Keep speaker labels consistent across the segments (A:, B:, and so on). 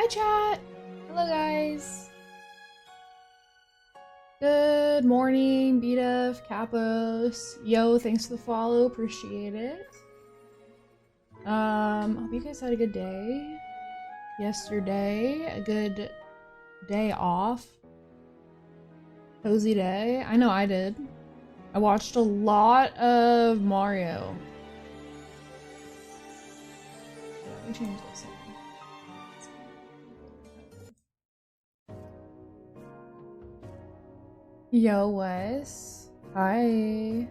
A: chat! Hello guys! Good morning, BDF, Capos. Yo, thanks for the follow, appreciate it. Hope you guys had a good day. Yesterday, a good day off. Cozy day. I know I did. I watched a lot of Mario. Yeah, let me change this. Yo, Wes. Hi.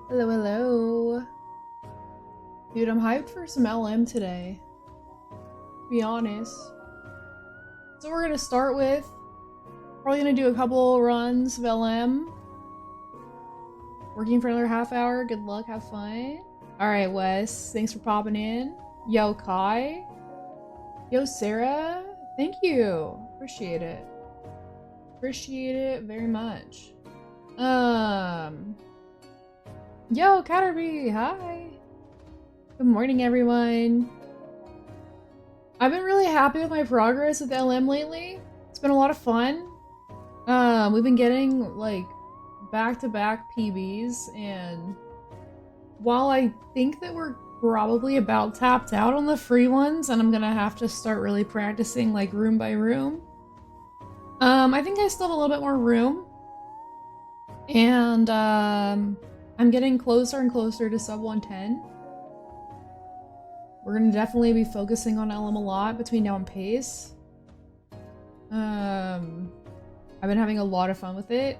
A: Hello, hello. Dude, I'm hyped for some LM today. To be honest. So we're gonna start with probably gonna do a couple runs of LM. Working for another half hour. Good luck, have fun. Alright, Wes. Thanks for popping in. Yo, Kai. Yo, Sarah. Thank you. Appreciate it. Appreciate it very much. Yo, Catterby, hi. Good morning, everyone. I've been really happy with my progress with LM lately. It's been a lot of fun. We've been getting like back-to-back PBs, and while I think that we're probably about tapped out on the free ones, and I'm gonna have to start really practicing like room by room. I think I still have a little bit more room, and I'm getting closer and closer to sub 110. We're gonna definitely be focusing on LM a lot between now and pace. I've been having a lot of fun with it.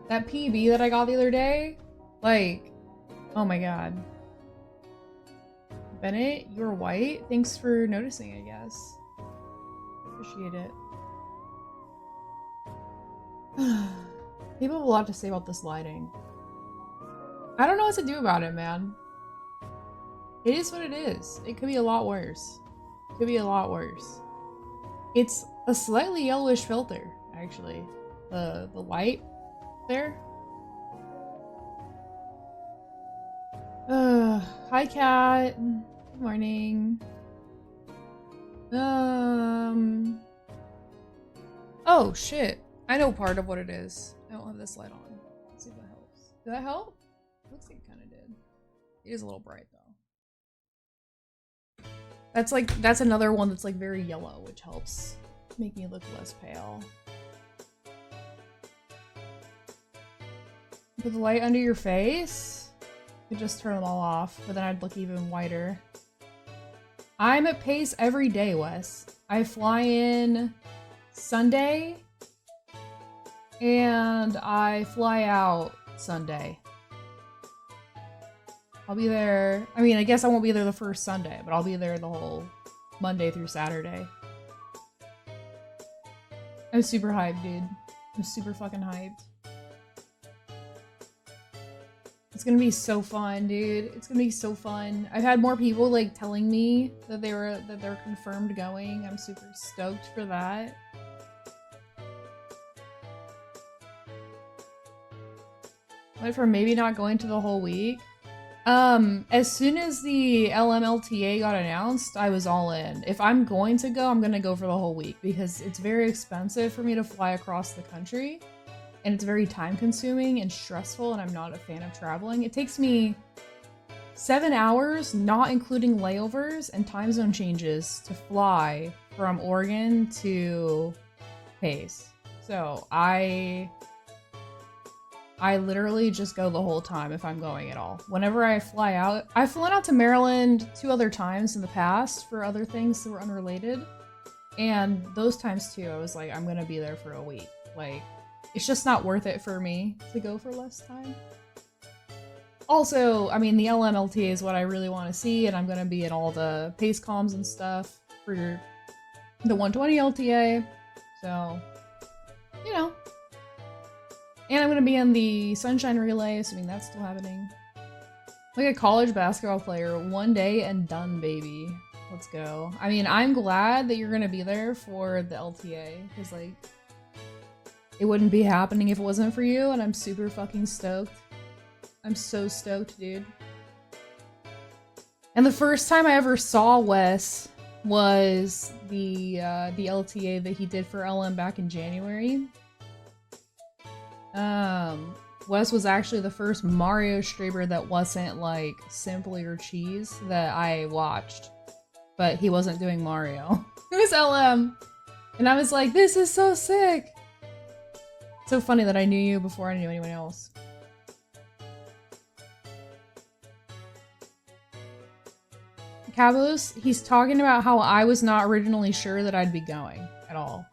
A: That PB that I got the other day, like, oh my god. Bennett, you're white. Thanks for noticing, I guess. Appreciate it. People have a lot to say about this lighting. I don't know what to do about it, man. It is what it is. It could be a lot worse. It could be a lot worse. It's a slightly yellowish filter, actually. The light there. Hi, Cat. Good morning. Oh, shit. I know part of what it is. I don't have this light on. Let's see if that helps. Did that help? Looks like it kind of did. It is a little bright, though. That's another one that's like very yellow, which helps make me look less pale. Put the light under your face? You could just turn them all off, but then I'd look even whiter. I'm at pace every day, Wes. I fly in Sunday, and I fly out Sunday. I'll be there. I mean, I guess I won't be there the first Sunday, but I'll be there the whole Monday through Saturday. I'm super hyped, dude. I'm super fucking hyped. It's gonna be so fun, dude. It's gonna be so fun. I've had more people like telling me that they're confirmed going. I'm super stoked for that. Like for maybe not going to the whole week. As soon as the LMLTA got announced, I was all in. If I'm going to go, I'm gonna go for the whole week because it's very expensive for me to fly across the country, and it's very time consuming and stressful, and I'm not a fan of traveling. It takes me 7 hours, not including layovers and time zone changes, to fly from Oregon to Pace. So I literally just go the whole time if I'm going at all. Whenever I fly out, I've flown out to Maryland 2 other times in the past for other things that were unrelated. And those times too, I was like, I'm gonna be there for a week. Like, it's just not worth it for me to go for less time. Also, I mean, the LMLT is what I really want to see, and I'm gonna be in all the pace comms and stuff for the 120 LTA. So, you know. And I'm gonna be in the Sunshine Relay, assuming that's still happening. Like a college basketball player, one day and done, baby. Let's go. I mean, I'm glad that you're gonna be there for the LTA, because like, it wouldn't be happening if it wasn't for you, and I'm super fucking stoked. I'm so stoked, dude. And the first time I ever saw Wes was the LTA that he did for LM back in January. Wes was actually the first Mario streamer that wasn't like Simply or Cheese that I watched, but he wasn't doing Mario. It was LM, and I was like, "This is so sick." So funny that I knew you before I knew anyone else. Cabos, he's talking about how I was not originally sure that I'd be going at all.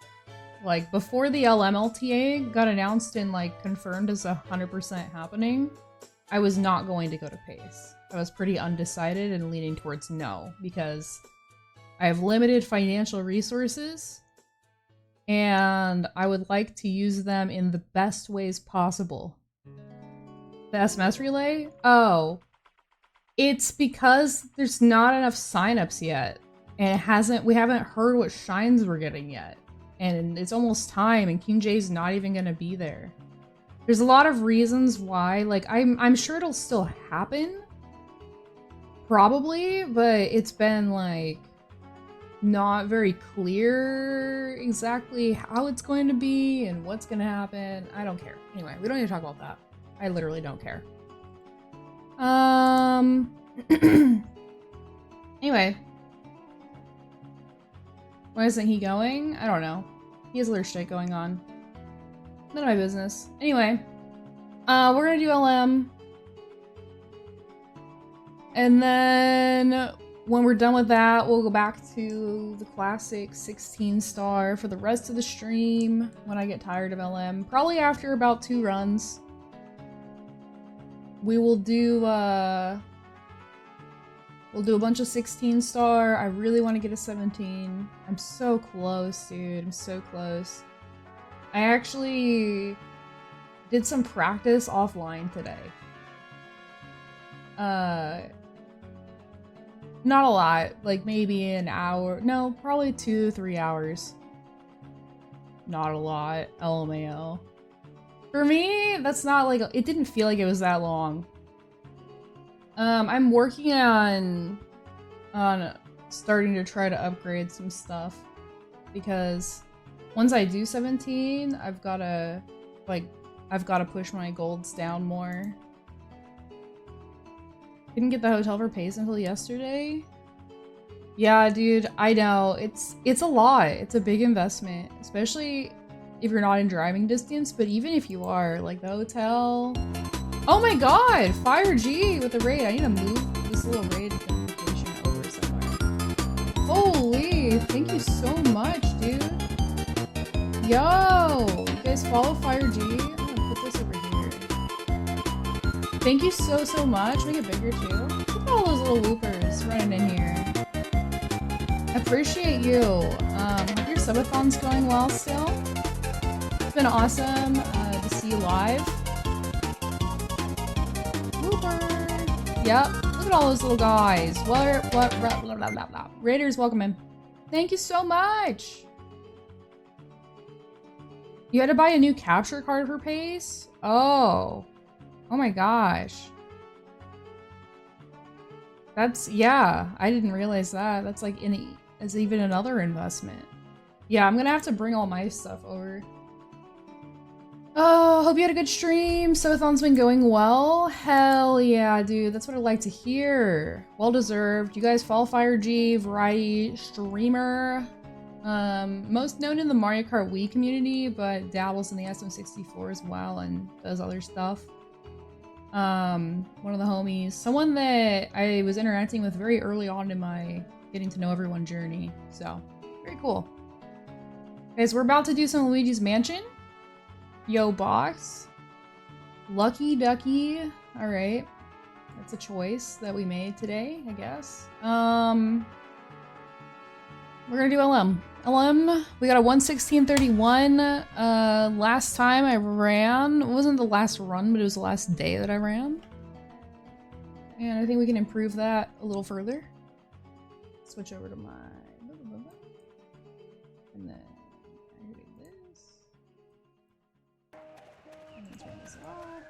A: Like, before the LMLTA got announced and, like, confirmed as 100% happening, I was not going to go to PACE. I was pretty undecided and leaning towards no, because I have limited financial resources, and I would like to use them in the best ways possible. The SMS relay? Oh. It's because there's not enough signups yet, and we haven't heard what shines we're getting yet. And it's almost time, and King J's not even gonna be there. There's a lot of reasons why, like, I'm sure it'll still happen. Probably, but it's been, like, not very clear exactly how it's going to be and what's gonna happen. I don't care. Anyway, we don't need to talk about that. I literally don't care. Anyway. Why isn't he going? I don't know. He has other shit going on. None of my business. Anyway. We're gonna do LM. And then when we're done with that, we'll go back to the classic 16-star for the rest of the stream when I get tired of LM. Probably after about 2 runs. We will do, we'll do a bunch of 16-star. I really want to get a 17. I'm so close, dude. I'm so close. I actually did some practice offline today. Not a lot. Like, maybe an hour. No, probably 2-3 hours. Not a lot. LMAO. For me, that's not like, it didn't feel like it was that long. I'm working on starting to try to upgrade some stuff, because once I do 17, I've gotta push my golds down more. Didn't get the hotel for PACE until yesterday. Yeah, dude, I know. It's a lot. It's a big investment, especially if you're not in driving distance, but even if you are, like, the hotel. Oh my god! Fire G with the raid. I need to move this little raid notification over somewhere. Holy! Thank you so much, dude. Yo! You guys follow Fire G? I'm gonna put this over here. Thank you so much. Make it bigger too. Look at all those little loopers running in here. I appreciate you. Hope your subathon's going well still. It's been awesome to see you live. Whooper. Yep. Look at all those little guys. Raiders, welcome in. Thank you so much. You had to buy a new capture card for PACE? Oh. Oh my gosh. That's, yeah. I didn't realize that. That's like is even another investment. Yeah, I'm gonna have to bring all my stuff over. Oh, hope you had a good stream. Subathon's been going well. Hell yeah, dude. That's what I like to hear. Well deserved. You guys follow Fire G, variety streamer. Most known in the Mario Kart Wii community, but dabbles in the SM64 as well and does other stuff. One of the homies. Someone that I was interacting with very early on in my getting to know everyone journey. So, very cool. Okay, so we're about to do some Luigi's Mansion. Yo, box. Lucky Ducky. Alright. That's a choice that we made today, I guess. We're gonna do LM. LM, we got a 1:16:31. Last time I ran, it wasn't the last run, but it was the last day that I ran. And I think we can improve that a little further. Switch over to my... And then I do this. And then turn this off.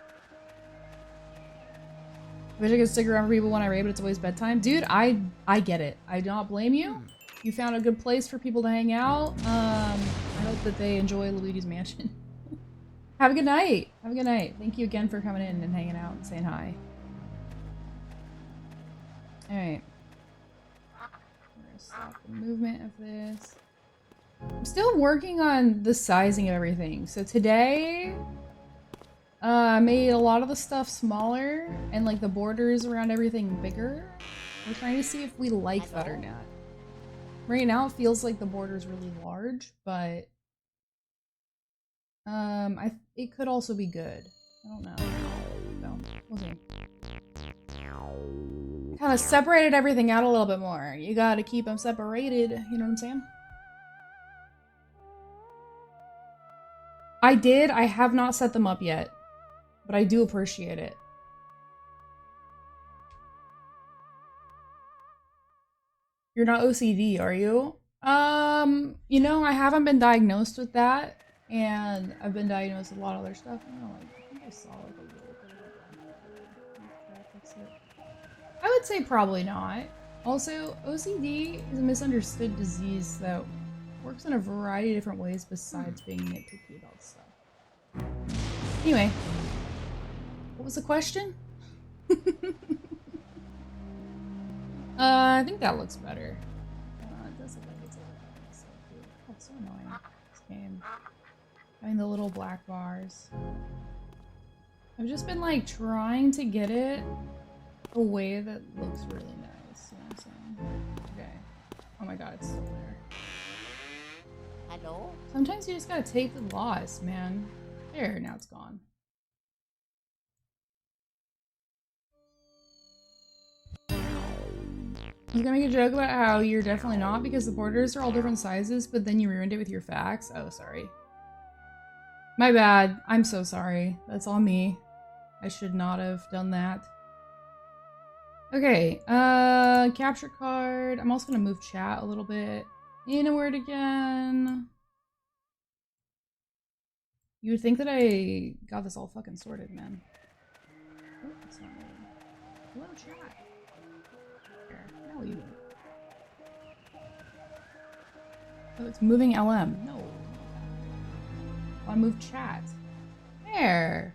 A: Wish I could stick around for people when I raid, but it's always bedtime. Dude, I get it. I do not blame you. You found a good place for people to hang out. I hope that they enjoy Luigi's Mansion. Have a good night. Have a good night. Thank you again for coming in and hanging out and saying hi. Alright. We're gonna stop the movement of this. I'm still working on the sizing of everything. So today, I made a lot of the stuff smaller and like the borders around everything bigger. We're trying to see if we like that or not. Right now it feels like the border's really large, but it could also be good. I don't know. So, we'll see. Kind of separated everything out a little bit more. You gotta keep them separated, you know what I'm saying? I have not set them up yet, but I do appreciate it. You're not OCD, are you? You know, I haven't been diagnosed with that, and I've been diagnosed with a lot of other stuff. I don't know, like, I think I saw like a little bit of it. I would say probably not. Also, OCD is a misunderstood disease that works in a variety of different ways besides being nitpicky about stuff. Anyway, what was the question? I think that looks better. It does look like it's a little so cute. Oh, it's so annoying, this game. Having the little black bars. I've just been like trying to get it a way that looks really nice. You know what I'm saying? Okay. Oh my god, it's still there.
B: Hello?
A: Sometimes you just gotta take the loss, man. There, now it's gone. I was gonna make a joke about how you're definitely not because the borders are all different sizes, but then you ruined it with your facts. Oh, sorry. My bad. I'm so sorry. That's on me. I should not have done that. Okay, capture card. I'm also gonna move chat a little bit. Inward again. You would think that I got this all fucking sorted, man. Oh, it's not moving. Hello, chat. Here, now you. Oh, it's moving LM. No. I wanna move chat. There.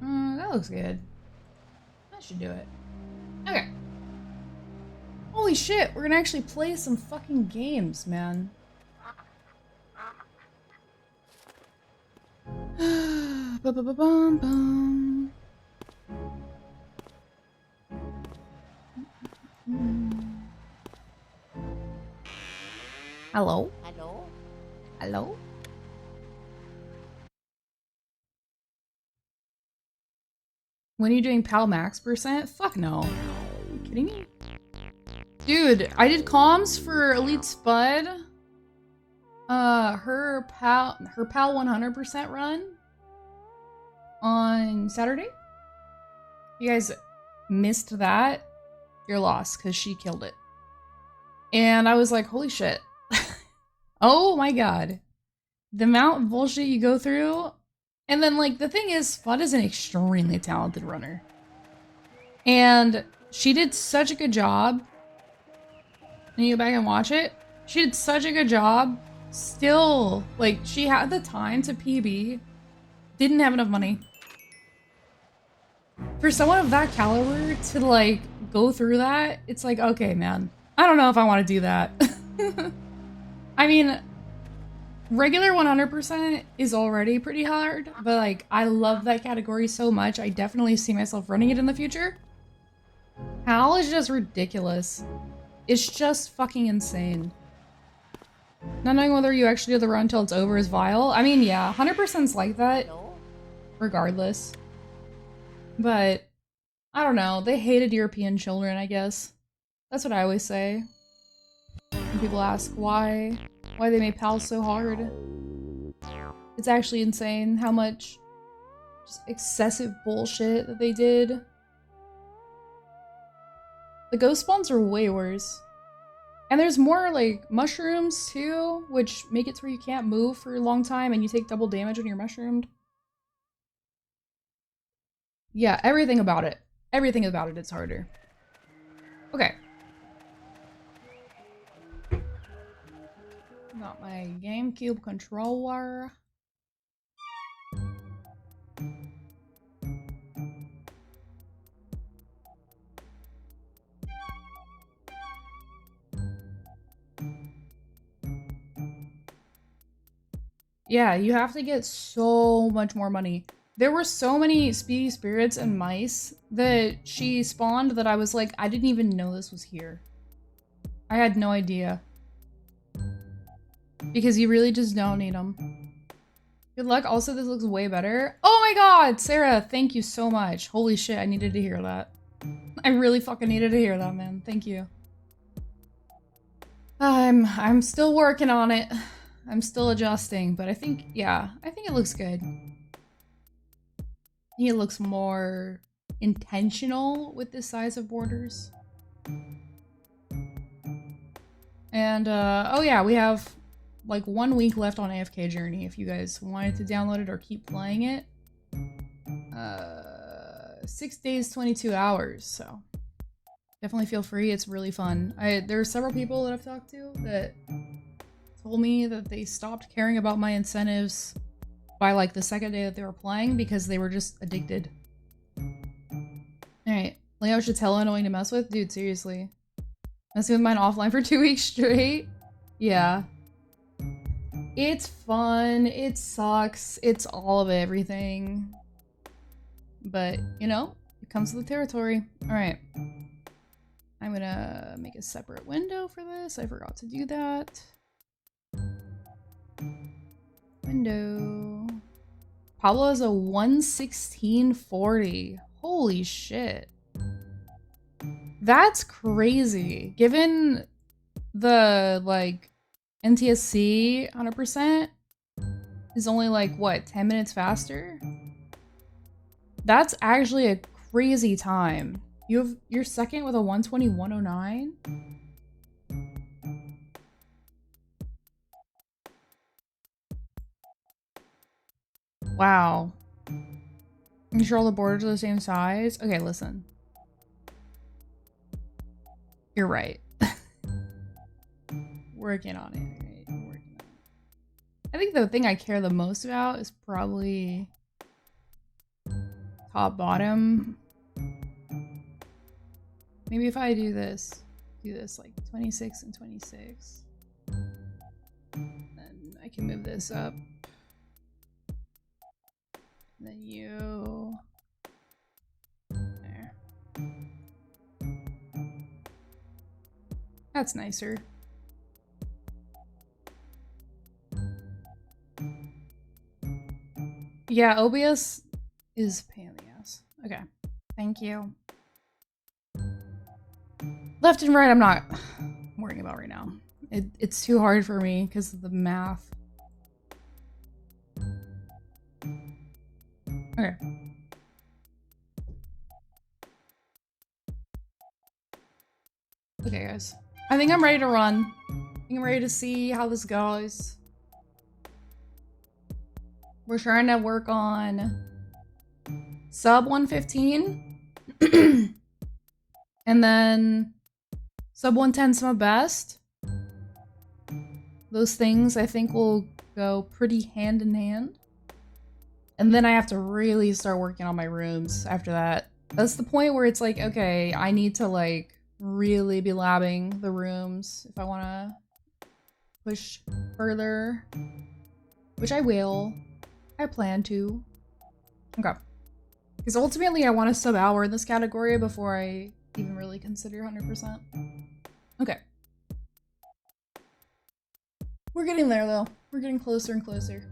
A: That looks good. That should do it. Okay. Holy shit, we're gonna actually play some fucking games, man. Ba-ba-ba-bum-bum. Hello?
B: Hello?
A: Hello? When are you doing PAL max %? Fuck no. Are you kidding me? Dude, I did comms for Elite Spud. Her PAL 100% run on Saturday. You guys missed that, you're lost because she killed it. And I was like, holy shit. Oh my god. The amount of bullshit you go through. And then, like, the thing is, Spud is an extremely talented runner. And she did such a good job. And you go back and watch it. She did such a good job. Still, like, she had the time to PB. Didn't have enough money. For someone of that caliber to, like, go through that, it's like, okay, man. I don't know if I want to do that. I mean, regular 100% is already pretty hard, but, like, I love that category so much. I definitely see myself running it in the future. PAL is just ridiculous. It's just fucking insane. Not knowing whether you actually do the run until it's over is vile. I mean, yeah, 100%'s like that, regardless. But, I don't know, they hated European children, I guess. That's what I always say. When people ask why they made PAL so hard. It's actually insane how much just excessive bullshit that they did. The ghost spawns are way worse. And there's more, like, mushrooms, too, which make it so you can't move for a long time and you take double damage when you're mushroomed. Yeah, everything about it. Everything about it is harder. Okay. Got my GameCube controller. Yeah, you have to get so much more money. There were so many speedy spirits and mice that she spawned that I was like, I didn't even know this was here. I had no idea. Because you really just don't need them. Good luck. Also, this looks way better. Oh my god! Sarah, thank you so much. Holy shit, I needed to hear that. I really fucking needed to hear that, man. Thank you. I'm still working on it. I'm still adjusting, but I think, yeah, I think it looks good. I think it looks more intentional with the size of borders. And, oh yeah, we have like 1 week left on AFK Journey if you guys wanted to download it or keep playing it. 6 days, 22 hours, so definitely feel free. It's really fun. There are several people that I've talked to that told me that they stopped caring about my incentives by like the second day that they were playing because they were just addicted. Alright, Layout should tell annoying to mess with? Dude, seriously. Messing with mine offline for 2 weeks straight? Yeah. It's fun, it sucks, it's all of everything. But, you know, it comes with the territory. Alright. I'm gonna make a separate window for this. I forgot to do that. Window. Pablo has a 11640. Holy shit. That's crazy. Given the, like, NTSC 100% is only like, what, 10 minutes faster? That's actually a crazy time. You're second with a 120-109? Wow. You sure all the borders are the same size? Okay, listen. You're right. Working on it. Right? Working on it. I think the thing I care the most about is probably top bottom. Maybe if I do this like 26 and 26. Then I can move this up. And then you there. That's nicer. Yeah, OBS is a pain in the ass. Okay. Thank you. Left and right I'm not worrying about right now. It's too hard for me because of the math. Okay. Okay, guys. I think I'm ready to run. I think I'm ready to see how this goes. We're trying to work on sub 115. And then sub 110 sub best. Those things I think will go pretty hand in hand. And then I have to really start working on my rooms after that. That's the point where it's like, okay, I need to like really be labbing the rooms if I want to push further. Which I will. I plan to. Okay. Because ultimately I want a sub hour in this category before I even really consider 100%. Okay. We're getting there though. We're getting closer and closer.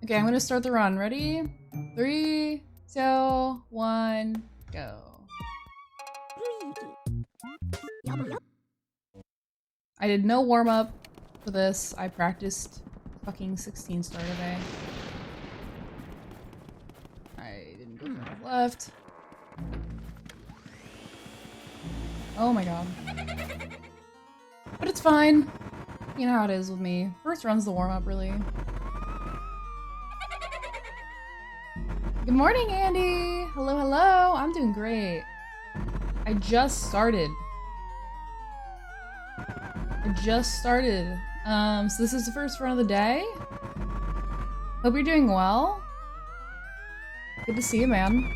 A: Okay, I'm gonna start the run. Ready? 3, 2, 1, go. I did no warm-up for this. I practiced fucking 16 star today. I didn't go far enough left. Oh my god. But it's fine. You know how it is with me. First run's the warm-up, really. Good morning, Andy. Hello, hello. I'm doing great. I just started. So this is the first run of the day. Hope you're doing well. Good to see you, man.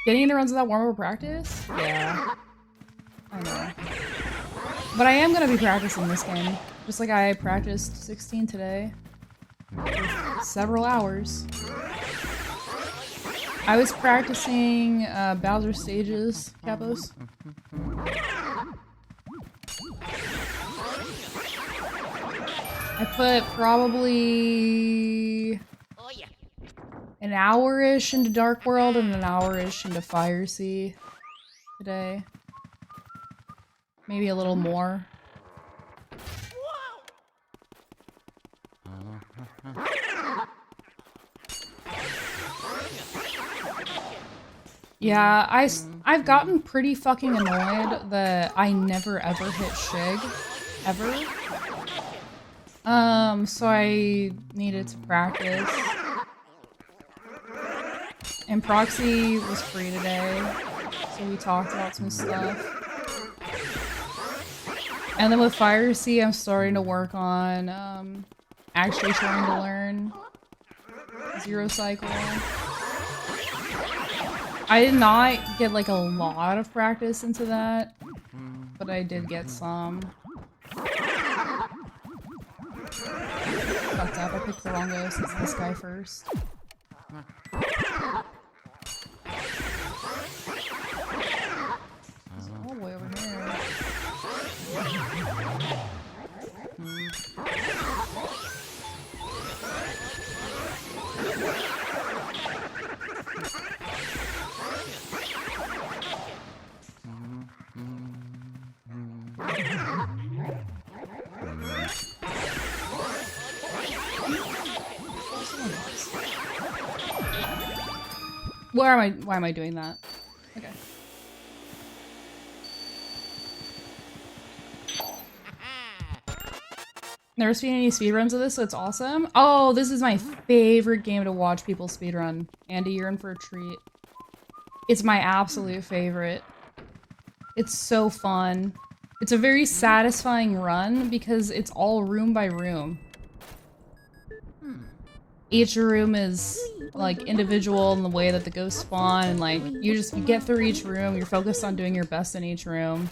A: Getting into runs without warm-up practice? Yeah. I know. But I am gonna be practicing this game. Just like I practiced 16 today. For several hours. I was practicing Bowser stages, Capos. I put probably an hour-ish into Dark World and an hour-ish into Fire Sea today. Maybe a little more. Yeah, I've gotten pretty fucking annoyed that I never ever hit Shig. Ever. So I needed to practice. And Proxy was free today, so we talked about some stuff. And then with Fire Sea, I'm starting to work on, actually trying to learn Zero Cycle. I did not get like a lot of practice into that, but I did get some. Fucked up, I picked the wrong ghost, it's this guy first. He's all the way over here. Why am I doing that? Okay. Never seen any speedruns of this, so it's awesome. Oh, this is my favorite game to watch people speedrun. Andy, you're in for a treat. It's my absolute favorite. It's so fun. It's a very satisfying run because it's all room by room. Each room is like individual in the way that the ghosts spawn, and like you get through each room, you're focused on doing your best in each room.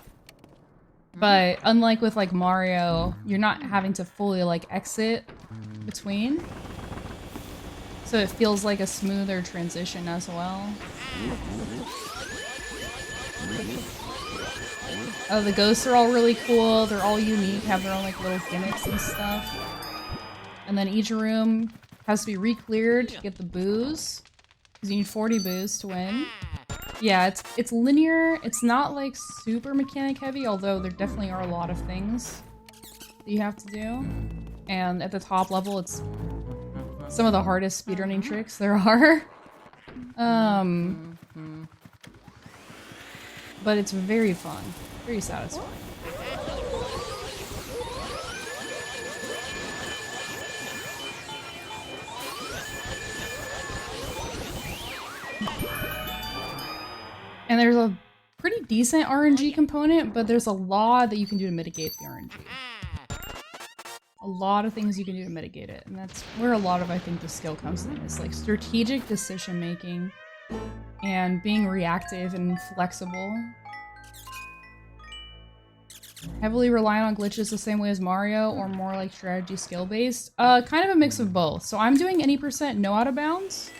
A: But unlike with like Mario, you're not having to fully like exit between. So it feels like a smoother transition as well. The ghosts are all really cool, they're all unique, have their own like little gimmicks and stuff. And then each room has to be re-cleared to get the boos, because you need 40 boos to win. Yeah, it's linear, it's not like super mechanic heavy, although there definitely are a lot of things that you have to do. And at the top level, it's some of the hardest speedrunning tricks there are. But it's very fun, very satisfying. And there's a pretty decent RNG component, but there's a lot that you can do to mitigate the RNG. A lot of things you can do to mitigate it, and that's where a lot of, I think, the skill comes in. It's like strategic decision making and being reactive and flexible. Heavily reliant on glitches the same way as Mario, or more like strategy skill based? Kind of a mix of both. So I'm doing any % no out of bounds,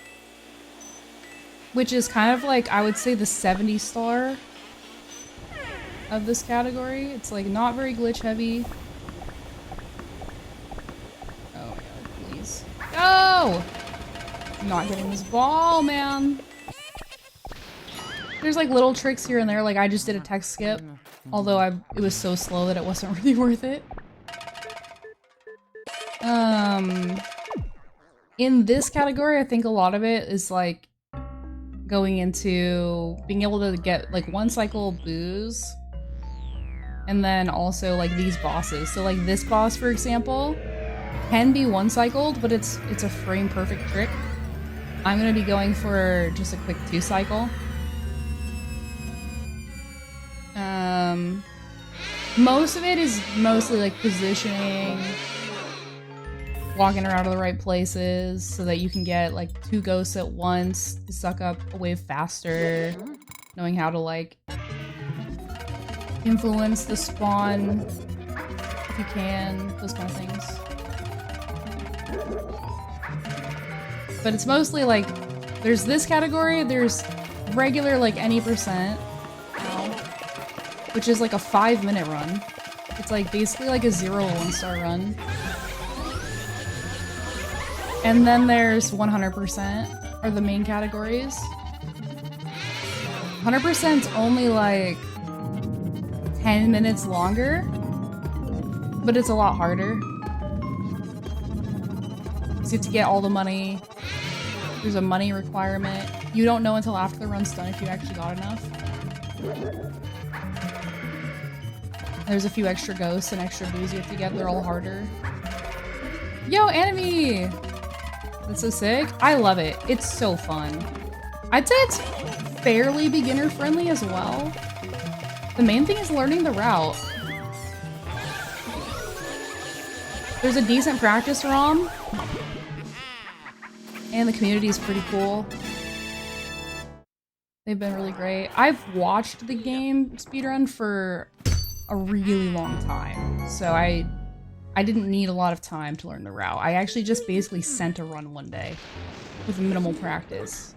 A: which is kind of like, I would say, the 70 star of this category. It's like not very glitch heavy. Oh my god, please. Go! I'm not getting this ball, man. There's like little tricks here and there, like I just did a text skip. Although it was so slow that it wasn't really worth it. In this category, I think a lot of it is like going into being able to get like one cycle boos, and then also like these bosses. So like this boss, for example, can be one cycled, but it's a frame perfect trick. I'm gonna be going for just a quick 2 cycle. Most of it is mostly like positioning, walking around to the right places so that you can get like 2 ghosts at once to suck up a wave faster, knowing how to like influence the spawn if you can, those kind of things. But it's mostly like, there's this category, there's regular like any percent, which is like a 5-minute run. It's like basically like a 0 1-star run. And then there's 100% are the main categories. 100%'s only like 10 minutes longer, but it's a lot harder. So you have to get all the money. There's a money requirement. You don't know until after the run's done if you actually got enough. There's a few extra ghosts and extra booze you have to get. They're all harder. Yo, Enemy! That's so sick. I love it. It's so fun. I'd say it's fairly beginner friendly as well. The main thing is learning the route. There's a decent practice ROM. And the community is pretty cool. They've been really great. I've watched the game speedrun for a really long time, so I didn't need a lot of time to learn the route. I actually just basically sent a run one day with minimal practice.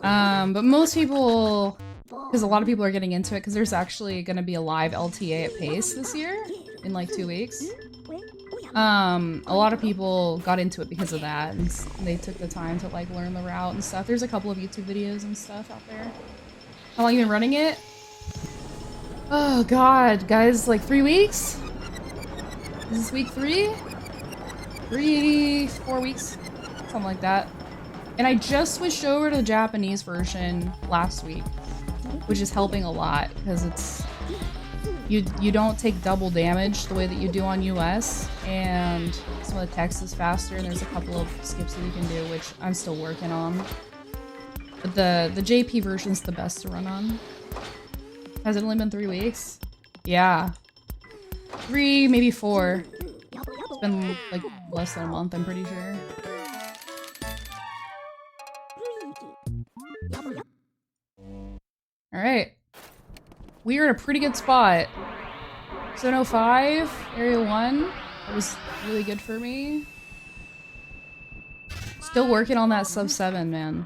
A: But most people, because a lot of people are getting into it, because there's actually going to be a live LTA at Pace this year in like 2 weeks. A lot of people got into it because of that, and they took the time to like learn the route and stuff. There's a couple of YouTube videos and stuff out there. How long have you been running it? Oh god, guys, like 3 weeks? Is this week 3? 4 weeks? Something like that. And I just switched over to the Japanese version last week, which is helping a lot, because it's... You don't take double damage the way that you do on US, and some of the text is faster, and there's a couple of skips that you can do, which I'm still working on. But the JP version's the best to run on. Has it only been 3 weeks? Yeah. 3, maybe 4. It's been like less than a month, I'm pretty sure. Alright. We are in a pretty good spot. Zone 05, Area 1. That was really good for me. Still working on that sub 7, man.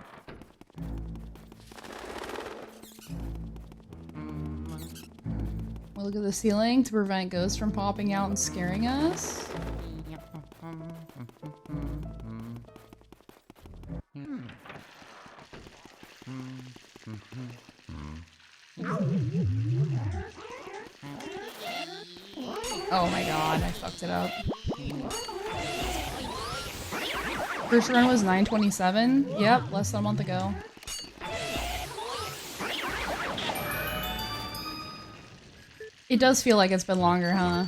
A: We'll look at the ceiling to prevent ghosts from popping out and scaring us. Oh my god, I fucked it up. First run was 9:27. Yep, less than a month ago. It does feel like it's been longer, huh?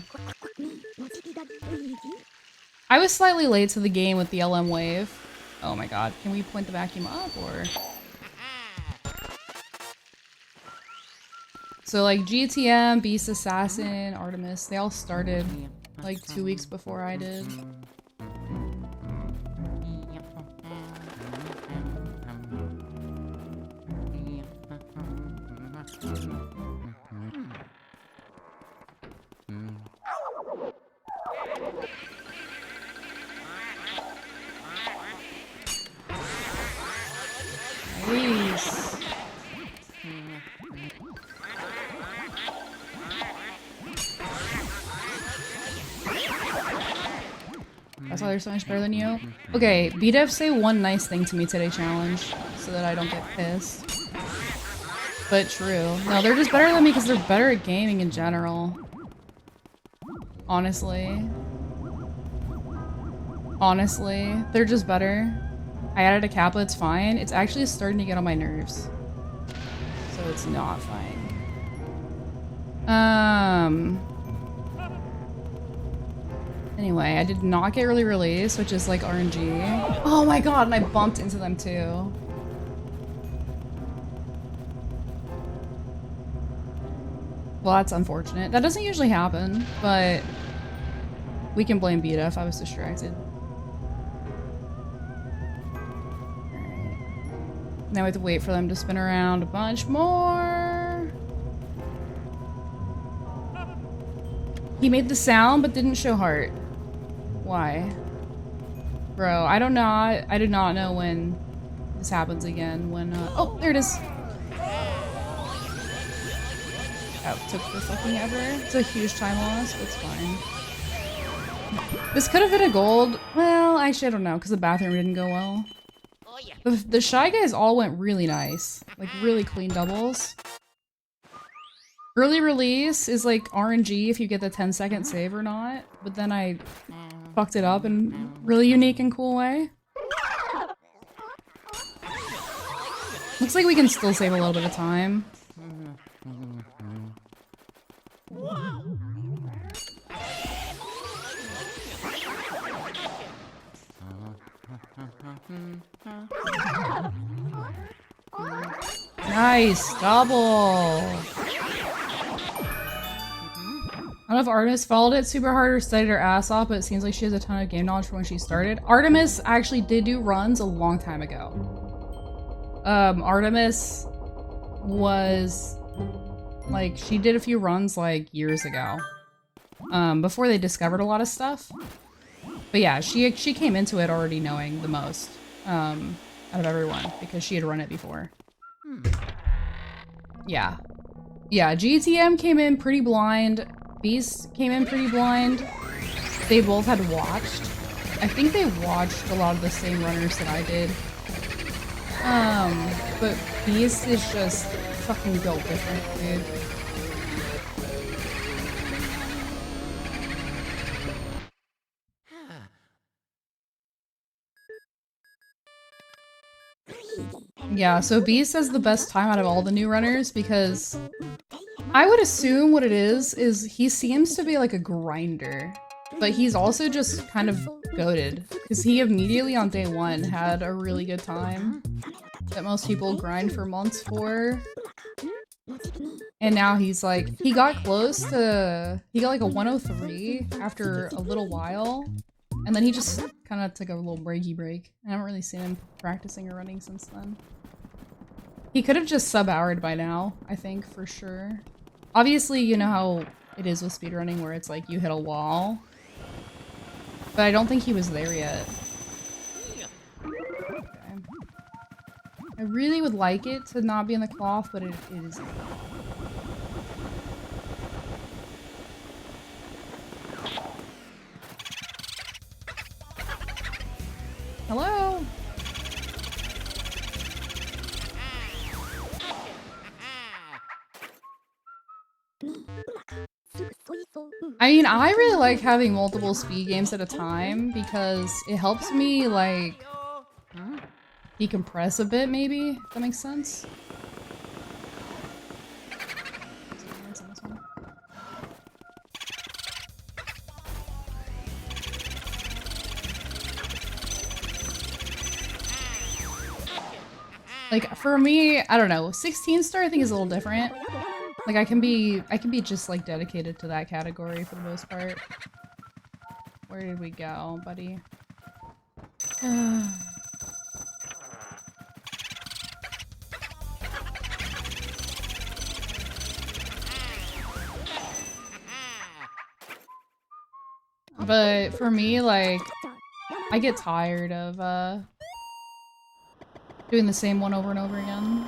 A: I was slightly late to the game with the LM wave. Oh my god, can we point the vacuum up, or...? So like GTM, Beast Assassin, Artemis, they all started like 2 weeks before I did. Nice. That's why they're so much better than you. Okay, BDEF say one nice thing to me today challenge, so that I don't get pissed. But true. No, they're just better than me because they're better at gaming in general. Honestly. Honestly, they're just better. I added a Kappa, it's fine. It's actually starting to get on my nerves. So it's not fine.
B: Anyway, I did not get early release, which is like RNG. Oh my god, and I bumped into them too. Well, that's unfortunate. That doesn't usually happen, but we can blame Beta if I was distracted. Alright. Now we have to wait for them to spin around a bunch more. He made the sound but didn't show heart. Why? Bro, I don't know. I did not know when this happens again. When, oh, there it is. That took for fucking ever. It's a huge time loss, but it's fine. This could have been a gold. Well, actually, I don't know, because the bathroom didn't go well. The Shy Guys all went really nice. Like, really clean doubles. Early release is like RNG if you get the 10-second save or not, but then I fucked it up in a really unique and cool way. Looks like we can still save a little bit of time. Nice double. I don't know if Artemis followed it super hard or studied her ass off, but it seems like she has a ton of game knowledge from when she started. Artemis actually did do runs a long time ago. Artemis was like, she did a few runs like years ago. Before they discovered a lot of stuff. But yeah, she came into it already knowing the most out of everyone because she had run it before. Yeah. Yeah, GTM came in pretty blind. Beast came in pretty blind. They both had watched. I think they watched a lot of the same runners that I did. But Beast is just fucking built different, dude. Yeah, so Beast has the best time out of all the new runners because I would assume what it is he seems to be like a grinder, but he's also just kind of goated because he immediately on day one had a really good time that most people grind for months for. And now he's like, he got like a 103 after a little while. And then he just kind of took a little breaky break. I haven't really seen him practicing or running since then. He could have just sub-houred by now, I think, for sure. Obviously, you know how it is with speedrunning where it's like you hit a wall. But I don't think he was there yet. Okay. I really would like it to not be in the cloth, but it is. Hello? I mean, I really like having multiple speed games at a time because it helps me, like, decompress a bit, maybe, if that makes sense. Like, for me, I don't know, 16 star I think is a little different. Like, I can be just, like, dedicated to that category for the most part. Where did we go, buddy? But for me, like, I get tired of, doing the same one over and over again.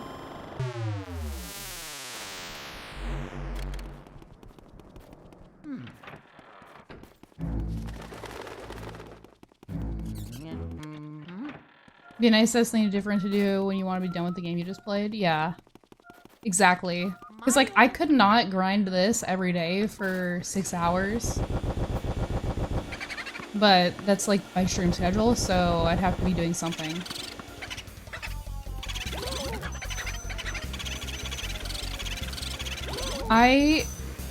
B: Be nice to have something different to do when you want to be done with the game you just played. Yeah, exactly. Because, like, I could not grind this every day for 6 hours. But that's, like, my stream schedule, so I'd have to be doing something. My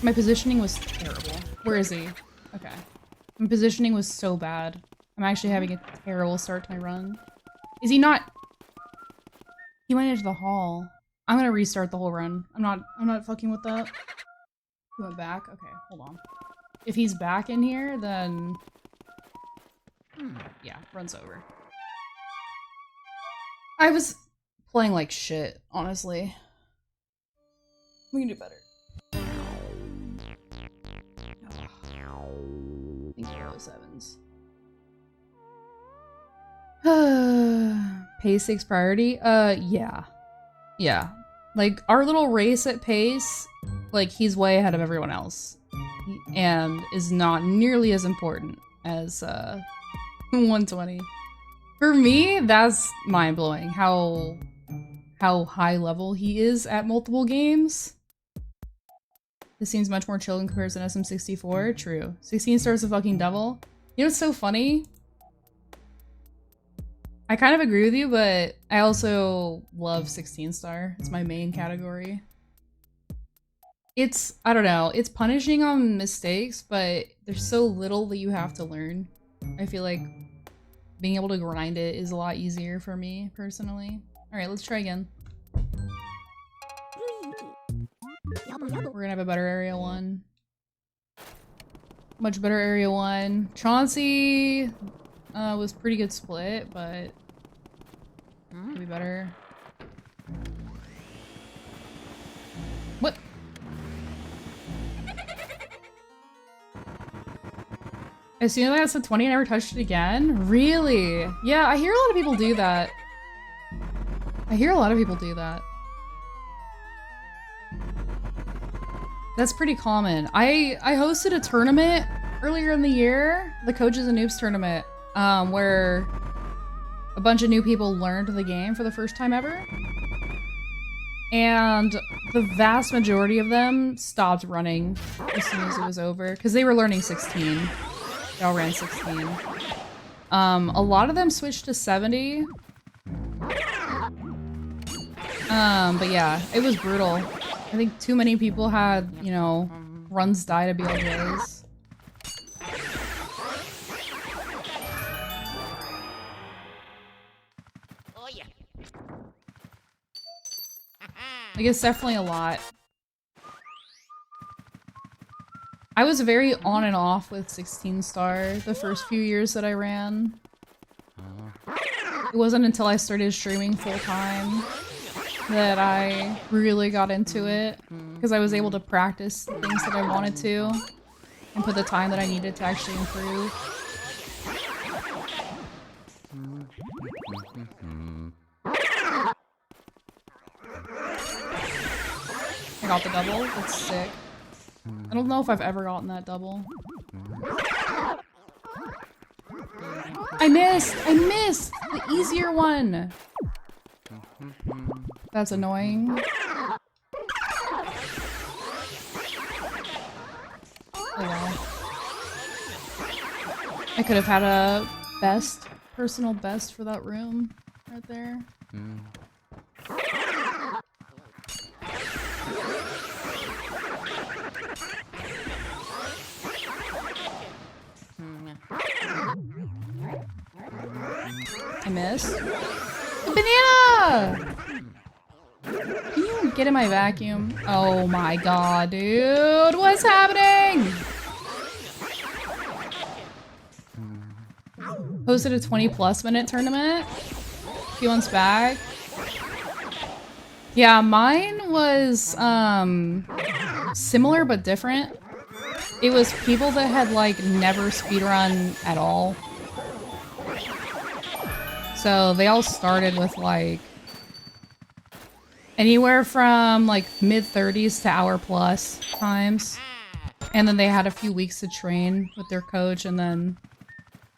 B: positioning was terrible. Where is he? Okay. My positioning was so bad. I'm actually having a terrible start to my run. Is he not? He went into the hall. I'm gonna restart the whole run. I'm not fucking with that. He went back? Okay, hold on. If he's back in here, then... yeah, run's over. I was playing like shit, honestly. We can do better. I think 07s. Pace 6 priority? Yeah. Yeah. Like, our little race at Pace, like, he's way ahead of everyone else. And is not nearly as important as, 120. For me, that's mind-blowing, how high level he is at multiple games. This seems much more chill in comparison to SM64. True. 16 stars a fucking devil. You know what's so funny? I kind of agree with you, but I also love 16 star. It's my main category. It's, I don't know, it's punishing on mistakes, but there's so little that you have to learn. I feel like being able to grind it is a lot easier for me, personally. Alright, let's try again. We're gonna have a better area 1. Much better area 1. Chauncey was pretty good split, but could be better. What? As soon as I got to 20, I never touched it again? Really? Yeah, I hear a lot of people do that. That's pretty common. I hosted a tournament earlier in the year, the Coaches and Noobs tournament, where a bunch of new people learned the game for the first time ever. And the vast majority of them stopped running as soon as it was over, because they were learning 16. They all ran 16. A lot of them switched to 70. But yeah, it was brutal. I think too many people had, you know, runs die to BLJs. Like, it's definitely a lot. I was very on and off with 16 star the first few years that I ran. It wasn't until I started streaming full time that I really got into it, because I was able to practice the things that I wanted to and put the time that I needed to actually improve. I got the double. That's sick. I don't know if I've ever gotten that double. I missed! I missed! The easier one! That's annoying. Oh well. I could have had a best, personal best for that room right there. I missed. Banana! Can you get in my vacuum? Oh my god, dude! What's happening? Hosted a 20+ minute tournament a few months back. Yeah, mine was similar but different. It was people that had like never speedrun at all. So they all started with like anywhere from like mid-30s to hour-plus times. And then they had a few weeks to train with their coach, and then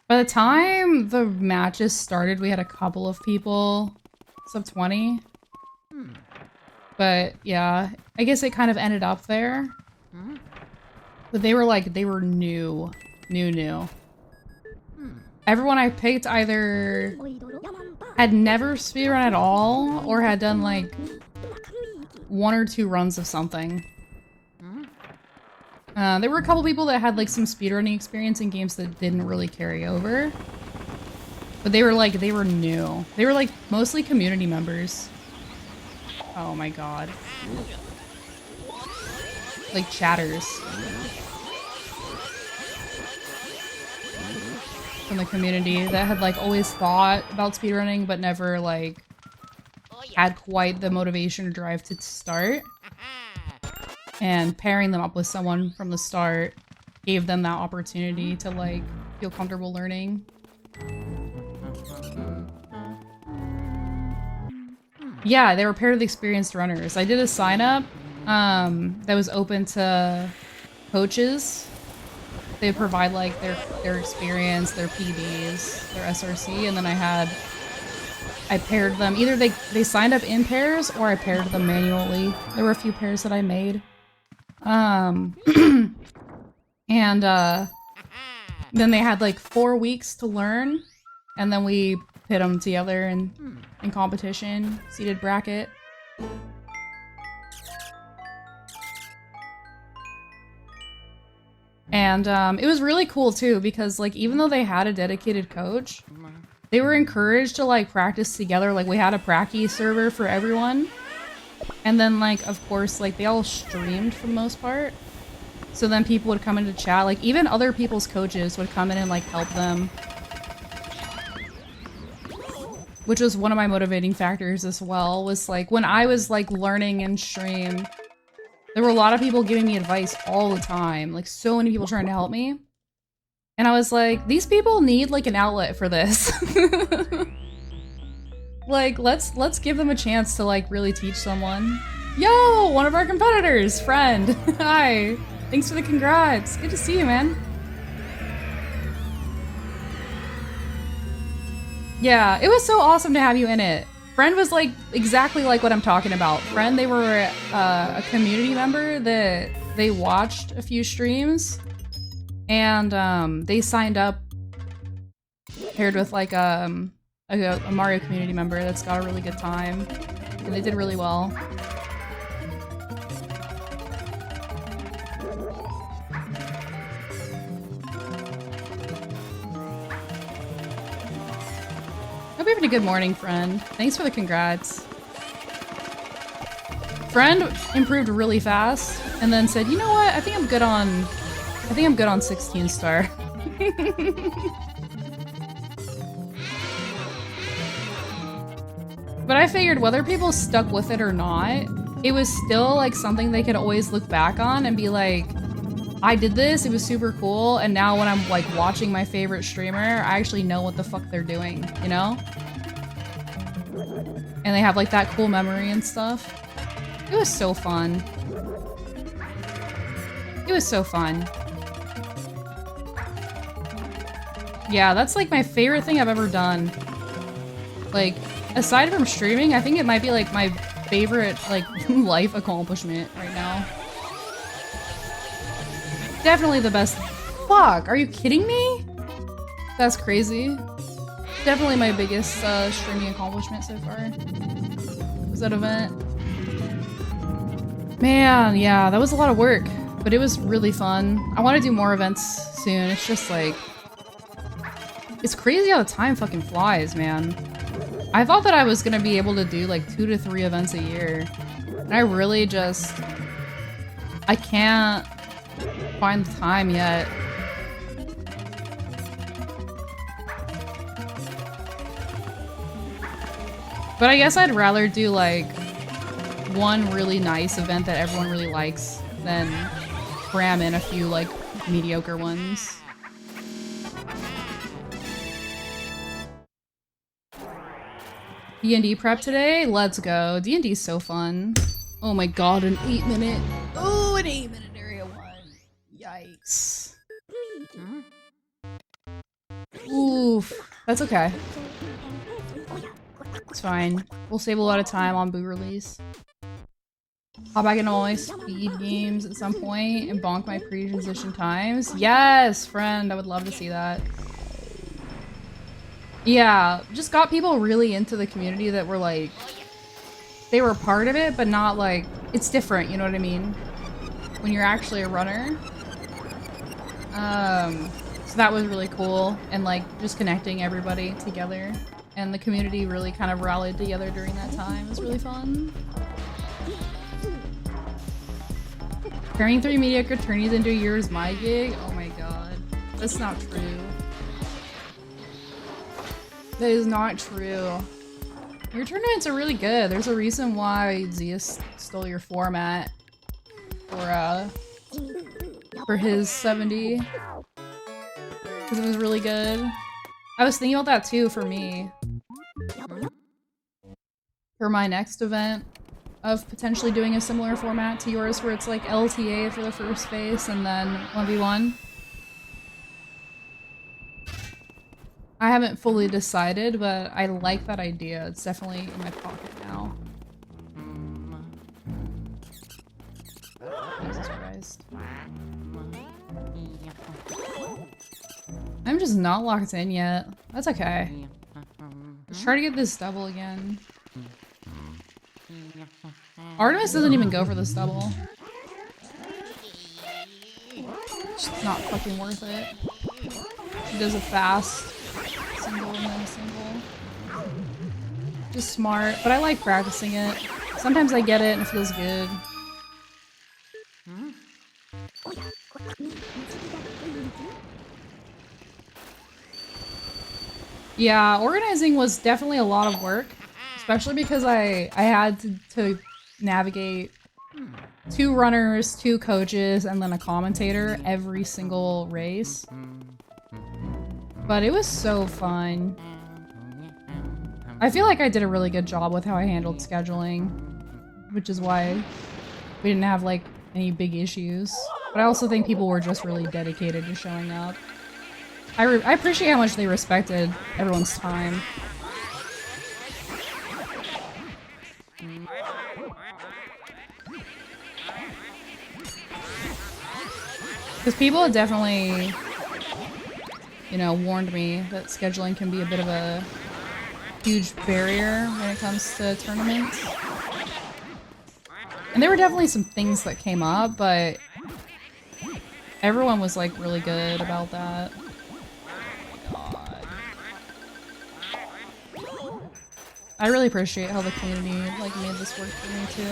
B: by the time the matches started, we had a couple of people sub 20. But yeah, I guess it kind of ended up there. But they were like, they were new. Everyone I picked either had never speedrun at all, or had done like 1 or 2 runs of something. There were a couple people that had like some speedrunning experience in games that didn't really carry over. But they were new. They were like mostly community members. Oh my god. Like chatters. From the community that had like always thought about speedrunning but never like had quite the motivation or drive to start. And pairing them up with someone from the start gave them that opportunity to like feel comfortable learning. Yeah, they were paired with experienced runners. I did a sign up that was open to coaches. They provide like their experience, their PBs, their SRC, and then I paired them. Either they signed up in pairs or I paired them manually. There were a few pairs that I made. And then they had like 4 weeks to learn, and then we pit them together in competition, seeded bracket. And it was really cool too, because like even though they had a dedicated coach, they were encouraged to like practice together. Like we had a pracky server for everyone. And then like, of course, like they all streamed for the most part. So then people would come into chat, like even other people's coaches would come in and like help them. Which was one of my motivating factors as well, was like when I was like learning in stream, there were a lot of people giving me advice all the time. Like so many people trying to help me. And I was like, these people need like an outlet for this. Like, let's give them a chance to like really teach someone. Yo, one of our competitors, friend. Hi. Thanks for the congrats. Good to see you, man. Yeah, it was so awesome to have you in it. Friend was like exactly like what I'm talking about. Friend, they were a community member that they watched a few streams, and they signed up paired with like a Mario community member that's got a really good time, and they did really well. Hope you're having a good morning, friend. Thanks for the congrats. Friend improved really fast and then said, you know what, I think I'm good on 16 star. But I figured whether people stuck with it or not, it was still like something they could always look back on and be like, I did this, it was super cool, and now when I'm like watching my favorite streamer, I actually know what the fuck they're doing, you know? And they have like that cool memory and stuff. It was so fun. It was so fun. Yeah, that's like my favorite thing I've ever done. Like, aside from streaming, I think it might be like my favorite like life accomplishment right now. Definitely the best. Fuck, are you kidding me? That's crazy. Definitely my biggest streaming accomplishment so far. Was that event? Man, yeah, that was a lot of work, but it was really fun. I want to do more events soon. It's just like, it's crazy how the time fucking flies, man. I thought that I was gonna be able to do like 2 to 3 events a year, and I really just, I can't find the time yet. But I guess I'd rather do like one really nice event that everyone really likes than cram in a few like mediocre ones. D&D prep today? Let's go. D&D's so fun. Oh my god, an 8-minute. Oh, an 8-minute area 1. Yikes. Oof. That's okay. It's fine. We'll save a lot of time on Boo release. Hop back into all my speed games at some point and bonk my pre-transition times. Yes, friend. I would love to see that. Yeah, just got people really into the community that were like, they were part of it, but not like, it's different, you know what I mean? When you're actually a runner, So that was really cool, and like just connecting everybody together, and the community really kind of rallied together during that time. It was really fun. Carrying 3 mediocre tourneys into a year is my gig? Oh my god. That's not true. That is not true. Your tournaments are really good. There's a reason why Zeus stole your format for his 70. Because it was really good. I was thinking about that too for me. For my next event of potentially doing a similar format to yours where it's like LTA for the first phase and then 1v1. I haven't fully decided, but I like that idea. It's definitely in my pocket now. Jesus Christ. I'm just not locked in yet. That's okay. Let's try to get this double again. Artemis doesn't even go for this double. It's not fucking worth it. She does a fast single and then single. Just smart, but I like practicing it. Sometimes I get it and it feels good. Yeah, organizing was definitely a lot of work, especially because I had to navigate 2 runners, 2 coaches, and then a commentator every single race. But it was so fun. I feel like I did a really good job with how I handled scheduling, which is why we didn't have like any big issues. But I also think people were just really dedicated to showing up. I appreciate how much they respected everyone's time. Because people have definitely, you know, warned me that scheduling can be a bit of a huge barrier when it comes to tournaments. And there were definitely some things that came up, but everyone was like really good about that. I really appreciate how the community like made this work for me too.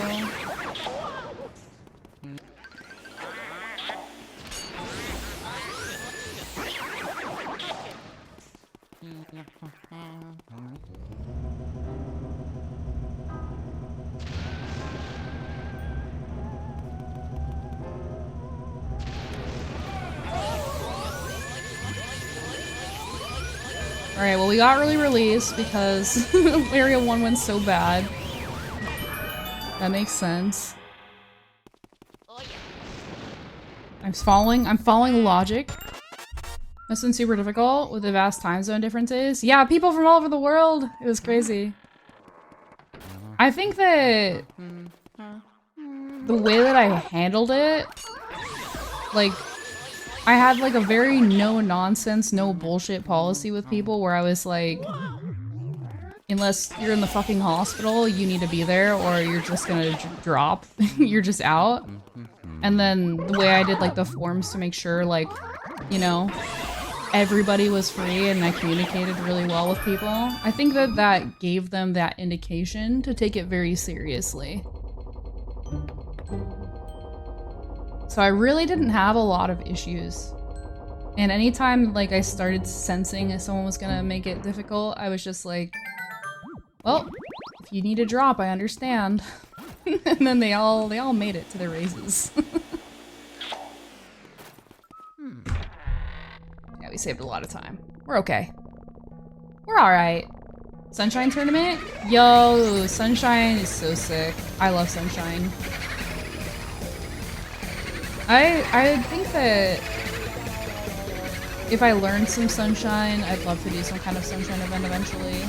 B: Alright, well we got early release because Area 1 went so bad. That makes sense. I'm following logic. That's been super difficult with the vast time zone differences. Yeah, people from all over the world. It was crazy. I think that the way that I handled it, like, I had like a very no nonsense, no bullshit policy with people where I was like, unless you're in the fucking hospital, you need to be there or you're just gonna drop. You're just out. And then the way I did like the forms to make sure like, you know, everybody was free and I communicated really well with people. I think that that gave them that indication to take it very seriously. So I really didn't have a lot of issues. And anytime like I started sensing if someone was gonna make it difficult, I was just like, well, if you need a drop, I understand. And then they all made it to their raises. Yeah, we saved a lot of time. We're okay. We're alright. Sunshine tournament? Yo, Sunshine is so sick. I love Sunshine. I think that if I learned some Sunshine, I'd love to do some kind of Sunshine event eventually.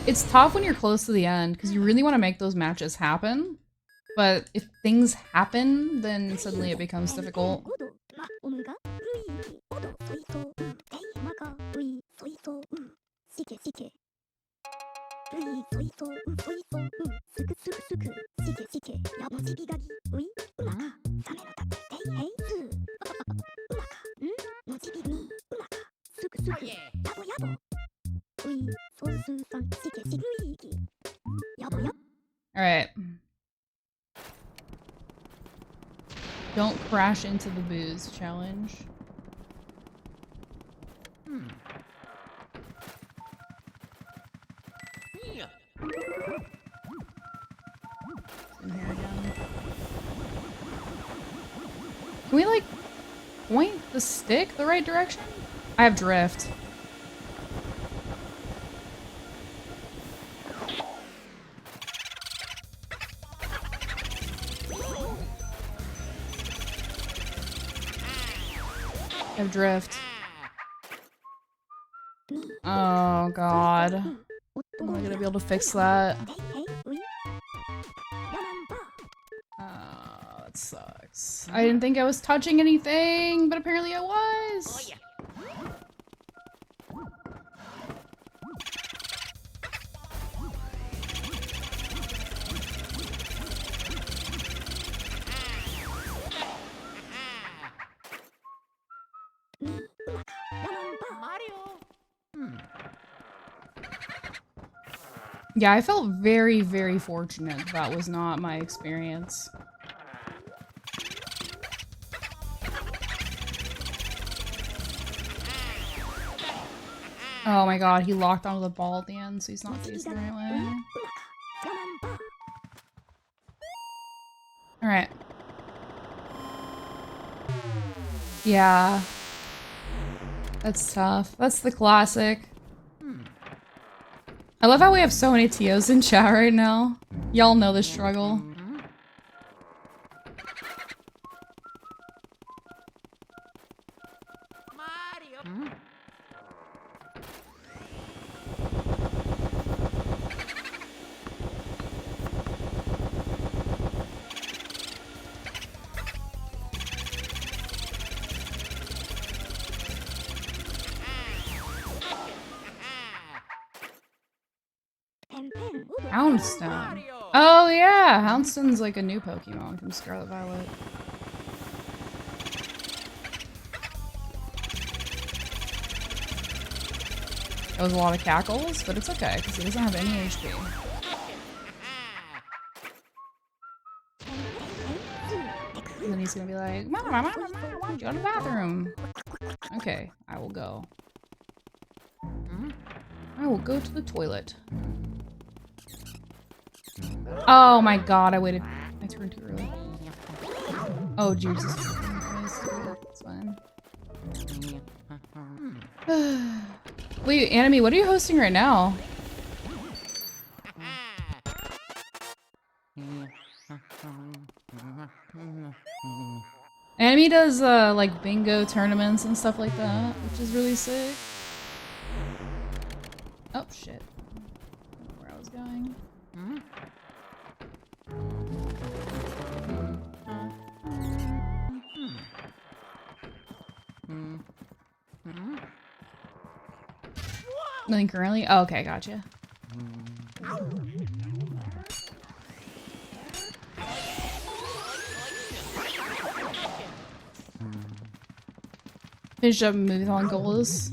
B: It's tough when you're close to the end, because you really want to make those matches happen. But if things happen, then suddenly it becomes difficult. Alright. Don't crash into the booze challenge. In here again. Can we, like, point the stick the right direction? I have drift. I have drift. Oh god. Am I gonna be able to fix that? That sucks. I didn't think I was touching anything, but apparently I was. Yeah, I felt very, very fortunate that was not my experience. Oh my god, he locked onto the ball at the end, so he's not facing the right way. Alright. Yeah. That's tough. That's the classic. I love how we have so many TOs in chat right now. Y'all know the struggle. Houndstone. Oh yeah, Houndstone's like a new Pokemon from Scarlet Violet. That was a lot of cackles, but it's okay because he doesn't have any HP. And then he's gonna be like, Mama, Mama, Mama, I want you to go to the bathroom. Okay, I will go. I will go to the toilet. Oh my god, I waited. I turned too early. Oh, Jesus. That's fine. Wait, Anime, what are you hosting right now? Anime does, like, bingo tournaments and stuff like that, which is really sick. Oh, shit. I don't know where I was going. Nothing currently? Oh, okay, gotcha. Finish up Moviethon goals.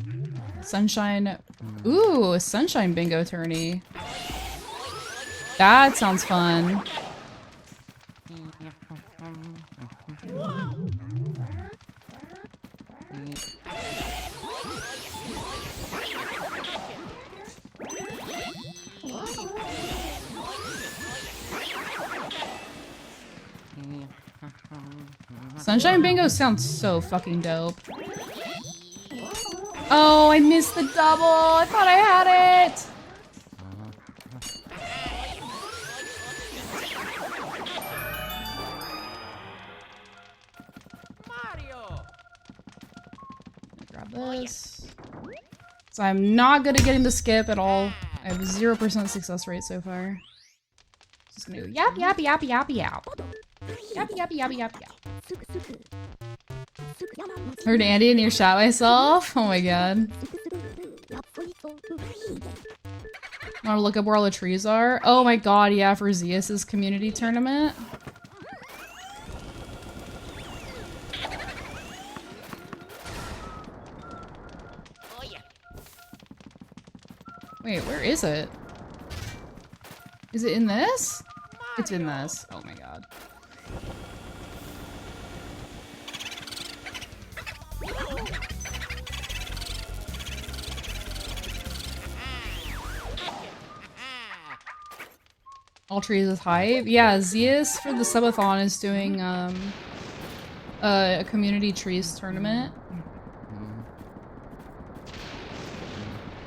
B: Sunshine. Ooh, a Sunshine bingo tourney. That sounds fun. Sunshine bingo sounds so fucking dope. Oh, I missed the double. I thought I had it. Grab this. So I'm not good at getting the skip at all. I have a 0% success rate so far. Just gonna go yap yap yap yap yap. Yap yap yap yap yap. Heard Andy and you shot myself? Oh my god. Wanna look up where all the trees are? Oh my god, yeah, for Zeus's community tournament. Wait, where is it? Is it in this? It's in this. Oh my god. All trees is hype. Yeah, Zeus for the subathon is doing a community trees tournament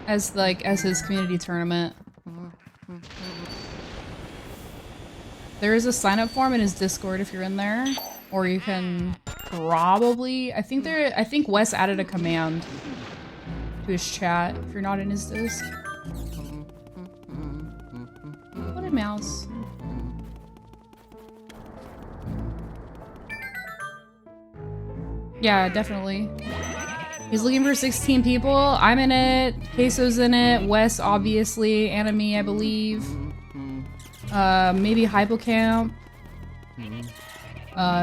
B: as his community tournament. There is a sign up form in his Discord if you're in there, or you can probably I think Wes added a command to his chat if you're not in his Disc. What a mouse. Yeah, definitely. He's looking for 16 people. I'm in it. Queso's in it. Wes, obviously. Anime, I believe. Maybe Hypocamp.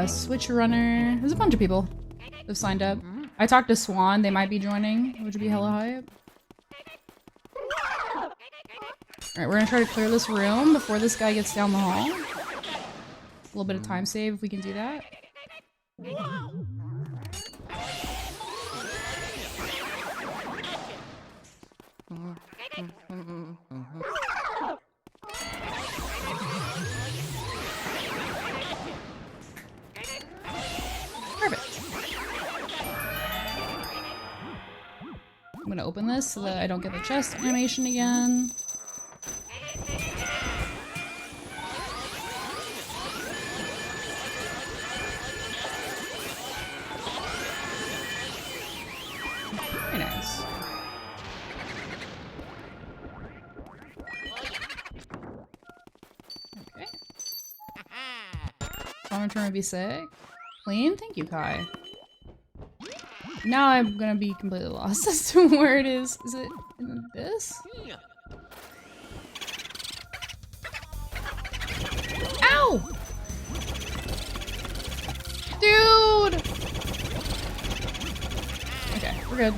B: Switch Runner. There's a bunch of people that have signed up. I talked to Swan. They might be joining, which would be hella hype. Alright, we're gonna try to clear this room before this guy gets down the hall. A little bit of time save if we can do that. Perfect. I'm gonna open this so that I don't get the chest animation again. Very nice. Okay. Summer turn would be sick. Clean? Thank you, Kai. Now I'm gonna be completely lost as to where it is. Is it in this? Ow! Dude! Okay, we're good.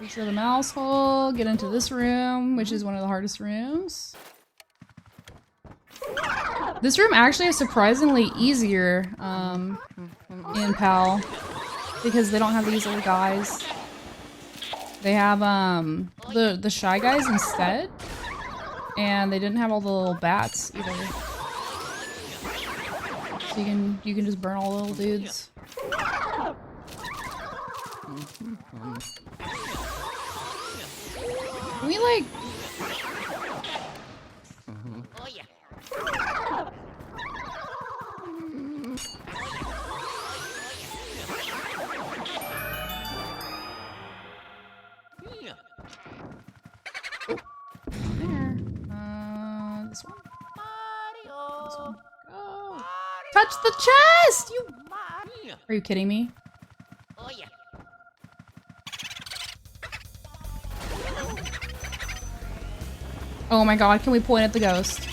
B: Reach for the mouse hole, get into this room, which is one of the hardest rooms. This room actually is surprisingly easier in PAL because they don't have these little guys. They have the shy guys instead, and they didn't have all the little bats either. So you can just burn all the little dudes. Can we like? There. This one. This one. Go. Touch the chest! You. Are you kidding me? Oh my god, can we point at the ghost?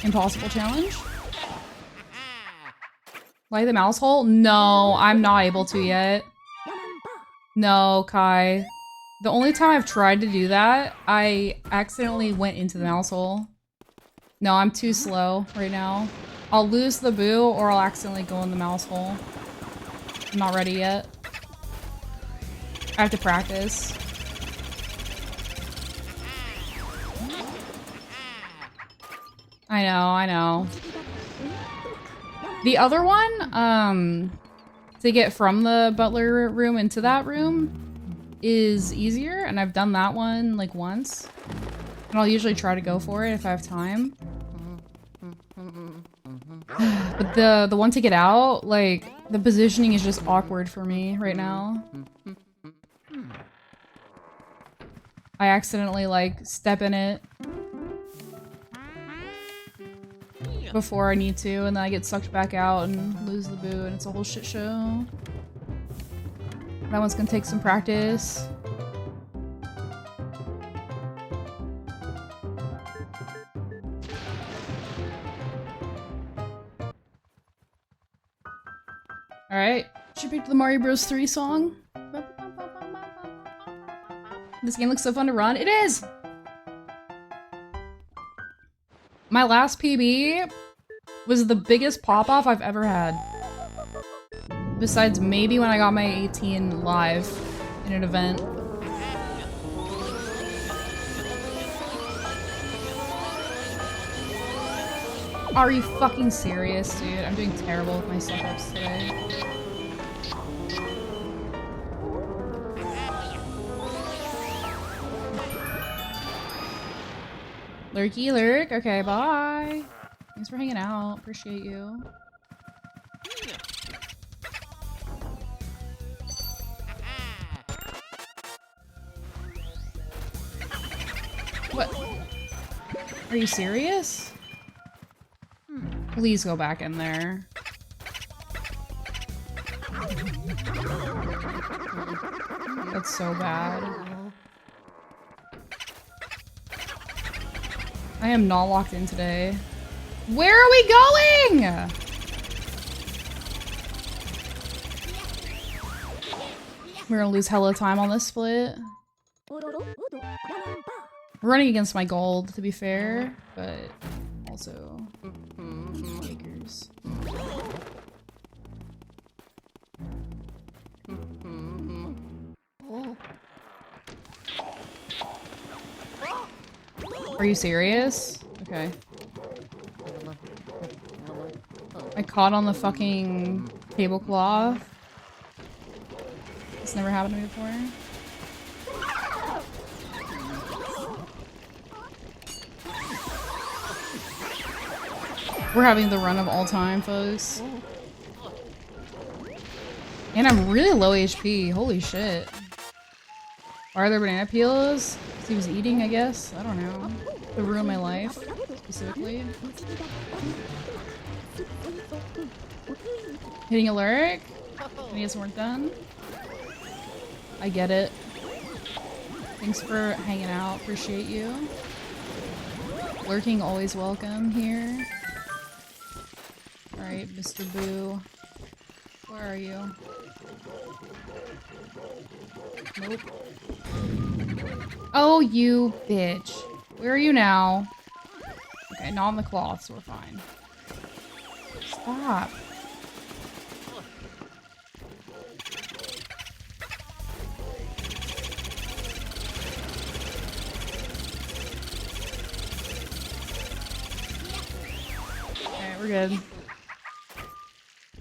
B: Impossible challenge? Light the mouse hole? No, I'm not able to yet. No, Kai. The only time I've tried to do that, I accidentally went into the mouse hole. No, I'm too slow right now. I'll lose the boo or I'll accidentally go in the mouse hole. I'm not ready yet. I have to practice. I know. The other one, to get from the butler room into that room is easier, and I've done that one like once. And I'll usually try to go for it if I have time. But the one to get out, like, the positioning is just awkward for me right now. I accidentally, like, step in it before I need to, and then I get sucked back out and lose the boo, and it's a whole shit show. That one's gonna take some practice. Alright, should we pick the Mario Bros. 3 song? This game looks so fun to run. It is! My last PB was the biggest pop-off I've ever had. Besides maybe when I got my 18 live in an event. Are you fucking serious, dude? I'm doing terrible with my suck-ups today. Lurky lurk. Okay, bye. Thanks for hanging out. Appreciate you. What? Are you serious? Please go back in there. That's so bad. I am not locked in today. Where are we going? We're gonna lose hella time on this split. We're running against my gold, to be fair, but also Lakers. Are you serious? Okay. I caught on the fucking tablecloth. It's never happened to me before. We're having the run of all time, folks. And I'm really low HP. Holy shit. Why are there banana peels? Because he was eating, I guess. I don't know. To ruin my life, specifically. Hitting a lurk? Can you get some work done? I get it. Thanks for hanging out. Appreciate you. Lurking always welcome here. Alright, Mr. Boo. Where are you? Nope. Oh, you bitch. Where are you now? Okay, not on the cloth, so we're fine. Stop. Okay, we're good.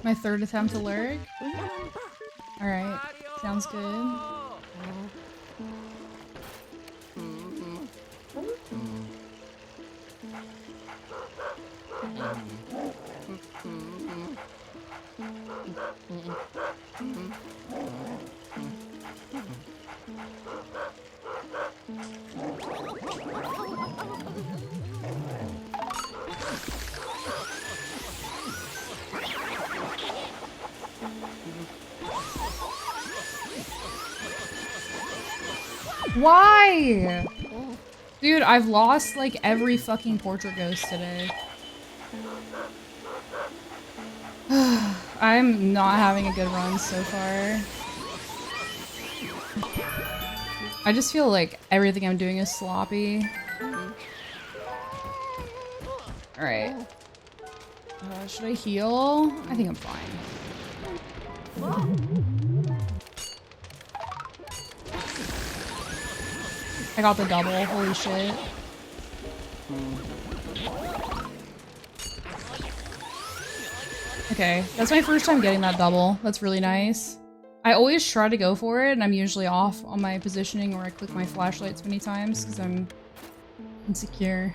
B: My third attempt to lurk. Alright, sounds good. Why? Dude, I've lost like every fucking portrait ghost today. I'm not having a good run so far. I just feel like everything I'm doing is sloppy. Alright. Should I heal? I think I'm fine. I got the double, holy shit. Okay, that's my first time getting that double. That's really nice. I always try to go for it, and I'm usually off on my positioning or I click my flashlights many times because I'm insecure.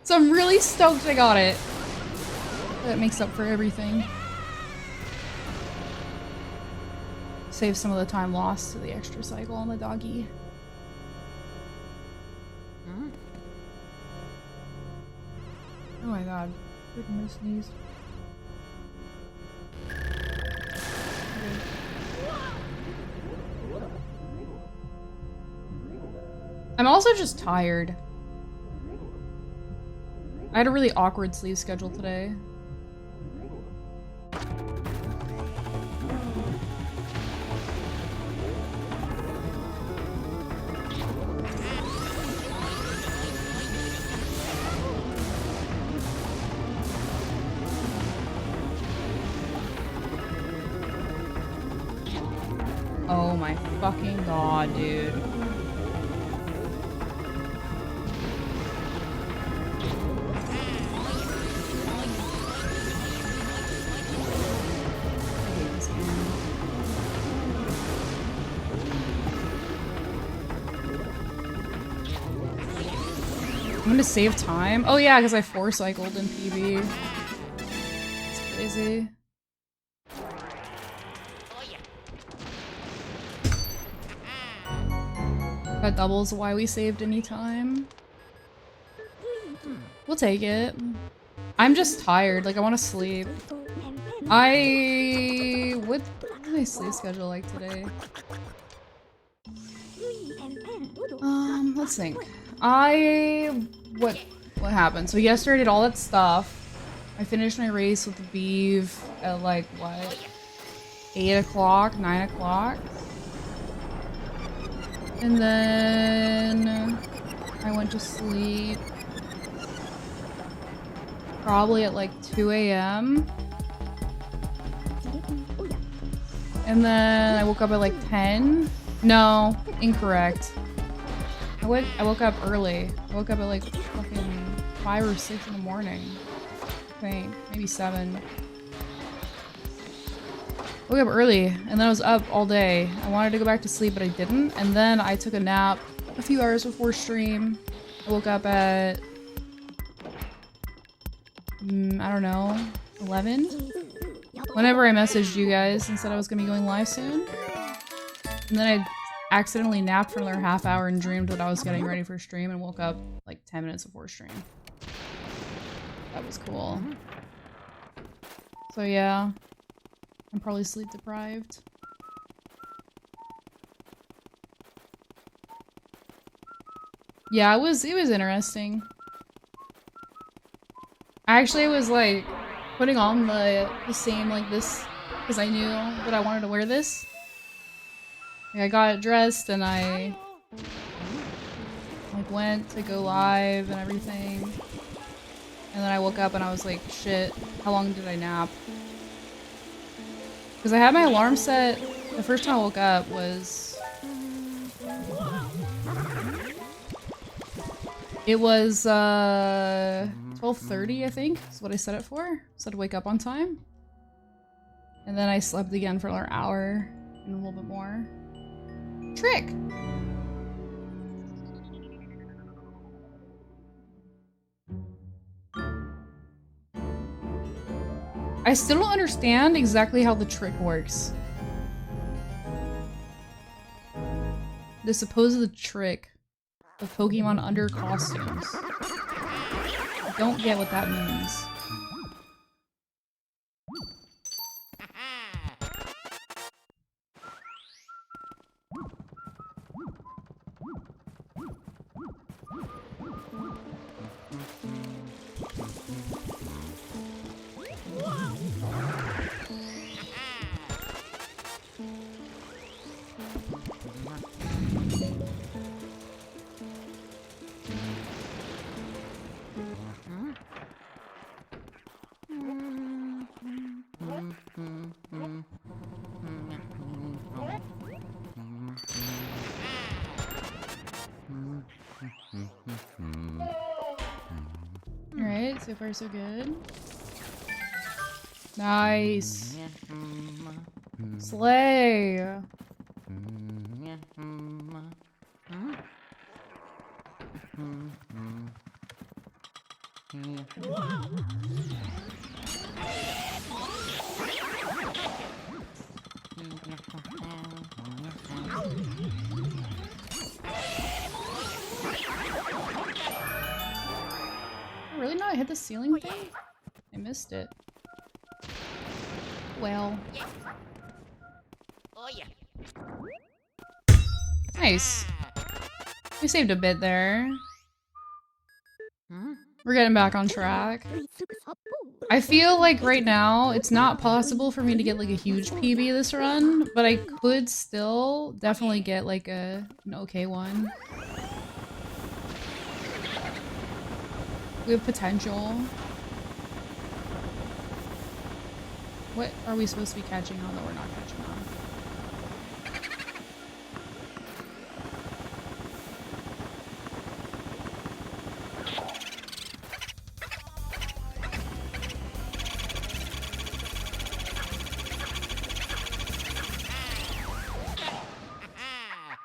B: So I'm really stoked I got it. That makes up for everything. Save some of the time lost to the extra cycle on the doggy. Oh my god. I'm gonna sneeze. I'm also just tired. I had a really awkward sleep schedule today. my fucking god, dude. I'm gonna save time. Oh yeah, because I 4-cycled in PB. It's crazy. That doubles why we saved any time. We'll take it. I'm just tired. Like, I want to sleep. What's my sleep schedule like today? Let's think. What happened? So yesterday I did all that stuff. I finished my race with the beef at like, what? 8 o'clock, 9 o'clock? And then I went to sleep probably at like 2 a.m. And then I woke up at like 10. No, incorrect. I woke up early. I woke up at like fucking 5 or 6 in the morning. I think. Maybe 7. I woke up early, and then I was up all day. I wanted to go back to sleep, but I didn't. And then I took a nap a few hours before stream. I woke up at, I don't know, 11? Whenever I messaged you guys and said I was gonna be going live soon. And then I accidentally napped for another half hour and dreamed that I was getting ready for stream and woke up like 10 minutes before stream. That was cool. So yeah, I'm probably sleep deprived. Yeah, it was interesting. I actually was like putting on the same like this because I knew that I wanted to wear this. Like, I got dressed and I like went to go live and everything. And then I woke up and I was like, shit, how long did I nap? Because I had my alarm set, the first time I woke up was... It was 12:30, I think, is what I set it for. So I'd wake up on time. And then I slept again for another hour and a little bit more. Trick! I still don't understand exactly how the trick works. The supposed trick of Pokemon under costumes. I don't get what that means. Alright, so far so good. Nice. Slay. Really not hit the ceiling thing? I missed it. Well. Nice. We saved a bit there. We're getting back on track. I feel like right now it's not possible for me to get like a huge PB this run, but I could still definitely get like an okay one. We have potential. What are we supposed to be catching on that we're not catching on?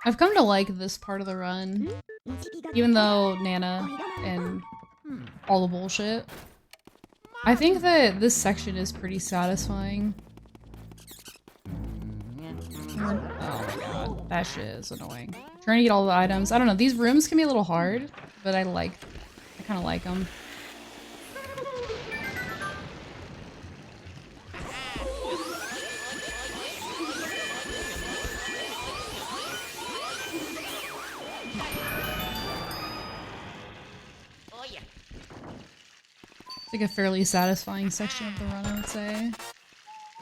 B: I've come to like this part of the run, even though Nana and all the bullshit. I think that this section is pretty satisfying. Oh my god, that shit is annoying. Trying to get all the items. I don't know, these rooms can be a little hard, but I kind of like them. It's like a fairly satisfying section of the run, I would say.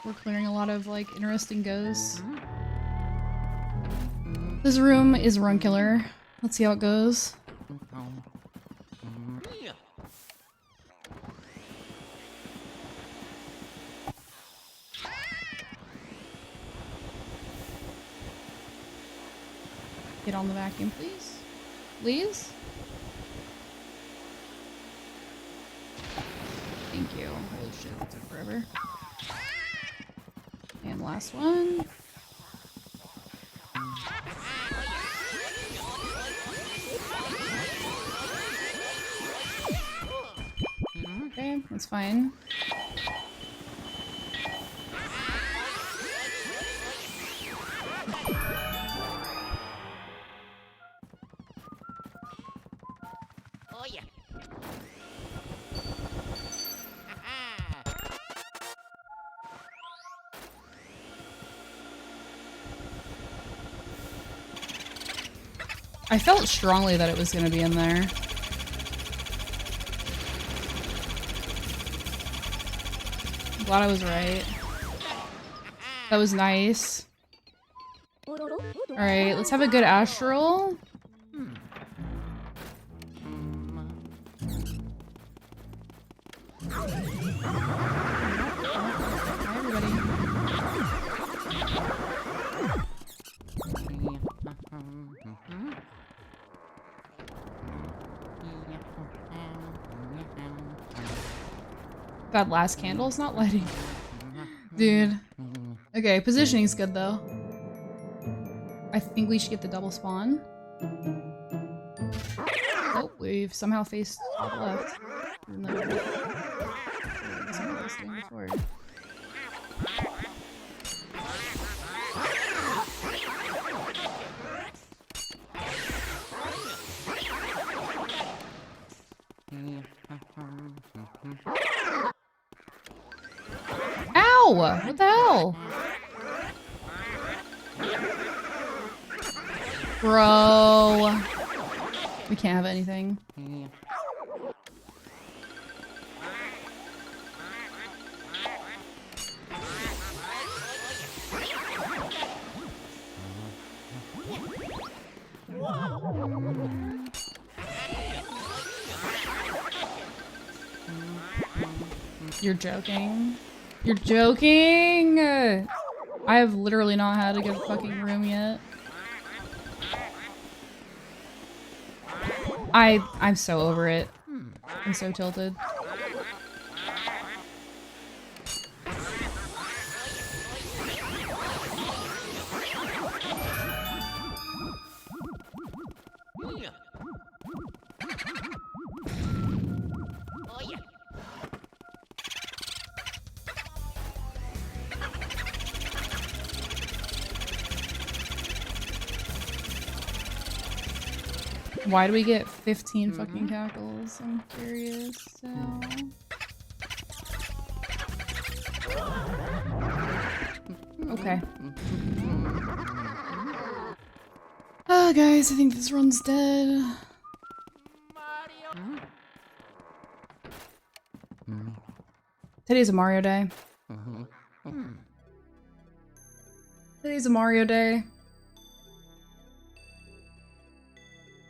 B: We're clearing a lot of like interesting ghosts. This room is runcular. Let's see how it goes. Get on the vacuum, please. Please? Thank you. Holy shit, that took forever. And last one. Okay, that's fine.
C: Oh yeah.
B: I felt strongly that it was gonna be in there. I'm glad I was right. That was nice. Alright, let's have a good astral. Hi, everybody. That last candle's not lighting. Dude. Okay, positioning's good though. I think we should get the double spawn. Oh, we've somehow faced top left. Even though that's not what I was doing before. Ow! What the hell? Bro. We can't have anything. You're joking. You're joking! I have literally not had a good fucking room yet. I'm so over it. I'm so tilted. Why do we get 15 fucking cackles? I'm curious. So... Okay. Oh, guys, I think this run's dead. Today's a Mario day. Today's a Mario day.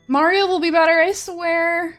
B: Mario will be better, I swear.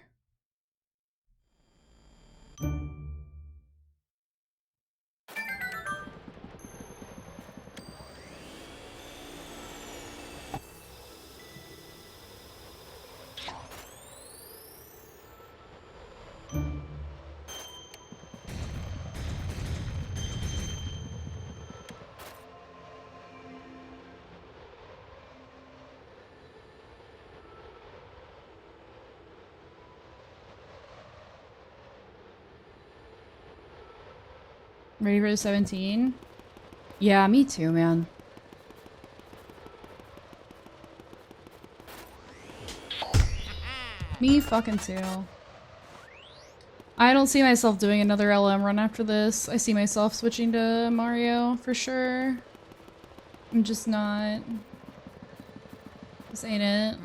B: Ready for the 17? Yeah, me too, man. Me fucking too. I don't see myself doing another LM run after this. I see myself switching to Mario for sure. I'm just not. This ain't it.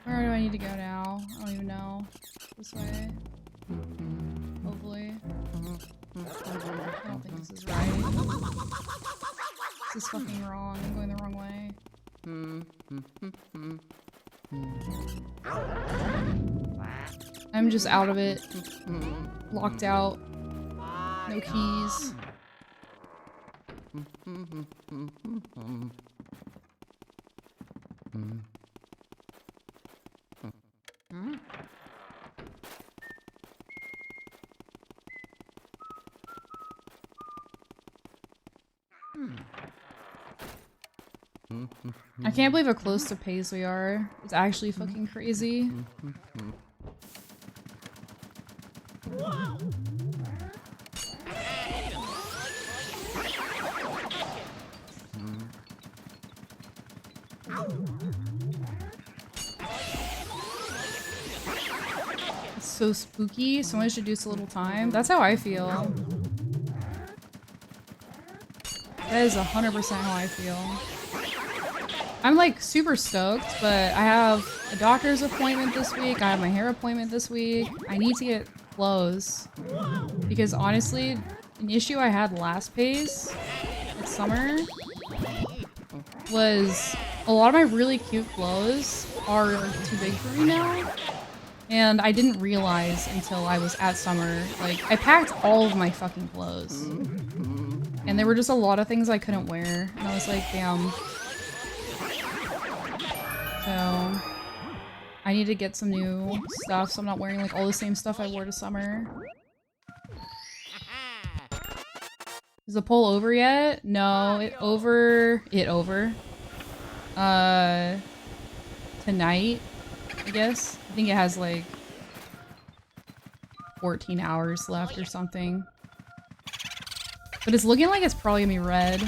B: Where do I need to go now? I don't even know. This way. Hopefully. I don't think this is right. This is fucking wrong. I'm going the wrong way. I'm just out of it. Locked out. No keys. I can't believe how close to Pace we are. It's actually fucking crazy. It's so spooky. Someone should do so little time. That's how I feel. That is 100% how I feel. I'm like super stoked, but I have a doctor's appointment this week. I have my hair appointment this week. I need to get clothes. Because honestly, an issue I had last Pace, this summer, was a lot of my really cute clothes are too big for me now. And I didn't realize until I was at summer, like, I packed all of my fucking clothes. And there were just a lot of things I couldn't wear. And I was like, damn. So, I need to get some new stuff so I'm not wearing like all the same stuff I wore to summer. Is the poll over yet? No, it over. Tonight, I guess. I think it has like 14 hours left or something. But it's looking like it's probably gonna be red.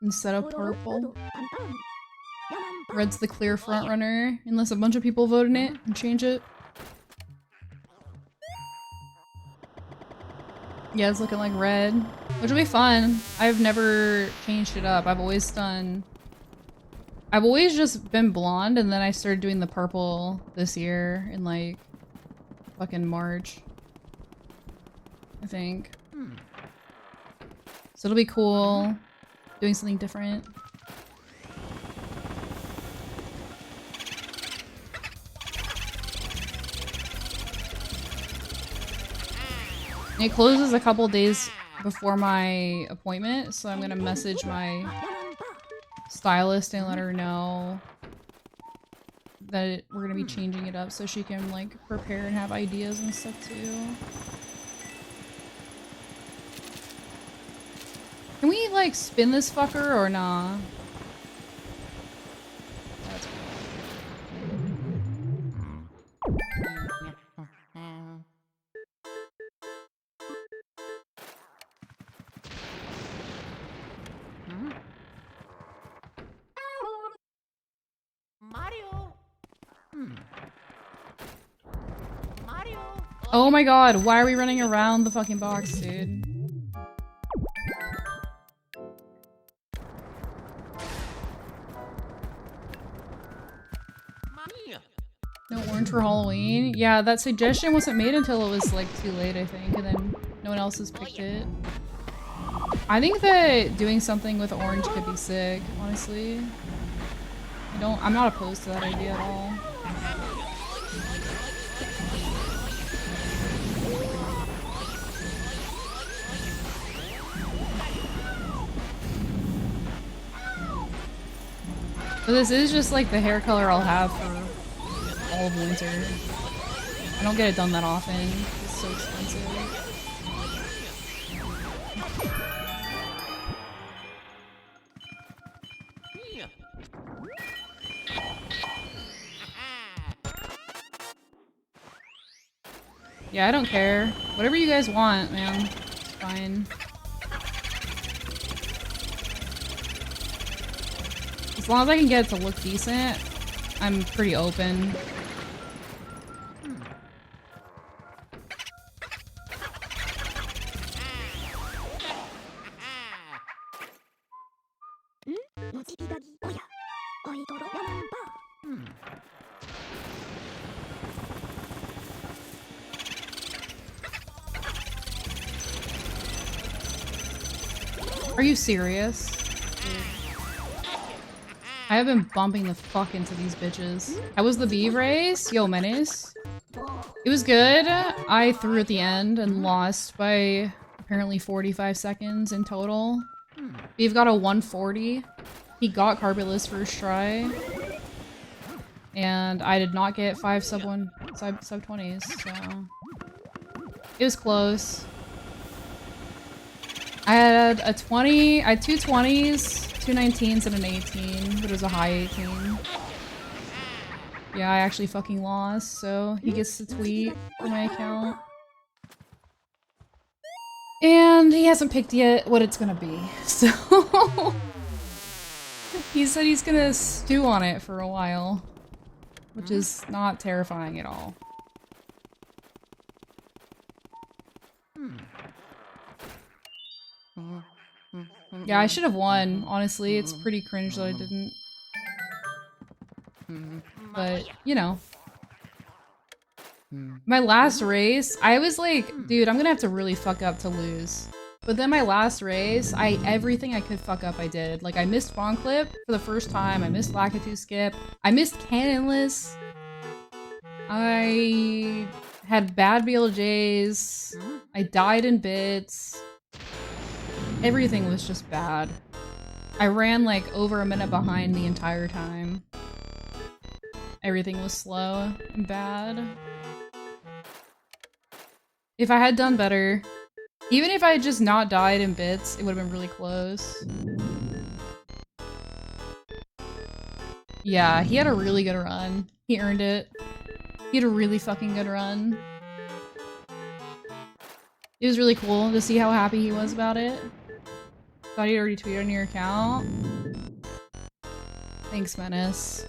B: Instead of purple. Red's the clear front runner, unless a bunch of people vote in it and change it. Yeah, it's looking like red, which will be fun. I've never changed it up. I've always just been blonde, and then I started doing the purple this year in like fucking March, I think. So it'll be cool doing something different. It closes a couple days before my appointment, so I'm gonna message my stylist and let her know that we're gonna be changing it up so she can like prepare and have ideas and stuff too. Can we like spin this fucker or nah? That's
C: Mario. Mario.
B: Oh my god, why are we running around the fucking box, dude? No orange for Halloween? Yeah, that suggestion wasn't made until it was like too late, I think, and then no one else has picked it. I think that doing something with orange could be sick, honestly. I'm not opposed to that idea at all. But this is just like the hair color I'll have for all of winter. I don't get it done that often. It's so expensive. Yeah, I don't care. Whatever you guys want, man. It's fine. As long as I can get it to look decent, I'm pretty open. Are you serious? I have been bumping the fuck into these bitches. How was the beeve race? Yo, Menace. It was good. I threw at the end and lost by apparently 45 seconds in total. Beeve got a 140. He got Carbilus first try. And I did not get 5 sub 20s, so it was close. I had a 20, I had 2 20s, 2 19s, and an 18, but it was a high 18. Yeah, I actually fucking lost, so he gets the tweet for my account. And he hasn't picked yet what it's gonna be, so he said he's gonna stew on it for a while, which is not terrifying at all. Yeah, I should have won, honestly. It's pretty cringe that I didn't. But, you know. My last race, I was like, dude, I'm gonna have to really fuck up to lose. But then my last race, everything I could fuck up I did. Like, I missed Spawn Clip for the first time, I missed Lakitu Skip, I missed Cannonless, I had bad BLJs, I died in bits. Everything was just bad. I ran like over a minute behind the entire time. Everything was slow and bad. If I had done better, even if I had just not died in bits, it would have been really close. Yeah, he had a really good run. He earned it. He had a really fucking good run. It was really cool to see how happy he was about it. Thought he'd already tweeted on your account. Thanks, Menace.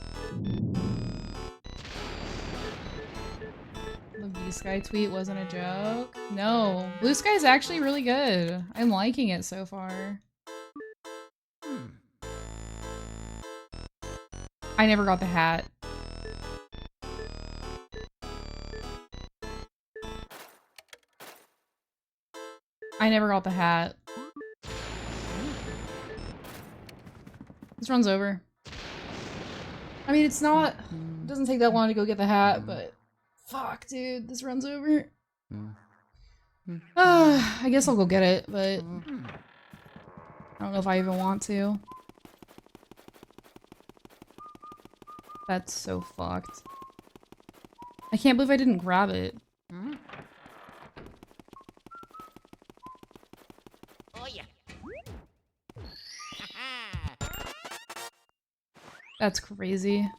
B: The Blue Sky tweet wasn't a joke. No, Blue Sky's actually really good. I'm liking it so far. I never got the hat. I never got the hat. This run's over. I mean, it's not... It doesn't take that long to go get the hat, but... Fuck, dude. This run's over. I guess I'll go get it, but... I don't know if I even want to. That's so fucked. I can't believe I didn't grab it.
C: Oh yeah.
B: That's crazy.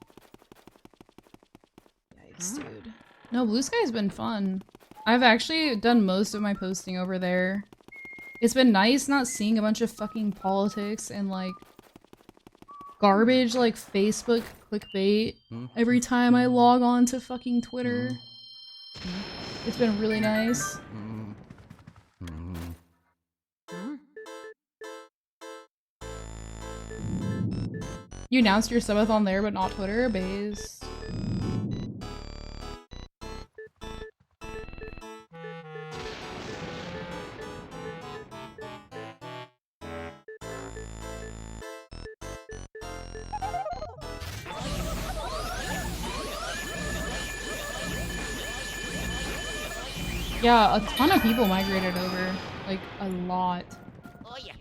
B: Yikes, dude. No, Blue Sky's been fun. I've actually done most of my posting over there. It's been nice not seeing a bunch of fucking politics and like garbage like Facebook clickbait every time I log on to fucking Twitter. It's been really nice. You announced your subathon there, but not Twitter, Baze. Yeah, a ton of people migrated over. Like, a lot.
C: Oh yeah.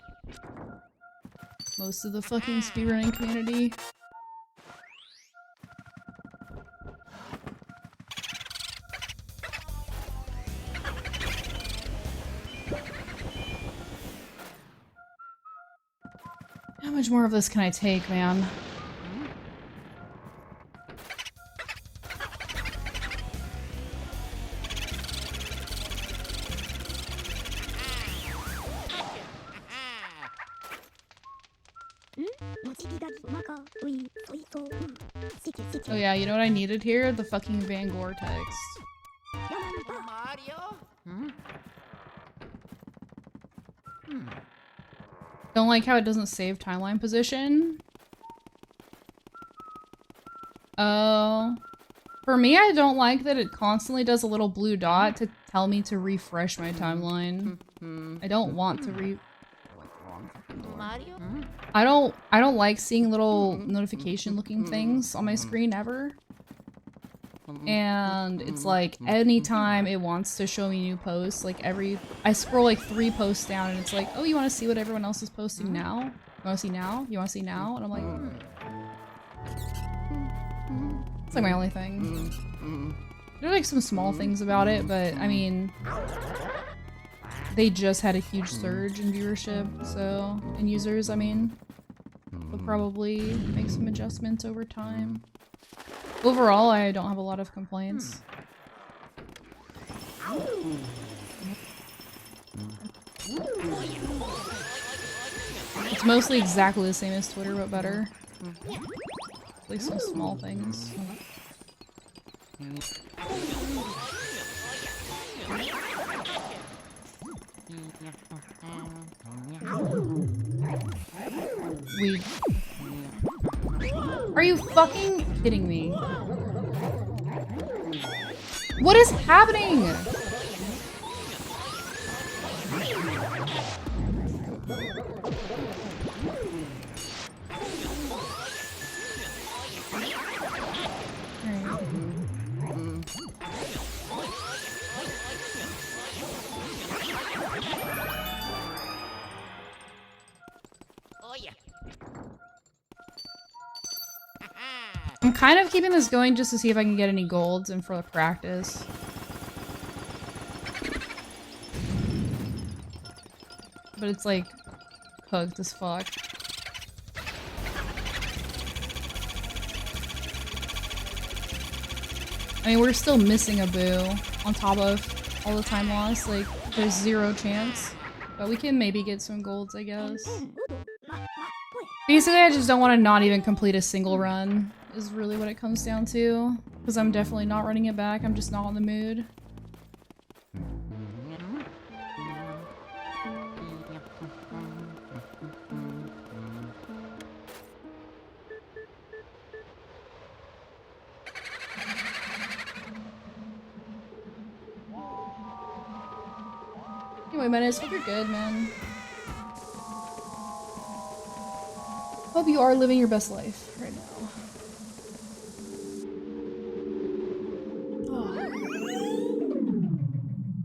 B: Most of the fucking speedrunning community. How much more of this can I take, man? Oh yeah, you know what I needed here? The fucking Van Gore text.
C: Mario? Hmm?
B: Don't like how it doesn't save timeline position. Oh. For me, I don't like that it constantly does a little blue dot to tell me to refresh my timeline. I don't want to
C: Mario?
B: I don't like seeing little notification looking things on my screen ever. And it's like anytime it wants to show me new posts, like I scroll like 3 posts down and it's like, oh, you want to see what everyone else is posting now? You want to see now? You want to see now? And I'm like, it's like my only thing. There are like some small things about it, but I mean, they just had a huge surge in viewership, so, and users, I mean, they'll probably make some adjustments over time. Overall, I don't have a lot of complaints. It's mostly exactly the same as Twitter, but better. Like some small things. Are you fucking kidding me? What is happening?
C: Oh yeah.
B: I'm kind of keeping this going just to see if I can get any golds and for the practice. But it's like cooked as fuck. I mean, we're still missing a boo on top of all the time lost. Like, there's 0 chance. But we can maybe get some golds, I guess. Basically, I just don't want to not even complete a single run, is really what it comes down to. Because I'm definitely not running it back, I'm just not in the mood. Anyway, Menace, hope you're good, man. Hope you are living your best life right now.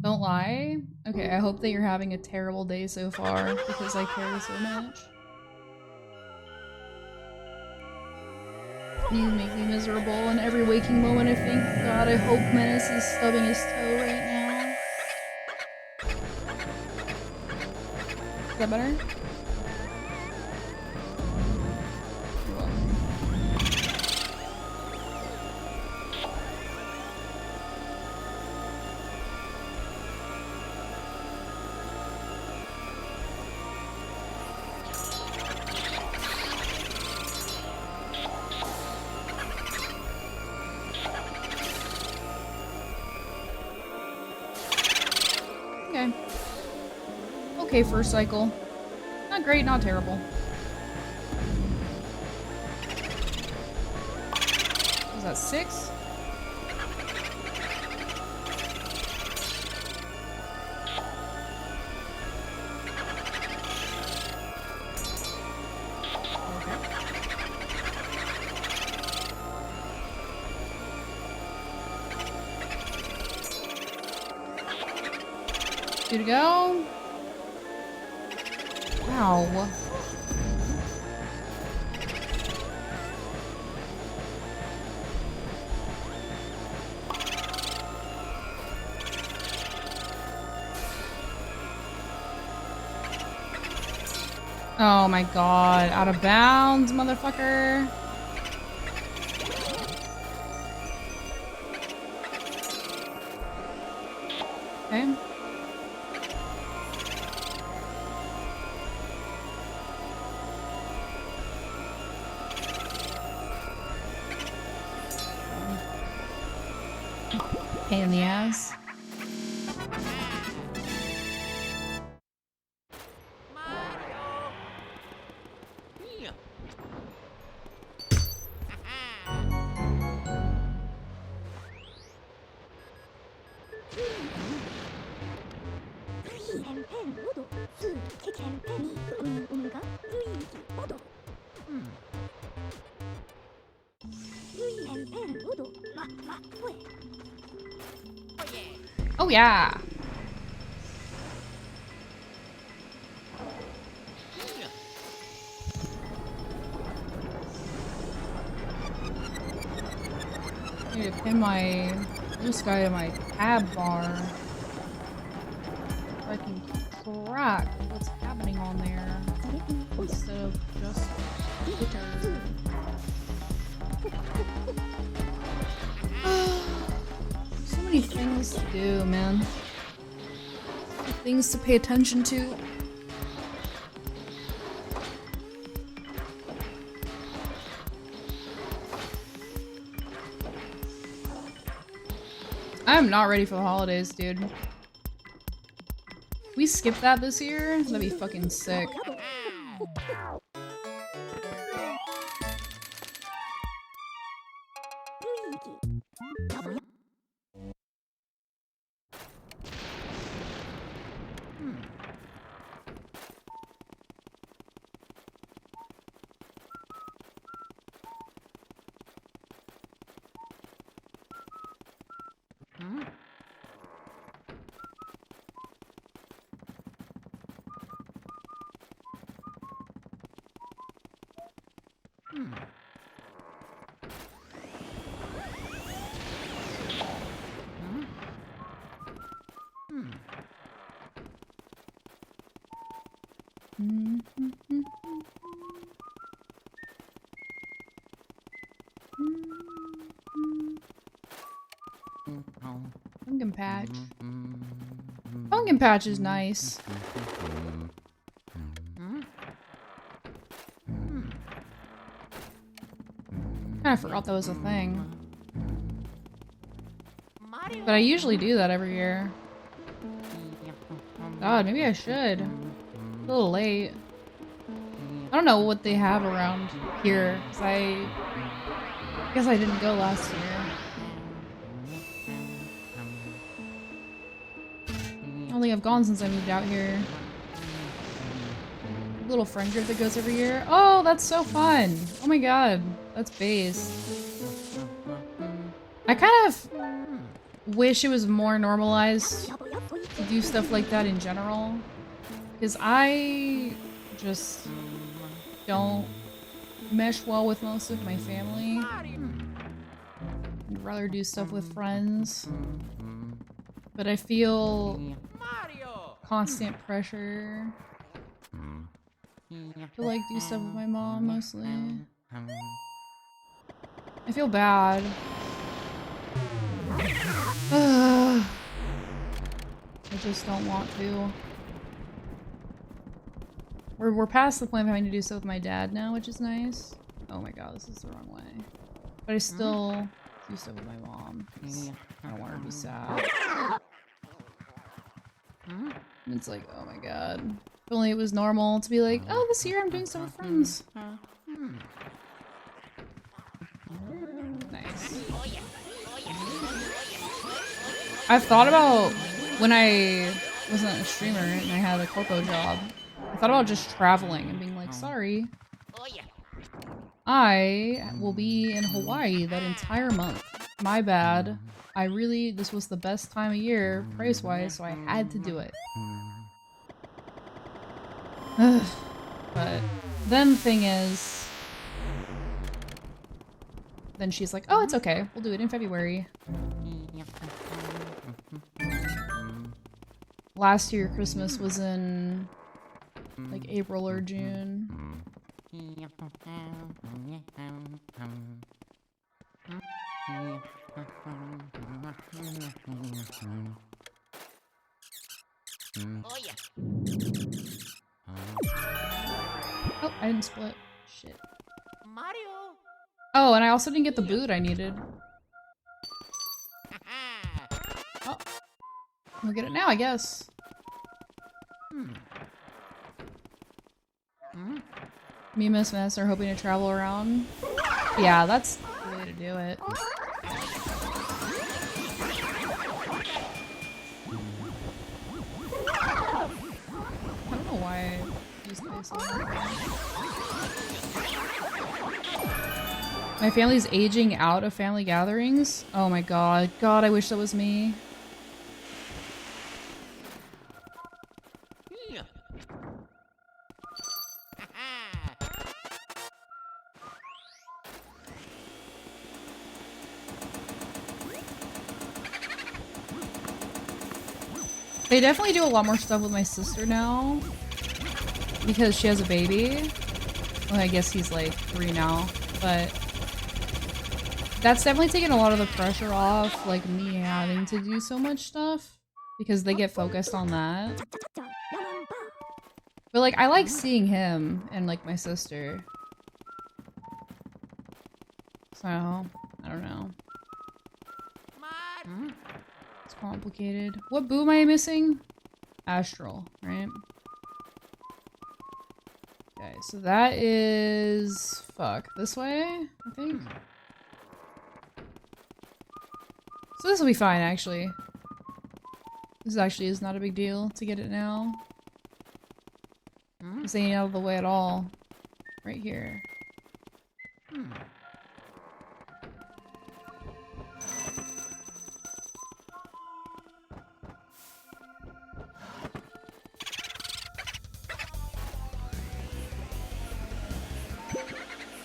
B: Don't lie. Okay, I hope that you're having a terrible day so far because I care so much. You make me miserable in every waking moment. I think, God, I hope Menace is stubbing his toe right now. Is that better? You're welcome. Okay. Okay, first cycle. Not great, not terrible. Was that 6? Two to go. Wow. Oh my god, out of bounds, motherfucker. Okay. Pain in the ass.
C: Mario. Yeah.
D: 캠펜 모두 스 캠펜 음가 루이기 모두 캠펜 모두 마마 왜
C: Oh yeah.
B: Oh yeah.
C: Yeah.
B: I need to pin this guy to my tab bar. So I can track what's happening on there instead of just Twitter. So many things to do, man. Things to pay attention to. I am not ready for the holidays, dude. We skip that this year? That'd be fucking sick.
D: 루이기
B: Pumpkin patch. Pumpkin patch is nice. I forgot that was a thing.
C: Mario.
B: But I usually do that every year. God, maybe I should. A little late. I don't know what they have around here, 'cause I guess I didn't go last year. I don't think I've gone since I moved out here. Little friend group that goes every year. Oh, that's so fun! Oh my god, that's base. I kind of wish it was more normalized to do stuff like that in general, because I just don't mesh well with most of my family. I'd rather do stuff with friends, but I feel
C: Mario.
B: constant pressure to like do stuff with my mom mostly. I feel bad. I just don't want to. We're past the point of having to do stuff with my dad now, which is nice. Oh my god, this is the wrong way. But I still do stuff with my mom, 'cause I don't want her to be sad. And it's like, oh my god. If only it was normal to be like, oh, this year I'm doing stuff with friends. Nice.
C: Oh yeah. Oh yeah.
B: I've thought about when I wasn't a streamer and I had a corpo job. I thought about just traveling and being like, sorry,
C: Oh yeah.
B: I will be in Hawaii that entire month. My bad. This was the best time of year, price-wise, so I had to do it. But then the thing is, then she's like, oh, it's okay. We'll do it in February. Last year, Christmas was in like April or June.
C: Oh yeah.
B: Oh, I didn't split. Shit.
C: Mario.
B: Oh, and I also didn't get the boot I needed. We'll get it now, I guess. Me and Miss Mess are hoping to travel around. Yeah, that's the way to do it. I don't know why these guys My family's aging out of family gatherings. Oh my god. God, I wish that was me.
C: Yeah.
B: They definitely do a lot more stuff with my sister now. Because she has a baby. Well, I guess he's like 3 now. But that's definitely taken a lot of the pressure off, like me having to do so much stuff. Because they get focused on that. But like, I like seeing him and like my sister. So, I don't know. It's complicated. What boo am I missing? Astral, right? Okay, so that is... Fuck. This way, I think? So this will be fine, actually. This actually is not a big deal to get it now. This ain't out of the way at all. Right here.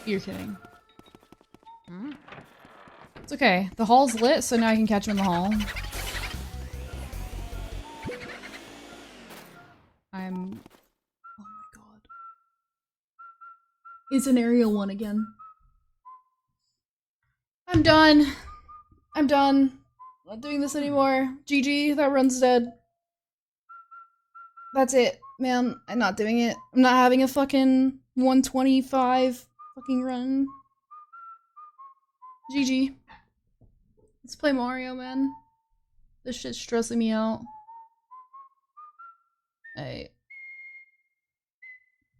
B: You're kidding. It's okay. The hall's lit, so now I can catch him in the hall. I'm... Oh my god. It's an aerial one again. I'm done. I'm done. Not doing this anymore. GG, that run's dead. That's it, man. I'm not doing it. I'm not having a fucking 125 fucking run. GG. Let's play Mario, man. This shit's stressing me out. Hey.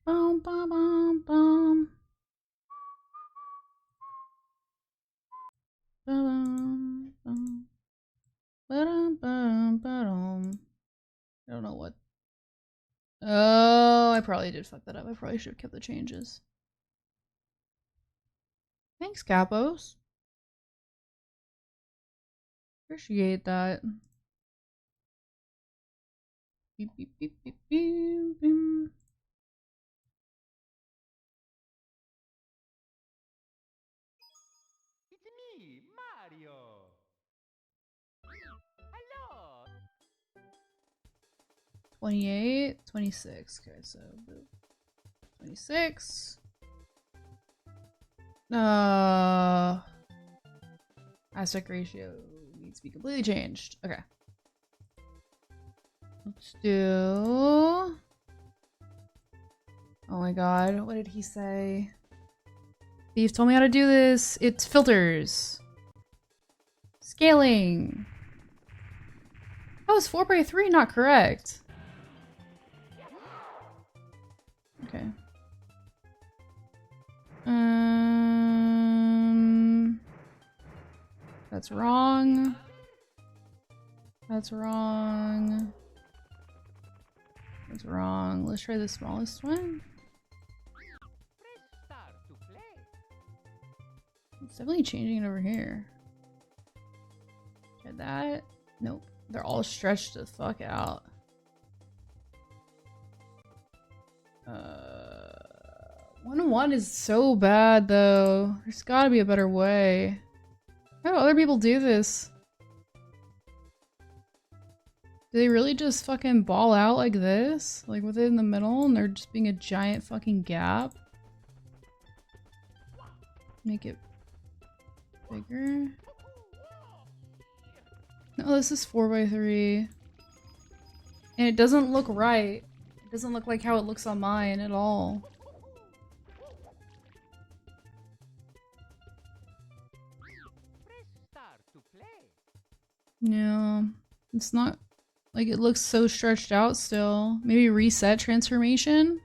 B: Bum bum bum bum. Ba-dum, bum. Ba-dum, bum, ba-dum. I don't know what. Oh, I probably did fuck that up. I probably should have kept the changes. Thanks, Capos. Appreciate that. Beep, beep, beep, beep, beep, beep.
C: It's me, Mario. Hello.
B: 28, 26. Okay, so 26. Aspect ratio needs to be completely changed. Okay. Let's do... Oh my god, what did he say? Beef told me how to do this. It's filters. Scaling. That was 4x3, not correct. Okay. That's wrong. That's wrong. That's wrong. Let's try the smallest one.
C: Press start to play.
B: It's definitely changing it over here. Try that. Nope. They're all stretched the fuck out. 1-1 is so bad though. There's gotta be a better way. How do other people do this? Do they really just fucking ball out like this? Like with it in the middle and there just being a giant fucking gap? Make it bigger? No, this is 4x3. And it doesn't look right. It doesn't look like how it looks on mine at all.
C: Press start to play.
B: No, it's not Like it looks so stretched out still. Maybe reset transformation?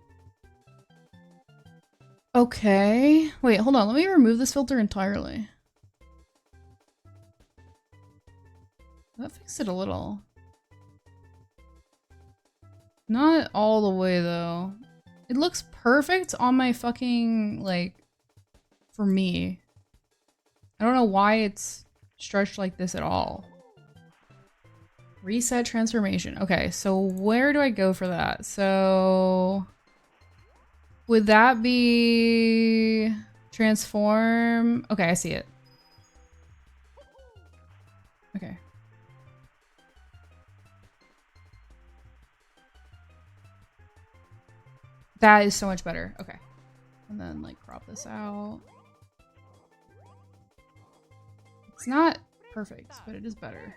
B: Okay. Wait, hold on. Let me remove this filter entirely. That fixed it a little. Not all the way though. It looks perfect on my fucking, like, for me. I don't know why it's stretched like this at all. Reset transformation. Okay, so where do I go for that? So would that be transform? Okay, I see it. Okay. That is so much better. Okay. And then like crop this out. It's not perfect, but it is better.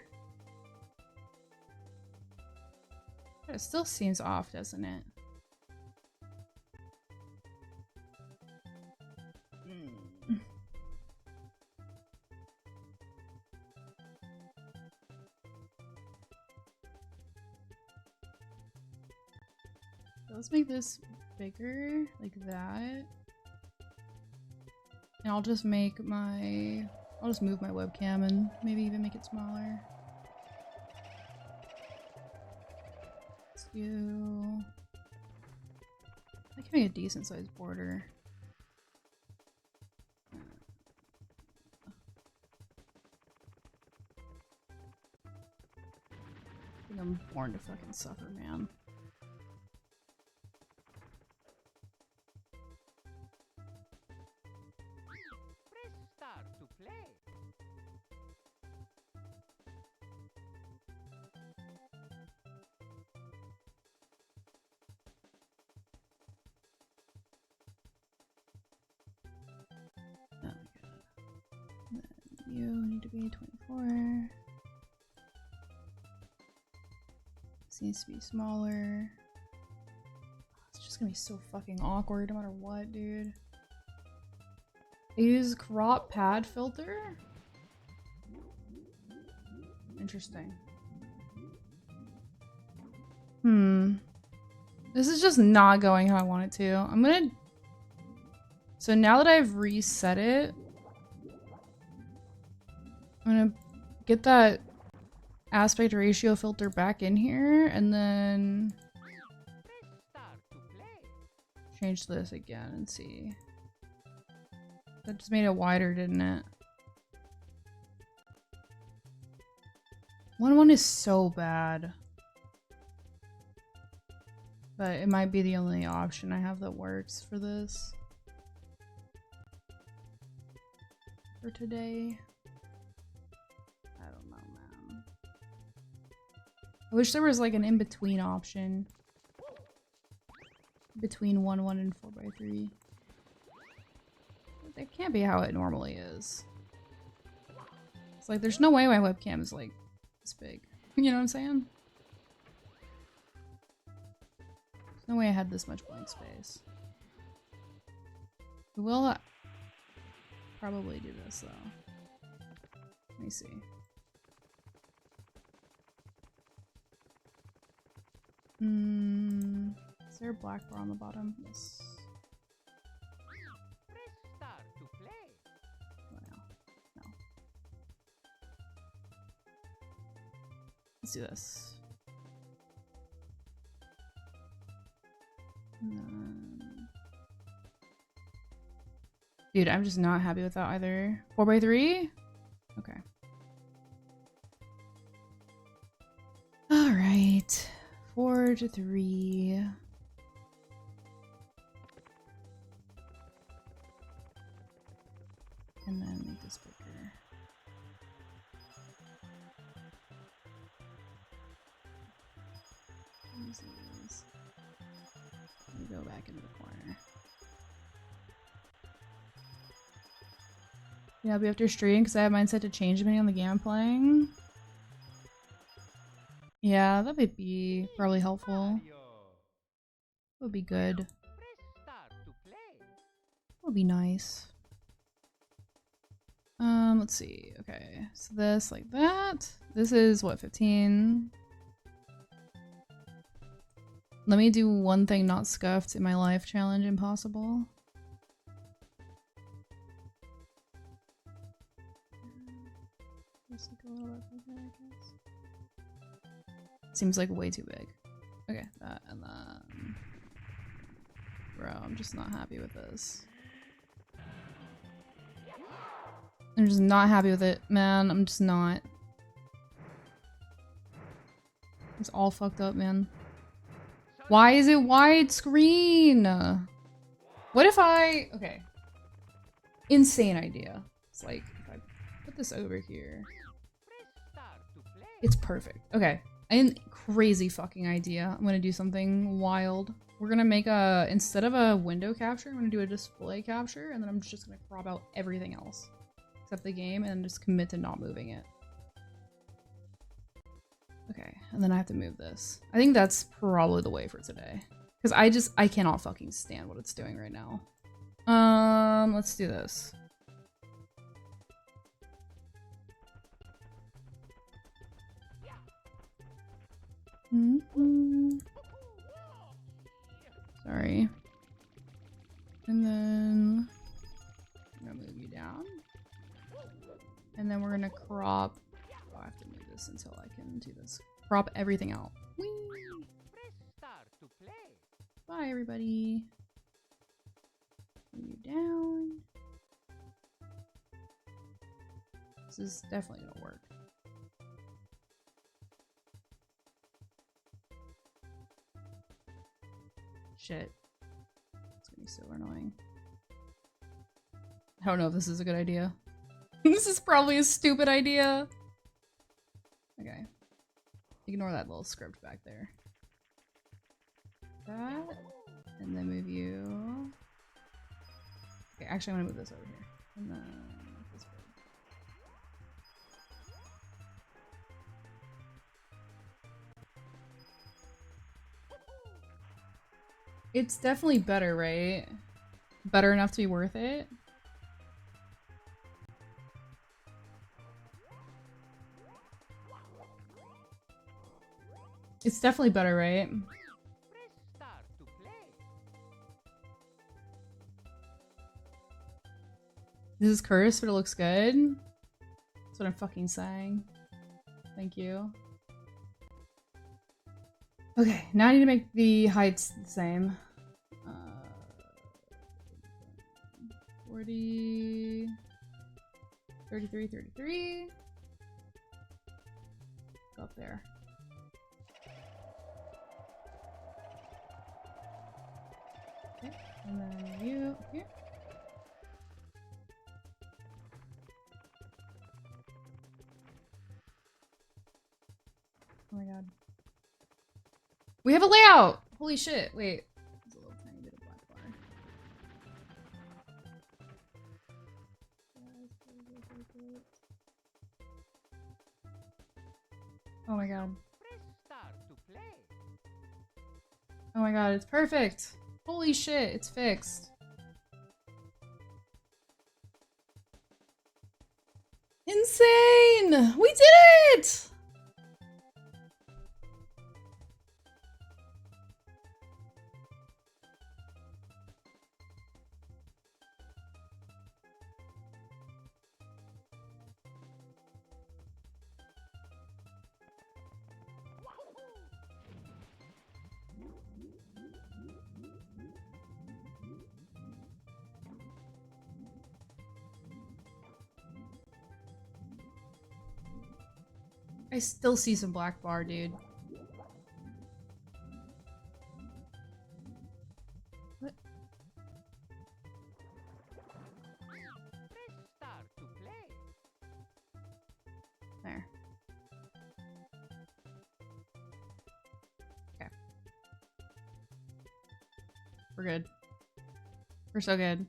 B: But it still seems off, doesn't it? So let's make this bigger, like that. And I'll just make my... I'll just move my webcam and maybe even make it smaller. Let's do... I can make a decent sized border. I think I'm born to fucking suffer, man.
C: Press start to play.
B: Oh my god. Then you need to be 24. This needs to be smaller. It's just gonna be so fucking awkward no matter what, dude. I use crop pad filter? Interesting. This is just not going how I want it to. I'm gonna... So now that I've reset it, I'm gonna get that aspect ratio filter back in here and then
C: Press start to play.
B: change this again and see. That just made it wider, didn't it? 1-1 is so bad. But it might be the only option I have that works for this. For today. I don't know, man. I wish there was like an in-between option. Between 1-1 and 4x3. That can't be how it normally is. It's like there's no way my webcam is like this big. You know what I'm saying? There's no way I had this much blank space. We will probably do this though. Let me see. Is there a black bar on the bottom? Yes.
C: Press start to play.
B: What now? No. Let's do this. And then... Dude, I'm just not happy with that either. 4x3? Okay. Alright. 4 to 3. And then make this bigger. Use these. Let me go back into the corner. Yeah, I'll be after stream because I have mine set to change depending on the game I'm playing. Yeah, that would be probably helpful.
C: Mario.
B: Would be good.
C: Press start to play.
B: Would be nice. Let's see. Okay, so this like that. This is what, 15? Let me do one thing not scuffed in my life challenge impossible. Seems like way too big. Okay, that and then... Bro, I'm just not happy with this. I'm just not happy with it, man. I'm just not. It's all fucked up, man. Why is it widescreen? What if I... Okay. Insane idea. It's like, if I put this over here... It's perfect. Okay. An crazy fucking idea. I'm gonna do something wild. We're gonna make a... Instead of a window capture, I'm gonna do a display capture, and then I'm just gonna crop out everything else. Except the game, and just commit to not moving it. Okay, and then I have to move this. I think that's probably the way for today. Because I cannot fucking stand what it's doing right now. Let's do this. Sorry. And then I'm gonna move you down. And then we're gonna crop. Oh, I have to move this until I can do this. Crop everything out. Whee! Bye, everybody. Move you down. This is definitely gonna work. Shit. It's gonna be so annoying. I don't know if this is a good idea. This is probably a stupid idea. Okay. Ignore that little script back there. That. And then move you. Okay, actually I'm gonna move this over here. And then this way. It's definitely better, right? Better enough to be worth it. It's definitely better, right? This is cursed, but it looks good. That's what I'm fucking saying. Thank you. Okay, now I need to make the heights the same. 40... 33, 33. Go up there. Okay, and then you here. Oh my god. We have a layout! Holy shit, wait. There's a little tiny bit of black bar. Oh my god. Oh my god, it's perfect! Holy shit, it's fixed. Insane! We did it! I still see some black bar, dude. What? There. Okay. We're good. We're so good.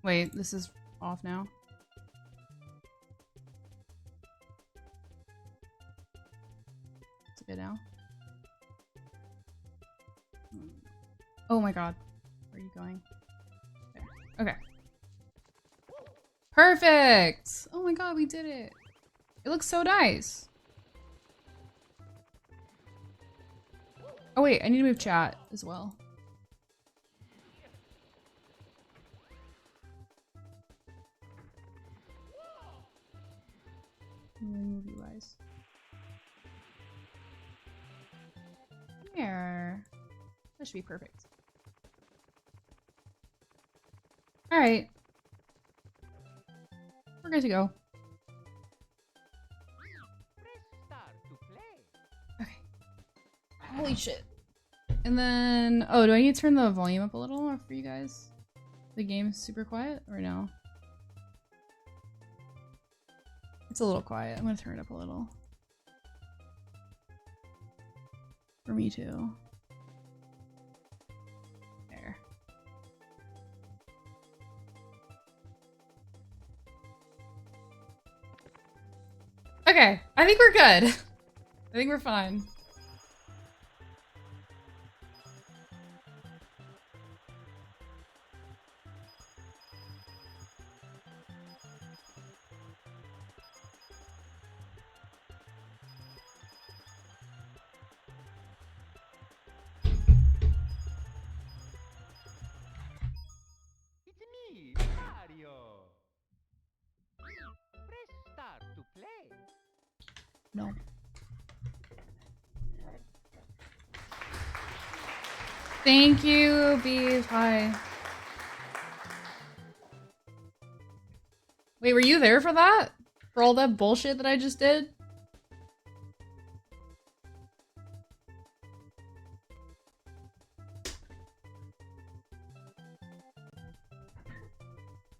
B: Wait, this is off now? Good now. Oh my god. Where are you going? There. Okay. Perfect! Oh my god, we did it. It looks so nice. Oh wait, I need to move chat as well. Move you guys. There. That should be perfect. Alright. We're good to go.
C: Press start to play.
B: Okay. Holy shit. And then, oh, do I need to turn the volume up a little for you guys? The game's super quiet or no? It's a little quiet. I'm gonna turn it up a little. For me too. There. Okay, I think we're good. I think we're fine.
C: It's me, Mario. Press start to play.
B: No. Thank you, Beef. Hi. Wait, were you there for that? For all that bullshit that I just did?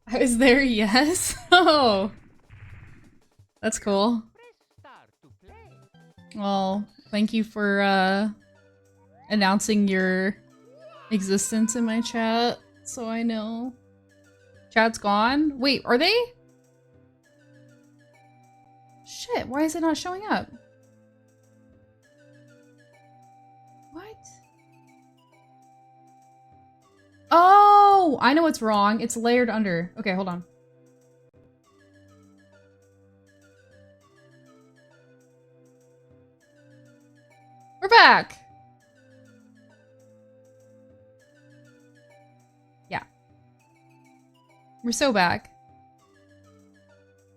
B: I was there, yes. Oh. That's cool.
C: Press start to play.
B: Well, thank you for announcing your existence in my chat, so I know. Chat's gone? Wait, are they? Shit, why is it not showing up? What? Oh, I know what's wrong. It's layered under. Okay, hold on. We're back! Yeah. We're so back.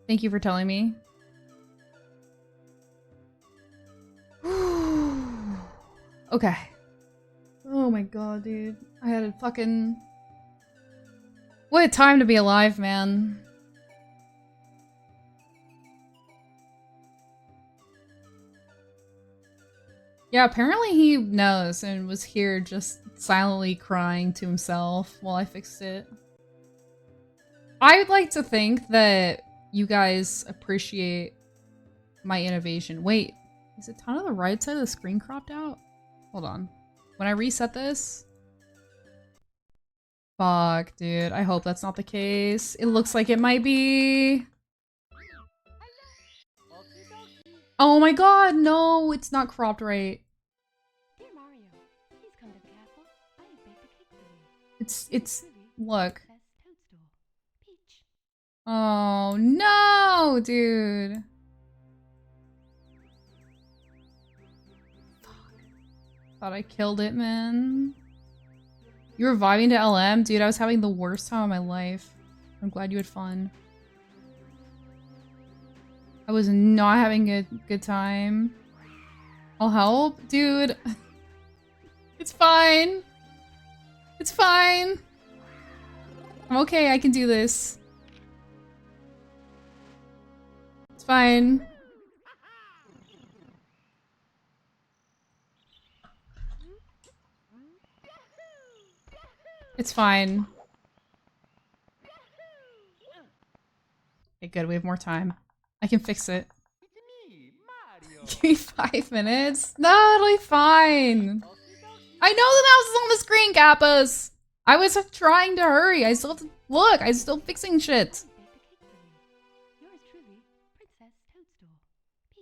B: Thank you for telling me. Okay. Oh my god, dude. I had a fucking... What a time to be alive, man. Yeah, apparently he knows and was here just silently crying to himself while I fixed it. I would like to think that you guys appreciate my innovation. Wait, is it on the right side of the screen cropped out? Hold on. When I reset this... Fuck, dude. I hope that's not the case. It looks like it might be.
C: Okie dokie.
B: Oh my god, no, it's not cropped right.
D: Dear Mario, please come to the castle. I have baked a cake for you.
B: It's,
D: Truly,
B: look.
D: Princess Toadstool. Peach.
B: Oh no, dude. Thought I killed it, man. You were vibing to LM? Dude, I was having the worst time of my life. I'm glad you had fun. I was not having a good time. I'll help? Dude. It's fine. It's fine. I'm okay, I can do this. It's fine. It's fine. Okay, good. We have more time. I can fix it.
C: It's me, Mario.
B: Give me 5 minutes. No, it'll be fine.
C: Okie dokie.
B: I know the mouse is on the screen, Kappas. I was trying to hurry. I still have to look. I'm still fixing shit.
D: I baked a cake for you. Yours truly, Princess Toadstool.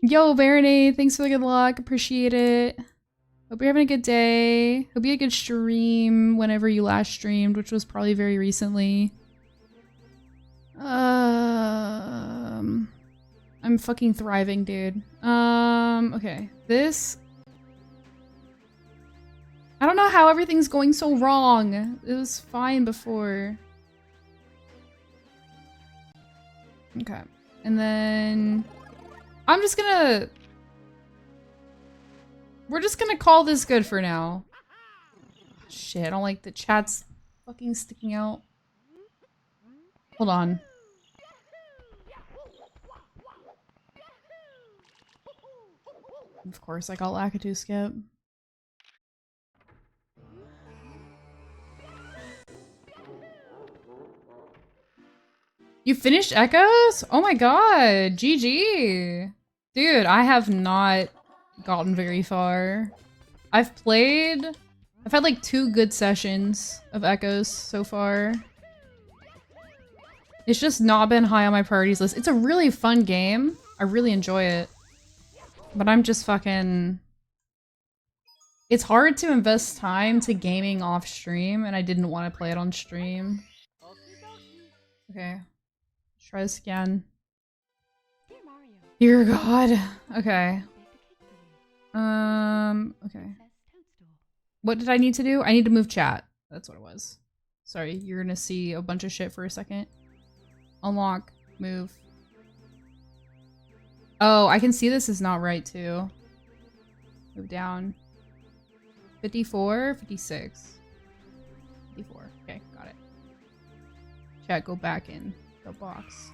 D: Peach.
B: Yo, Baronade, thanks for the good luck. Appreciate it. Hope you're having a good day. Hope you had a good stream whenever you last streamed, which was probably very recently. I'm fucking thriving, dude. Okay. This... I don't know how everything's going so wrong. It was fine before. Okay. And then I'm just gonna... We're just gonna call this good for now. Shit, I don't like the chat's fucking sticking out. Hold on. Of course, I got Lakitu skip. You finished Echoes? Oh my god, GG. Dude, I have not gotten very far. I've had like 2 good sessions of Echoes so far. It's just not been high on my priorities list. It's a really fun game. I really enjoy it. But I'm just fucking... It's hard to invest time to gaming off stream, and I didn't want to play it on stream. Okay. Let's try this again.
D: Dear Mario,
B: Dear God. Okay.
D: bake a cake for you.
B: Okay.
D: Best toadstool.
B: What did I need to do? I need to move chat. That's what it was. Sorry, you're gonna see a bunch of shit for a second. Unlock. Move. Oh, I can see this is not right too. Move down. 54, 56. 54. Okay, got it. Chat, go back in the box.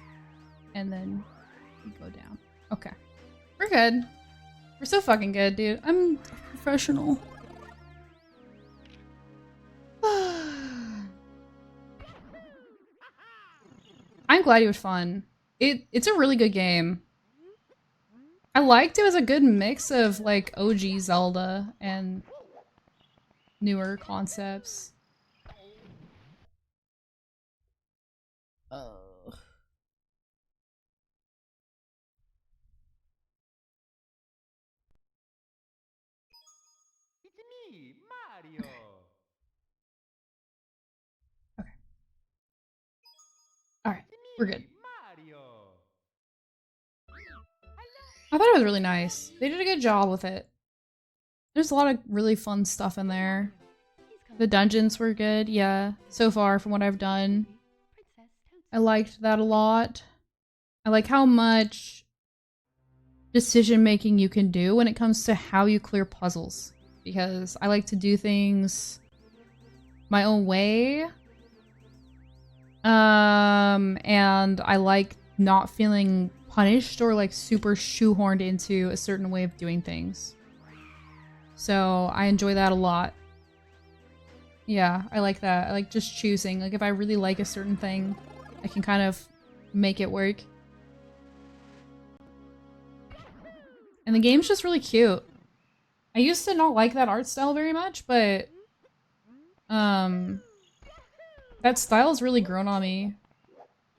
B: And then we go down. Okay. We're good. We're so fucking good, dude. I'm a professional. I'm glad it was fun. It's a really good game. I liked it was a good mix of like OG Zelda and newer concepts.
C: It's me, Mario.
B: Alright, we're good.
C: Mario.
B: I thought it was really nice. They did a good job with it. There's a lot of really fun stuff in there. The dungeons were good, yeah. So far from what I've done.
D: Princess Toadstool.
B: I liked that a lot. I like how much decision making you can do when it comes to how you clear puzzles. Because I like to do things my own way. And I like not feeling punished or like super shoehorned into a certain way of doing things. So I enjoy that a lot. Yeah, I like that. I like just choosing. Like if I really like a certain thing, I can kind of make it work. And the game's just really cute. I used to not like that art style very much, but that style's really grown on me.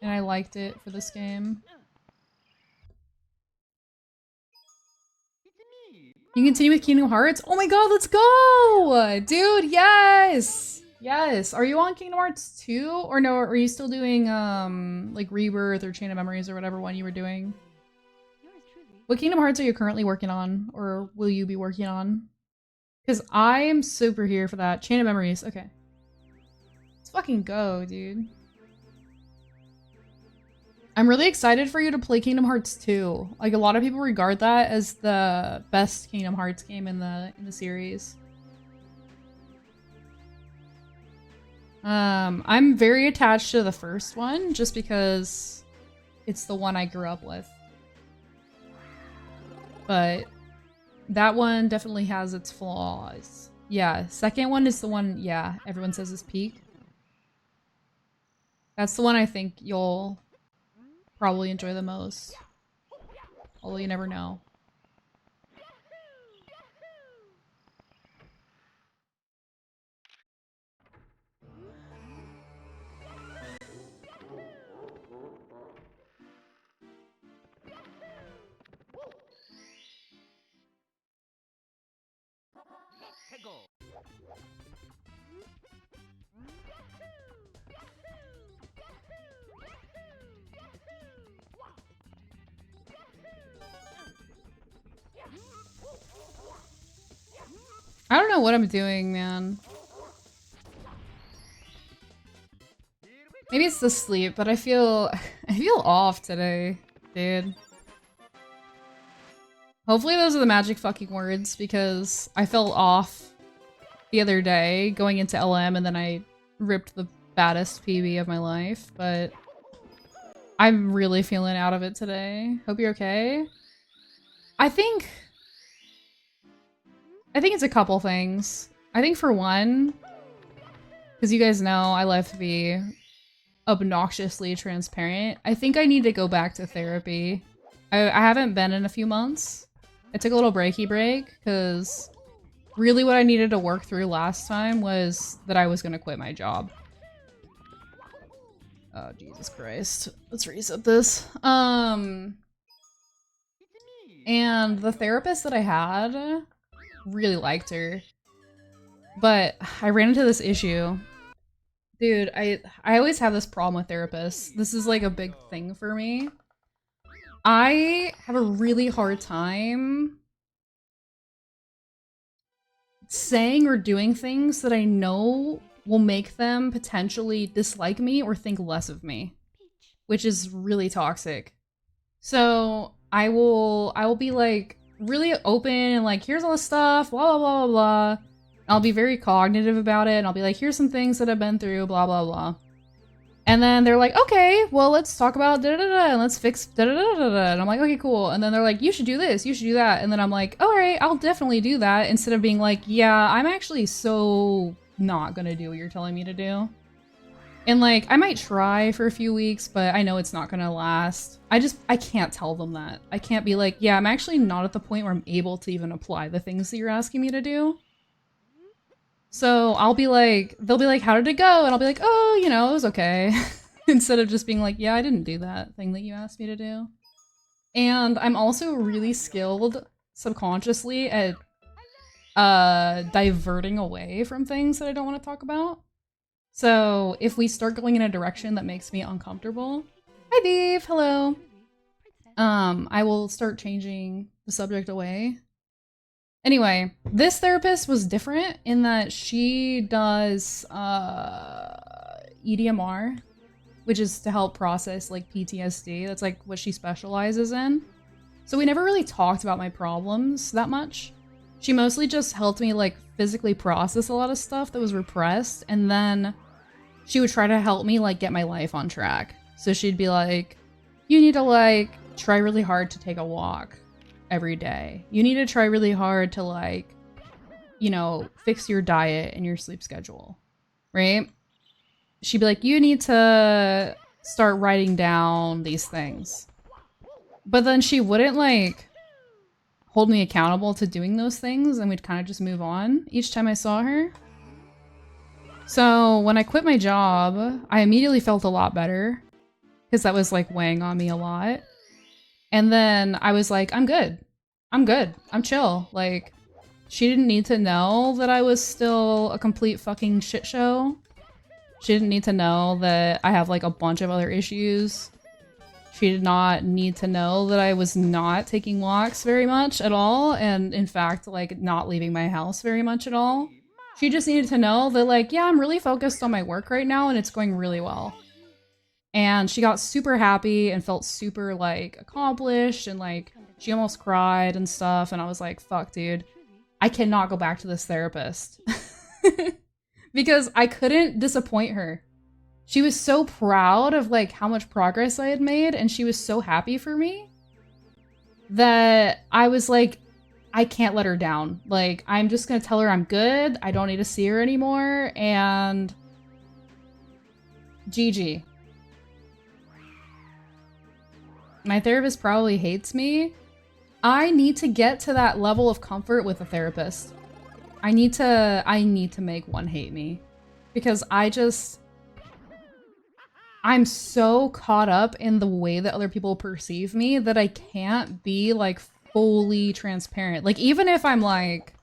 B: And I liked it for this game.
C: It's me.
B: You can continue with Kingdom Hearts? Oh my god, let's go! Dude, yes! Yes. Are you on Kingdom Hearts 2? Or no, are you still doing, like Rebirth or Chain of Memories or whatever one you were doing?
D: Yours truly.
B: What Kingdom Hearts are you currently working on? Or will you be working on? Because I am super here for that. Chain of Memories, okay. Let's fucking go, dude. I'm really excited for you to play Kingdom Hearts 2. Like, a lot of people regard that as the best Kingdom Hearts game in the series. I'm very attached to the first one, just because it's the one I grew up with. But that one definitely has its flaws. Yeah, second one is the one, yeah, everyone says is peak. That's the one I think you'll probably enjoy the most. Although you never know.
C: Let's go.
B: I don't know what I'm doing, man. Maybe it's the sleep, but I feel off today, dude. Hopefully those are the magic fucking words, because I felt off the other day going into LM and then I ripped the baddest PB of my life, but I'm really feeling out of it today. Hope you're okay. I think it's a couple things. I think for one, because you guys know I love to be obnoxiously transparent, I think I need to go back to therapy. I haven't been in a few months. I took a little breaky break because really what I needed to work through last time was that I was going to quit my job. Oh, Jesus Christ. Let's reset this. And the therapist that I had really liked her. But I ran into this issue. Dude, I always have this problem with therapists. This is like a big thing for me. I have a really hard time saying or doing things that I know will make them potentially dislike me or think less of me, which is really toxic. So I will be like really open and like, here's all this stuff, blah, blah, blah, blah, blah. I'll be very cognitive about it and I'll be like, here's some things that I've been through, blah, blah, blah. And then they're like, okay, well, let's talk about da-da-da-da and let's fix da-da-da-da-da. And I'm like, okay, cool. And then they're like, you should do this, you should do that. And then I'm like, all right, I'll definitely do that, instead of being like, yeah, I'm actually so not gonna do what you're telling me to do. And like, I might try for a few weeks, but I know it's not gonna last. I can't tell them that. I can't be like, yeah, I'm actually not at the point where I'm able to even apply the things that you're asking me to do. So I'll be like, they'll be like, how did it go? And I'll be like, oh, you know, it was okay. Instead of just being like, yeah, I didn't do that thing that you asked me to do. And I'm also really skilled subconsciously at diverting away from things that I don't want to talk about. So if we start going in a direction that makes me uncomfortable, hi Beef, hello. I will start changing the subject away. Anyway, this therapist was different in that she does EDMR, which is to help process like PTSD. That's like what she specializes in. So we never really talked about my problems that much. She mostly just helped me like physically process a lot of stuff that was repressed, and then she would try to help me like get my life on track. So she'd be like, you need to like try really hard to take a walk every day. You need to try really hard to like, you know, fix your diet and your sleep schedule, right? She'd be like, you need to start writing down these things. But then she wouldn't like hold me accountable to doing those things, and we'd kind of just move on each time I saw her. So when I quit my job, I immediately felt a lot better because that was like weighing on me a lot. And then I was like, I'm good. I'm good. I'm chill. Like, she didn't need to know that I was still a complete fucking shit show. She didn't need to know that I have like a bunch of other issues. She did not need to know that I was not taking walks very much at all. And in fact, like not leaving my house very much at all. She just needed to know that like, yeah, I'm really focused on my work right now and it's going really well. And she got super happy and felt super like accomplished, and like she almost cried and stuff. And I was like, fuck, dude, I cannot go back to this therapist because I couldn't disappoint her. She was so proud of like how much progress I had made, and she was so happy for me that I was like, I can't let her down. Like, I'm just gonna tell her I'm good. I don't need to see her anymore. And GG. My therapist probably hates me. I need to get to that level of comfort with a therapist. I need to make one hate me. Because I'm so caught up in the way that other people perceive me that I can't be like fully transparent. Like, even if I'm like,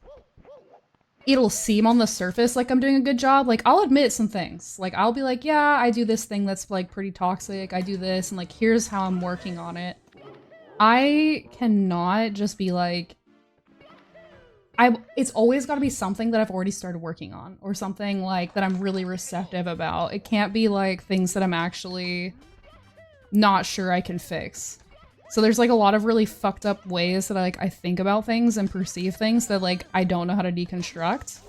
B: it'll seem on the surface like I'm doing a good job, like I'll admit some things. Like I'll be like, yeah, I do this thing that's like pretty toxic. I do this, and like here's how I'm working on it. I cannot just be like, it's always got to be something that I've already started working on, or something like that I'm really receptive about. It can't be like things that I'm actually not sure I can fix. So there's like a lot of really fucked up ways that I think about things and perceive things that like I don't know how to deconstruct.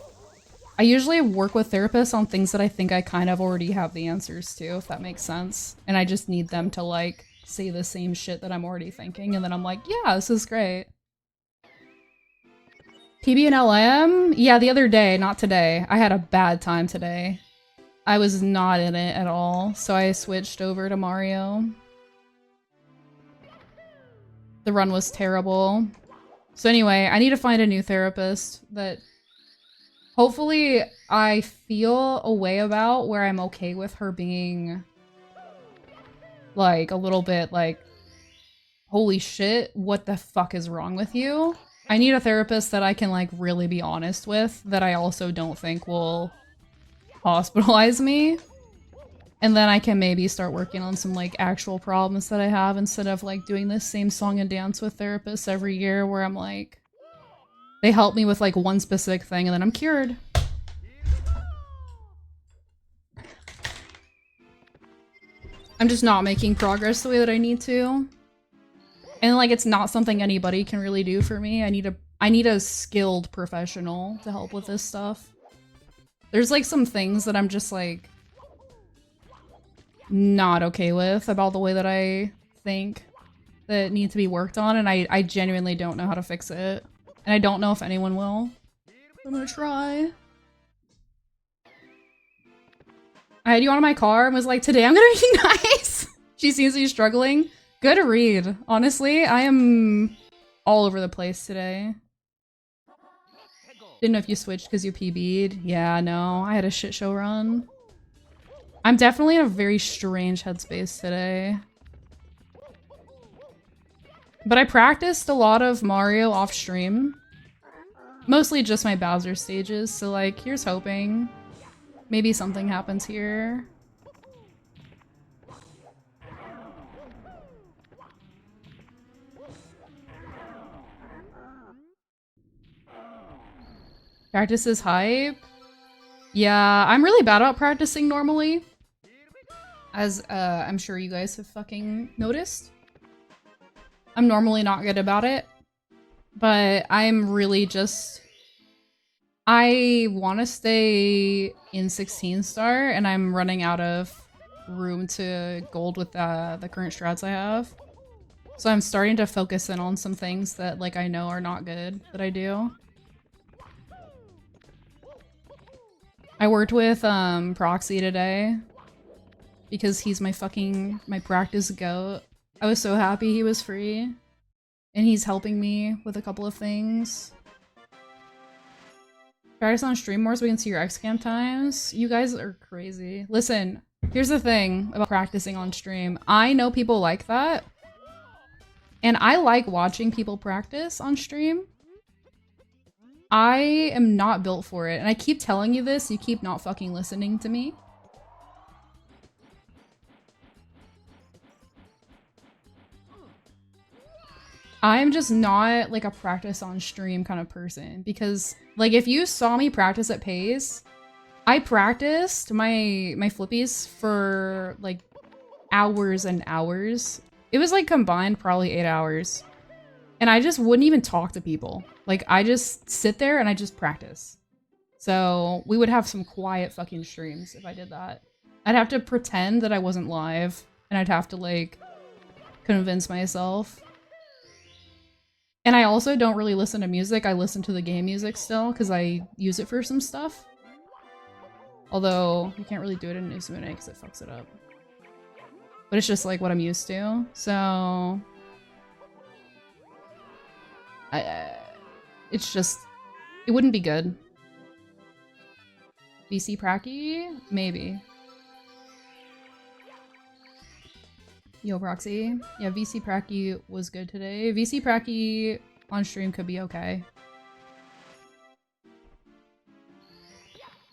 B: I usually work with therapists on things that I think I kind of already have the answers to, if that makes sense. And I just need them to like say the same shit that I'm already thinking, and then I'm like, yeah, this is great. PB and LM? Yeah, the other day, not today. I had a bad time today. I was not in it at all, so I switched over to Mario. The run was terrible. So anyway, I need to find a new therapist that hopefully I feel a way about, where I'm okay with her being like a little bit like, holy shit, what the fuck is wrong with you? I need a therapist that I can like really be honest with, that I also don't think will hospitalize me. And then I can maybe start working on some like actual problems that I have, instead of like doing this same song and dance with therapists every year where I'm like, they help me with like one specific thing and then I'm cured. I'm just not making progress the way that I need to. And like, it's not something anybody can really do for me. I need a skilled professional to help with this stuff. There's like some things that I'm just like not okay with about the way that I think that need to be worked on, and I genuinely don't know how to fix it. And I don't know if anyone will. I'm gonna try. I had you on my car and was like, today I'm gonna be nice. She seems to be struggling. Good read. Honestly, I am all over the place today. Didn't know if you switched because you PB'd. Yeah, no, I had a shit show run. I'm definitely in a very strange headspace today. But I practiced a lot of Mario off stream. Mostly just my Bowser stages, so like, here's hoping. Maybe something happens here. Practice is hype. Yeah, I'm really bad about practicing normally. As I'm sure you guys have fucking noticed. I'm normally not good about it. But I'm really just... I want to stay in 16 star, and I'm running out of room to gold with the current strats I have. So I'm starting to focus in on some things that like I know are not good that I do. I worked with Proxy today because he's my practice goat. I was so happy he was free, and he's helping me with a couple of things. Practice on stream more so we can see your XCam times. You guys are crazy. Listen, here's the thing about practicing on stream. I know people like that, and I like watching people practice on stream. I am not built for it, and I keep telling you this, you keep not fucking listening to me. I'm just not like a practice on stream kind of person, because like if you saw me practice at Pace, I practiced my flippies for like hours and hours. It was like combined probably 8 hours. And I just wouldn't even talk to people. Like, I just sit there and I just practice. So we would have some quiet fucking streams if I did that. I'd have to pretend that I wasn't live, and I'd have to like convince myself. And I also don't really listen to music. I listen to the game music still because I use it for some stuff. Although you can't really do it in Uzumune because it fucks it up. But it's just like what I'm used to. So it's just, it wouldn't be good. VC Pracky? Maybe. Yo, Proxy. Yeah, VC Pracky was good today. VC Pracky on stream could be okay.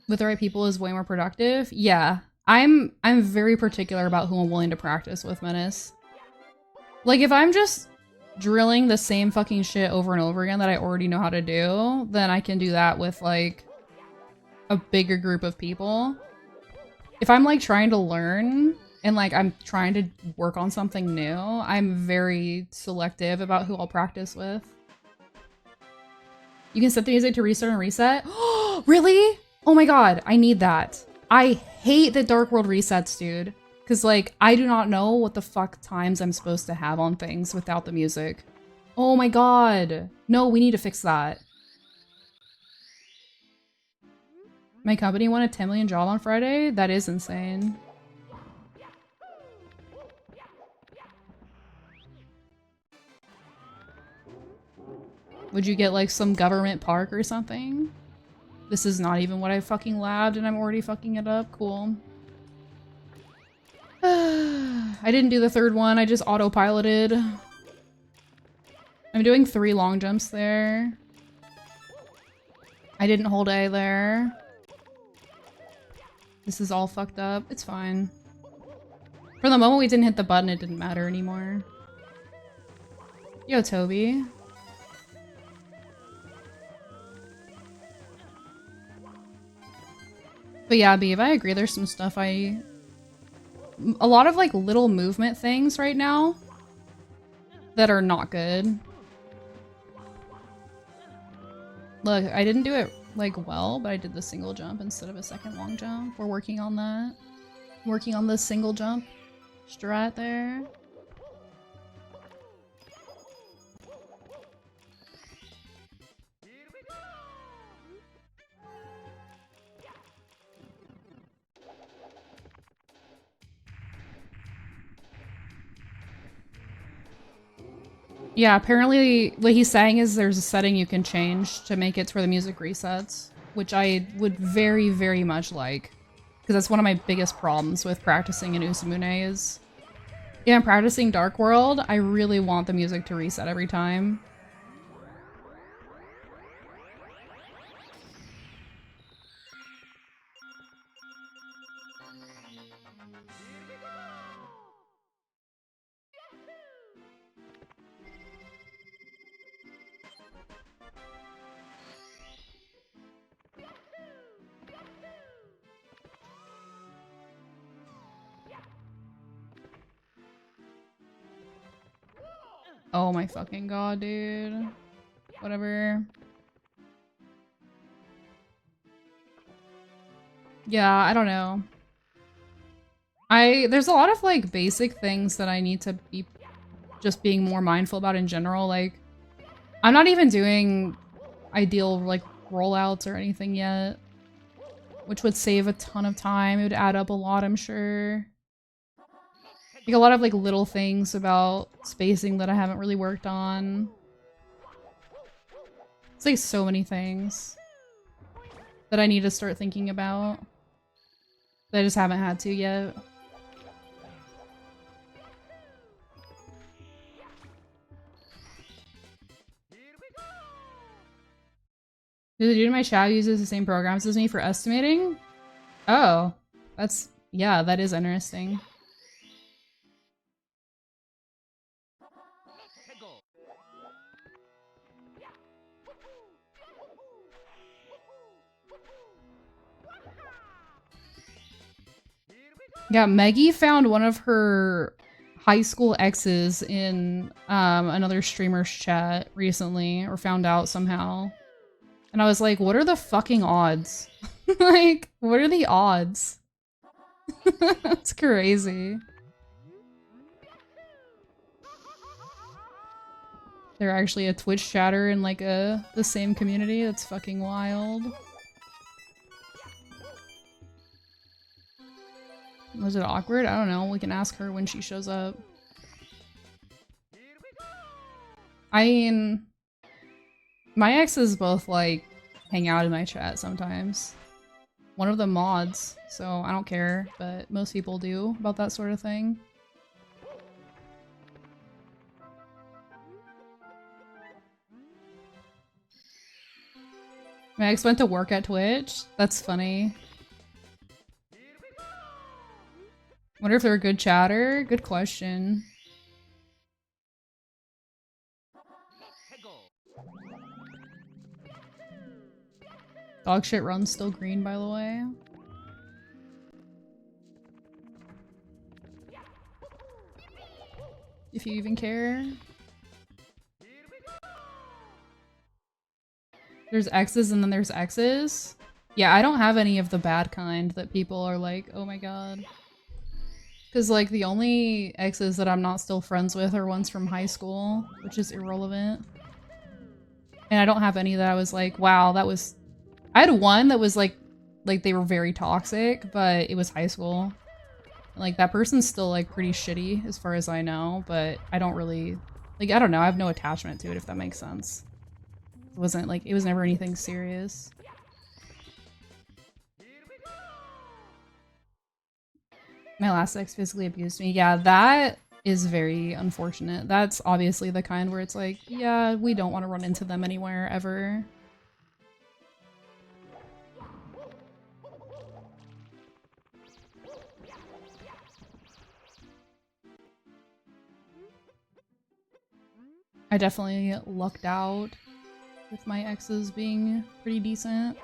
B: With the right people is way more productive. Yeah. I'm very particular about who I'm willing to practice with, Menace. Like, if I'm just drilling the same fucking shit over and over again that I already know how to do, then I can do that with like a bigger group of people. If I'm like trying to learn and like I'm trying to work on something new, I'm very selective about who I'll practice with. You can set the music to restart and reset. Really? Oh my god, I need that. I hate that Dark World resets, dude. Because, like, I do not know what the fuck times I'm supposed to have on things without the music. Oh my god. No, we need to fix that. My company won a 10 million job on Friday? That is insane. Would you get, like, some government park or something? This is not even what I fucking labbed and I'm already fucking it up. Cool. I didn't do the third one, I just autopiloted. I'm doing 3 long jumps there. I didn't hold A there. This is all fucked up. It's fine. For the moment we didn't hit the button, it didn't matter anymore. Yo, Toby. But yeah, Beav, I agree. There's some stuff a lot of like little movement things right now that are not good. Look, I didn't do it like well, but I did the single jump instead of a second long jump. We're working on that. Working on the single jump strat there. Yeah, apparently what he's saying is there's a setting you can change to make it to where the music resets, which I would very, very much like. Because that's one of my biggest problems with practicing in Uzumune is... Yeah, I'm practicing Dark World, I really want the music to reset every time. Oh my fucking god, dude. Whatever. Yeah, I don't know. There's a lot of like basic things that I need to be just being more mindful about in general. Like, I'm not even doing ideal like rollouts or anything yet, which would save a ton of time. It would add up a lot, I'm sure. Like a lot of like little things about spacing that I haven't really worked on. It's like so many things that I need to start thinking about that I just haven't had to yet. The dude in my chat uses the same programs as me for estimating? Oh, that's, yeah, that is interesting. Yeah, Maggie found one of her high school exes in another streamer's chat recently, or found out somehow. And I was like, what are the fucking odds? Like, what are the odds? That's crazy. They're actually a Twitch chatter in like the same community. That's fucking wild. Was it awkward? I don't know. We can ask her when she shows up. I mean, my exes both like hang out in my chat sometimes. One of them mods, so I don't care, but most people do about that sort of thing. My ex went to work at Twitch? That's funny. Wonder if they're a good chatter? Good question. Dog shit run's still green, by the way. If you even care. There's X's and then there's X's. Yeah, I don't have any of the bad kind that people are like, oh my god. Because, like, the only X's that I'm not still friends with are ones from high school, which is irrelevant. And I don't have any that I was like, wow, that was... I had one that was like they were very toxic, but it was high school. Like, that person's still, like, pretty shitty as far as I know, but I don't really... Like, I don't know, I have no attachment to it, if that makes sense. It wasn't, like, it was never anything serious. My last ex physically abused me. Yeah, that is very unfortunate. That's obviously the kind where it's like, yeah, we don't want to run into them anywhere, ever. I definitely lucked out with my exes being pretty decent.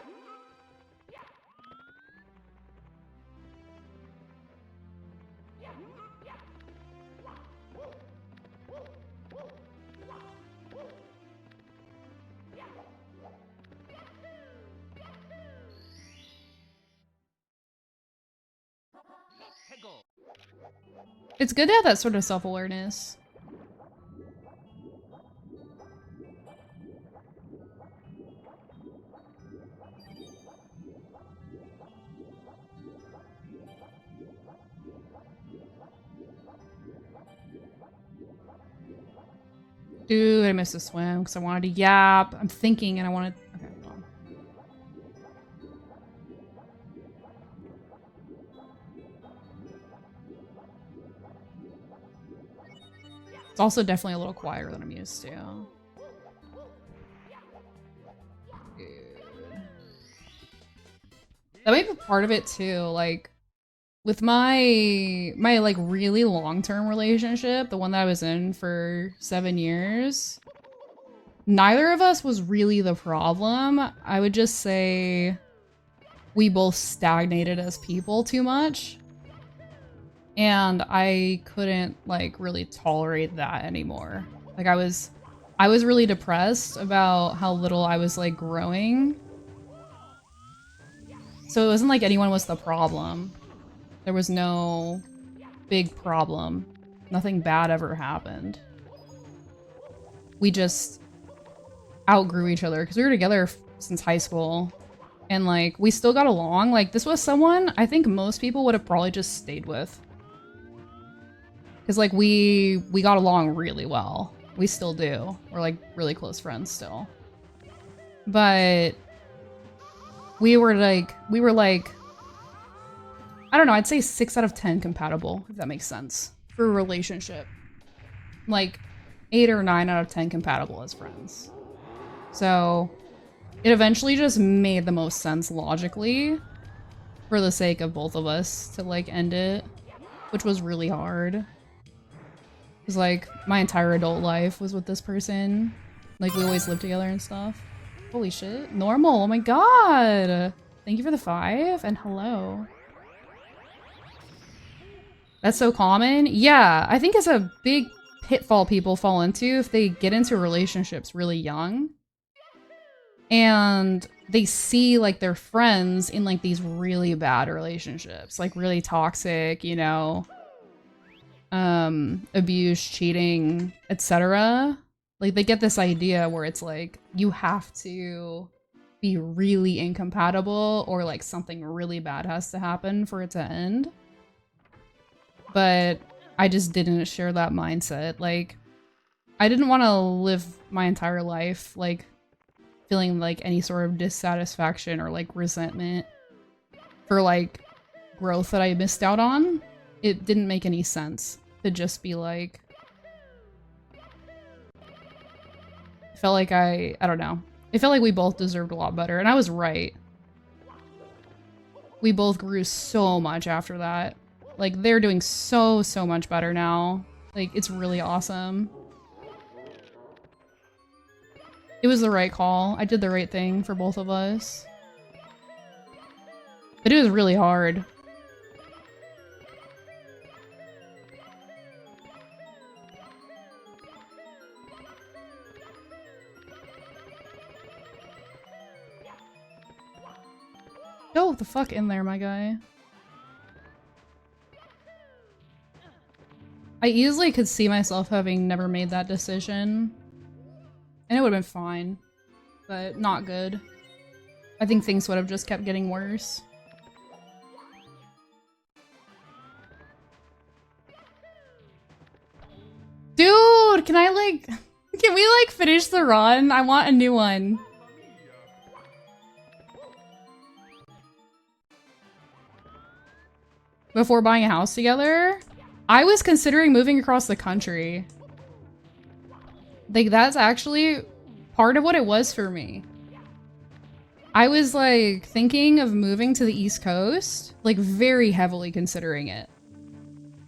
B: It's good to have that sort of self-awareness. Dude, I missed a swim because I wanted to yap. I'm thinking and I wanted... Okay, well. It's also definitely a little quieter than I'm used to. Dude. That might be part of it too, like... With my like really long-term relationship, the one that I was in for 7 years, neither of us was really the problem. I would just say we both stagnated as people too much. And I couldn't like really tolerate that anymore. Like I was really depressed about how little I was like growing. So it wasn't like anyone was the problem. There was no big problem. Nothing bad ever happened. We just outgrew each other because we were together since high school. And like, we still got along. Like, this was someone I think most people would have probably just stayed with. Because like, we got along really well. We still do. We're like really close friends still. But we were like, I don't know, I'd say 6 out of 10 compatible, if that makes sense, for a relationship. Like, 8 or 9 out of 10 compatible as friends. So, it eventually just made the most sense logically, for the sake of both of us, to, like, end it, which was really hard. Because, like, my entire adult life was with this person. Like, we always lived together and stuff. Holy shit. Normal, oh my god! Thank you for the 5, and hello. That's so common. Yeah, I think it's a big pitfall people fall into if they get into relationships really young. And they see like their friends in like these really bad relationships, like really toxic, you know, abuse, cheating, etc. Like they get this idea where it's like you have to be really incompatible or like something really bad has to happen for it to end. But I just didn't share that mindset. Like, I didn't want to live my entire life, like, feeling, like, any sort of dissatisfaction or, like, resentment for, like, growth that I missed out on. It didn't make any sense to just be, like... I felt like I don't know. It felt like we both deserved a lot better, and I was right. We both grew so much after that. Like, they're doing so much better now. Like, it's really awesome. It was the right call. I did the right thing for both of us. But it was really hard. Go the fuck in there, my guy. I easily could see myself having never made that decision. And it would have been fine. But not good. I think things would have just kept getting worse. Dude, can I like... Can we like finish the run? I want a new one. Before buying a house together? I was considering moving across the country. Like, that's actually part of what it was for me. I was, like, thinking of moving to the East Coast. Like, very heavily considering it.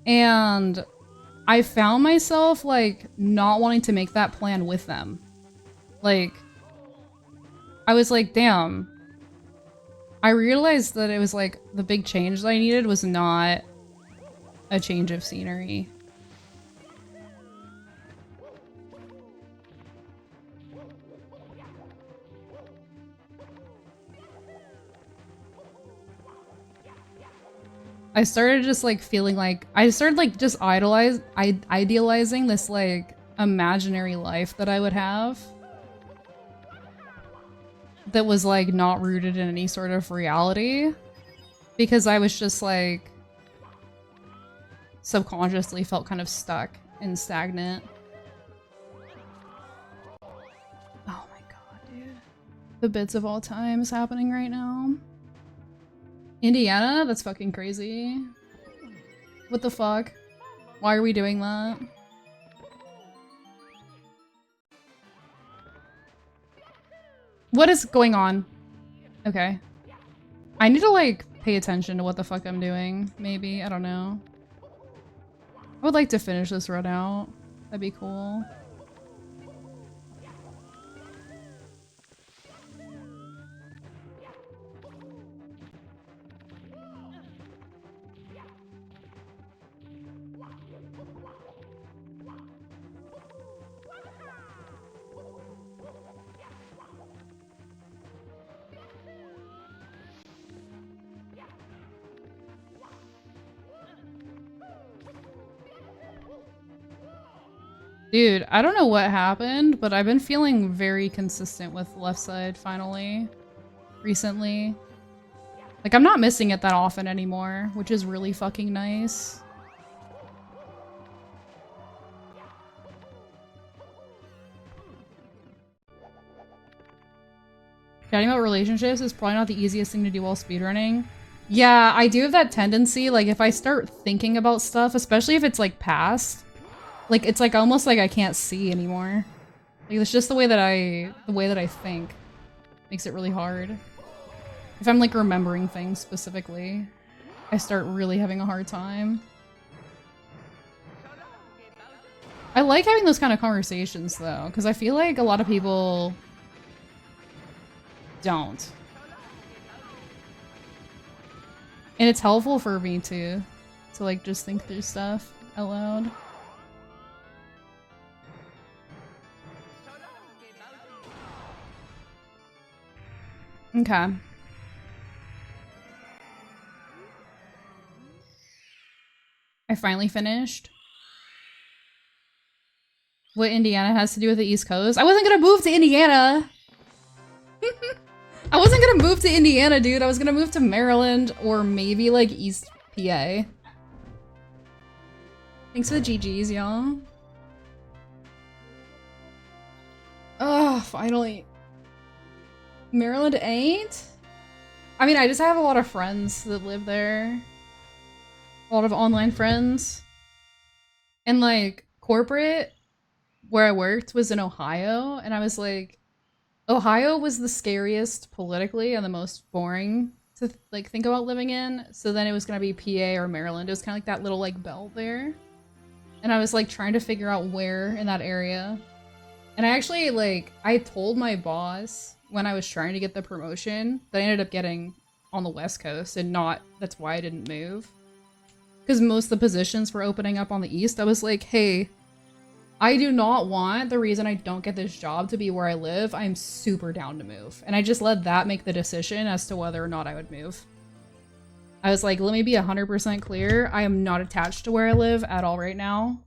B: And I found myself, like, not wanting to make that plan with them. Like, I was like, damn. I realized that it was, like, the big change that I needed was not a change of scenery. I started just like feeling like I started like just idealizing this like imaginary life that I would have that was like not rooted in any sort of reality, because I was just like subconsciously felt kind of stuck and stagnant. Oh my god, dude. The bits of all time is happening right now. Indiana? That's fucking crazy. What the fuck? Why are we doing that? What is going on? Okay. I need to like pay attention to what the fuck I'm doing. Maybe. I don't know. I would like to finish this run out. That'd be cool. Dude, I don't know what happened, but I've been feeling very consistent with left side finally. Recently. Like, I'm not missing it that often anymore, which is really fucking nice. Chatting about relationships is probably not the easiest thing to do while speedrunning. Yeah, I do have that tendency, like, if I start thinking about stuff, especially if it's, like, past, like, it's, like, almost like I can't see anymore. Like, it's just the way that I think. Makes it really hard. If I'm, like, remembering things specifically, I start really having a hard time. I like having those kind of conversations, though, because I feel like a lot of people don't. And it's helpful for me, too, to, like, just think through stuff out loud. Okay. I finally finished. What Indiana has to do with the East Coast? I wasn't gonna move to Indiana! I wasn't gonna move to Indiana, dude. I was gonna move to Maryland or maybe like East PA. Thanks for the GGs, y'all. Oh, finally. Maryland ain't? I mean, I just have a lot of friends that live there. A lot of online friends. And like, corporate, where I worked, was in Ohio, and I was like, Ohio was the scariest politically and the most boring to like think about living in. So then it was gonna be PA or Maryland. It was kind of like that little like belt there. And I was like trying to figure out where in that area. And I actually like, I told my boss when I was trying to get the promotion that I ended up getting on the West Coast, and not that's why I didn't move. Because most of the positions were opening up on the East. I was like, hey, I do not want the reason I don't get this job to be where I live. I'm super down to move. And I just let that make the decision as to whether or not I would move. I was like, let me be 100% clear. I am not attached to where I live at all right now.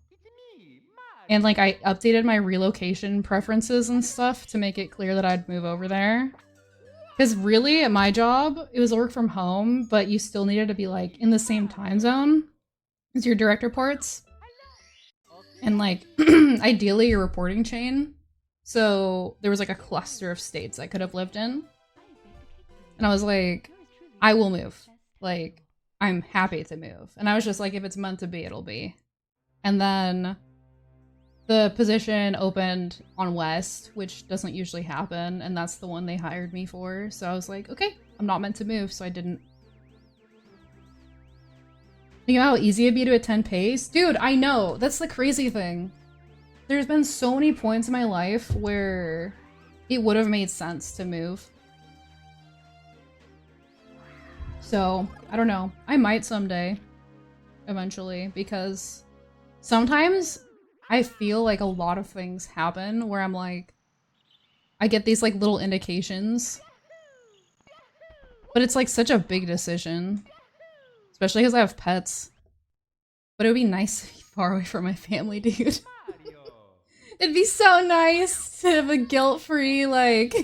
B: And like I updated my relocation preferences and stuff to make it clear that I'd move over there. Because really at my job, it was work from home, but you still needed to be like in the same time zone as your direct reports. And like ideally your reporting chain. So there was like a cluster of states I could have lived in. And I was like, I will move. Like, I'm happy to move. And I was just like, if it's meant to be, it'll be. And then the position opened on West, which doesn't usually happen, and that's the one they hired me for. So I was like, okay, I'm not meant to move, so I didn't. Think about how easy it'd be to attend PACE? Dude, I know. That's the crazy thing. There's been so many points in my life where it would have made sense to move. So, I don't know. I might someday. Eventually. Because sometimes I feel like a lot of things happen where I'm like, I get these like little indications. But it's like such a big decision. Especially because I have pets. But it would be nice to be far away from my family, dude. It'd be so nice to have a guilt-free, like...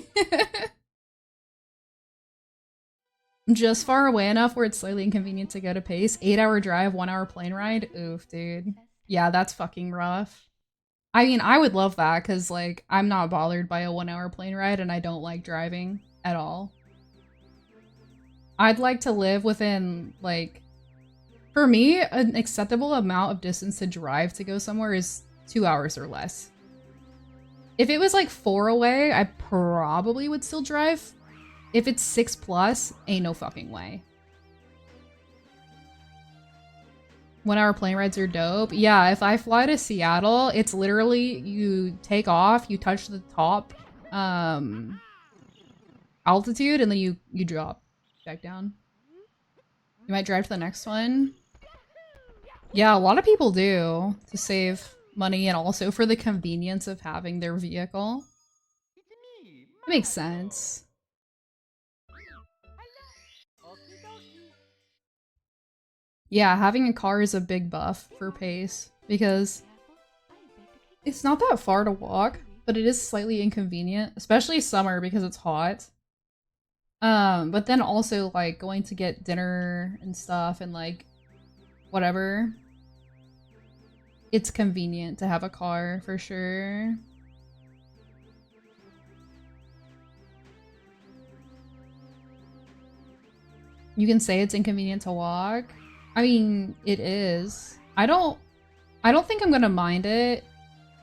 B: just far away enough where it's slightly inconvenient to go to PACE. 8-hour drive, 1-hour plane ride. Oof, dude. Yeah, that's fucking rough. I mean, I would love that because, like, I'm not bothered by a 1-hour plane ride and I don't like driving at all. I'd like to live within, like... For me, an acceptable amount of distance to drive to go somewhere is 2 hours or less. If it was, like, 4 away, I probably would still drive. If it's 6+, ain't no fucking way. 1-hour plane rides are dope. Yeah, if I fly to Seattle, it's literally you take off, you touch the top altitude, and then you drop back down. You might drive to the next one. Yeah, a lot of people do to save money and also for the convenience of having their vehicle. It makes sense. Yeah, having a car is a big buff for PACE because it's not that far to walk, but it is slightly inconvenient, especially summer because it's hot. But then also like going to get dinner and stuff and like whatever. It's convenient to have a car for sure. You can say it's inconvenient to walk. I mean, it is. I don't think I'm gonna mind it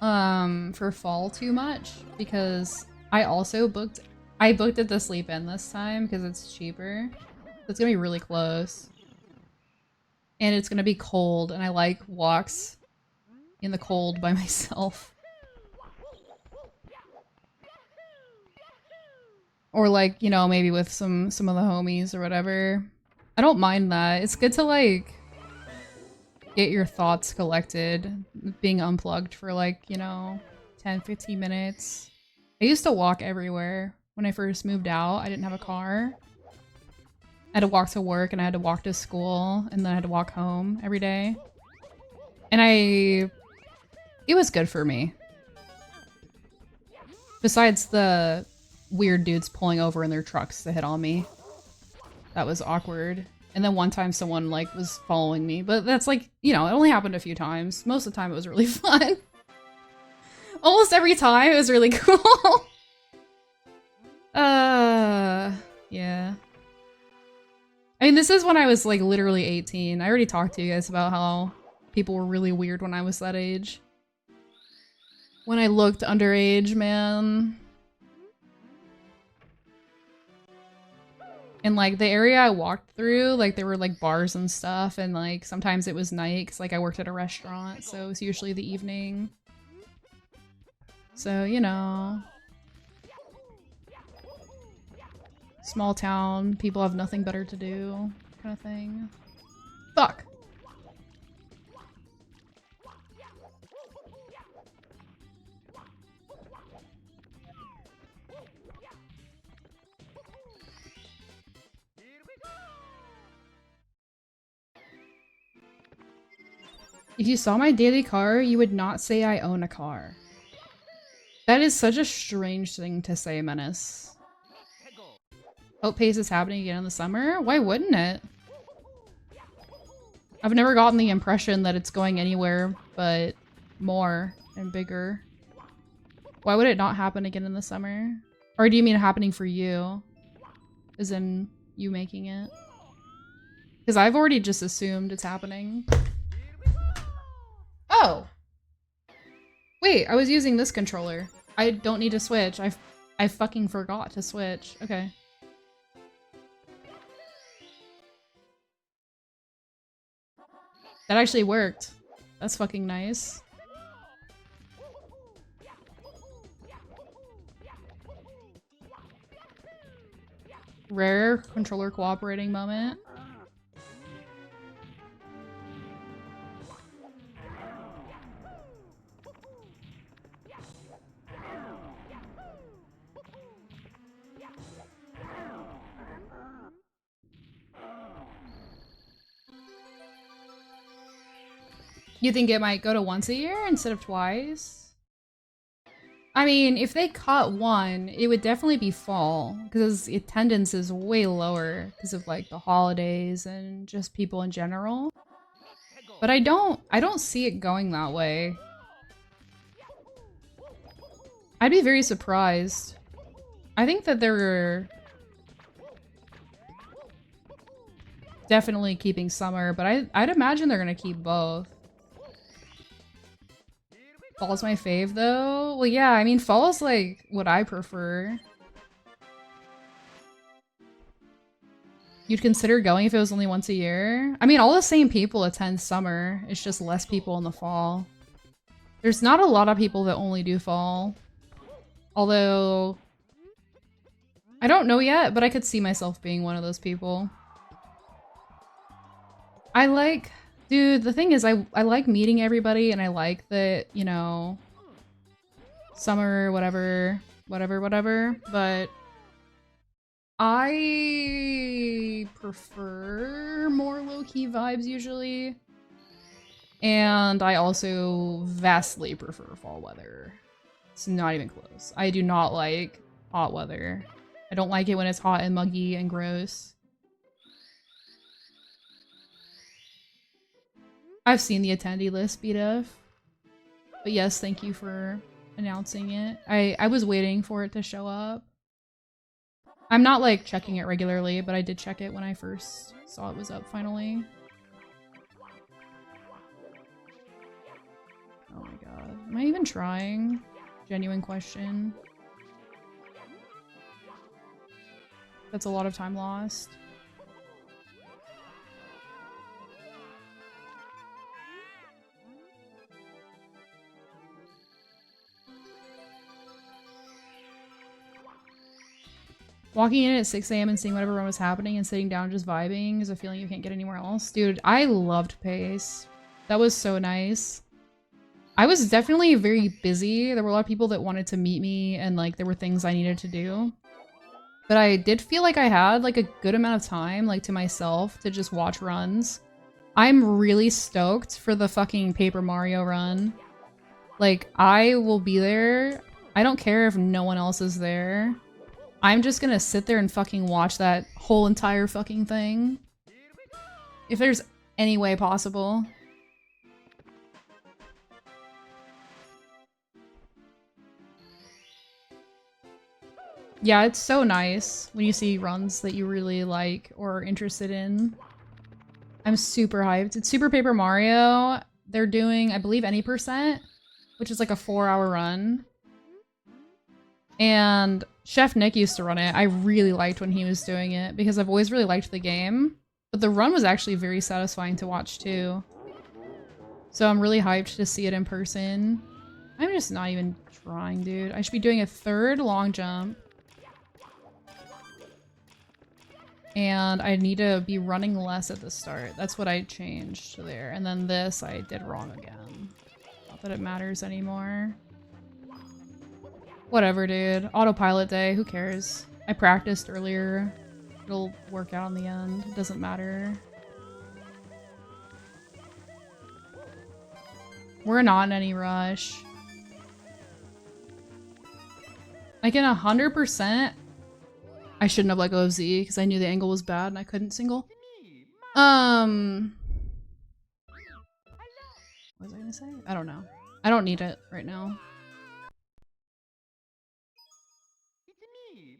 B: for fall too much because I booked it to sleep in this time because it's cheaper. It's gonna be really close. And it's gonna be cold and I like walks in the cold by myself. Or like, you know, maybe with some of the homies or whatever. I don't mind that. It's good to like get your thoughts collected, being unplugged for like, you know, 10-15 minutes. I used to walk everywhere when I first moved out. I didn't have a car. I had to walk to work and I had to walk to school and then I had to walk home every day. And it was good for me. Besides the weird dudes pulling over in their trucks to hit on me. That was awkward. And then one time someone like was following me, but that's like, you know, it only happened a few times. Most of the time it was really fun. Almost every time it was really cool. Yeah. I mean, this is when I was like literally 18. I already talked to you guys about how people were really weird when I was that age. When I looked underage, man. And like the area I walked through, like there were like bars and stuff, and like sometimes it was night because like I worked at a restaurant, so it was usually the evening. So, you know. Small town, people have nothing better to do, kind of thing. Fuck! If you saw my daily car, you would not say I own a car. That is such a strange thing to say, Menace. Hope Pace is happening again in the summer? Why wouldn't it? I've never gotten the impression that it's going anywhere but more and bigger. Why would it not happen again in the summer? Or do you mean happening for you? As in you making it? Because I've already just assumed it's happening. Oh! Wait, I was using this controller. I don't need to switch. I fucking forgot to switch. Okay. That actually worked. That's fucking nice. Rare controller cooperating moment. You think it might go to once a year instead of twice? I mean, if they cut one, it would definitely be fall, because attendance is way lower because of like the holidays and just people in general. But I don't see it going that way. I'd be very surprised. I think that they're definitely keeping summer, but I'd imagine they're gonna keep both. Fall's my fave though? Well, yeah, I mean, fall's like what I prefer. You'd consider going if it was only once a year? I mean, all the same people attend summer. It's just less people in the fall. There's not a lot of people that only do fall. Although, I don't know yet, but I could see myself being one of those people. I like... Dude, the thing is, I like meeting everybody, and I like that, you know, summer, whatever, but I prefer more low-key vibes usually, and I also vastly prefer fall weather. It's not even close. I do not like hot weather. I don't like it when it's hot and muggy and gross. I've seen the attendee list, BDF. But yes, thank you for announcing it. I was waiting for it to show up. I'm not like checking it regularly, but I did check it when I first saw it was up finally. Oh my god. Am I even trying? Genuine question. That's a lot of time lost. Walking in at 6 AM and seeing what everyone was happening and sitting down just vibing is a feeling you can't get anywhere else. Dude, I loved Pace. That was so nice. I was definitely very busy. There were a lot of people that wanted to meet me and like there were things I needed to do. But I did feel like I had like a good amount of time like to myself to just watch runs. I'm really stoked for the fucking Paper Mario run. Like, I will be there. I don't care if no one else is there. I'm just gonna sit there and fucking watch that whole entire fucking thing. If there's any way possible. Yeah, it's so nice when you see runs that you really like or are interested in. I'm super hyped. It's Super Paper Mario. They're doing, I believe, Any Percent, which is like a 4-hour run. And Chef Nick used to run it. I really liked when he was doing it because I've always really liked the game. But the run was actually very satisfying to watch too. So I'm really hyped to see it in person. I'm just not even trying, dude. I should be doing a 3rd long jump. And I need to be running less at the start. That's what I changed there. And then this I did wrong again. Not that it matters anymore. Whatever, dude. Autopilot day, who cares? I practiced earlier. It'll work out in the end. It doesn't matter. We're not in any rush. Like in 100%, I shouldn't have let go of Z because I knew the angle was bad and I couldn't single. What was I gonna say? I don't know. I don't need it right now.
C: It's me,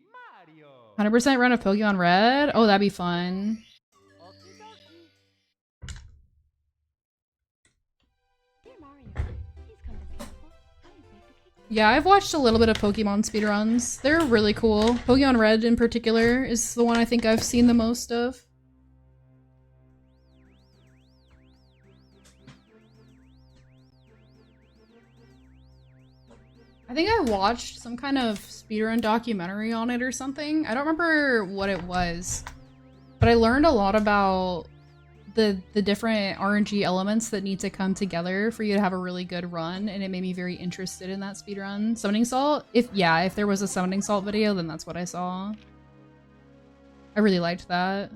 C: Mario.
B: 100% run of Pokemon Red? Oh, that'd be fun.
C: Okie dokie.
D: Dear Mario, please come be careful. I will bake the cake.
B: Yeah, I've watched a little bit of Pokemon speedruns. They're really cool. Pokemon Red in particular is the one I think I've seen the most of. I think I watched some kind of speedrun documentary on it or something. I don't remember what it was, but I learned a lot about the different RNG elements that need to come together for you to have a really good run, and it made me very interested in that speedrun. Summoning Salt? If there was a Summoning Salt video, then that's what I saw. I really liked that.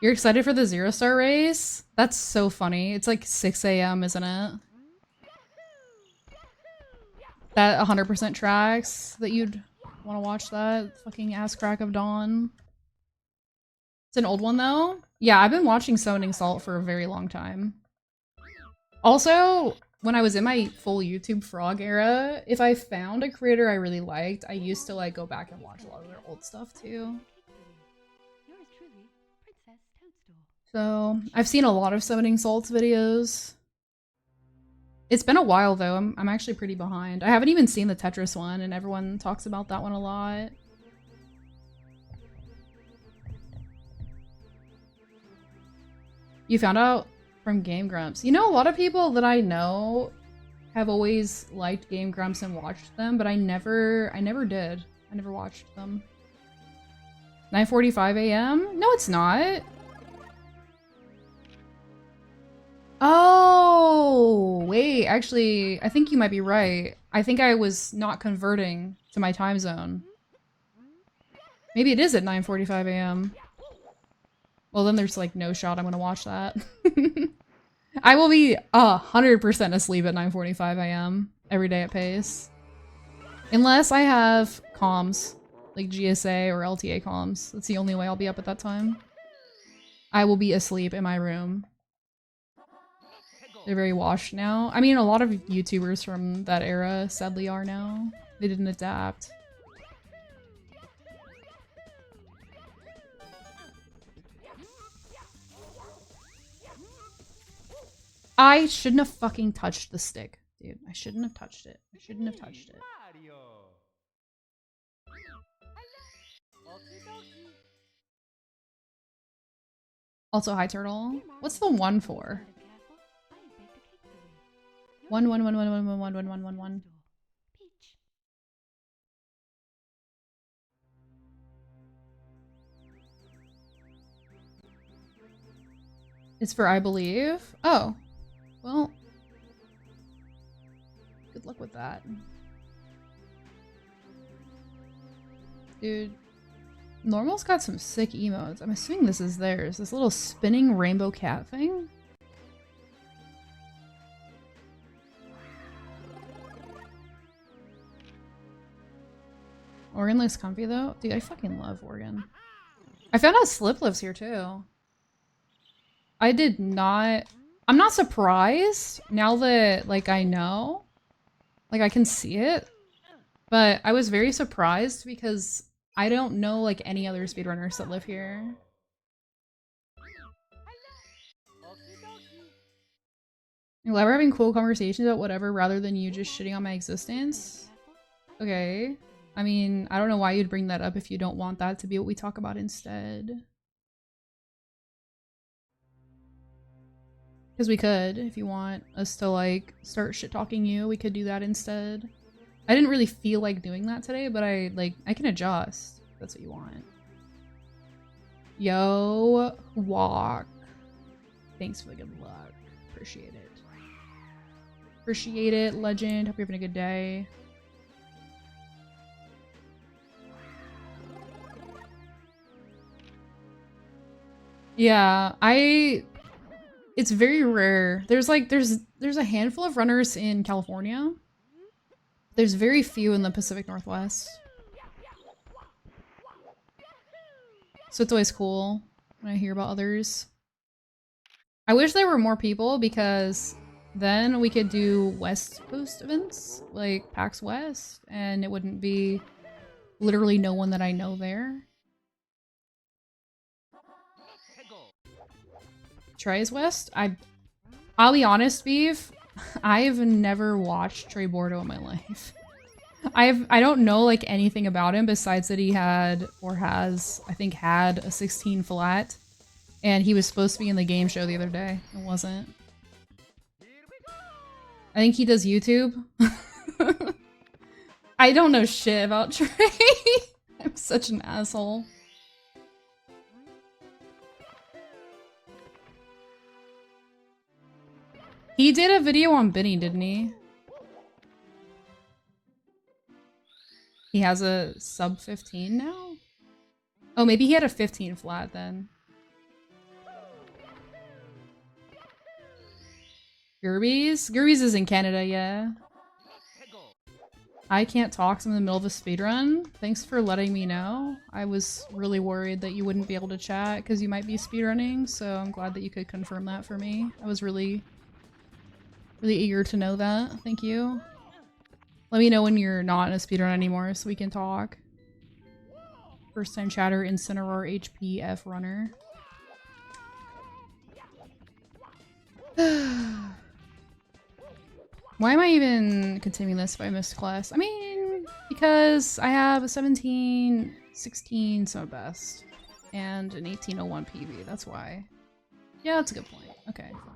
B: You're excited for the Zero Star race? That's so funny. It's like 6 AM, isn't it? That 100% tracks that you'd want to watch that. Fucking ass crack of dawn. It's an old one though. Yeah, I've been watching Summoning Salt for a very long time. Also, when I was in my full YouTube Frog era, if I found a creator I really liked, I used to like go back and watch a lot of their old stuff too.
D: Yours truly, Princess Toadstool.
B: So I've seen a lot of Summoning Salt's videos. It's been a while though. I'm actually pretty behind. I haven't even seen the Tetris one, and everyone talks about that one a lot. You found out from Game Grumps. You know, a lot of people that I know have always liked Game Grumps and watched them, but I never did. I never watched them. 9:45 AM? No, it's not. Oh, wait, actually, I think you might be right. I think I was not converting to my time zone. Maybe it is at 9:45 AM. Well, then there's like no shot I'm gonna watch that. I will be 100% asleep at 9:45 AM every day at pace. Unless I have comms, like GSA or LTA comms. That's the only way I'll be up at that time. I will be asleep in my room. They're very washed now. I mean, a lot of YouTubers from that era sadly are now. They didn't adapt. I shouldn't have fucking touched the stick, dude. I shouldn't have touched it. I shouldn't have touched it.
C: Mario. Okie dokie.
B: Also, hi turtle. What's the 1 for?
D: Be careful. I will bake the cake for you.
B: 1 1 1 1 1 1 1 1 1 1 1.
D: Peach.
B: It's for I believe. Oh. Well. Good luck with that. Dude. Normal's got some sick emotes. I'm assuming this is theirs. This little spinning rainbow cat thing. Oregon looks comfy though. Dude, I fucking love Oregon. I found out Slip lives here too. I did not... I'm not surprised now that, like, I know. Like, I can see it. But I was very surprised because I don't know, like, any other speedrunners that live here.
C: Okie dokie.
B: I'm glad we're having cool conversations about whatever rather than you just shitting on my existence. Okay. I mean, I don't know why you'd bring that up if you don't want that to be what we talk about instead. Because we could, if you want us to, like, start shit-talking you, we could do that instead. I didn't really feel like doing that today, but I can adjust. If that's what you want. Yo, walk. Thanks for the good luck. Appreciate it. Appreciate it, legend. Hope you're having a good day. Yeah, it's very rare. There's a handful of runners in California. There's very few in the Pacific Northwest. So it's always cool when I hear about others. I wish there were more people because then we could do West Coast events, like PAX West, and it wouldn't be literally no one that I know there. Trey's West? I'll be honest, Beef. I've never watched Trey Bordeaux in my life. I don't know like anything about him besides that he had or has, I think had a 16 flat. And he was supposed to be in the game show the other day. It wasn't. I think he does YouTube. I don't know shit about Trey. I'm such an asshole. He did a video on Benny, didn't he? He has a sub 15 now? Oh, maybe he had a 15 flat then. Gerbies? Gerbies is in Canada, yeah. I can't talk, so I'm in the middle of a speedrun. Thanks for letting me know. I was really worried that you wouldn't be able to chat because you might be speedrunning, so I'm glad that you could confirm that for me. I was really eager to know that. Thank you. Let me know when you're not in a speedrun anymore so we can talk. First time chatter, Incineroar HPF runner. Why am I even continuing this if I missed class? I mean, because I have a 1716 sub best and an 1801 PB. That's why. Yeah, that's a good point. Okay, fine.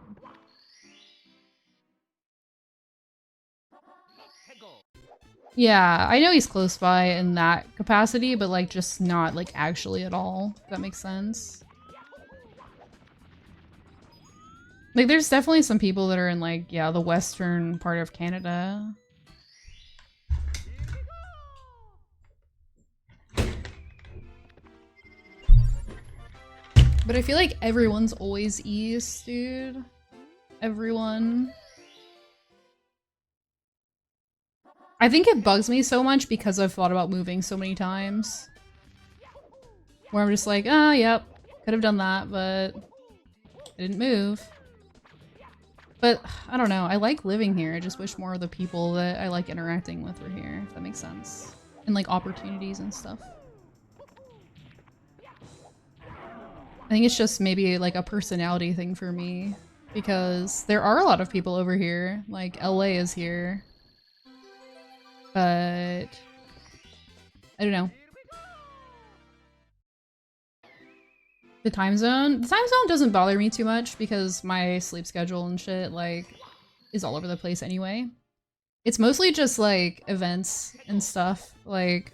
B: Yeah, I know he's close by in that capacity, but like just not like actually at all. If that makes sense. Like there's definitely some people that are in like, yeah, the western part of Canada. But I feel like everyone's always east, dude. Everyone. I think it bugs me so much because I've thought about moving so many times. Where I'm just like, ah, yep, could have done that, but I didn't move. But, I don't know, I like living here. I just wish more of the people that I like interacting with were here, if that makes sense. And like opportunities and stuff. I think it's just maybe like a personality thing for me. Because there are a lot of people over here. Like, LA is here. But I don't know. The time zone doesn't bother me too much because my sleep schedule and shit like is all over the place anyway. It's mostly just like events and stuff. Like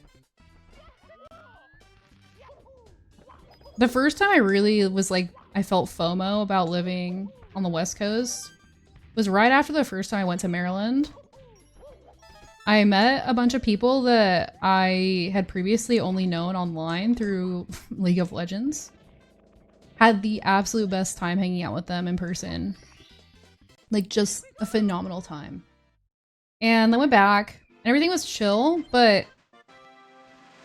B: the first time I really was like I felt FOMO about living on the West Coast was right after the first time I went to Maryland. I met a bunch of people that I had previously only known online through League of Legends. Had the absolute best time hanging out with them in person. Like, just a phenomenal time. And I went back, and everything was chill, but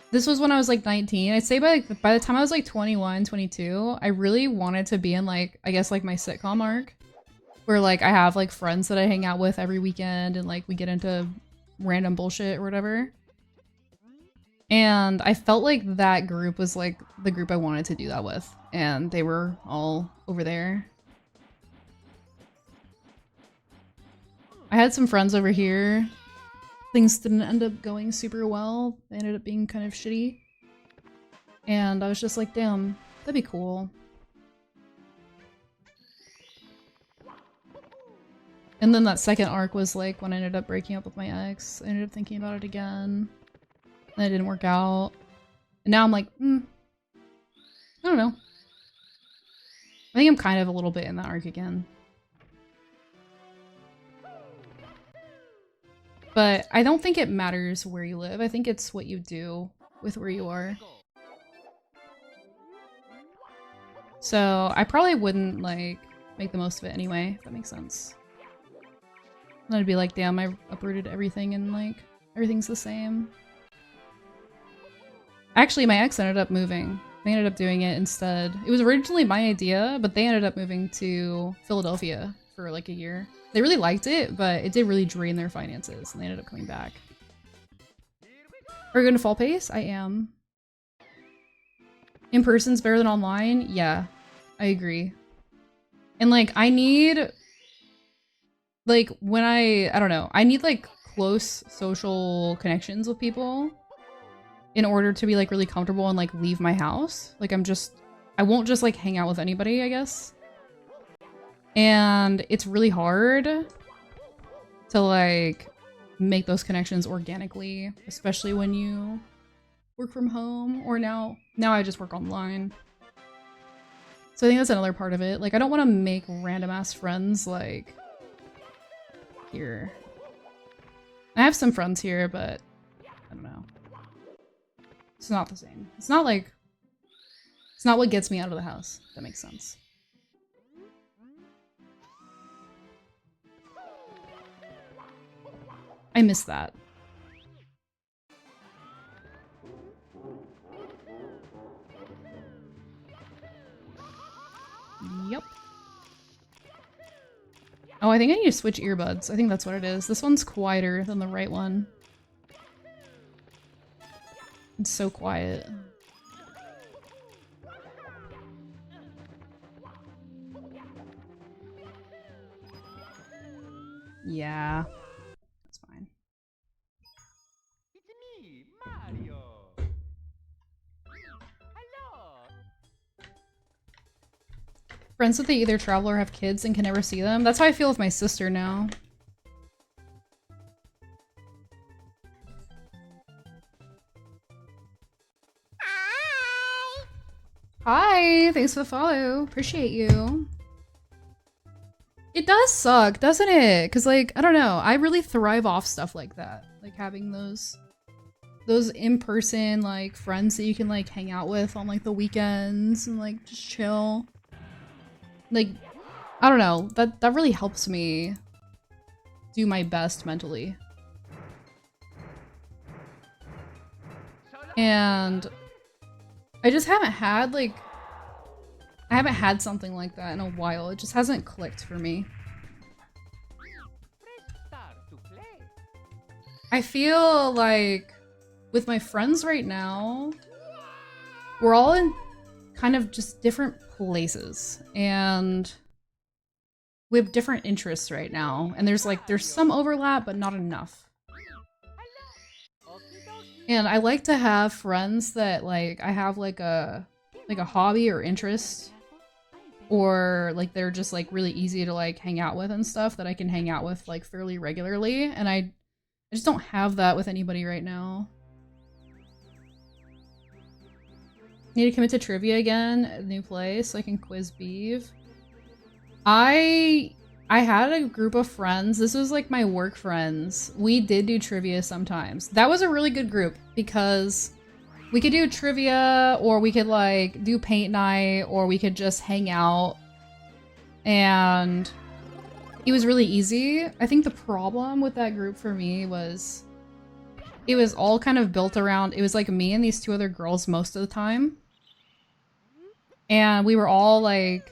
B: this was when I was like 19. I'd say by the time I was like 21, 22, I really wanted to be in like, I guess like my sitcom arc. Where like I have like friends that I hang out with every weekend and like we get into random bullshit or whatever. And I felt like that group was like the group I wanted to do that with. And they were all over there. I had some friends over here. Things didn't end up going super well. They ended up being kind of shitty. And I was just like, damn, that'd be cool. And then that second arc was like when I ended up breaking up with my ex. I ended up thinking about it again. And it didn't work out. And now I'm like, I don't know. I think I'm kind of a little bit in that arc again. But I don't think it matters where you live. I think it's what you do with where you are. So I probably wouldn't, like, make the most of it anyway, if that makes sense. And I'd be like, damn, I uprooted everything and, like, everything's the same. Actually, my ex ended up moving. They ended up doing it instead. It was originally my idea, but they ended up moving to Philadelphia for, like, a year. They really liked it, but it did really drain their finances, and they ended up coming back. Are you going to fall pace? I am. In person's better than online? Yeah, I agree. And, like, I need... Like, when I don't know. I need, like, close social connections with people in order to be, like, really comfortable and, like, leave my house. Like, I won't just, like, hang out with anybody, I guess. And it's really hard to, like, make those connections organically, especially when you work from home, or now I just work online. So I think that's another part of it. Like, I don't want to make random ass friends, like, here. I have some friends here, but I don't know. It's not the same. It's not like, it's not what gets me out of the house, if that makes sense. I miss that. Yep. Oh, I think I need to switch earbuds. I think that's what it is. This one's quieter than the right one. It's so quiet. Yeah. That's fine.
C: It's me, Mario. Hello.
B: Friends that they either travel or have kids and can never see them. That's how I feel with my sister now. Hi! Thanks for the follow. Appreciate you. It does suck, doesn't it? Because, like, I don't know. I really thrive off stuff like that. Like, having those in-person, like, friends that you can, like, hang out with on, like, the weekends and, like, just chill. Like, I don't know. That really helps me do my best mentally. And I just haven't had, like, I haven't had something like that in a while. It just hasn't clicked for me.
C: Press start to play.
B: I feel like with my friends right now, we're all in kind of just different places, and we have different interests right now. And there's some overlap, but not enough.
C: Okie dokie.
B: And I like to have friends that, like, I have like a hobby or interest, or like they're just like really easy to like hang out with and stuff that I can hang out with like fairly regularly. And I just don't have that with anybody right now. Need to commit to trivia again at new place so I can quiz Beeve. I had a group of friends. This was like my work friends. We did do trivia sometimes. That was a really good group because we could do trivia, or we could like do paint night, or we could just hang out. And it was really easy. I think the problem with that group for me was it was all kind of built around, it was like me and these two other girls most of the time. And we were all like,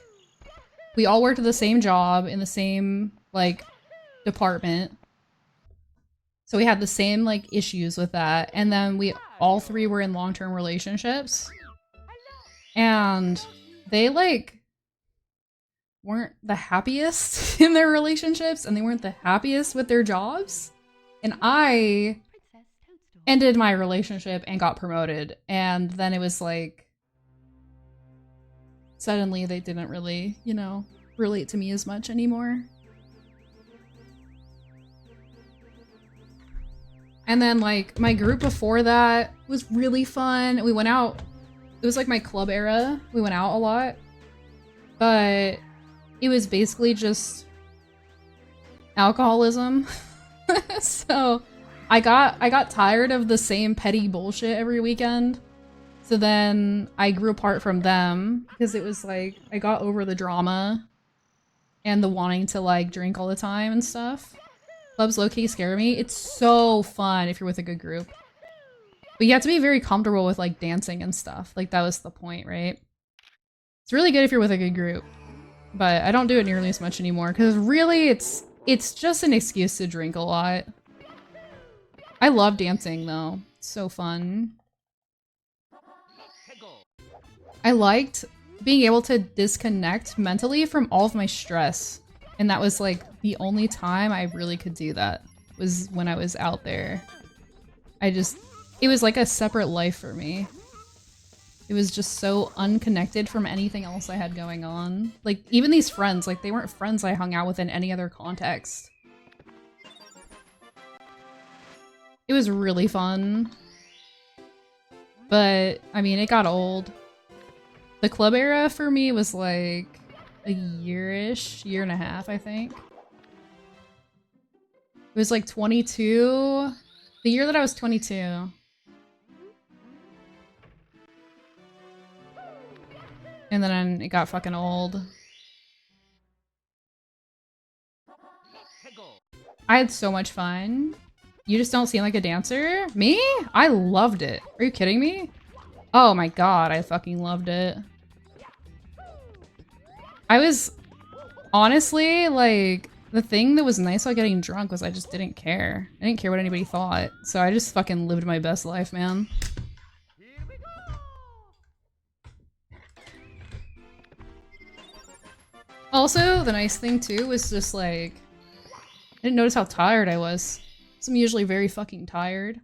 B: we all worked at the same job in the same like department. So we had the same like issues with that. And then we all three were in long-term relationships. And they like weren't the happiest in their relationships, and they weren't the happiest with their jobs. And I ended my relationship and got promoted. And then it was like, suddenly they didn't really, you know, relate to me as much anymore. And then like my group before that was really fun. We went out. It was like my club era. We went out a lot. but it was basically just alcoholism. So I got tired of the same petty bullshit every weekend. So then I grew apart from them because it was like I got over the drama and the wanting to like drink all the time and stuff. Clubs low-key scare me. It's so fun if you're with a good group. But you have to be very comfortable with like dancing and stuff. Like that was the point, right? It's really good if you're with a good group. But I don't do it nearly as much anymore because really it's just an excuse to drink a lot. I love dancing though. It's so fun. I liked being able to disconnect mentally from all of my stress. And that was like the only time I really could do that was when I was out there. It was like a separate life for me. It was just so unconnected from anything else I had going on. Like even these friends, like they weren't friends I hung out with in any other context. It was really fun. But I mean, it got old. The club era for me was like a year-ish, year and a half, I think. It was like 22. The year that I was 22. And then it got fucking old. I had so much fun. You just don't seem like a dancer? Me? I loved it. Are you kidding me? Oh my god, I fucking loved it. I was honestly like the thing that was nice about getting drunk was I just didn't care. I didn't care what anybody thought. So I just fucking lived my best life, man. Also, the nice thing too was just like I didn't notice how tired I was. So I'm usually very fucking tired.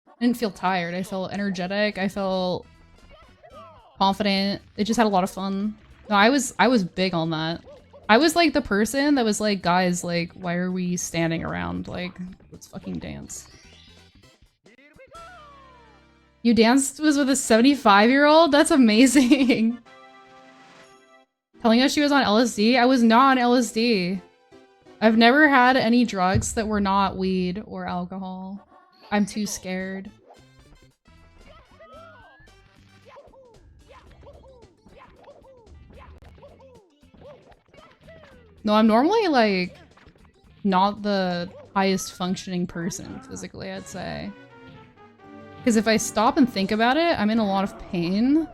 B: I didn't feel tired. I felt energetic. I felt confident. It just had a lot of fun. No, I was big on that. I was like the person that was like, guys, like, why are we standing around? Like, let's fucking dance. You danced was with a 75-year-old? That's amazing. Telling us she was on LSD? I was not on LSD. I've never had any drugs that were not weed or alcohol. I'm too scared. No, I'm normally, like, not the highest functioning person physically, I'd say. Because if I stop and think about it, I'm in a lot of pain.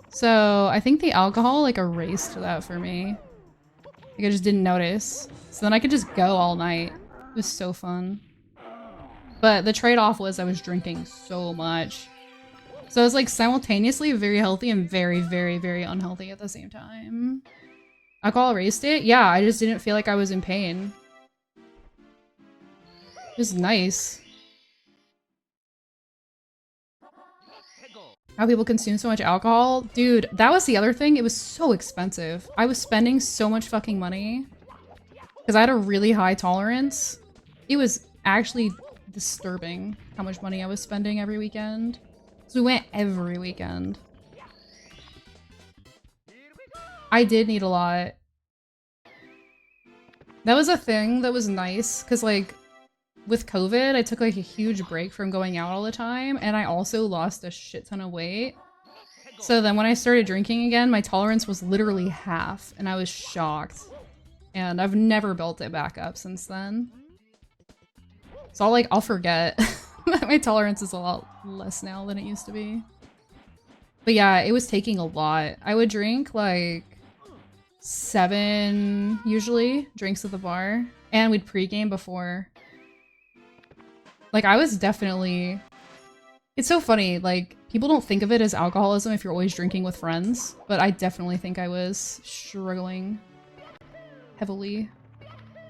B: So I think the alcohol, like, erased that for me. Like, I just didn't notice. So then I could just go all night. It was so fun. But the trade-off was I was drinking so much. So I was, like, simultaneously very healthy and very, very, very unhealthy at the same time. Alcohol erased it? Yeah, I just didn't feel like I was in pain. It was nice. How people consume so much alcohol? Dude, that was the other thing. It was so expensive. I was spending so much fucking money. Because I had a really high tolerance. It was actually disturbing how much money I was spending every weekend. So we went every weekend. I did need a lot. That was a thing that was nice, because like, with COVID, I took like a huge break from going out all the time, and I also lost a shit ton of weight. So then when I started drinking again, my tolerance was literally half, and I was shocked. And I've never built it back up since then. So I'll forget. My tolerance is a lot less now than it used to be. But yeah, it was taking a lot. I would drink like 7 usually drinks at the bar, and we'd pregame before. Like I was definitely, it's so funny, like people don't think of it as alcoholism if you're always drinking with friends, but I definitely think I was struggling heavily.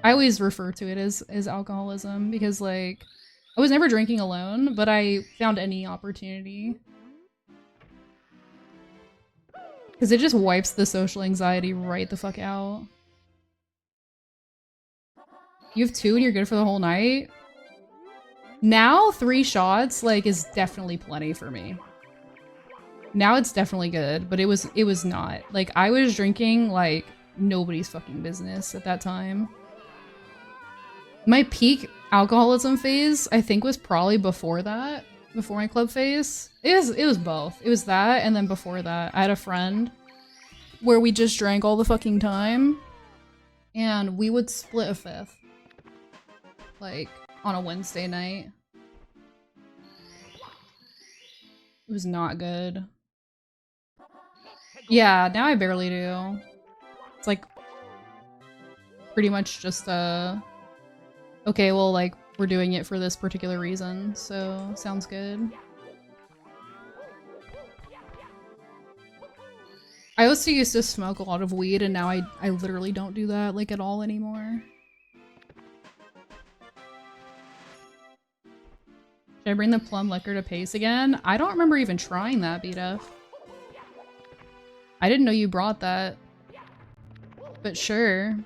B: I always refer to it as alcoholism because like I was never drinking alone, but I found any opportunity. Because it just wipes the social anxiety right the fuck out. You have 2 and you're good for the whole night? Now 3 shots, like, is definitely plenty for me. Now it's definitely good, but it was not. Like, I was drinking like nobody's fucking business at that time. My peak alcoholism phase, I think, was probably before that. Before my club phase. It was both. It was that, and then before that, I had a friend where we just drank all the fucking time, and we would split a fifth. Like, on a Wednesday night. It was not good. Yeah, now I barely do. It's like pretty much just okay, well, like, we're doing it for this particular reason, so sounds good. I also used to smoke a lot of weed, and now I literally don't do that, like, at all anymore. Should I bring the plum liquor to Pace again? I don't remember even trying that, BDF. I didn't know you brought that. But sure.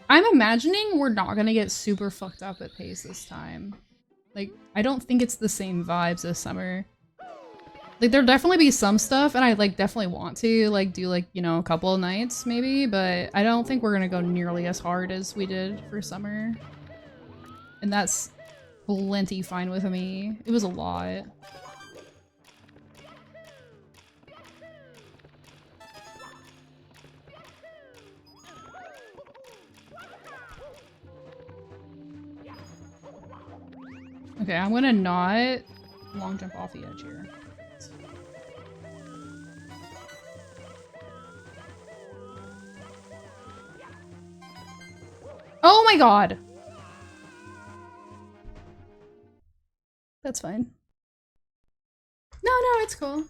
B: I'm imagining we're not gonna get super fucked up at Pace this time. Like, I don't think it's the same vibes this summer. Like, there'll definitely be some stuff, and I, like, definitely want to, like, do, like, you know, a couple of nights, maybe, but I don't think we're gonna go nearly as hard as we did for summer. And that's plenty fine with me. It was a lot. Okay, I'm gonna not long jump off the edge here. Oh my god! That's fine. No, it's cool.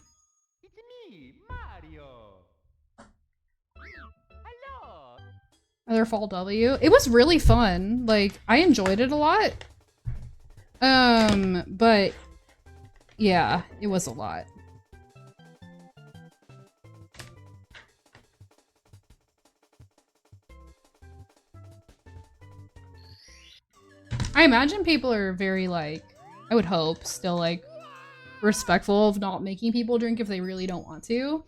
C: It's me, Mario. Hello.
B: Another fall W. It was really fun. Like, I enjoyed it a lot. But yeah, it was a lot. I imagine people are very, like, I would hope, still, like, respectful of not making people drink if they really don't want to.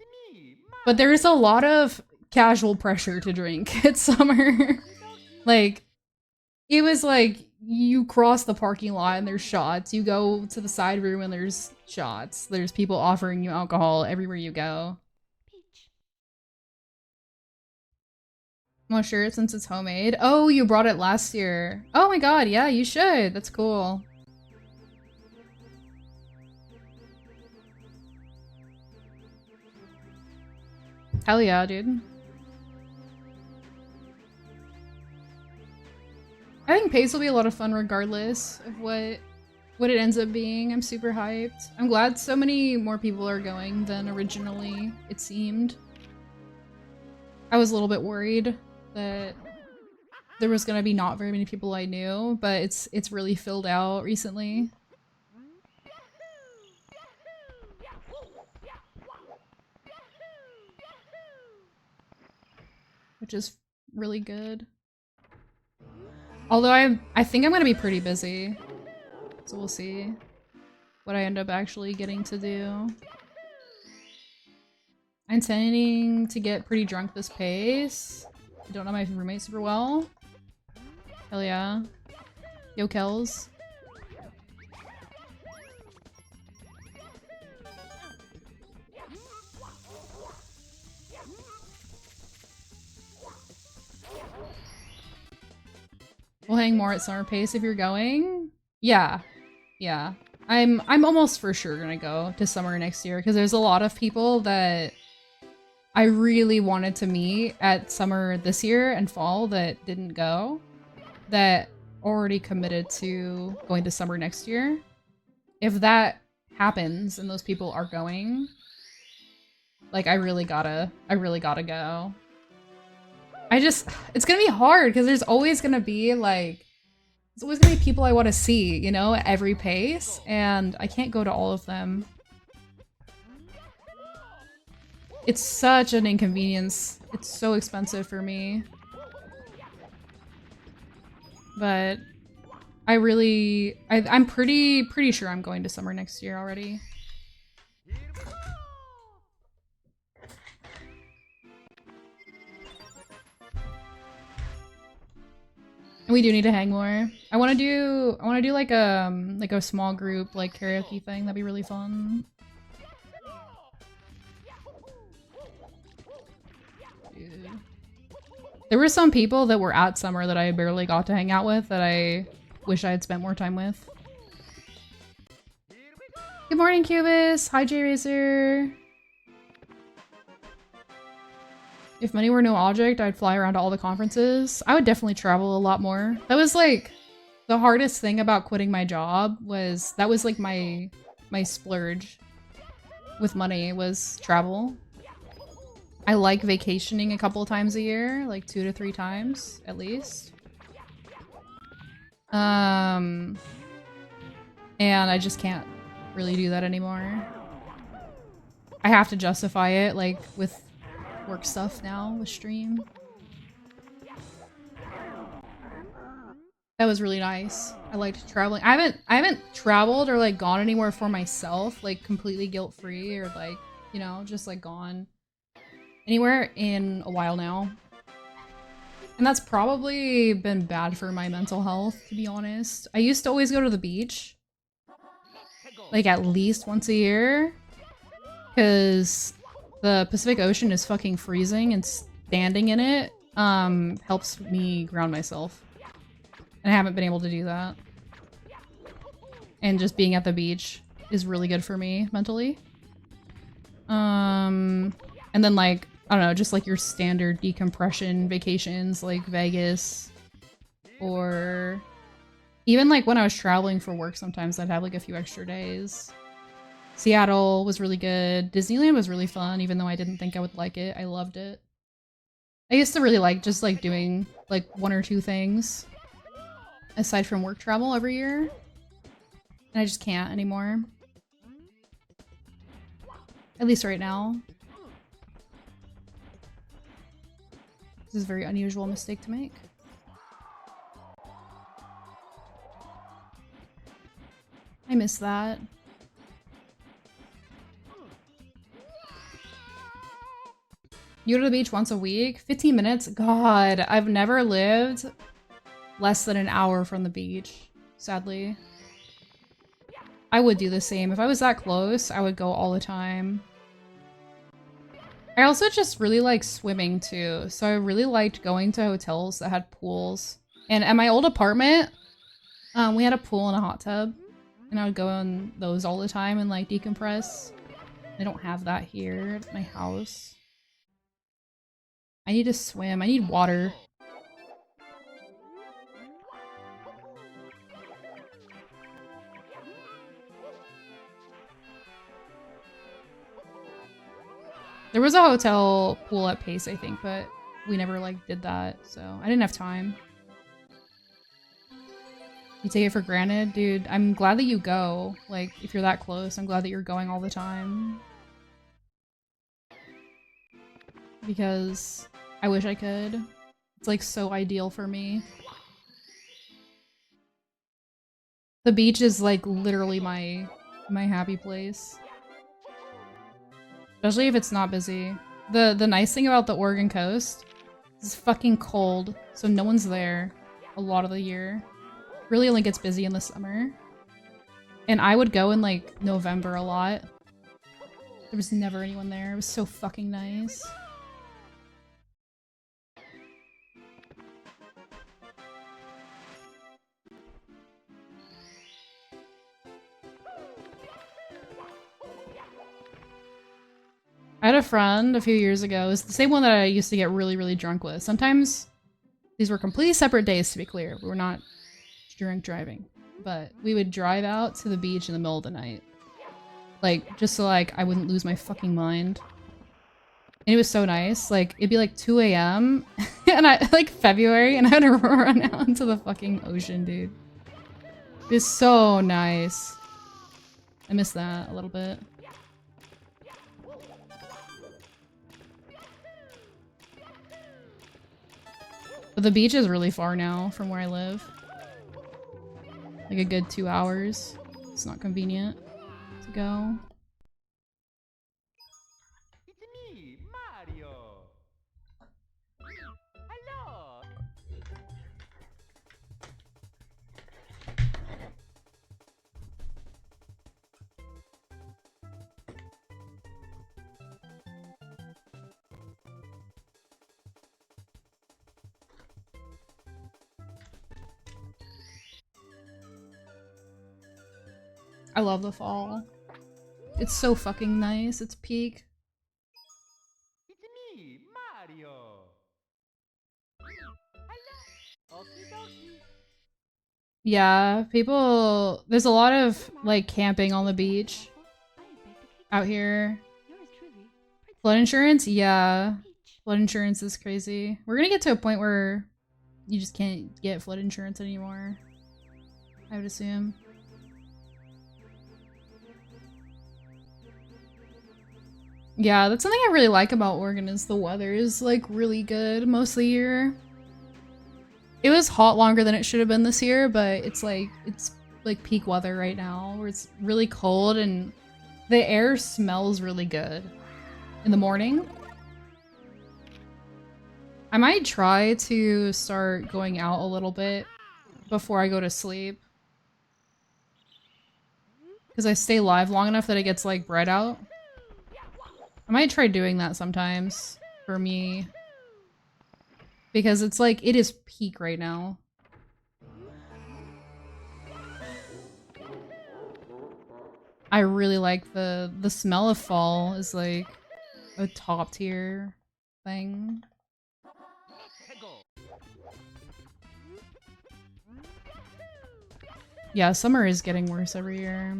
B: But there is a lot of casual pressure to drink at summer. Like, it was like, you cross the parking lot and there's shots. You go to the side room and there's shots. There's people offering you alcohol everywhere you go. I'm not sure since it's homemade. Oh, you brought it last year. Oh my god, yeah, you should. That's cool. Hell yeah, dude. I think Pace will be a lot of fun regardless of what it ends up being. I'm super hyped. I'm glad so many more people are going than originally it seemed. I was a little bit worried that there was gonna be not very many people I knew, but it's really filled out recently. Which is really good. Although I think I'm gonna be pretty busy. So we'll see what I end up actually getting to do. I'm intending to get pretty drunk this Pace. I don't know my roommate super well. Hell yeah. Yo, Kels. We'll hang more at Summer Pace if you're going. Yeah. Yeah. I'm almost for sure gonna go to summer next year because there's a lot of people that I really wanted to meet at summer this year and fall that didn't go, that already committed to going to summer next year. If that happens and those people are going, like, I really gotta go. It's gonna be hard because there's always gonna be people I want to see, you know, at every Pace, and I can't go to all of them. It's such an inconvenience. It's so expensive for me. But I'm pretty sure I'm going to summer next year already. And we do need to hang more. I want to do like a small group like karaoke thing. That'd be really fun. Dude. There were some people that were at summer that I barely got to hang out with that I wish I had spent more time with. Good morning, Cubis. Hi, J-Racer. If money were no object, I'd fly around to all the conferences. I would definitely travel a lot more. That was like the hardest thing about quitting my job was that was like my splurge with money was travel. I like vacationing a couple times a year, like 2 to 3 times at least. And I just can't really do that anymore. I have to justify it like with work stuff now with stream. That was really nice. I liked traveling. I haven't traveled or like gone anywhere for myself, like completely guilt-free or like, you know, just like gone anywhere in a while now. And that's probably been bad for my mental health, to be honest. I used to always go to the beach, like at least once a year, because the Pacific Ocean is fucking freezing and standing in it helps me ground myself. And I haven't been able to do that. And just being at the beach is really good for me mentally. And then like, I don't know, just like your standard decompression vacations like Vegas or even like when I was traveling for work sometimes I'd have like a few extra days. Seattle was really good. Disneyland was really fun, even though I didn't think I would like it. I loved it. I used to really like just like doing like 1 or 2 things aside from work travel every year. And I just can't anymore. At least right now. This is a very unusual mistake to make. I miss that. You go to the beach once a week? 15 minutes? God, I've never lived less than an hour from the beach, sadly. I would do the same. If I was that close, I would go all the time. I also just really like swimming too, so I really liked going to hotels that had pools. And at my old apartment, we had a pool and a hot tub, and I would go in those all the time and like decompress. I don't have that here at my house. I need to swim. I need water. There was a hotel pool at Pace, I think, but we never like did that, so I didn't have time. You take it for granted? Dude, I'm glad that you go. Like, if you're that close, I'm glad that you're going all the time. Because I wish I could. It's like so ideal for me. The beach is like literally my happy place. Especially if it's not busy. The nice thing about the Oregon coast is it's fucking cold, so no one's there a lot of the year. Really only gets busy in the summer. And I would go in like November a lot. There was never anyone there. It was so fucking nice. I had a friend a few years ago. It's the same one that I used to get really, really drunk with. Sometimes these were completely separate days, to be clear. We were not drunk driving. But we would drive out to the beach in the middle of the night. Like, just so like I wouldn't lose my fucking mind. And it was so nice. Like, it'd be like 2 a.m. and like February, and I had to run out into the fucking ocean, dude. It was so nice. I miss that a little bit. But the beach is really far now from where I live. Like a good 2 hours. It's not convenient to go.
C: It's me, Mario. Hello.
B: I love the fall. It's so fucking nice. It's peak.
C: It's me, Mario. Hello. Okie dokie.
B: Yeah, people. There's a lot of like camping on the beach out here. Flood insurance? Yeah. Flood insurance is crazy. We're gonna get to a point where you just can't get flood insurance anymore, I would assume. Yeah, that's something I really like about Oregon is the weather is like really good most of the year. It was hot longer than it should have been this year, but it's like peak weather right now where it's really cold and the air smells really good in the morning. I might try to start going out a little bit before I go to sleep. Because I stay live long enough that it gets like bright out. I might try doing that sometimes for me. Because it's like, it is peak right now. I really like the smell of fall is like a top tier thing. Yeah, summer is getting worse every year.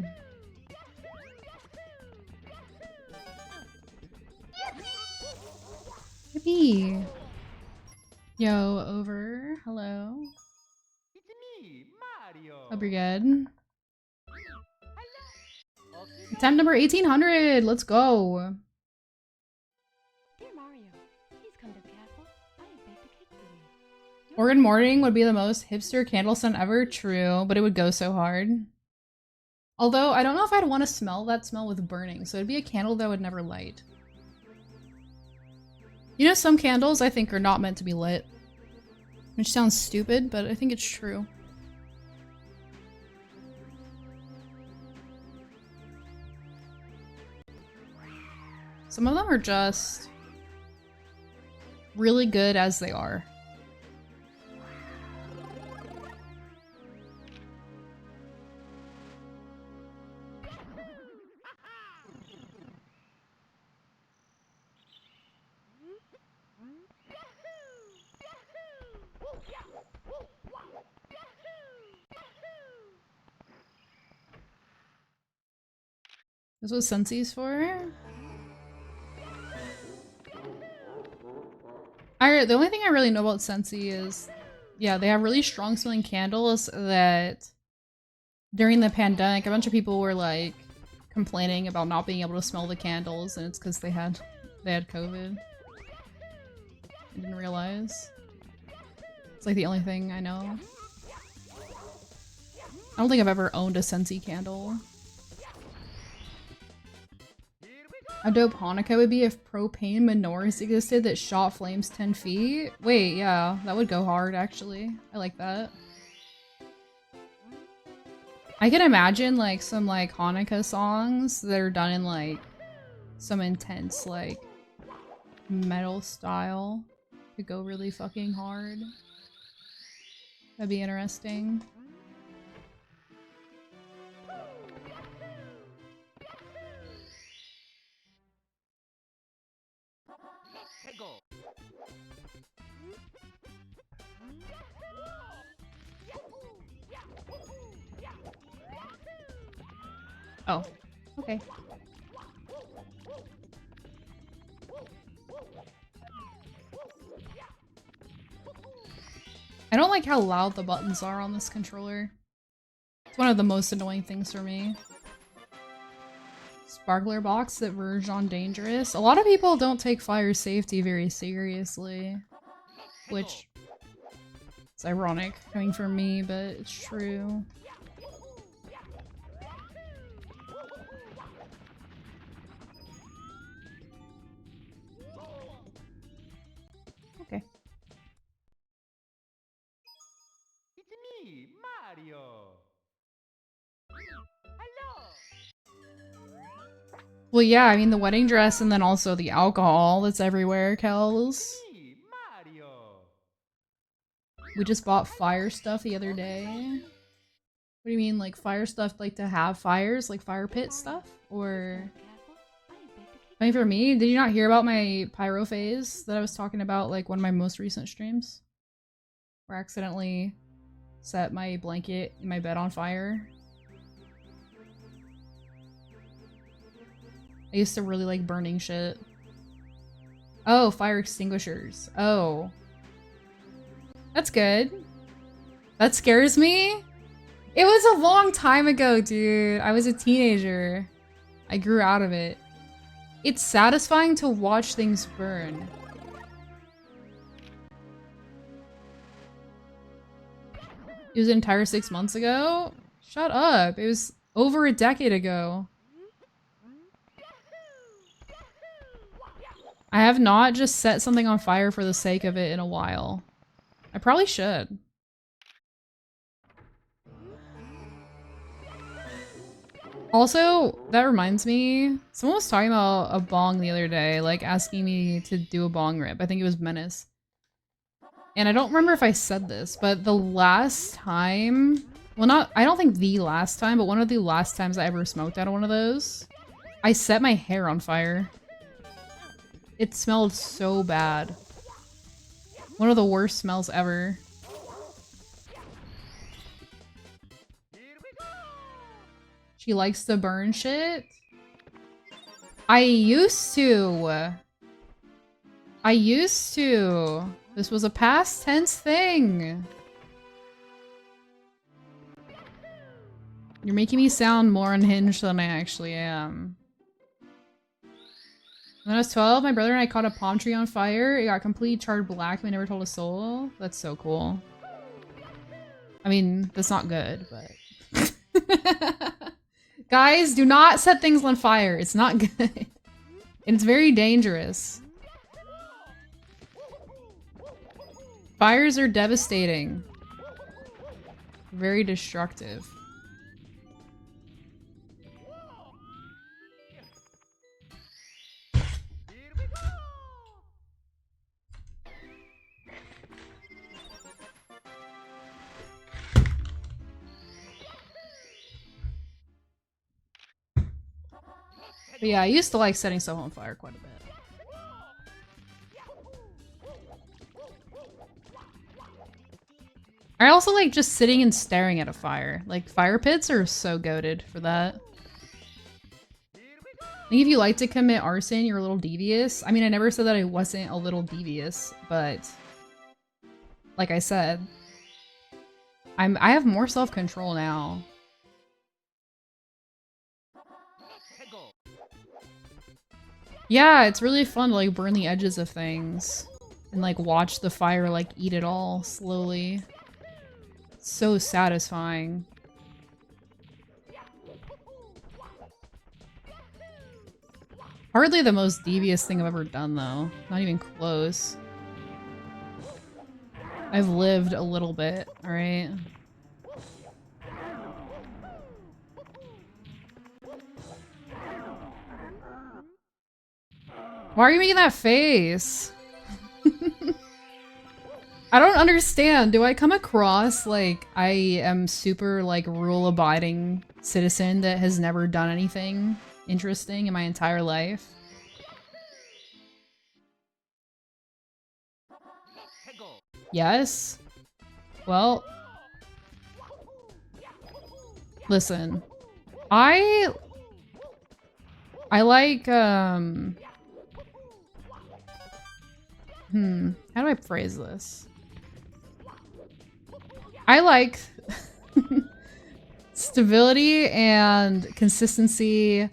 B: Yippee! Yo, over. Hello.
C: It's me, Mario.
B: Hope you're good. Attempt number 1800! Let's go!
D: Dear Mario, please come to the castle. I have baked a cake for you.
B: Oregon morning would be the most hipster candle scent ever. True, but it would go so hard. Although, I don't know if I'd want to smell that smell with burning, so it'd be a candle that I would never light. You know, some candles I think are not meant to be lit. Which sounds stupid, but I think it's true. Some of them are just really good as they are. This was Scentsies for? The only thing I really know about Scentsy is, yeah, they have really strong smelling candles that during the pandemic, a bunch of people were like complaining about not being able to smell the candles, and it's because they had COVID. I didn't realize. It's like the only thing I know. I don't think I've ever owned a Scentsy candle. How dope Hanukkah would be if propane menorahs existed that shot flames 10 feet? Wait, yeah, that would go hard actually. I like that. I can imagine like some like Hanukkah songs that are done in like some intense like metal style. Could go really fucking hard. That'd be interesting. Oh, okay. I don't like how loud the buttons are on this controller. It's one of the most annoying things for me. Sparkler box that verge on dangerous. A lot of people don't take fire safety very seriously, which is ironic coming from me, but it's true. Okay.
C: It's me, Mario. Hello.
B: Well, yeah, I mean the wedding dress and then also the alcohol that's everywhere, Kels.
C: Me, Mario.
B: We just bought fire stuff the other day. do you mean, like fire stuff, like to have fires, like fire pit stuff? Or... I mean, for me, did you not hear about my pyro phase that I was talking about, like one of my most recent streams? Where I accidentally set my blanket in my bed on fire. I used to really like burning shit. Oh, fire extinguishers. Oh. That's good. That scares me? It was a long time ago, dude. I was a teenager. I grew out of it. It's satisfying to watch things burn. It was an entire 6 months ago? Shut up. It was over a decade ago. I have not just set something on fire for the sake of it in a while. I probably should. Also, that reminds me, someone was talking about a bong the other day, like asking me to do a bong rip. I think it was Menace. And I don't remember if I said this, but the last time, well, I don't think the last time, but one of the last times I ever smoked out of one of those, I set my hair on fire. It smelled so bad. One of the worst smells ever. She likes to burn shit? I used to. This was a past tense thing. You're making me sound more unhinged than I actually am. When I was 12, my brother and I caught a palm tree on fire. It got completely charred black. We never told a soul. That's so cool. I mean, that's not good, but... Guys, do not set things on fire. It's not good. And it's very dangerous. Fires are devastating. Very destructive. But yeah, I used to like setting stuff on fire quite a bit. I also like just sitting and staring at a fire. Like, fire pits are so goated for that. I think if you like to commit arson, you're a little devious. I mean, I never said that I wasn't a little devious, but... like I said, I have more self-control now. Yeah, it's really fun to like burn the edges of things and like watch the fire like eat it all slowly. It's so satisfying. Hardly the most devious thing I've ever done though. Not even close. I've lived a little bit, alright? Why are you making that face? I don't understand. Do I come across like I am super like rule-abiding citizen that has never done anything interesting in my entire life? Yes? Well... listen. I like, how do I phrase this? I like stability and consistency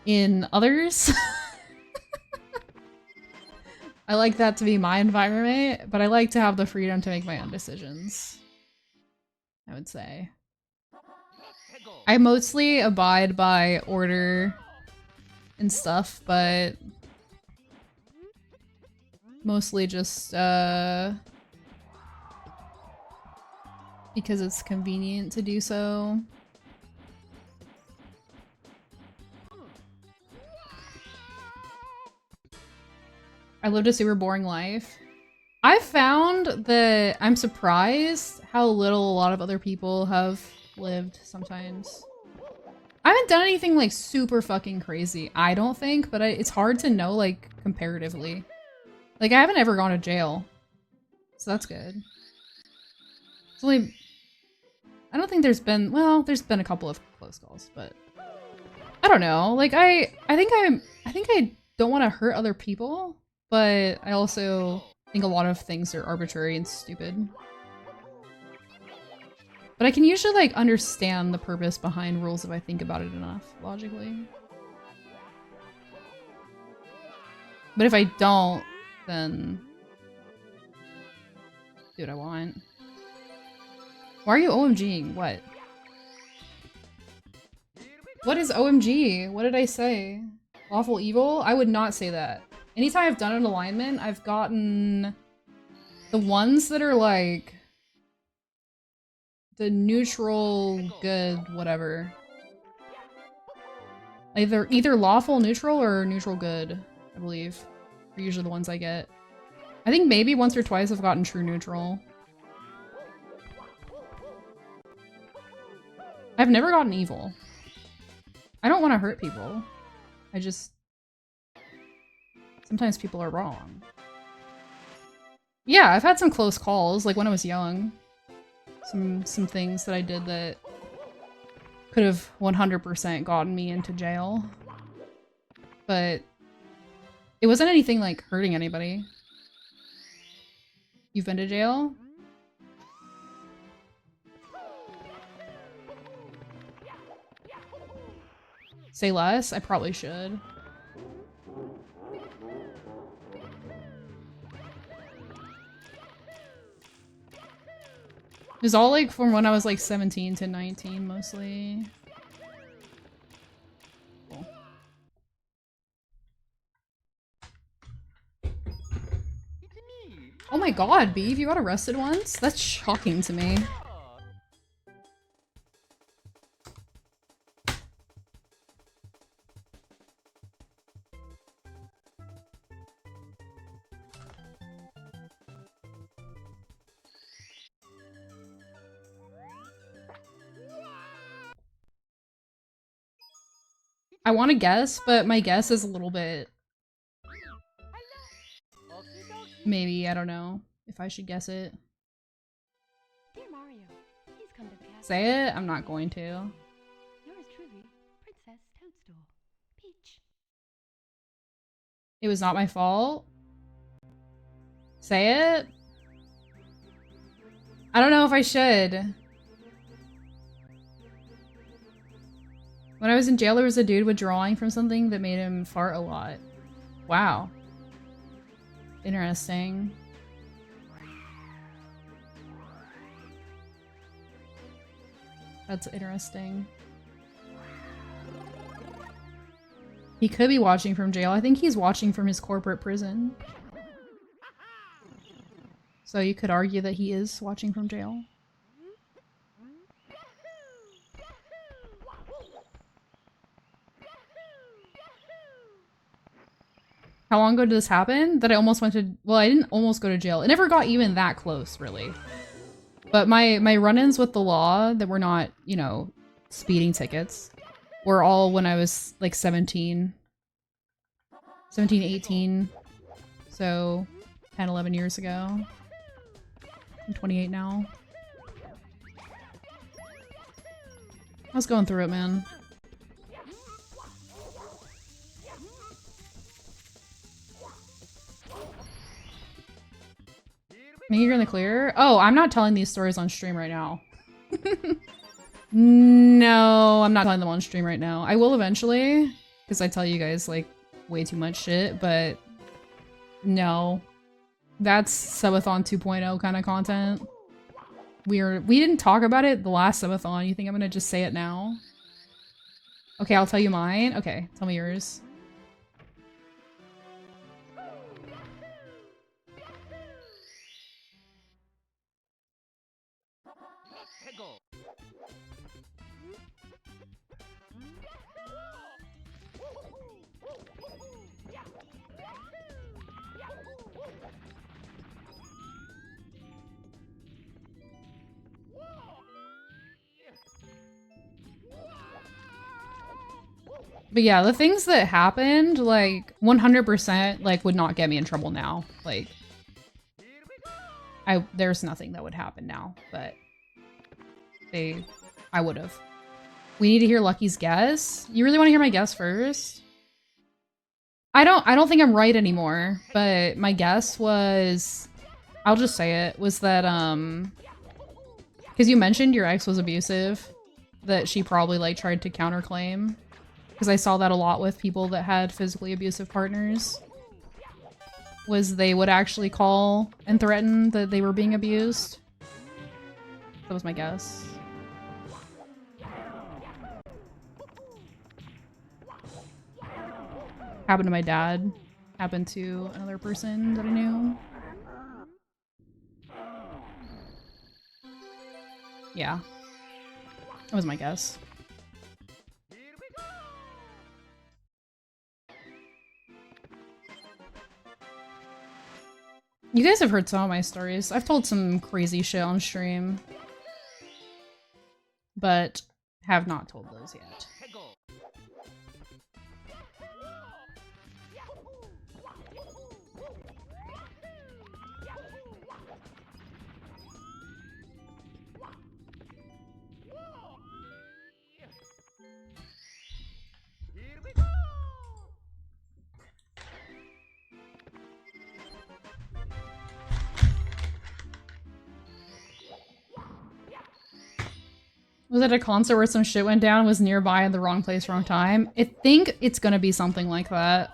B: in others. I like that to be my environment, but I like to have the freedom to make my own decisions, I would say. I mostly abide by order and stuff, but mostly just because it's convenient to do so. I lived a super boring life. I've found that I'm surprised how little a lot of other people have lived sometimes. I haven't done anything like super fucking crazy, I don't think, but it's hard to know like comparatively. Like I haven't ever gone to jail, so that's good. It's only, I don't think there's been, well, there's been a couple of close calls, but I don't know. Like I think I don't want to hurt other people, but I also think a lot of things are arbitrary and stupid. But I can usually like understand the purpose behind rules if I think about it enough logically. But if I don't, then do what I want. Why are you OMGing? What? What is OMG? What did I say? Lawful evil? I would not say that. Anytime I've done an alignment, I've gotten the ones that are like the neutral, good, whatever. Either lawful neutral or neutral good, I believe. Are usually the ones I get. I think maybe once or twice I've gotten true neutral. I've never gotten evil. I don't want to hurt people. I just... Sometimes people are wrong. Yeah, I've had some close calls, like when I was young. Some things that I did that could have 100% gotten me into jail. But it wasn't anything like hurting anybody. You've been to jail? Say less? I probably should. It was all like from when I was like 17 to 19 mostly. Cool. Oh my god, Beef, you got arrested once? That's shocking to me. I want to guess, but my guess is a little bit... Maybe, I don't know if I should guess it.
D: Dear Mario, please come to the castle.
B: Say it? I'm not going to.
D: Yours truly, Princess Toadstool. Peach.
B: It was not my fault. Say it? I don't know if I should. When I was in jail, there was a dude withdrawing from something that made him fart a lot. Wow. Interesting. That's interesting. He could be watching from jail. I think he's watching from his corporate prison. So you could argue that he is watching from jail. How long ago did this happen? That I almost went to- well, I didn't almost go to jail. It never got even that close, really. But my run-ins with the law that were not, you know, speeding tickets were all when I was like 17. 17, 18. So 10, 11 years ago. I'm 28 now. I was going through it, man. I think you're in the clear? Oh, I'm not telling these stories on stream right now. No, I'm not telling them on stream right now. I will eventually, because I tell you guys like way too much shit, but no. That's Subathon 2.0 kind of content. We didn't talk about it the last Subathon. You think I'm gonna just say it now? Okay, I'll tell you mine. Okay, tell me yours. But yeah, the things that happened, like 100%, like would not get me in trouble now. Like, there's nothing that would happen now, but I would have. We need to hear Lucky's guess. You really want to hear my guess first? I don't think I'm right anymore, but my guess was, I'll just say it, was that, because you mentioned your ex was abusive, that she probably, like, tried to counterclaim. Because I saw that a lot with people that had physically abusive partners. Was they would actually call and threaten that they were being abused. That was my guess. Happened to my dad. Happened to another person that I knew. Yeah. That was my guess. You guys have heard some of my stories. I've told some crazy shit on stream. But have not told those yet. Was it a concert where some shit went down, was nearby in the wrong place, wrong time? I think it's gonna be something like that.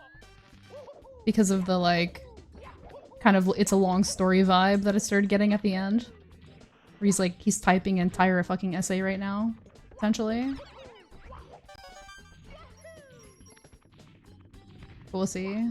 B: Because of the, like, kind of it's a long story vibe that I started getting at the end. Where he's like, he's typing an entire fucking essay right now, potentially. But we'll see.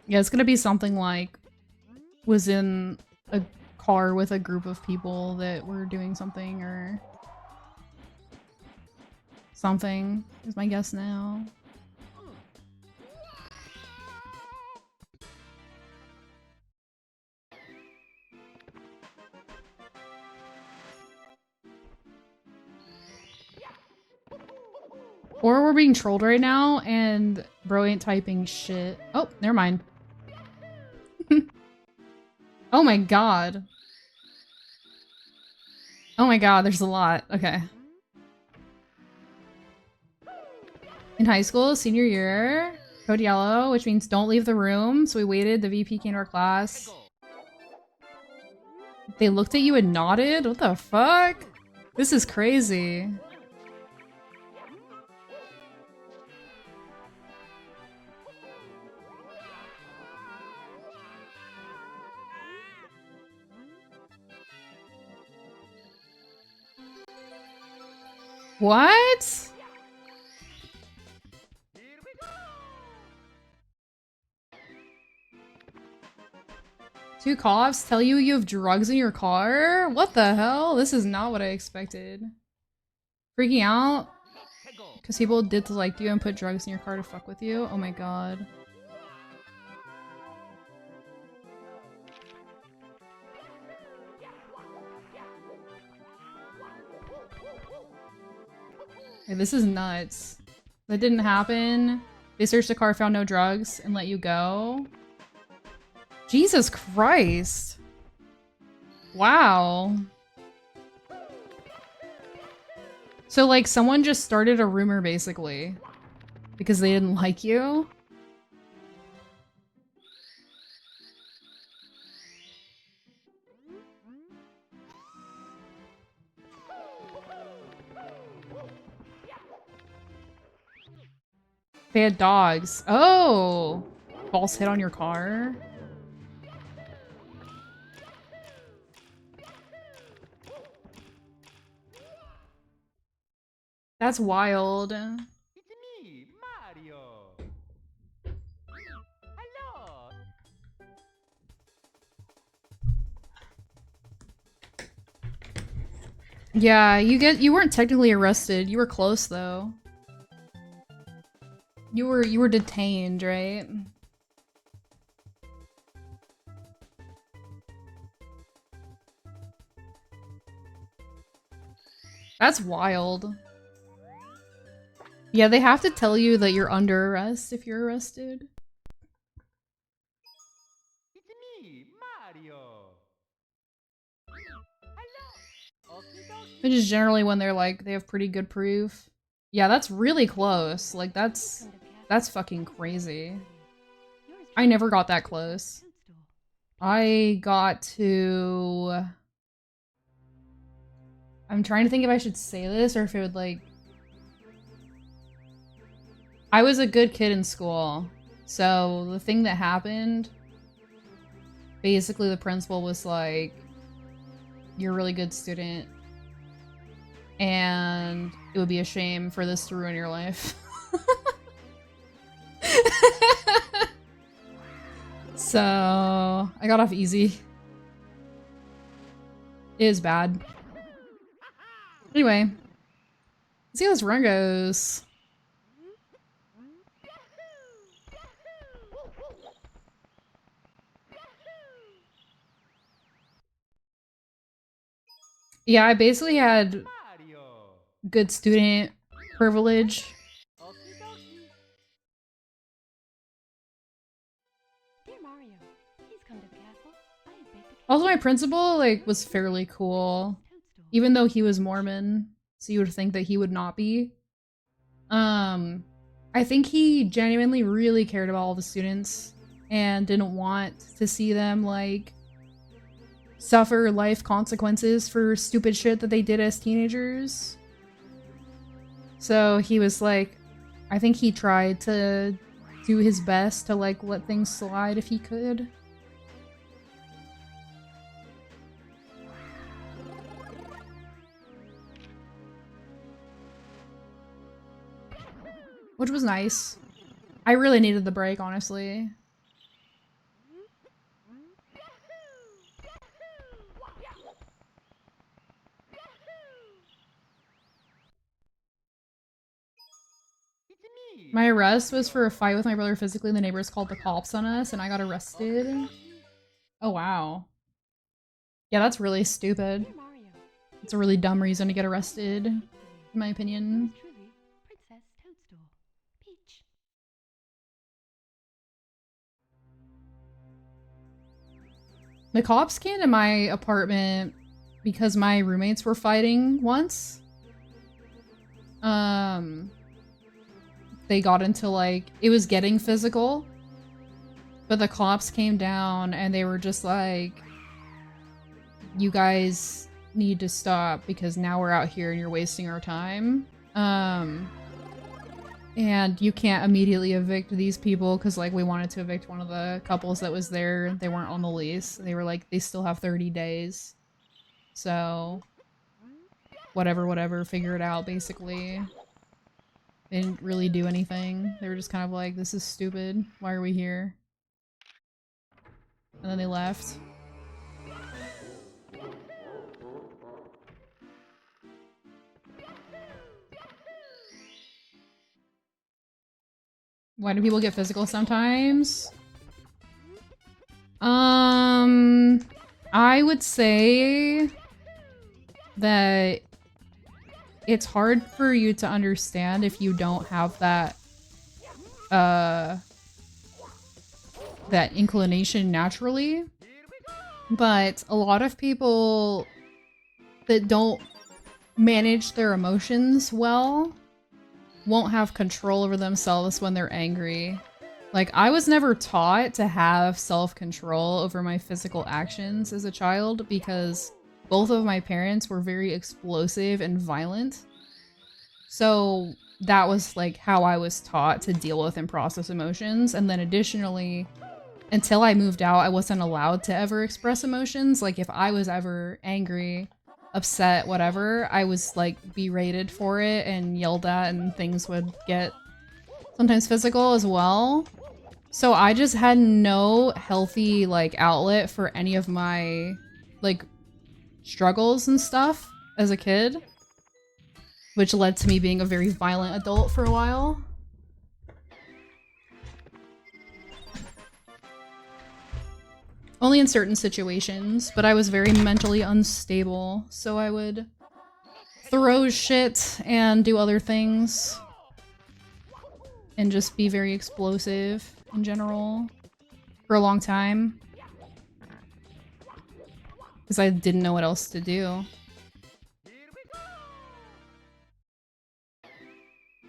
B: Yeah, it's gonna be something like was in a car with a group of people that were doing something or something is my guess now. Or we're being trolled right now and bro ain't typing shit. Oh, never mind. Oh my god. Oh my god, there's a lot. Okay. In high school, senior year, code yellow, which means don't leave the room. So we waited, the VP came to our class. They looked at you and nodded? What the fuck? This is crazy. What? Two cops tell you you have drugs in your car? What the hell? This is not what I expected. Freaking out? Because people did to like you and put drugs in your car to fuck with you? Oh my god. Hey, this is nuts. That didn't happen. They searched the car, found no drugs, and let you go. Jesus Christ. Wow. So, like, someone just started a rumor, basically. Because they didn't like you? They had dogs. Oh! False hit on your car? That's wild.
C: It's me, Mario. Hello.
B: Yeah, you weren't technically arrested. You were close though. You were detained, right? That's wild. Yeah, they have to tell you that you're under arrest if you're arrested.
C: It's me, Mario. Hello. Okie dokie.
B: Which is generally when they're like, they have pretty good proof. Yeah, that's really close. Like, that's fucking crazy. I never got that close. I got to... I'm trying to think if I should say this or if it would, like... I was a good kid in school. So, the thing that happened... Basically, the principal was like, you're a really good student. And it would be a shame for this to ruin your life. So, I got off easy. It is bad. Anyway, let's see how this run goes. Yeah, I basically had
C: Mario.
B: good student privilege.
C: Okie dokie.
D: Dear Mario, please come to the castle. I have baked a cake.
B: Also, my principal, like, was fairly cool.
D: Toadstool.
B: Even though he was Mormon, so you would think that he would not be. I think he genuinely really cared about all the students and didn't want to see them, like, suffer life consequences for stupid shit that they did as teenagers. So he was like, I think he tried to do his best to, like, let things slide if he could. Which was nice. I really needed the break, honestly.
C: It's me.
B: My arrest was for a fight with my brother physically, and the neighbors called the cops on us, and I got arrested. Oh, wow. Yeah, that's really stupid.
D: Dear Mario,
B: It's a really dumb reason to get arrested, in my
D: yours
B: opinion.
D: truly, Princess Toadstool. Peach.
B: The cops came to my apartment because my roommates were fighting once. They got into, like, it was getting physical, but the cops came down and they were just like, you guys need to stop because now we're out here and you're wasting our time. And you can't immediately evict these people because, like, we wanted to evict one of the couples that was there. They weren't on the lease. They were like, they still have 30 days. So, whatever, figure it out, basically. They didn't really do anything. They were just kind of like, this is stupid. Why are we here? And then they left. Why do people get physical sometimes? I would say that it's hard for you to understand if you don't have that that inclination naturally. But a lot of people that don't manage their emotions well won't have control over themselves when they're angry. Like, I was never taught to have self-control over my physical actions as a child because both of my parents were very explosive and violent. So that was, like, how I was taught to deal with and process emotions. And then additionally, until I moved out, I wasn't allowed to ever express emotions. Like, if I was ever angry, upset, whatever, I was, like, berated for it and yelled at, and things would get sometimes physical as well. So I just had no healthy, like, outlet for any of my, like, struggles and stuff. as a kid, which led to me being a very violent adult for a while. Only in certain situations, but I was very mentally unstable, so I would throw shit and do other things and just be very explosive in general for a long time because I didn't know what else to do.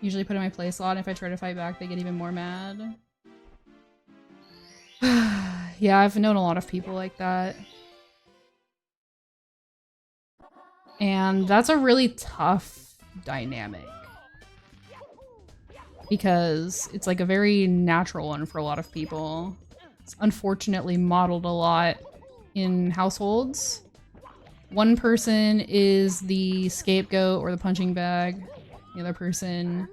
B: Usually put in my play slot, and if I try to fight back, they get even more mad. Yeah, I've known a lot of people like that. And that's a really tough dynamic. Because it's like a very natural one for a lot of people. It's unfortunately modeled a lot in households. One person is the scapegoat or the punching bag. The other person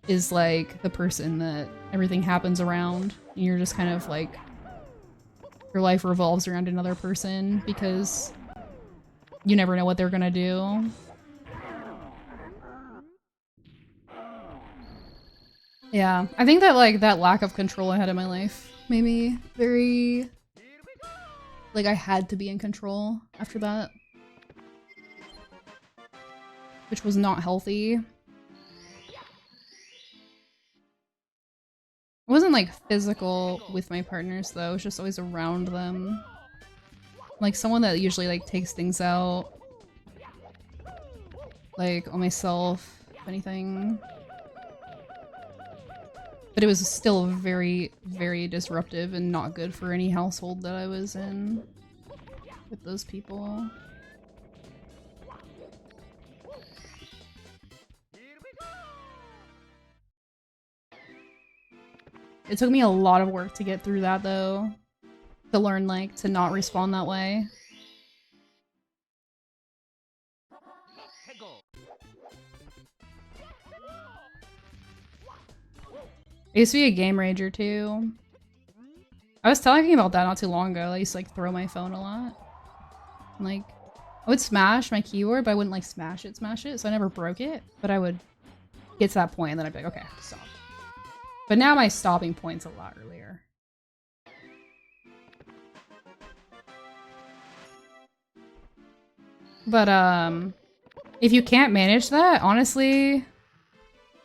B: is like the person that everything happens around. And you're just kind of like, your life revolves around another person because you never know what they're gonna do. Yeah, I think that like that lack of control I had in my life made me very, like, I had to be in control after that, which was not healthy. I wasn't like physical with my partners though, I was just always around them. Like someone that usually like takes things out, like on myself, if anything. But it was still very, very disruptive and not good for any household that I was in with those people. It took me a lot of work to get through that though. To learn like to not respond that way. I used to be a game rager too. I was talking about that not too long ago. I used to like throw my phone a lot. And, like, I would smash my keyboard, but I wouldn't like smash it, so I never broke it. But I would get to that point and then I'd be like, okay, stop. But now my stopping point's a lot earlier. But if you can't manage that, honestly,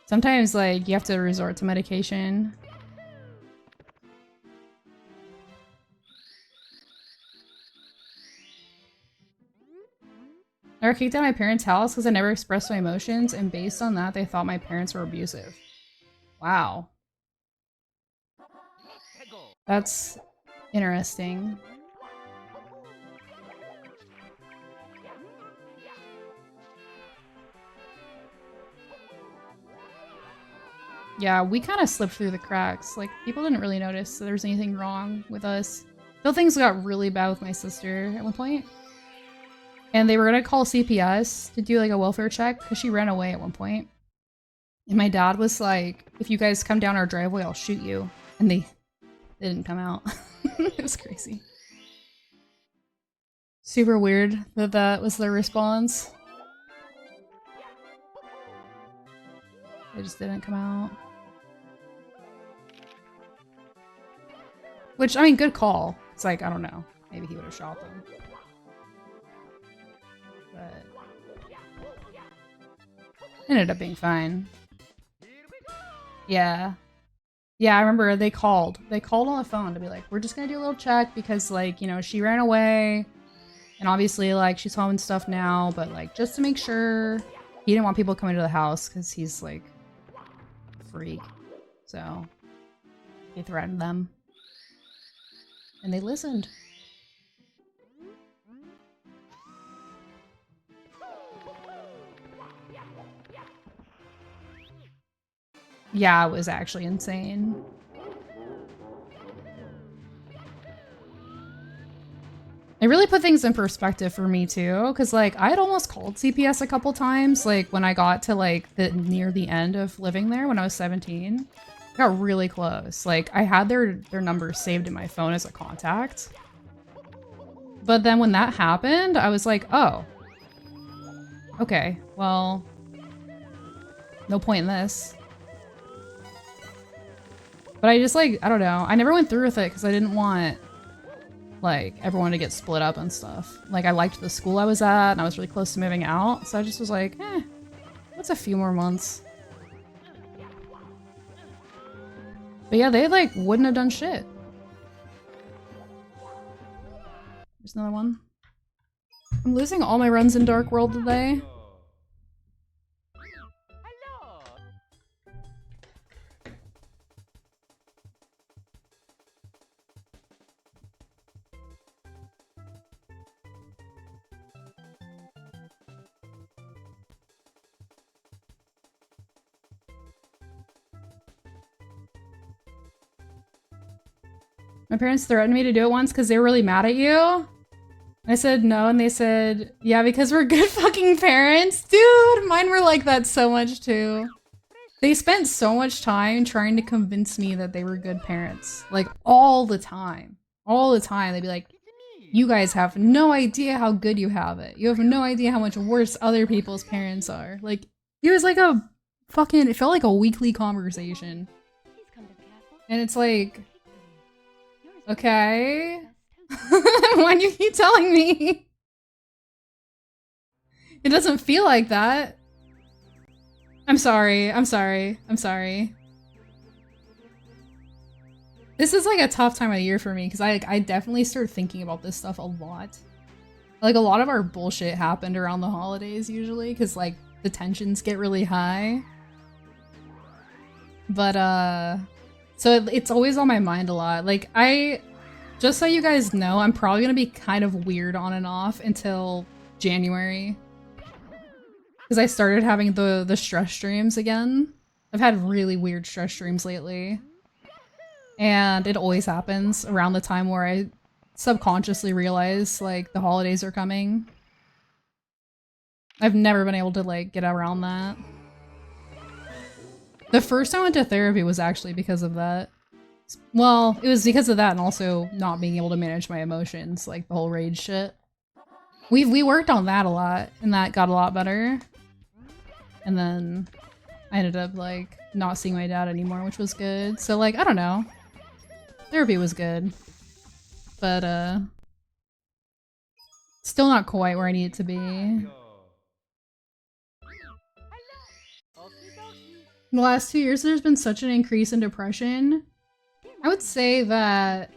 B: sometimes like you have to resort to medication. I got kicked out of my parents' house because I never expressed my emotions, and based on that, they thought my parents were abusive. Wow. That's interesting. Yeah, we kind of slipped through the cracks. Like, people didn't really notice that there was anything wrong with us. Till things got really bad with my sister at one point. And they were gonna call CPS to do like a welfare check because she ran away at one point. And my dad was like, if you guys come down our driveway, I'll shoot you. And they didn't come out. It was crazy. Super weird that that was their response. They just didn't come out. Which, I mean, good call. It's like, I don't know. Maybe he would have shot them. But ended up being fine. Yeah. Yeah, I remember they called. They called on the phone to be like, we're just gonna do a little check because, like, you know, she ran away. And obviously, like, she's home and stuff now. But, like, just to make sure. He didn't want people coming to the house because he's, like, a freak. So, he threatened them. And they listened. Yeah, it was actually insane. It really put things in perspective for me too, because like I had almost called CPS a couple times, like when I got to like the near the end of living there when I was 17. I got really close. Like I had their number saved in my phone as a contact. But then when that happened, I was like, oh. okay, well, no point in this. But I just like, I don't know. I never went through with it because I didn't want like everyone to get split up and stuff. Like I liked the school I was at and I was really close to moving out. So I just was like, what's a few more months? But yeah, they like wouldn't have done shit. There's another one. I'm losing all my runs in Dark World today.
C: Hello.
B: My parents threatened me to do it once because they were really mad at you. I said no, and they said, yeah, because we're good fucking parents. Dude, mine were like that so much too. They spent so much time trying to convince me that they were good parents. Like, all the time. All the time. They'd be like, you guys have no idea how good you have it. You have no idea how much worse other people's parents are. Like, it was like a fucking, it felt like a weekly conversation.
D: Please come to the castle.
B: And it's like,
D: Cake for you. Yours
B: okay.
D: best toast.
B: Why do you keep telling me? It doesn't feel like that. I'm sorry. I'm sorry. I'm sorry. This is like a tough time of year for me because I definitely start thinking about this stuff a lot. Like a lot of our bullshit happened around the holidays usually because like the tensions get really high. But so it's always on my mind a lot. Like just so you guys know, I'm probably gonna be kind of weird on and off until January. Because I started having the stress streams again. I've had really weird stress streams lately. And it always happens around the time where I subconsciously realize, like, the holidays are coming. I've never been able to, like, get around that. The first time I went to therapy was actually because of that. Well, it was because of that and also not being able to manage my emotions, like the whole rage shit. We worked on that a lot, and that got a lot better. And then I ended up, like, not seeing my dad anymore, which was good. So, like, I don't know. Therapy was good. But, still not quite where I need it to be. In the last 2 years, there's been such an increase in depression. I would say that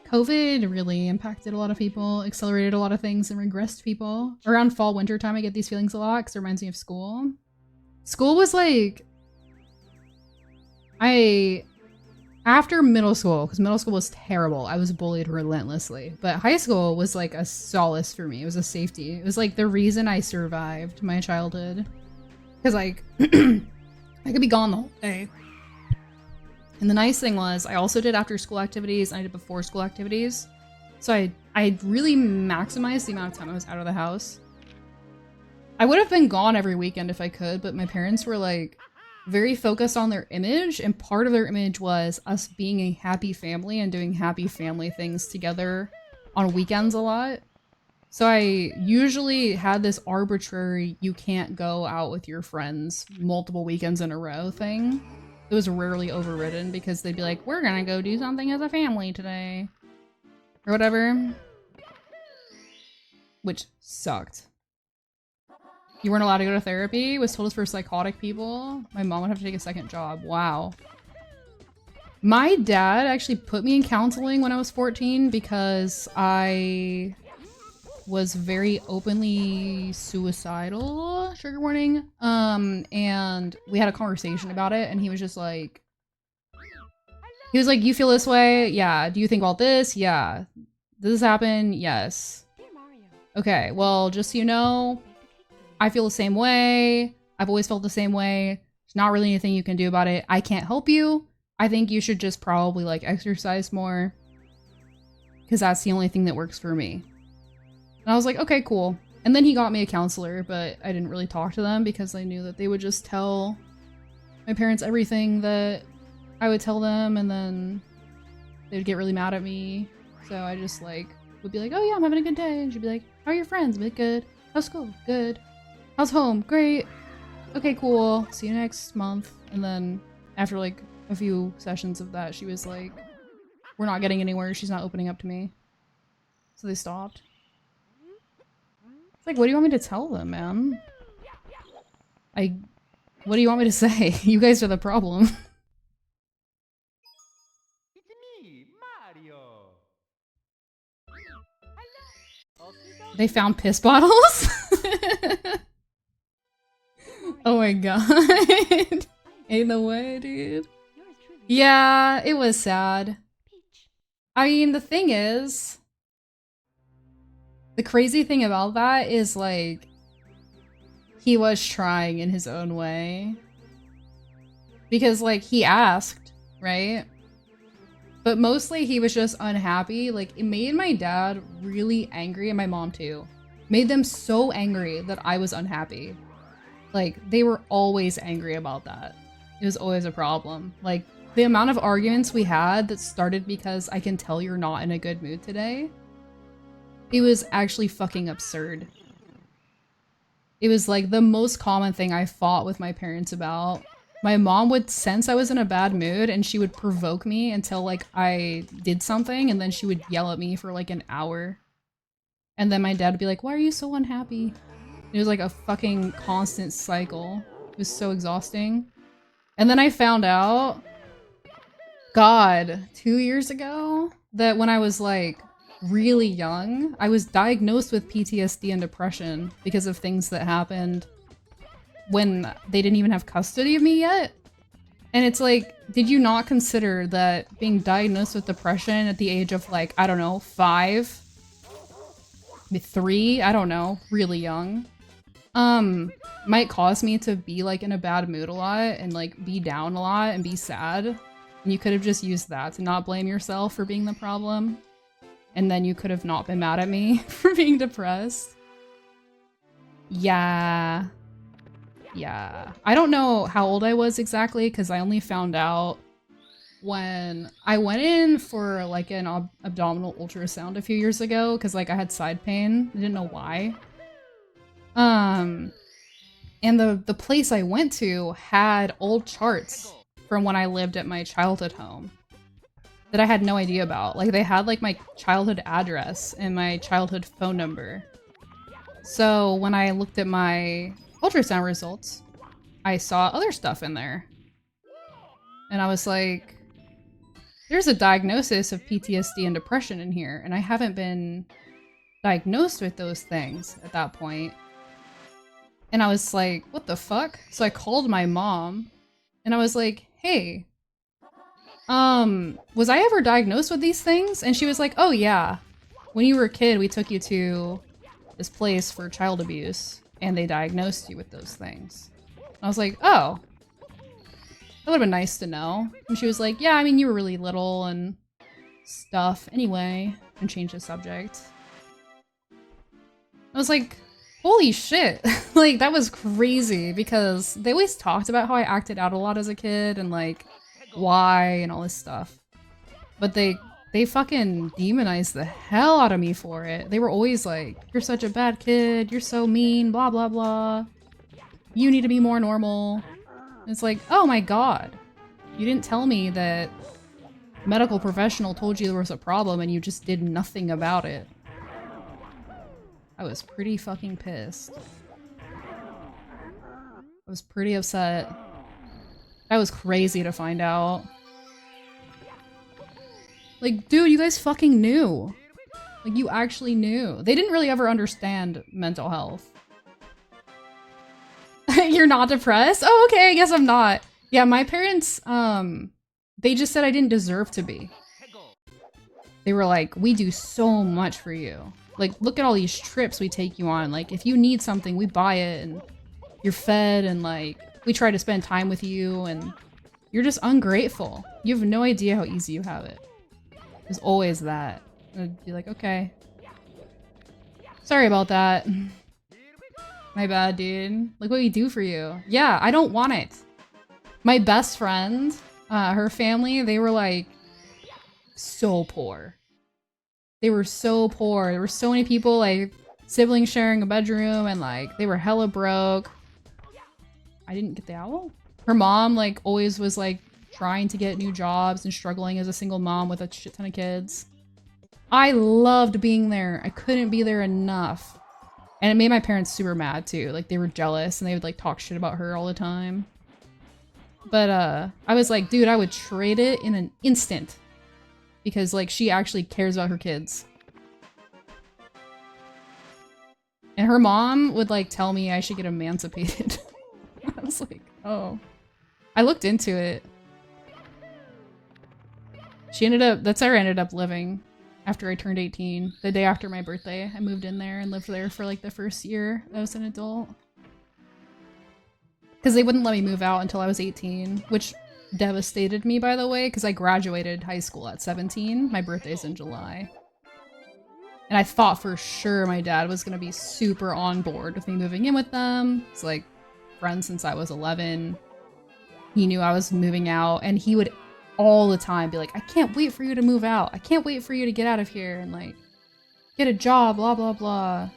B: COVID really impacted a lot of people, accelerated a lot of things, and regressed people. Around fall, winter time, I get these feelings a lot because it reminds me of school. School was like... After middle school, because middle school was terrible, I was bullied relentlessly. But high school was like a solace for me. It was a safety. It was like the reason I survived my childhood. Because like, I could be gone the whole day. And the nice thing was, I also did after school activities and I did before school activities. So I really maximized the amount of time I was out of the house. I would have been gone every weekend if I could, but my parents were like very focused on their image, and part of their image was us being a happy family and doing happy family things together on weekends a lot. So I usually had this arbitrary, you can't go out with your friends multiple weekends in a row thing. It was rarely overridden because they'd be like, we're gonna go do something as a family today. Or whatever. Which sucked. You weren't allowed to go to therapy? Was told it's for psychotic people. My mom would have to take a second job. Wow. My dad actually put me in counseling when I was 14 because I was very openly suicidal, trigger warning. And we had a conversation about it, and he was just like, you feel this way? Yeah. Do you think about this? Yeah. Does this happen? Yes.
D: Dear Mario,
B: Okay, well, just so you know, I feel the same way. I've always felt the same way. There's not really anything you can do about it. I can't help you. I think you should just probably like exercise more because that's the only thing that works for me. And I was like, okay, cool. And then he got me a counselor, but I didn't really talk to them because I knew that they would just tell my parents everything that I would tell them, and then they would get really mad at me. So I just like would be like, oh yeah, I'm having a good day. And she'd be like, how are your friends? I'd be like, good. How's school? Good. How's home? Great. Okay, cool. See you next month. And then after like a few sessions of that, she was like, we're not getting anywhere. She's not opening up to me. So they stopped. It's like, what do you want me to tell them, man? What do you want me to say? You guys are the problem.
C: It's me, Mario. Hello.
B: They found piss bottles? Oh my god. Ain't no way, dude.
D: Yours truly,
B: Yeah, it was sad.
D: Peach.
B: I mean, the thing is, the crazy thing about that is, like, he was trying in his own way. Because, like, he asked, right? But mostly he was just unhappy. Like, it made my dad really angry, and my mom too. Made them so angry that I was unhappy. Like, they were always angry about that. It was always a problem. Like, the amount of arguments we had that started because I can tell you're not in a good mood today, it was actually fucking absurd. It was like the most common thing I fought with my parents about. My mom would sense I was in a bad mood and she would provoke me until like I did something, and then she would yell at me for like an hour. And then my dad would be like, why are you so unhappy? It was like a fucking constant cycle. It was so exhausting. And then I found out, God, 2 years ago, that when I was like really young, I was diagnosed with PTSD and depression because of things that happened when they didn't even have custody of me yet. And it's like, did you not consider that being diagnosed with depression at the age of like, I don't know, 5, 3, I don't know, really young, might cause me to be like in a bad mood a lot and like be down a lot and be sad. And you could have just used that to not blame yourself for being the problem. And then you could have not been mad at me for being depressed. Yeah. Yeah. I don't know how old I was exactly because I only found out when I went in for like an abdominal ultrasound a few years ago because like I had side pain. I didn't know why. And the place I went to had old charts from when I lived at my childhood home that I had no idea about. Like they had like my childhood address and my childhood phone number. So when I looked at my ultrasound results, I saw other stuff in there. And I was like, there's a diagnosis of PTSD and depression in here, and I haven't been diagnosed with those things at that point. And I was like, what the fuck? So I called my mom and I was like, hey, was I ever diagnosed with these things? And she was like, oh yeah, when you were a kid, we took you to this place for child abuse and they diagnosed you with those things. And I was like, oh, that would have been nice to know. And she was like, yeah, I mean, you were really little and stuff. Anyway, and changed the subject. I was like, holy shit. Like, that was crazy because they always talked about how I acted out a lot as a kid and like why and all this stuff. But they fucking demonized the hell out of me for it. They were always like, you're such a bad kid, you're so mean, blah blah blah. You need to be more normal. And it's like, oh my god. You didn't tell me that a medical professional told you there was a problem and you just did nothing about it. I was pretty fucking pissed. I was pretty upset. That was crazy to find out. Like, dude, you guys fucking knew. Like, you actually knew. They didn't really ever understand mental health. You're not depressed? Oh, okay, I guess I'm not. Yeah, my parents, they just said I didn't deserve to be. They were like, we do so much for you. Like, look at all these trips we take you on. Like, if you need something, we buy it, and you're fed, and like, we try to spend time with you, and you're just ungrateful. You have no idea how easy you have it. There's always that. I'd be like, okay. Sorry about that. My bad, dude. Look what we do for you. Yeah, I don't want it. My best friend, her family, they were like so poor. They were so poor. There were so many people like siblings sharing a bedroom, and like they were hella broke. I didn't get the owl. Her mom like always was like trying to get new jobs and struggling as a single mom with a shit ton of kids. I loved being there. I couldn't be there enough. And it made my parents super mad too. Like they were jealous and they would like talk shit about her all the time. But I was like, dude, I would trade it in an instant. Because like she actually cares about her kids. And her mom would like tell me I should get emancipated. I was like, oh. I looked into it. That's where I ended up living after I turned 18. The day after my birthday, I moved in there and lived there for like the first year I was an adult. Because they wouldn't let me move out until I was 18, which devastated me, by the way, because I graduated high school at 17. My birthday's in July. And I thought for sure my dad was going to be super on board with me moving in with them. It's like friends since I was 11. He knew I was moving out, and he would all the time be like, I can't wait for you to move out. I can't wait for you to get out of here and like get a job, blah, blah, blah.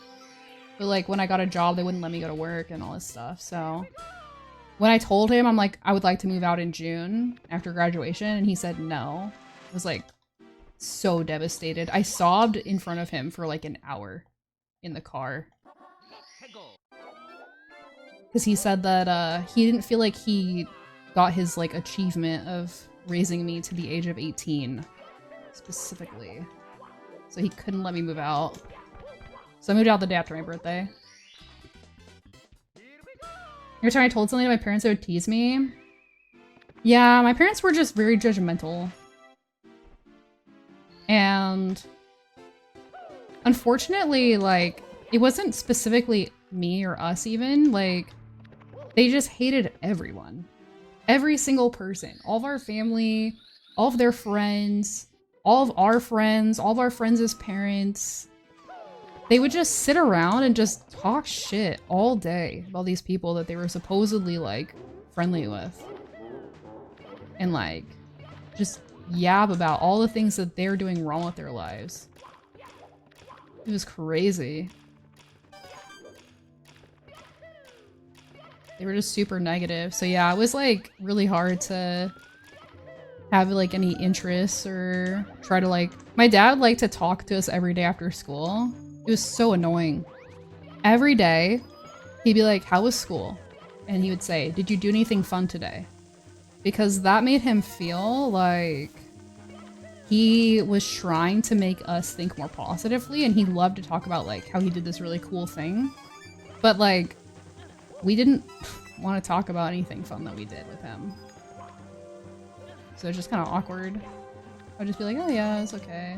B: But like when I got a job, they wouldn't let me go to work and all this stuff. So when I told him, I'm like, I would like to move out in June after graduation, and he said no. I was like so devastated. I sobbed in front of him for like an hour in the car. Because he said that he didn't feel like he got his like achievement of raising me to the age of 18 specifically. So he couldn't let me move out. So I moved out the day after my birthday. Every time I told something to my parents, they would tease me. Yeah, my parents were just very judgmental. And unfortunately, like, it wasn't specifically me or us even. Like, they just hated everyone. Every single person. All of our family, all of their friends, all of our friends, all of our friends' parents. They would just sit around and just talk shit all day about these people that they were supposedly, like, friendly with. And, like, just yab about all the things that they're doing wrong with their lives. It was crazy. They were just super negative. So yeah, it was, like, really hard to have, like, any interests or try to, like... My dad liked to talk to us every day after school. It was so annoying. Every day, he'd be like, how was school? And he would say, did you do anything fun today? Because that made him feel like he was trying to make us think more positively, and he loved to talk about like how he did this really cool thing. But like, we didn't want to talk about anything fun that we did with him. So it's just kind of awkward. I'd just be like, oh yeah, it's okay.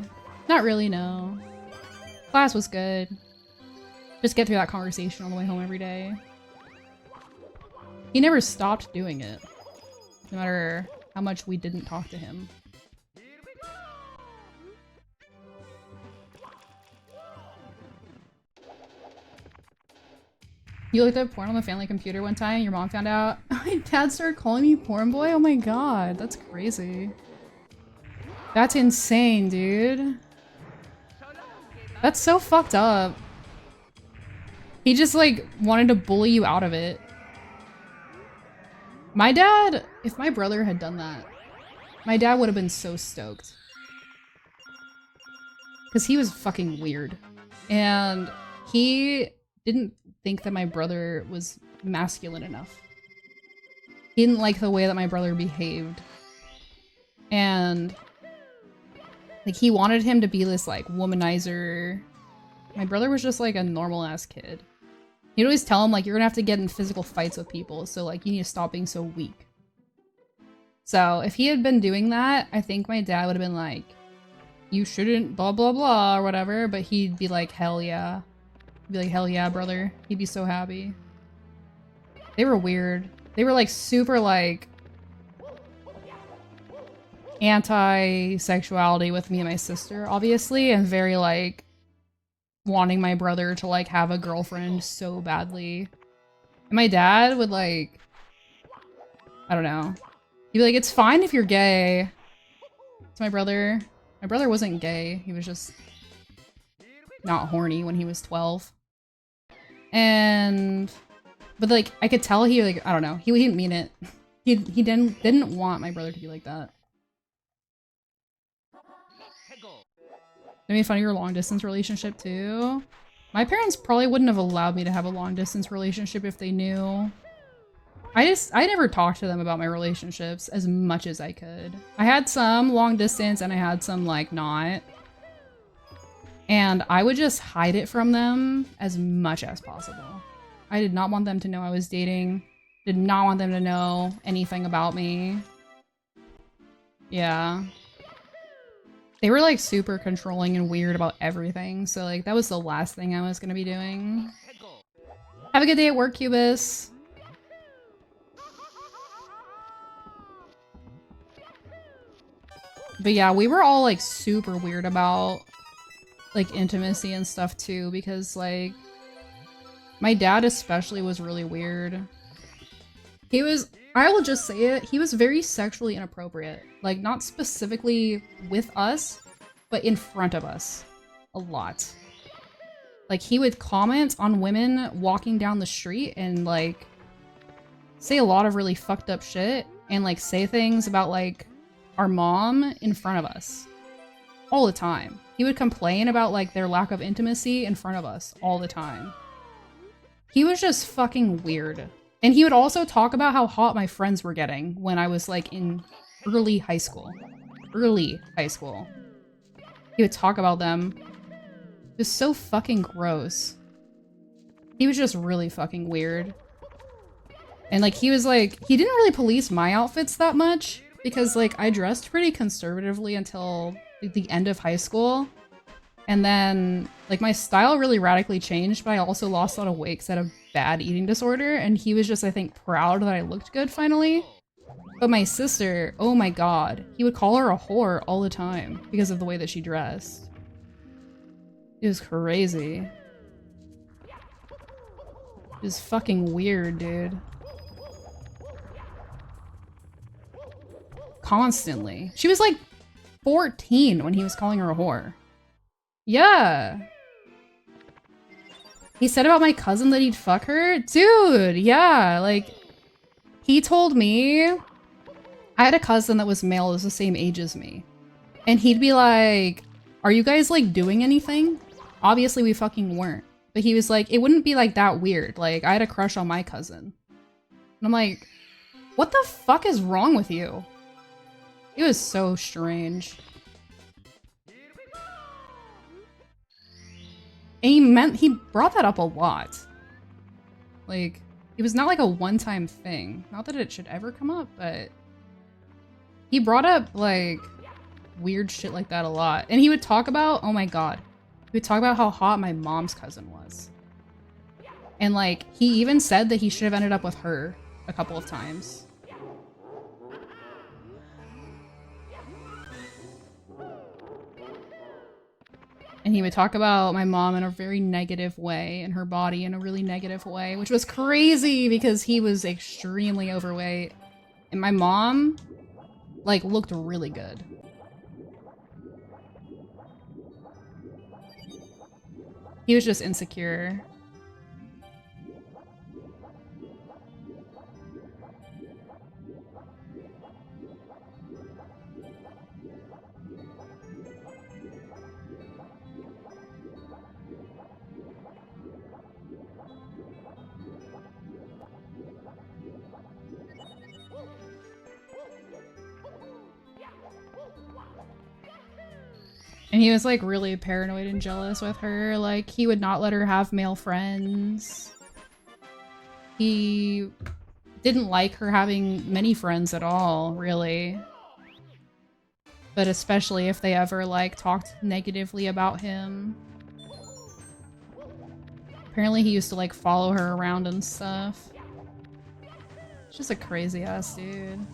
B: Not really, no. Class was good. Just get through that conversation on the way home every day. He never stopped doing it. No matter how much we didn't talk to him. You looked up porn on the family computer one time and your mom found out. My dad started calling me porn boy? Oh my god, that's crazy. That's insane, dude. That's so fucked up. He just like wanted to bully you out of it. My dad, if my brother had done that, my dad would have been so stoked. Because he was fucking weird. And he didn't think that my brother was masculine enough. He didn't like the way that my brother behaved. And like he wanted him to be this like womanizer. My brother was just like a normal ass kid. He'd always tell him like, you're gonna have to get in physical fights with people, so like you need to stop being so weak. So if he had been doing that, I think my dad would have been like, you shouldn't blah blah blah or whatever, but he'd be like, hell yeah. He'd be like, hell yeah, brother. He'd be so happy. They were weird. They were like super like anti-sexuality with me and my sister, obviously, and very like wanting my brother to like have a girlfriend so badly. And my dad would like, I don't know. He'd be like, it's fine if you're gay. To my brother. My brother wasn't gay. He was just not horny when he was 12. But like I could tell he like I don't know, he didn't mean it. He didn't want my brother to be like that. They made fun of your long distance relationship too. My parents probably wouldn't have allowed me to have a long distance relationship if they knew. I never talked to them about my relationships as much as I could. I had some long distance and I had some like not. And I would just hide it from them as much as possible. I did not want them to know I was dating. Did not want them to know anything about me. Yeah. They were like super controlling and weird about everything. So like that was the last thing I was gonna be doing. Have a good day at work, Cubis. But yeah, we were all like super weird about like intimacy and stuff too, because like my dad especially was really weird. He was, I will just say it, he was very sexually inappropriate. Like not specifically with us, but in front of us. A lot. Like he would comment on women walking down the street and like say a lot of really fucked up shit and like say things about like our mom in front of us all the time. He would complain about like their lack of intimacy in front of us all the time. He was just fucking weird. And he would also talk about how hot my friends were getting when I was like in early high school. Early high school. He would talk about them. It was so fucking gross. He was just really fucking weird. And like he was like, he didn't really police my outfits that much. Because, like, I dressed pretty conservatively until like, the end of high school. And then, like, my style really radically changed, but I also lost a lot of weight because I had a bad eating disorder. And he was just, I think, proud that I looked good finally. But my sister, oh my god, he would call her a whore all the time because of the way that she dressed. It was crazy. It was fucking weird, dude. Constantly. She was like 14 when he was calling her a whore. Yeah. He said about my cousin that he'd fuck her? Dude, yeah. Like, he told me... I had a cousin that was male, that was the same age as me. And he'd be like, are you guys like doing anything? Obviously we fucking weren't. But he was like, it wouldn't be like that weird. Like, I had a crush on my cousin. And I'm like, what the fuck is wrong with you? It was so strange. And he brought that up a lot. Like, it was not like a one-time thing. Not that it should ever come up, but he brought up like weird shit like that a lot. And he would talk about, oh my god, he would talk about how hot my mom's cousin was. And like, he even said that he should have ended up with her a couple of times. And he would talk about my mom in a very negative way and her body in a really negative way, which was crazy because he was extremely overweight. And my mom, like, looked really good. He was just insecure. And he was like really paranoid and jealous with her. Like, he would not let her have male friends. He didn't like her having many friends at all, really. But especially if they ever like talked negatively about him. Apparently he used to like follow her around and stuff. It's just a crazy ass dude.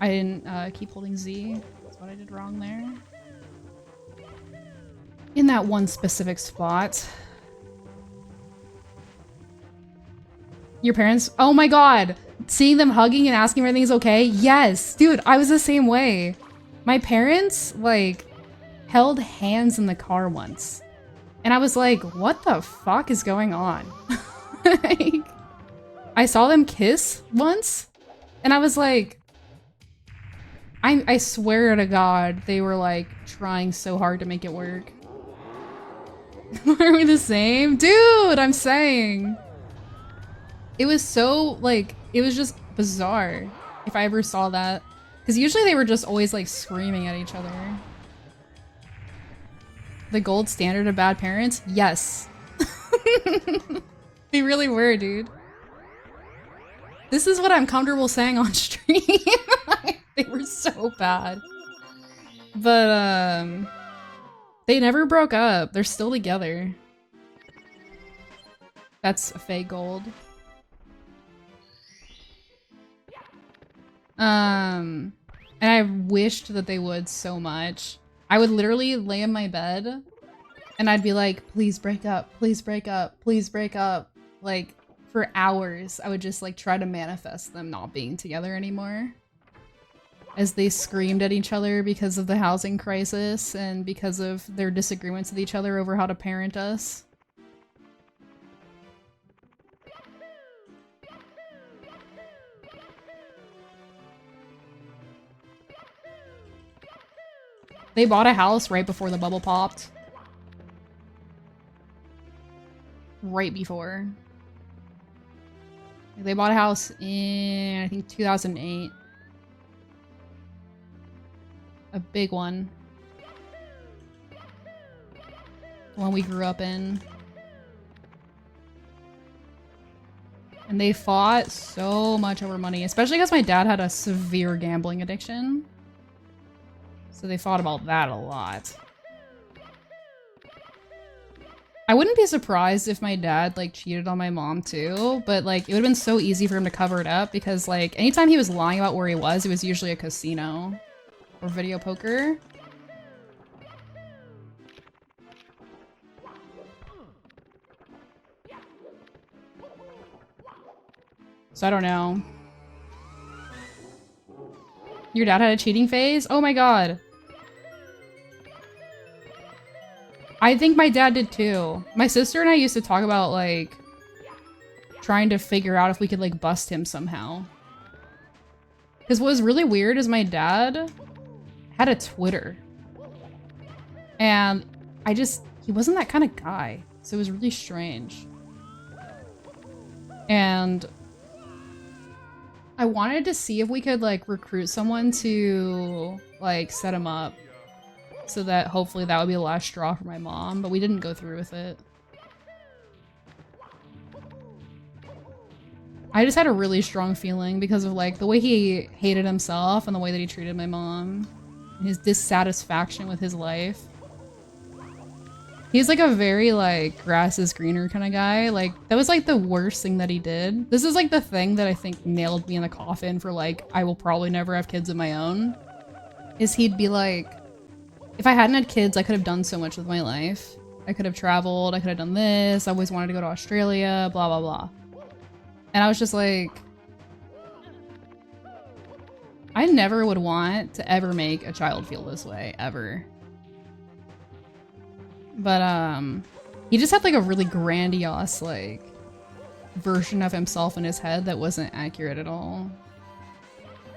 B: I didn't keep holding Z. That's what I did wrong there. In that one specific spot. Your parents? Oh my god! seeing them hugging and asking if everything's okay. Yes, dude, I was the same way. My parents, like, held hands in the car once. And I was like, what the fuck is going on? Like, I saw them kiss once, and I was like, I swear to God, they were like trying so hard to make it work. Are we the same? Dude, I'm saying. It was so, like, it was just bizarre if I ever saw that. Because usually they were just always like screaming at each other. The gold standard of bad parents? Yes. They really were, dude. This is what I'm comfortable saying on stream. They were so bad. But, they never broke up. They're still together. That's a fake gold. And I wished that they would so much. I would literally lay in my bed and I'd be like, please break up, please break up, please break up. Like, for hours, I would just like try to manifest them not being together anymore. As they screamed at each other because of the housing crisis and because of their disagreements with each other over how to parent us. They bought a house right before the bubble popped. Right before. They bought a house in, I think, 2008. A big one. The one we grew up in. And they fought so much over money, especially because my dad had a severe gambling addiction. So they fought about that a lot. I wouldn't be surprised if my dad like cheated on my mom too, but like it would have been so easy for him to cover it up because like anytime he was lying about where he was, it was usually a casino or video poker. So I don't know. Your dad had a cheating phase? Oh my god. I think my dad did too. My sister and I used to talk about like trying to figure out if we could like bust him somehow. Because what was really weird is my dad had a Twitter. And he wasn't that kind of guy. So it was really strange. And I wanted to see if we could like recruit someone to like set him up. So that hopefully that would be the last straw for my mom, but we didn't go through with it. I just had a really strong feeling because of like the way he hated himself and the way that he treated my mom. And his dissatisfaction with his life. He's like a very like grass is greener kind of guy. Like that was like the worst thing that he did. This is like the thing that I think nailed me in the coffin for like I will probably never have kids of my own. Is he'd be like, if I hadn't had kids, I could have done so much with my life. I could have traveled, I could have done this, I always wanted to go to Australia, blah, blah, blah. And I was just like, I never would want to ever make a child feel this way, ever. But, he just had like a really grandiose, like, version of himself in his head that wasn't accurate at all.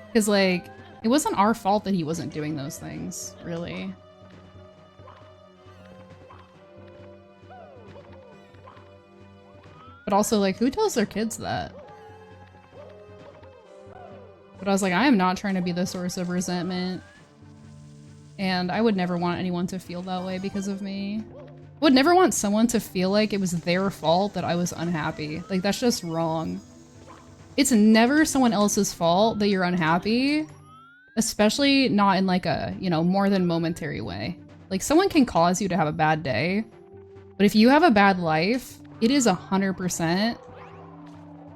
B: Because, like, it wasn't our fault that he wasn't doing those things, really. But also, like, who tells their kids that? But I was like, I am not trying to be the source of resentment. And I would never want anyone to feel that way because of me. I would never want someone to feel like it was their fault that I was unhappy. Like, that's just wrong. It's never someone else's fault that you're unhappy. Especially not in like a, you know, more than momentary way. Like, someone can cause you to have a bad day. But if you have a bad life, it is 100%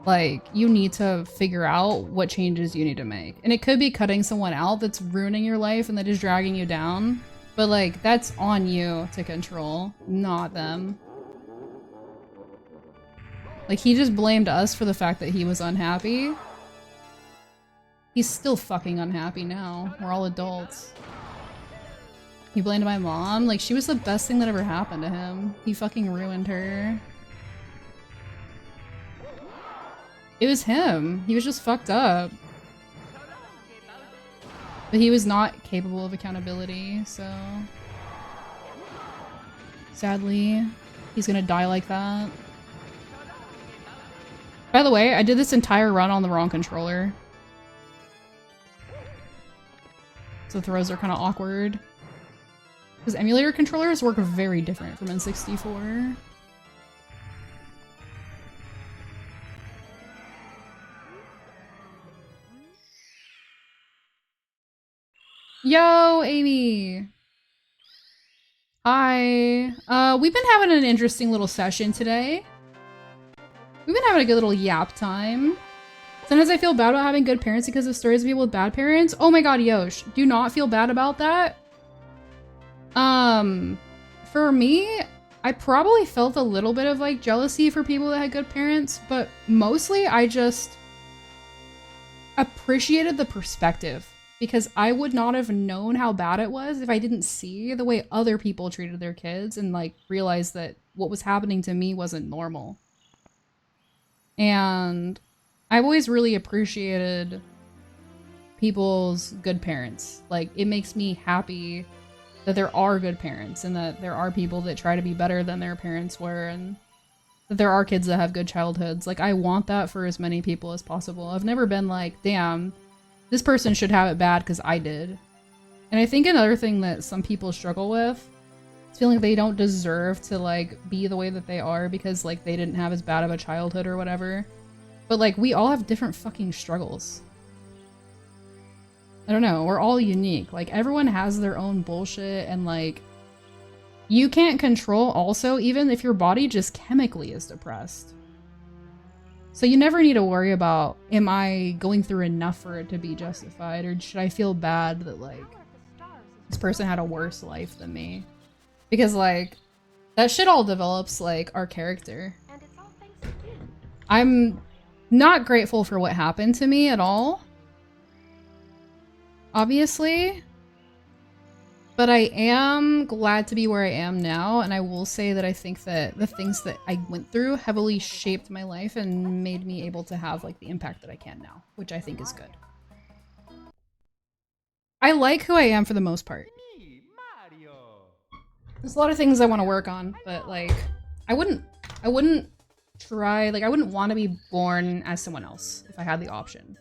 B: like you need to figure out what changes you need to make. And it could be cutting someone out that's ruining your life and that is dragging you down. But like that's on you to control, not them. Like he just blamed us for the fact that he was unhappy. He's still fucking unhappy now. We're all adults. He blamed my mom? Like, she was the best thing that ever happened to him. He fucking ruined her. It was him. He was just fucked up. But he was not capable of accountability, so... Sadly, he's gonna die like that. By the way, I did this entire run on the wrong controller. So throws are kind of awkward. Because emulator controllers work very different from N64. Yo, Amy! Hi. We've been having an interesting little session today. We've been having a good little yap time. Sometimes I feel bad about having good parents because of stories of people with bad parents. Oh my god, Yosh, do not feel bad about that. For me, I probably felt a little bit of like jealousy for people that had good parents, but mostly I just appreciated the perspective because I would not have known how bad it was if I didn't see the way other people treated their kids and like realized that what was happening to me wasn't normal. And I've always really appreciated people's good parents. Like, it makes me happy that there are good parents and that there are people that try to be better than their parents were and that there are kids that have good childhoods. Like, I want that for as many people as possible. I've never been like, damn, this person should have it bad because I did. And I think another thing that some people struggle with is feeling like they don't deserve to, like, be the way that they are because, like, they didn't have as bad of a childhood or whatever. But, like, we all have different fucking struggles. I don't know, we're all unique. Like, everyone has their own bullshit, and, like, you can't control also even if your body just chemically is depressed. So you never need to worry about, am I going through enough for it to be justified, or should I feel bad that, like, this person had a worse life than me? Because, like, that shit all develops, like, our character.
D: And it's all thanks to you.
B: I'm not grateful for what happened to me at all. Obviously. But I am glad to be where I am now, and I will say that I think that the things that I went through heavily shaped my life and made me able to have, like, the impact that I can now, which I think is good. I like who I am for the most part.
C: Me, Mario.
B: There's a lot of things I want to work on, but, like, I wouldn't try, like, I wouldn't want to be born as someone else if I had the option.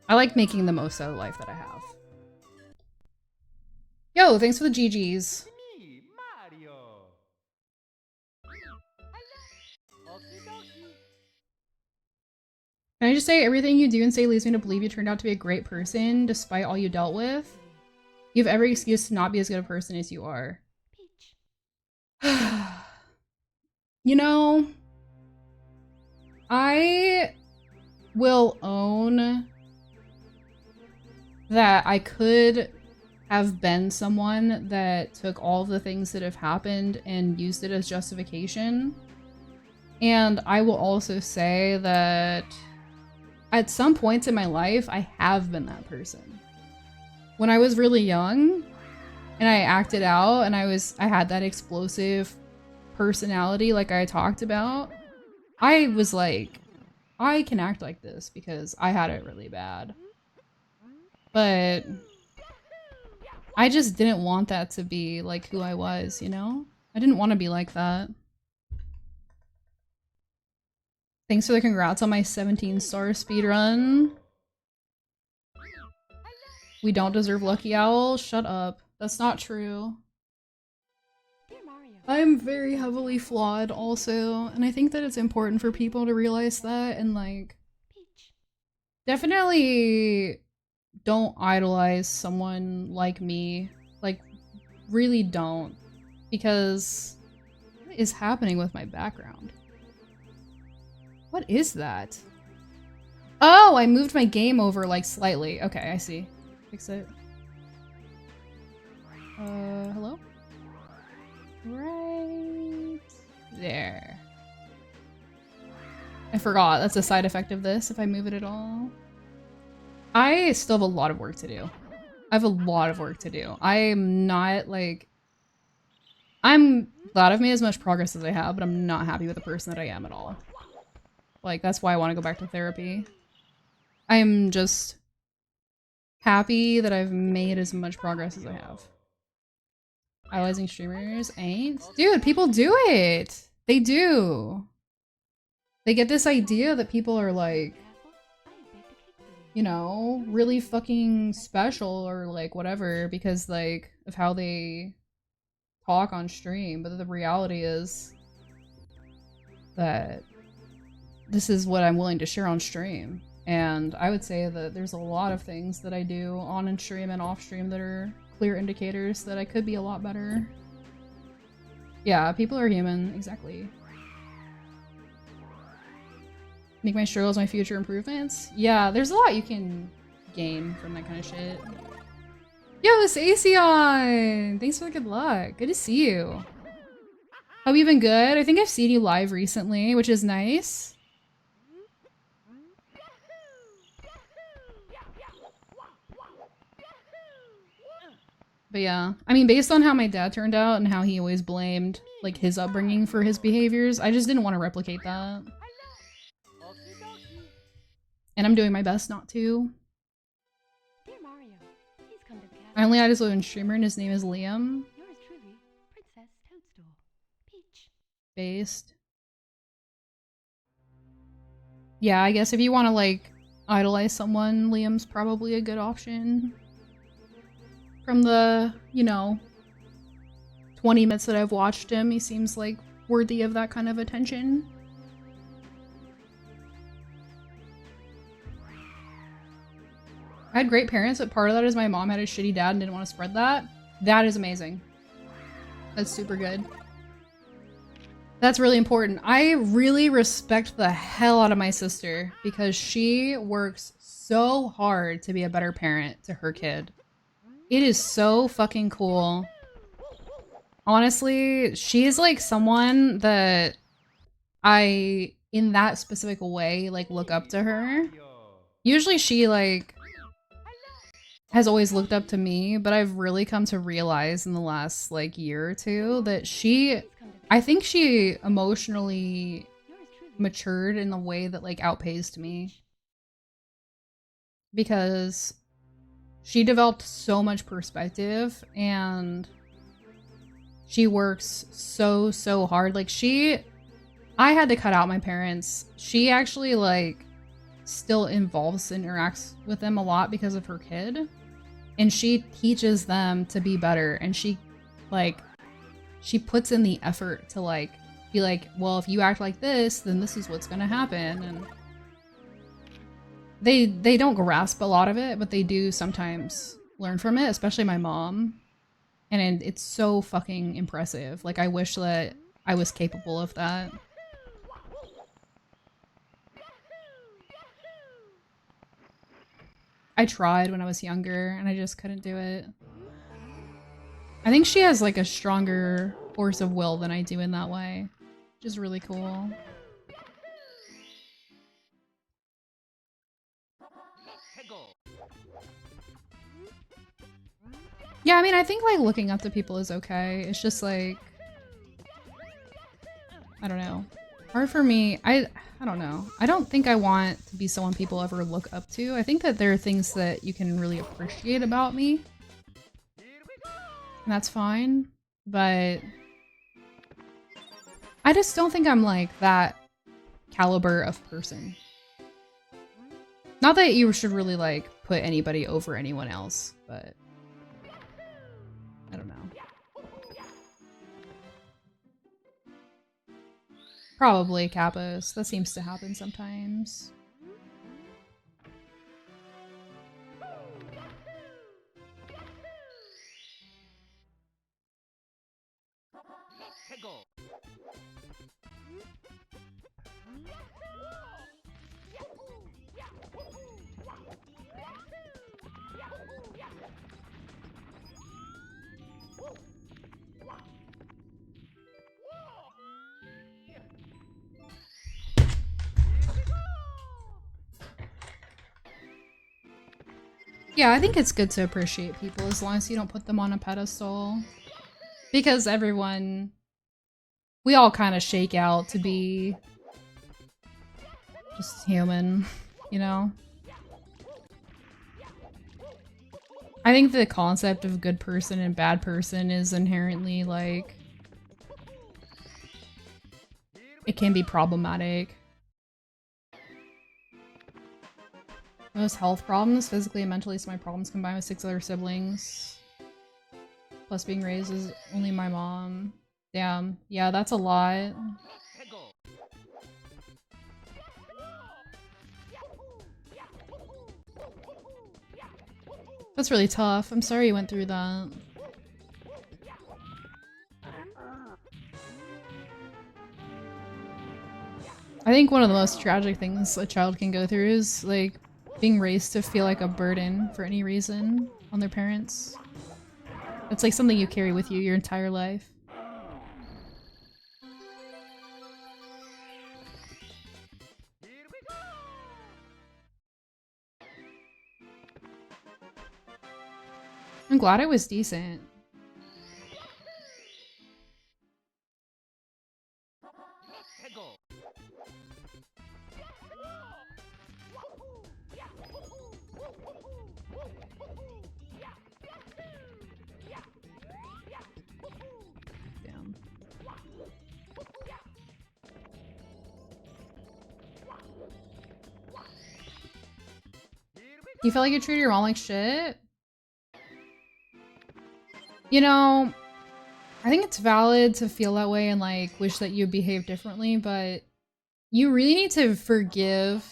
B: I like making the most out of life that I have. Yo, thanks for the GGs.
C: Me, Mario. Okie dokie.
B: Can I just say, everything you do and say leads me to believe you turned out to be a great person despite all you dealt with. You have every excuse to not be as good a person as you are.
D: Peach.
B: You know, I will own that I could have been someone that took all of the things that have happened and used it as justification. And I will also say that at some points in my life, I have been that person. When I was really young and I acted out and I had that explosive personality like I talked about, I was like, I can act like this because I had it really bad. But I just didn't want that to be like who I was, you know? I didn't want to be like that. Thanks for the congrats on my 17-star speedrun. We don't deserve Lucky Owl? Shut up. That's not true.
D: Dear Mario.
B: I'm very heavily flawed also, and I think that it's important for people to realize that and, like,
D: Peach.
B: definitely don't idolize someone like me. Like, really don't. Because what is happening with my background? What is that? Oh, I moved my game over, like, slightly. Okay, I see. Fix it. Hello? Right there. I forgot. That's a side effect of this if I move it at all. I still have a lot of work to do. I have a lot of work to do. I'm not like, I'm glad I've made as much progress as I have, but I'm not happy with the person that I am at all. Like, that's why I want to go back to therapy. I'm just happy that I've made as much progress as I have. Idolizing streamers ain't. Dude, people do it! They do. They get this idea that people are like, you know, really fucking special or like whatever because like of how they talk on stream, but the reality is that this is what I'm willing to share on stream. And I would say that there's a lot of things that I do on and stream and off stream that are clear indicators that I could be a lot better. Yeah, people are human, exactly. Make my struggles my future improvements? Yeah, there's a lot you can gain from that kind of shit. Yo, it's Aesion! Thanks for the good luck. Good to see you. Hope you've been good. I think I've seen you live recently, which is nice. But yeah, I mean, based on how my dad turned out and how he always blamed like his upbringing for his behaviors, I just didn't want to replicate that. And I'm doing my best not to.
D: Dear Mario, please come to the castle.
B: I only had his own streamer and his name is Liam.
D: Yours truly, Princess Toadstool. Peach.
B: Based. Yeah, I guess if you want to like idolize someone, Liam's probably a good option. From the, you know, 20 minutes that I've watched him, he seems like worthy of that kind of attention. I had great parents, but part of that is my mom had a shitty dad and didn't want to spread that. That is amazing. That's super good. That's really important. I really respect the hell out of my sister because she works so hard to be a better parent to her kid. It is so fucking cool. Honestly, she's like someone that I, in that specific way, like look up to her. Usually she like has always looked up to me, but I've really come to realize in the last like year or two that she, I think she emotionally matured in a way that like outpaced me. Because she developed so much perspective and she works so hard. Like I had to cut out my parents. She actually like still involves and interacts with them a lot because of her kid. And she teaches them to be better. And she puts in the effort to like be like, well, if you act like this, then this is what's gonna happen. And they don't grasp a lot of it, but they do sometimes learn from it, especially my mom. And it's so fucking impressive. Like, I wish that I was capable of that. I tried when I was younger, and I just couldn't do it. I think she has, like, a stronger force of will than I do in that way. Which is really cool. Yeah, I mean, I think, like, looking up to people is okay. It's just, like... I don't know. Hard for me. I don't know. I don't think I want to be someone people ever look up to. I think that there are things that you can really appreciate about me. And that's fine. But... I just don't think I'm, like, that caliber of person. Not that you should really, like, put anybody over anyone else, but... I don't know. Probably Kapos. That seems to happen sometimes. Yeah, I think it's good to appreciate people as long as you don't put them on a pedestal. Because everyone, we all kind of shake out to be just human, you know? I think the concept of good person and bad person is inherently, like, it can be problematic. Most health problems, physically and mentally, so my problems combined with 6 other siblings. Plus being raised as only my mom. Damn. Yeah, that's a lot. That's really tough. I'm sorry you went through that. I think one of the most tragic things a child can go through is, like, being raised to feel like a burden for any reason on their parents. It's like something you carry with you your entire life. I'm glad it was decent. Damn. You feel like you treated your mom like shit? You know, I think it's valid to feel that way and, like, wish that you behaved differently, but you really need to forgive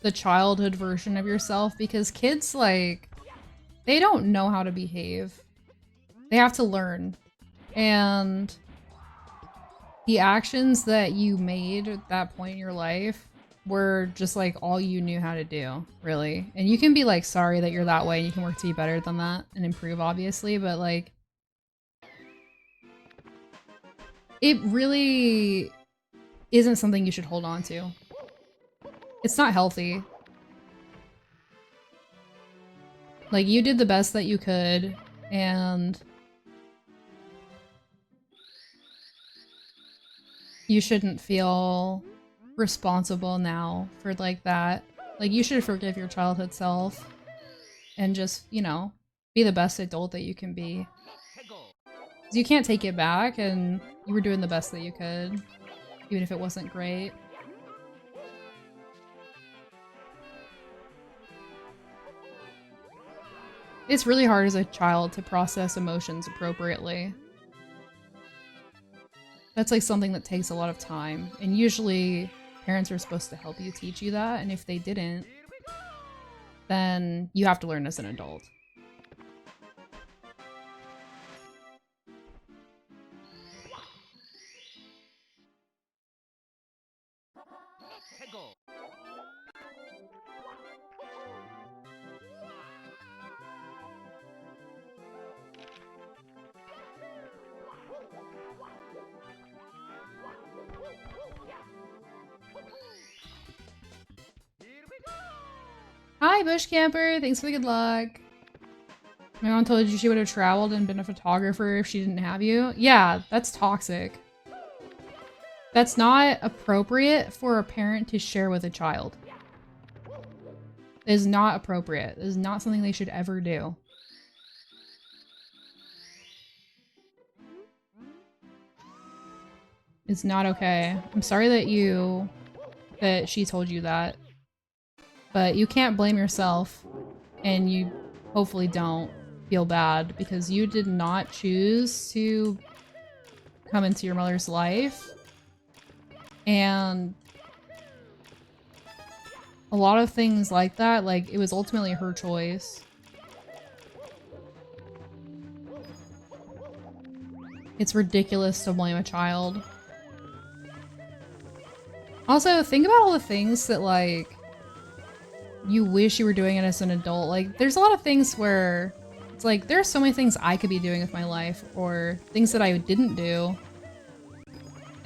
B: the childhood version of yourself because kids, like, they don't know how to behave. They have to learn. And the actions that you made at that point in your life were just, like, all you knew how to do, really. And you can be, like, sorry that you're that way and you can work to be better than that and improve, obviously, but, like, it really isn't something you should hold on to. It's not healthy. Like, you did the best that you could, and you shouldn't feel responsible now for, like, that. Like, you should forgive your childhood self and just, you know, be the best adult that you can be. 'Cause you can't take it back, and you were doing the best that you could, even if it wasn't great. It's really hard as a child to process emotions appropriately. That's, like, something that takes a lot of time, and usually parents are supposed to help you teach you that, and if they didn't, then you have to learn as an adult. Hi, Bush Camper! Thanks for the good luck. My mom told you she would have traveled and been a photographer if she didn't have you. Yeah, that's toxic. That's not appropriate for a parent to share with a child. It is not appropriate. It is not something they should ever do. It's not okay. I'm sorry that she told you that. But you can't blame yourself, and you hopefully don't feel bad because you did not choose to come into your mother's life. And a lot of things like that, like, it was ultimately her choice. It's ridiculous to blame a child. Also, think about all the things that, like, you wish you were doing it as an adult. Like, there's a lot of things where it's like, there are so many things I could be doing with my life, or things that I didn't do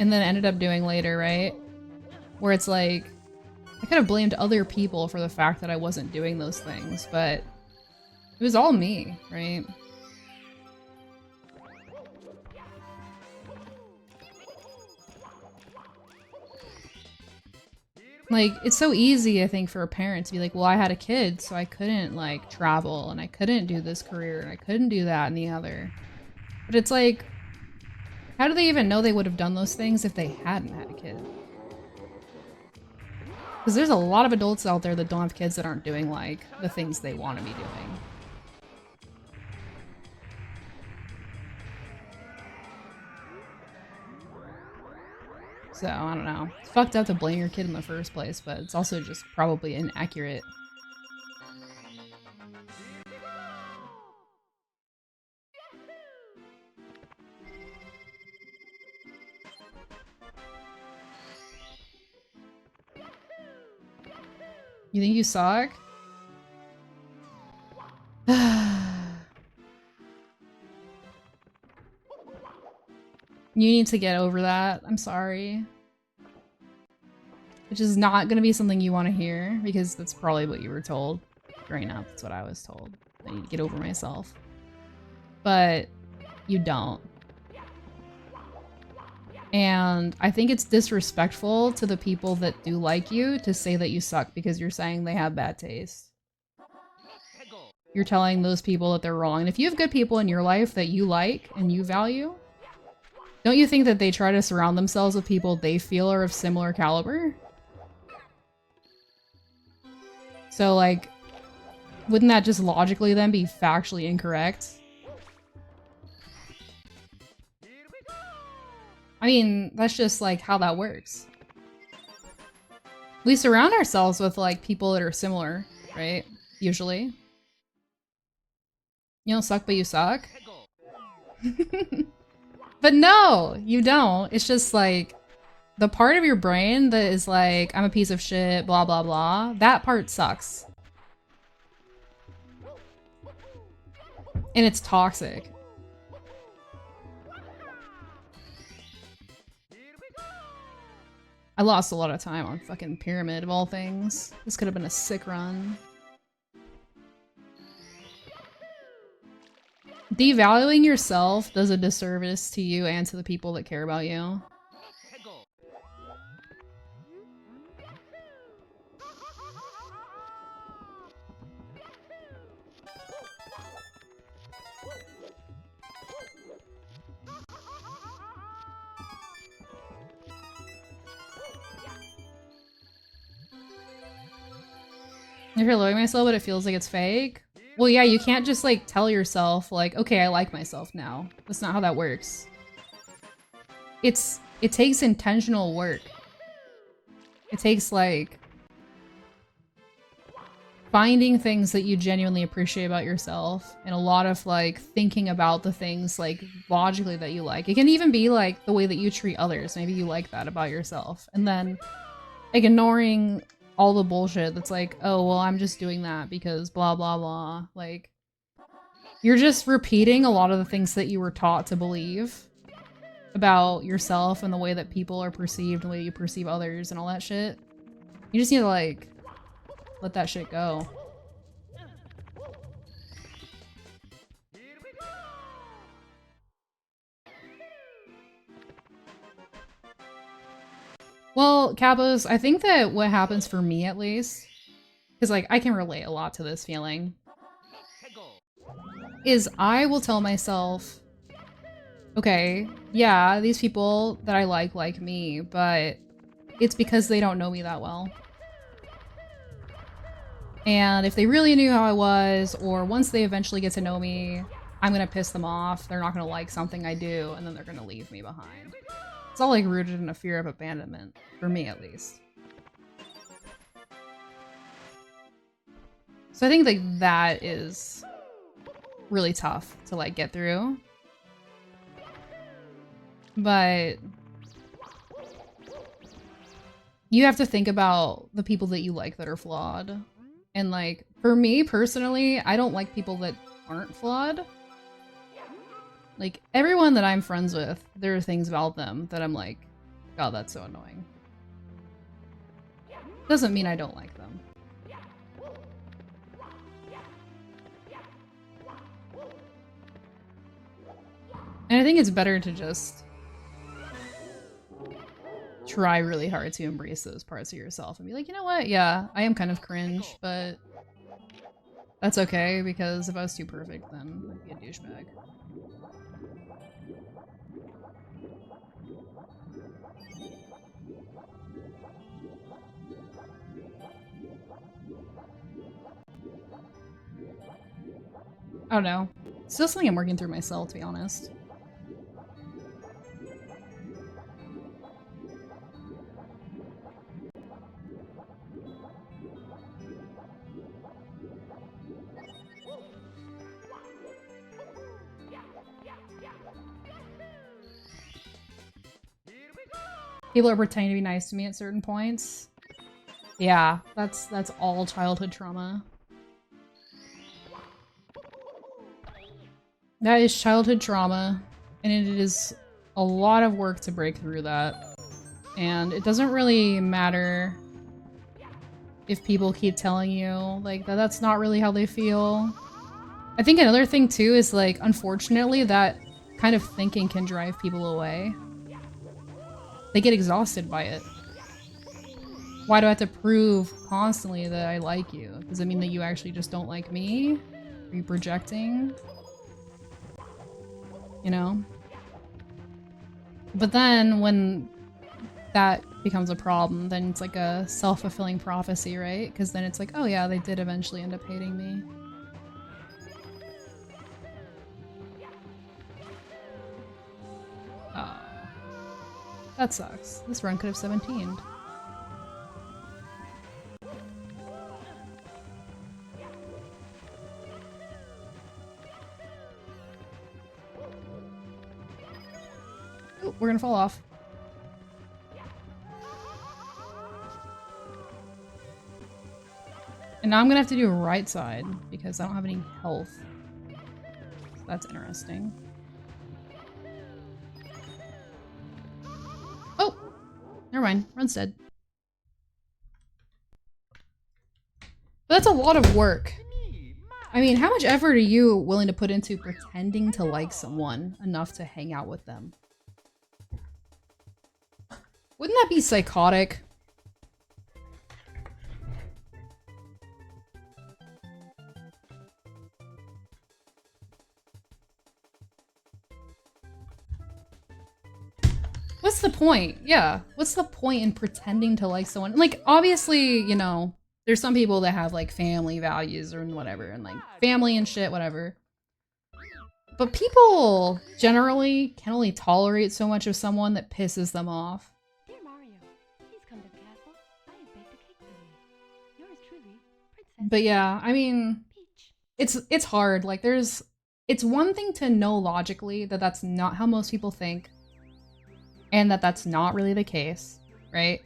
B: and then ended up doing later, right? Where it's like, I could have blamed other people for the fact that I wasn't doing those things, but it was all me, right? Like, it's so easy, I think, for a parent to be like, well, I had a kid, so I couldn't, like, travel, and I couldn't do this career, and I couldn't do that and the other. But it's like, how do they even know they would have done those things if they hadn't had a kid? Because there's a lot of adults out there that don't have kids that aren't doing, like, the things they want to be doing. So, I don't know. It's fucked up to blame your kid in the first place, but it's also just probably inaccurate. You think you suck? You need to get over that. I'm sorry. Which is not gonna be something you want to hear, because that's probably what you were told. Growing up, that's what I was told. I need to get over myself. But you don't. And I think it's disrespectful to the people that do like you to say that you suck because you're saying they have bad taste. You're telling those people that they're wrong. And if you have good people in your life that you like and you value, don't you think that they try to surround themselves with people they feel are of similar caliber? So, like, wouldn't that just logically then be factually incorrect? I mean, that's just, like, how that works. We surround ourselves with, like, people that are similar, right? Usually. You don't suck, but you suck? But no, you don't. It's just, like, the part of your brain that is like, I'm a piece of shit, blah, blah, blah. That part sucks. And it's toxic. I lost a lot of time on fucking Pyramid of all things. This could have been a sick run. Devaluing yourself does a disservice to you and to the people that care about you. If you're loving myself, but it feels like it's fake. Well, yeah, you can't just, like, tell yourself, like, okay, I like myself now. That's not how that works. It takes intentional work. It takes, like, finding things that you genuinely appreciate about yourself, and a lot of, like, thinking about the things, like, logically that you like. It can even be, like, the way that you treat others. Maybe you like that about yourself. And then, like, ignoring all the bullshit that's like, oh, well, I'm just doing that because blah, blah, blah. Like, you're just repeating a lot of the things that you were taught to believe about yourself and the way that people are perceived and the way you perceive others and all that shit. You just need to, like, let that shit go. Well, Kappas, I think that what happens for me, at least, because, like, I can relate a lot to this feeling, is I will tell myself, okay, yeah, these people that I like me, but it's because they don't know me that well. And if they really knew how I was, or once they eventually get to know me, I'm gonna piss them off, they're not gonna like something I do, and then they're gonna leave me behind. It's all, like, rooted in a fear of abandonment, for me at least. So I think, like, that is really tough to, like, get through. But you have to think about the people that you like that are flawed. And, like, for me personally, I don't like people that aren't flawed. Like, everyone that I'm friends with, there are things about them that I'm like, God, that's so annoying. Doesn't mean I don't like them. And I think it's better to just try really hard to embrace those parts of yourself and be like, you know what? Yeah, I am kind of cringe, but that's okay, because if I was too perfect, then I'd be a douchebag. I don't know. Still something I'm working through myself, to be honest. People are pretending to be nice to me at certain points. Yeah, that's all childhood trauma. That is childhood trauma, and it is a lot of work to break through that. And it doesn't really matter if people keep telling you like that's not really how they feel. I think another thing too is like, unfortunately, that kind of thinking can drive people away. They get exhausted by it. Why do I have to prove constantly that I like you? Does it mean that you actually just don't like me? Are you projecting? You know? But then when that becomes a problem, then it's like a self-fulfilling prophecy, right? Because then it's like, oh yeah, they did eventually end up hating me. Oh. That sucks. This run could have 17'd. Ooh, we're gonna fall off. And now I'm gonna have to do right side because I don't have any health. So that's interesting. Oh! Never mind. Run's dead. But that's a lot of work. I mean, how much effort are you willing to put into pretending to like someone enough to hang out with them? Wouldn't that be psychotic? What's the point? Yeah. What's the point in pretending to like someone? Like, obviously, you know, there's some people that have like family values or whatever, and like family and shit, whatever. But people generally can only tolerate so much of someone that pisses them off.
D: Dear Mario, please come to the castle. I have baked a cake for you. Yours truly, Princess
B: But yeah, I mean,
D: Peach.
B: it's hard. Like, it's one thing to know logically that that's not how most people think, and that that's not really the case, right?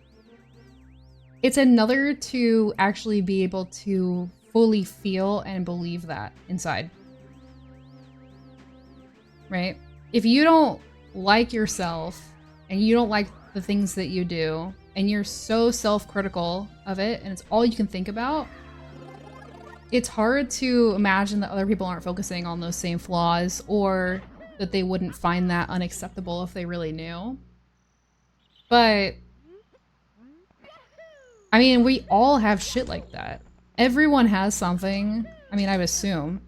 B: It's another to actually be able to fully feel and believe that inside. Right? If you don't like yourself and you don't like the things that you do and you're so self-critical of it and it's all you can think about, it's hard to imagine that other people aren't focusing on those same flaws, or that they wouldn't find that unacceptable if they really knew. But I mean, we all have shit like that. Everyone has something, I mean, I would assume,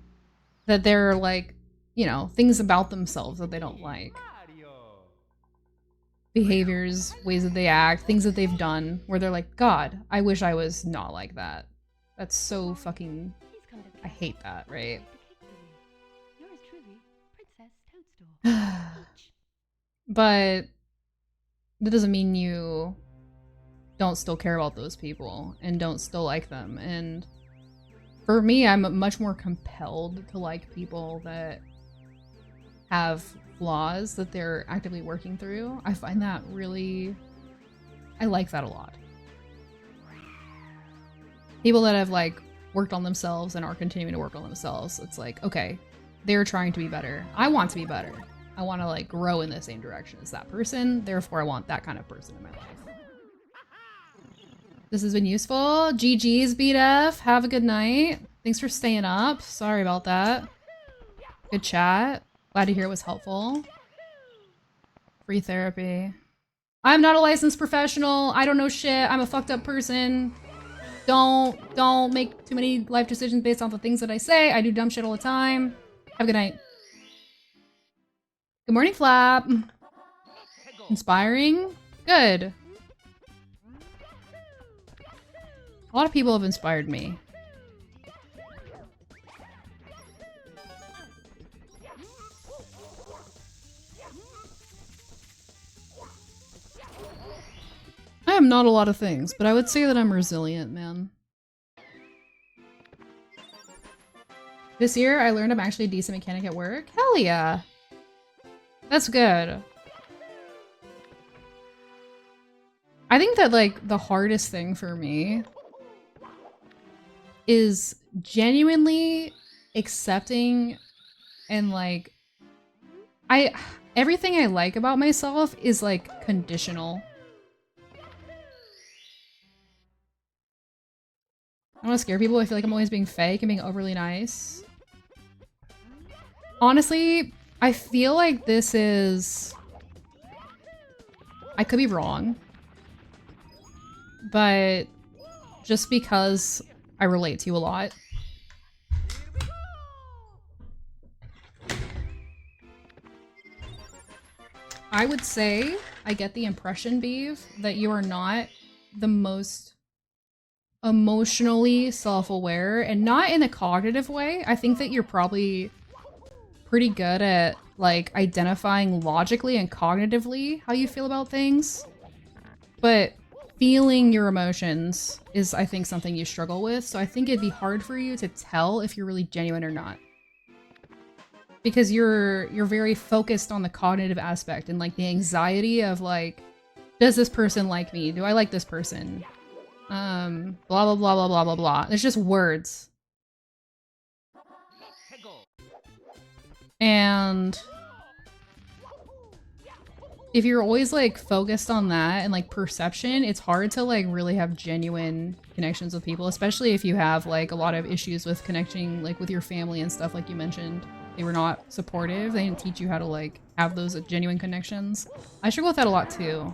B: that they're like, you know, things about themselves that they don't like. Behaviors, ways that they act, things that they've done, where they're like, God, I wish I was not like that. That's so fucking...
D: Please come to the
B: I hate that, right?
D: I baked a cake for you. Yours truly, Princess Toadstool. Peach.
B: But that doesn't mean you don't still care about those people and don't still like them. And for me, I'm much more compelled to like people that have flaws that they're actively working through. I find that really... I like that a lot. People that have like worked on themselves and are continuing to work on themselves, it's like, okay, they're trying to be better. I want to be better. I want to like grow in the same direction as that person. Therefore, I want that kind of person in my life. This has been useful. GG's, BDF. Have a good night. Thanks for staying up. Sorry about that. Good chat. Glad to hear it was helpful. Free therapy. I'm not a licensed professional. I don't know shit. I'm a fucked up person. Don't make too many life decisions based on the things that I say. I do dumb shit all the time. Have a good night. Good morning, Flap. Inspiring? Good. A lot of people have inspired me. I am not a lot of things, but I would say that I'm resilient, man. This year, I learned I'm actually a decent mechanic at work. Hell yeah! That's good. I think that, like, the hardest thing for me is genuinely accepting and, like, everything I like about myself is, like, conditional. I don't want to scare people. I feel like I'm always being fake and being overly nice. Honestly, I feel like this is... I could be wrong. But just because I relate to you a lot. I would say I get the impression, Beeve, that you are not the most emotionally self-aware, and not in a cognitive way. I think that you're probably pretty good at, like, identifying logically and cognitively how you feel about things. But feeling your emotions is, I think, something you struggle with, so I think it'd be hard for you to tell if you're really genuine or not. Because you're very focused on the cognitive aspect and, like, the anxiety of, like, does this person like me? Do I like this person? Blah, blah, blah, blah, blah, blah, blah. It's just words. And if you're always, like, focused on that and, like, perception, it's hard to, like, really have genuine connections with people, especially if you have, like, a lot of issues with connecting, like, with your family and stuff, like you mentioned. They were not supportive. They didn't teach you how to, like, have those genuine connections. I struggle with that a lot, too.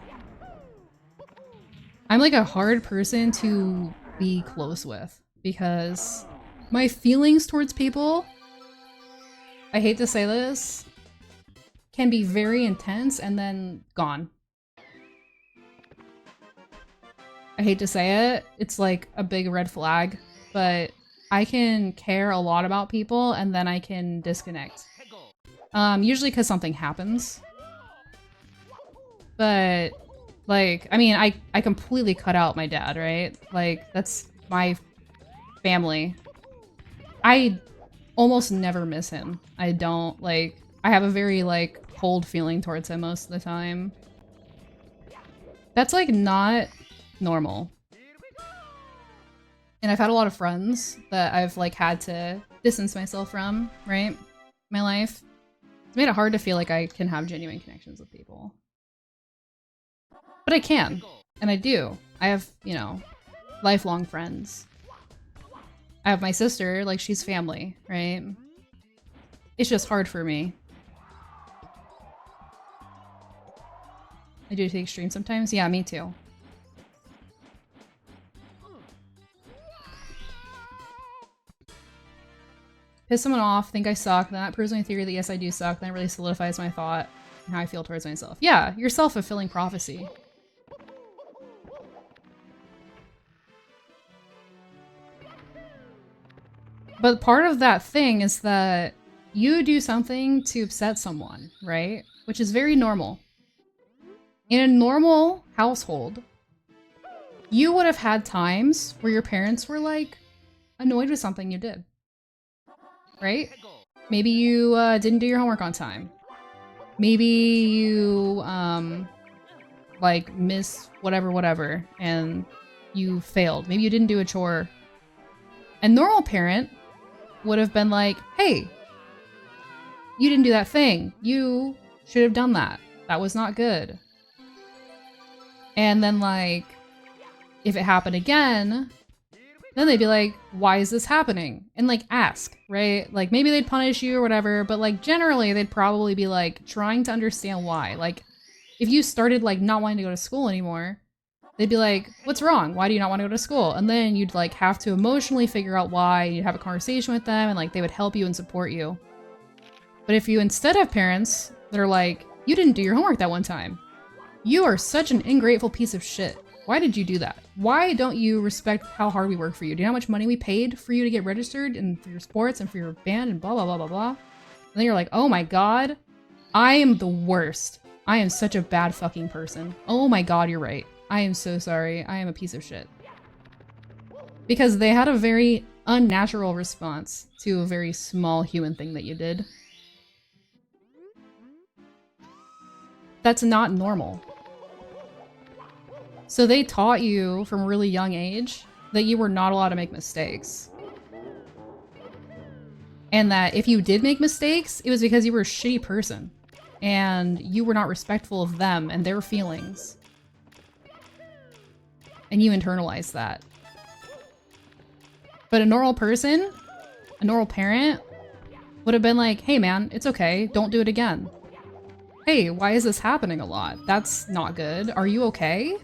B: I'm, like, a hard person to be close with because my feelings towards people, I hate to say this, can be very intense and then gone. I hate to say it, it's like a big red flag, but I can care a lot about people and then I can disconnect. Usually because something happens. But, like, I mean, I completely cut out my dad, right? Like, that's my family. I almost never miss him. I don't, like, I have a very, like, cold feeling towards him most of the time. That's, like, not normal. And I've had a lot of friends that I've, like, had to distance myself from, right? My life. It's made it hard to feel like I can have genuine connections with people. But I can. And I do. I have, you know, lifelong friends. I have my sister, like, she's family, right? It's just hard for me. I do take extreme sometimes. Yeah, me too. Piss someone off, think I suck, then that proves my theory that yes, I do suck, then it really solidifies my thought and how I feel towards myself. Yeah, your self-fulfilling prophecy. But part of that thing is that you do something to upset someone, right? Which is very normal. In a normal household, you would have had times where your parents were, like, annoyed with something you did. Right? Maybe you didn't do your homework on time. Maybe you, like, missed whatever, and you failed. Maybe you didn't do a chore. A normal parent would have been like, hey, you didn't do that thing. You should have done that. That was not good. And then, like, if it happened again, then they'd be like, why is this happening? And like ask, right? Like maybe they'd punish you or whatever, but like generally they'd probably be like trying to understand why. Like if you started like not wanting to go to school anymore, they'd be like, what's wrong? Why do you not want to go to school? And then you'd like have to emotionally figure out why. You'd have a conversation with them and like they would help you and support you. But if you instead have parents that are like, you didn't do your homework that one time. You are such an ungrateful piece of shit. Why did you do that? Why don't you respect how hard we work for you? Do you know how much money we paid for you to get registered and for your sports and for your band and blah, blah, blah, blah, blah. And then you're like, oh my God, I am the worst. I am such a bad fucking person. Oh my God, you're right. I am so sorry. I am a piece of shit. Because they had a very unnatural response to a very small human thing that you did. That's not normal. So they taught you from a really young age that you were not allowed to make mistakes. And that if you did make mistakes, it was because you were a shitty person. And you were not respectful of them and their feelings. And you internalized that. But a normal person, a normal parent, would have been like, hey man, it's okay, don't do it again. Hey, why is this happening a lot? That's not good. Are you okay?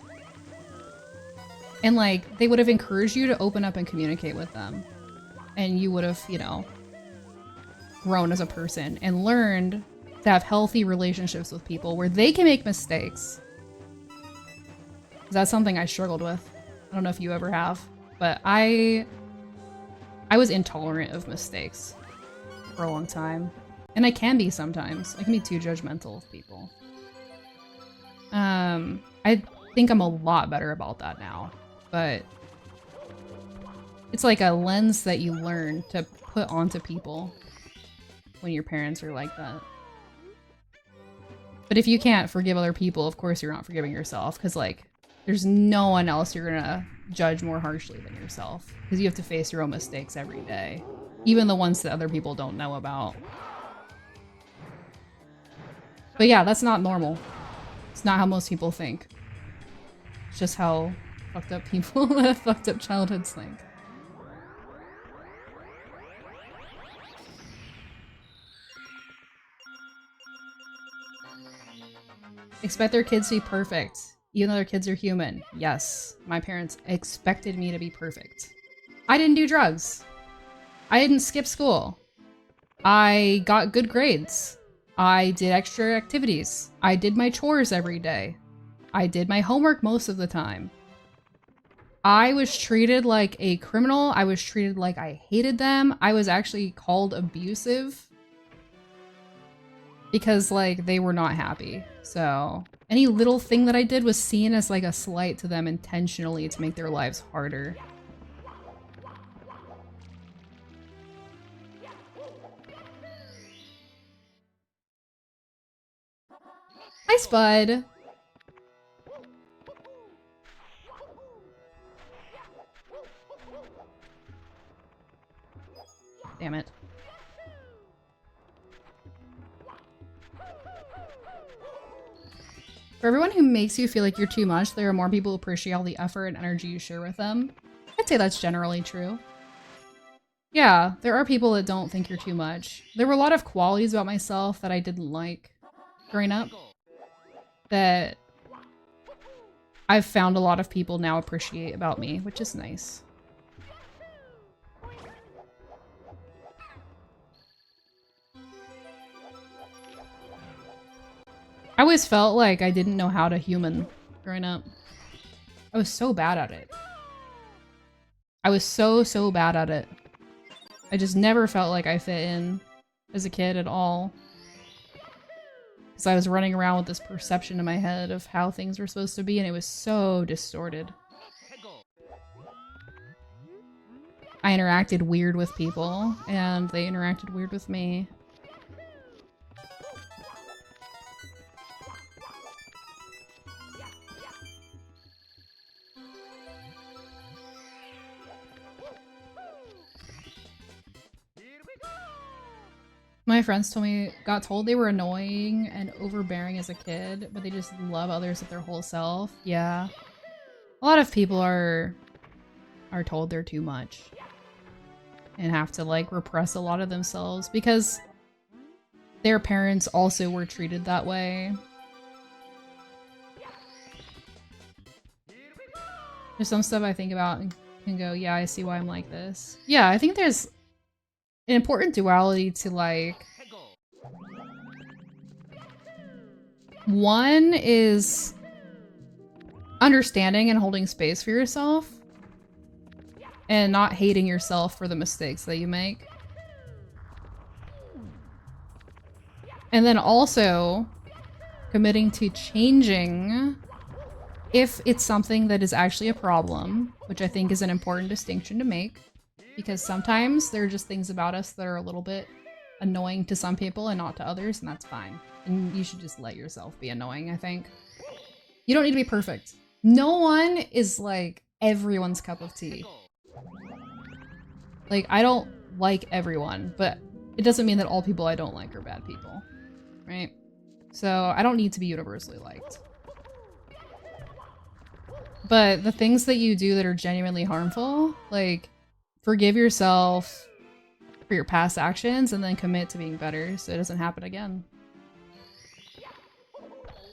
B: And like, they would have encouraged you to open up and communicate with them. And you would have, you know, grown as a person and learned to have healthy relationships with people where they can make mistakes. That's something I struggled with. I don't know if you ever have, but I was intolerant of mistakes for a long time. And I can be sometimes. I can be too judgmental of people. I think I'm a lot better about that now, but it's like a lens that you learn to put onto people when your parents are like that. But if you can't forgive other people, of course you're not forgiving yourself, because like there's no one else you're gonna judge more harshly than yourself, because you have to face your own mistakes every day, even the ones that other people don't know about. But yeah, that's not normal. It's not how most people think. It's just how fucked up people that fucked up childhoods think. Expect their kids to be perfect, even though their kids are human. Yes, my parents expected me to be perfect. I didn't do drugs. I didn't skip school. I got good grades. I did extra activities. I did my chores every day. I did my homework most of the time. I was treated like a criminal. I was treated like I hated them. I was actually called abusive because like they were not happy. So any little thing that I did was seen as like a slight to them intentionally to make their lives harder. Hi, Spud. Damn it. For everyone who makes you feel like you're too much, there are more people who appreciate all the effort and energy you share with them. I'd say that's generally true. Yeah, there are people that don't think you're too much. There were a lot of qualities about myself that I didn't like growing up that I've found a lot of people now appreciate about me, which is nice. I always felt like I didn't know how to human growing up. I was so bad at it. I was so bad at it. I just never felt like I fit in as a kid at all. Because I was running around with this perception in my head of how things were supposed to be, and it was so distorted. I interacted weird with people, and they interacted weird with me. My friends got told they were annoying and overbearing as a kid, but they just love others with their whole self. Yeah. A lot of people are told they're too much and have to like repress a lot of themselves because their parents also were treated that way. There's some stuff I think about and can go, yeah, I see why I'm like this. Yeah, I think there's an important duality to like, one is understanding and holding space for yourself and not hating yourself for the mistakes that you make. And then also committing to changing if it's something that is actually a problem, which I think is an important distinction to make, because sometimes there are just things about us that are a little bit annoying to some people and not to others, and that's fine. And you should just let yourself be annoying, I think. You don't need to be perfect. No one is like everyone's cup of tea. Like, I don't like everyone, but it doesn't mean that all people I don't like are bad people, right? So I don't need to be universally liked. But the things that you do that are genuinely harmful, like, forgive yourself for your past actions and then commit to being better so it doesn't happen again.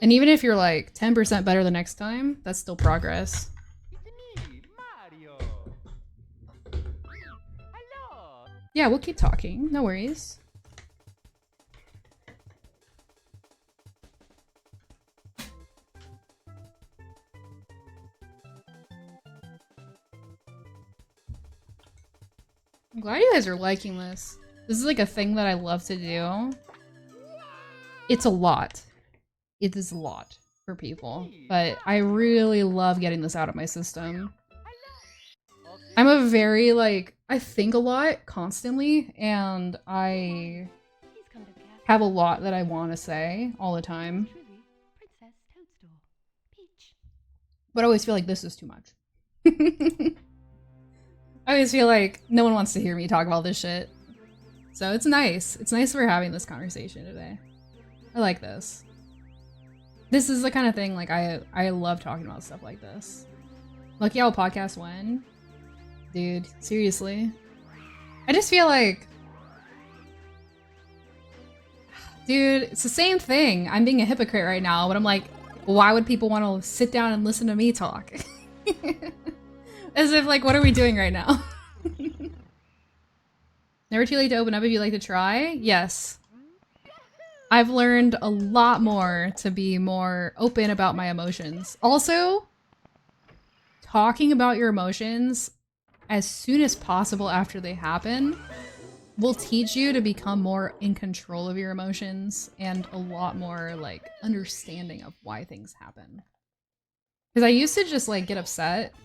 B: And even if you're like 10% better the next time, that's still progress.
C: It's me, Mario. Hello.
B: Yeah, we'll keep talking. No worries. I'm glad you guys are liking this. This is like a thing that I love to do. It's a lot. It is a lot for people, but I really love getting this out of my system. I'm a very like, I think a lot constantly, and I
D: Please come to the castle.
B: have a lot that I want to say all the time,
D: Truly, Princess Toadstool. Peach.
B: but I always feel like this is too much. I always feel like no one wants to hear me talk about this shit. So it's nice. It's nice we're having this conversation today. I like this. This is the kind of thing like I love talking about stuff like this. Lucky Owl Podcast when? Dude, seriously. I just feel like, dude, it's the same thing. I'm being a hypocrite right now, but I'm like, why would people want to sit down and listen to me talk? As if like, what are we doing right now? Never too late to open up if you'd like to try. Yes. I've learned a lot more to be more open about my emotions. Also, talking about your emotions as soon as possible after they happen will teach you to become more in control of your emotions and a lot more like understanding of why things happen. Because I used to just like get upset,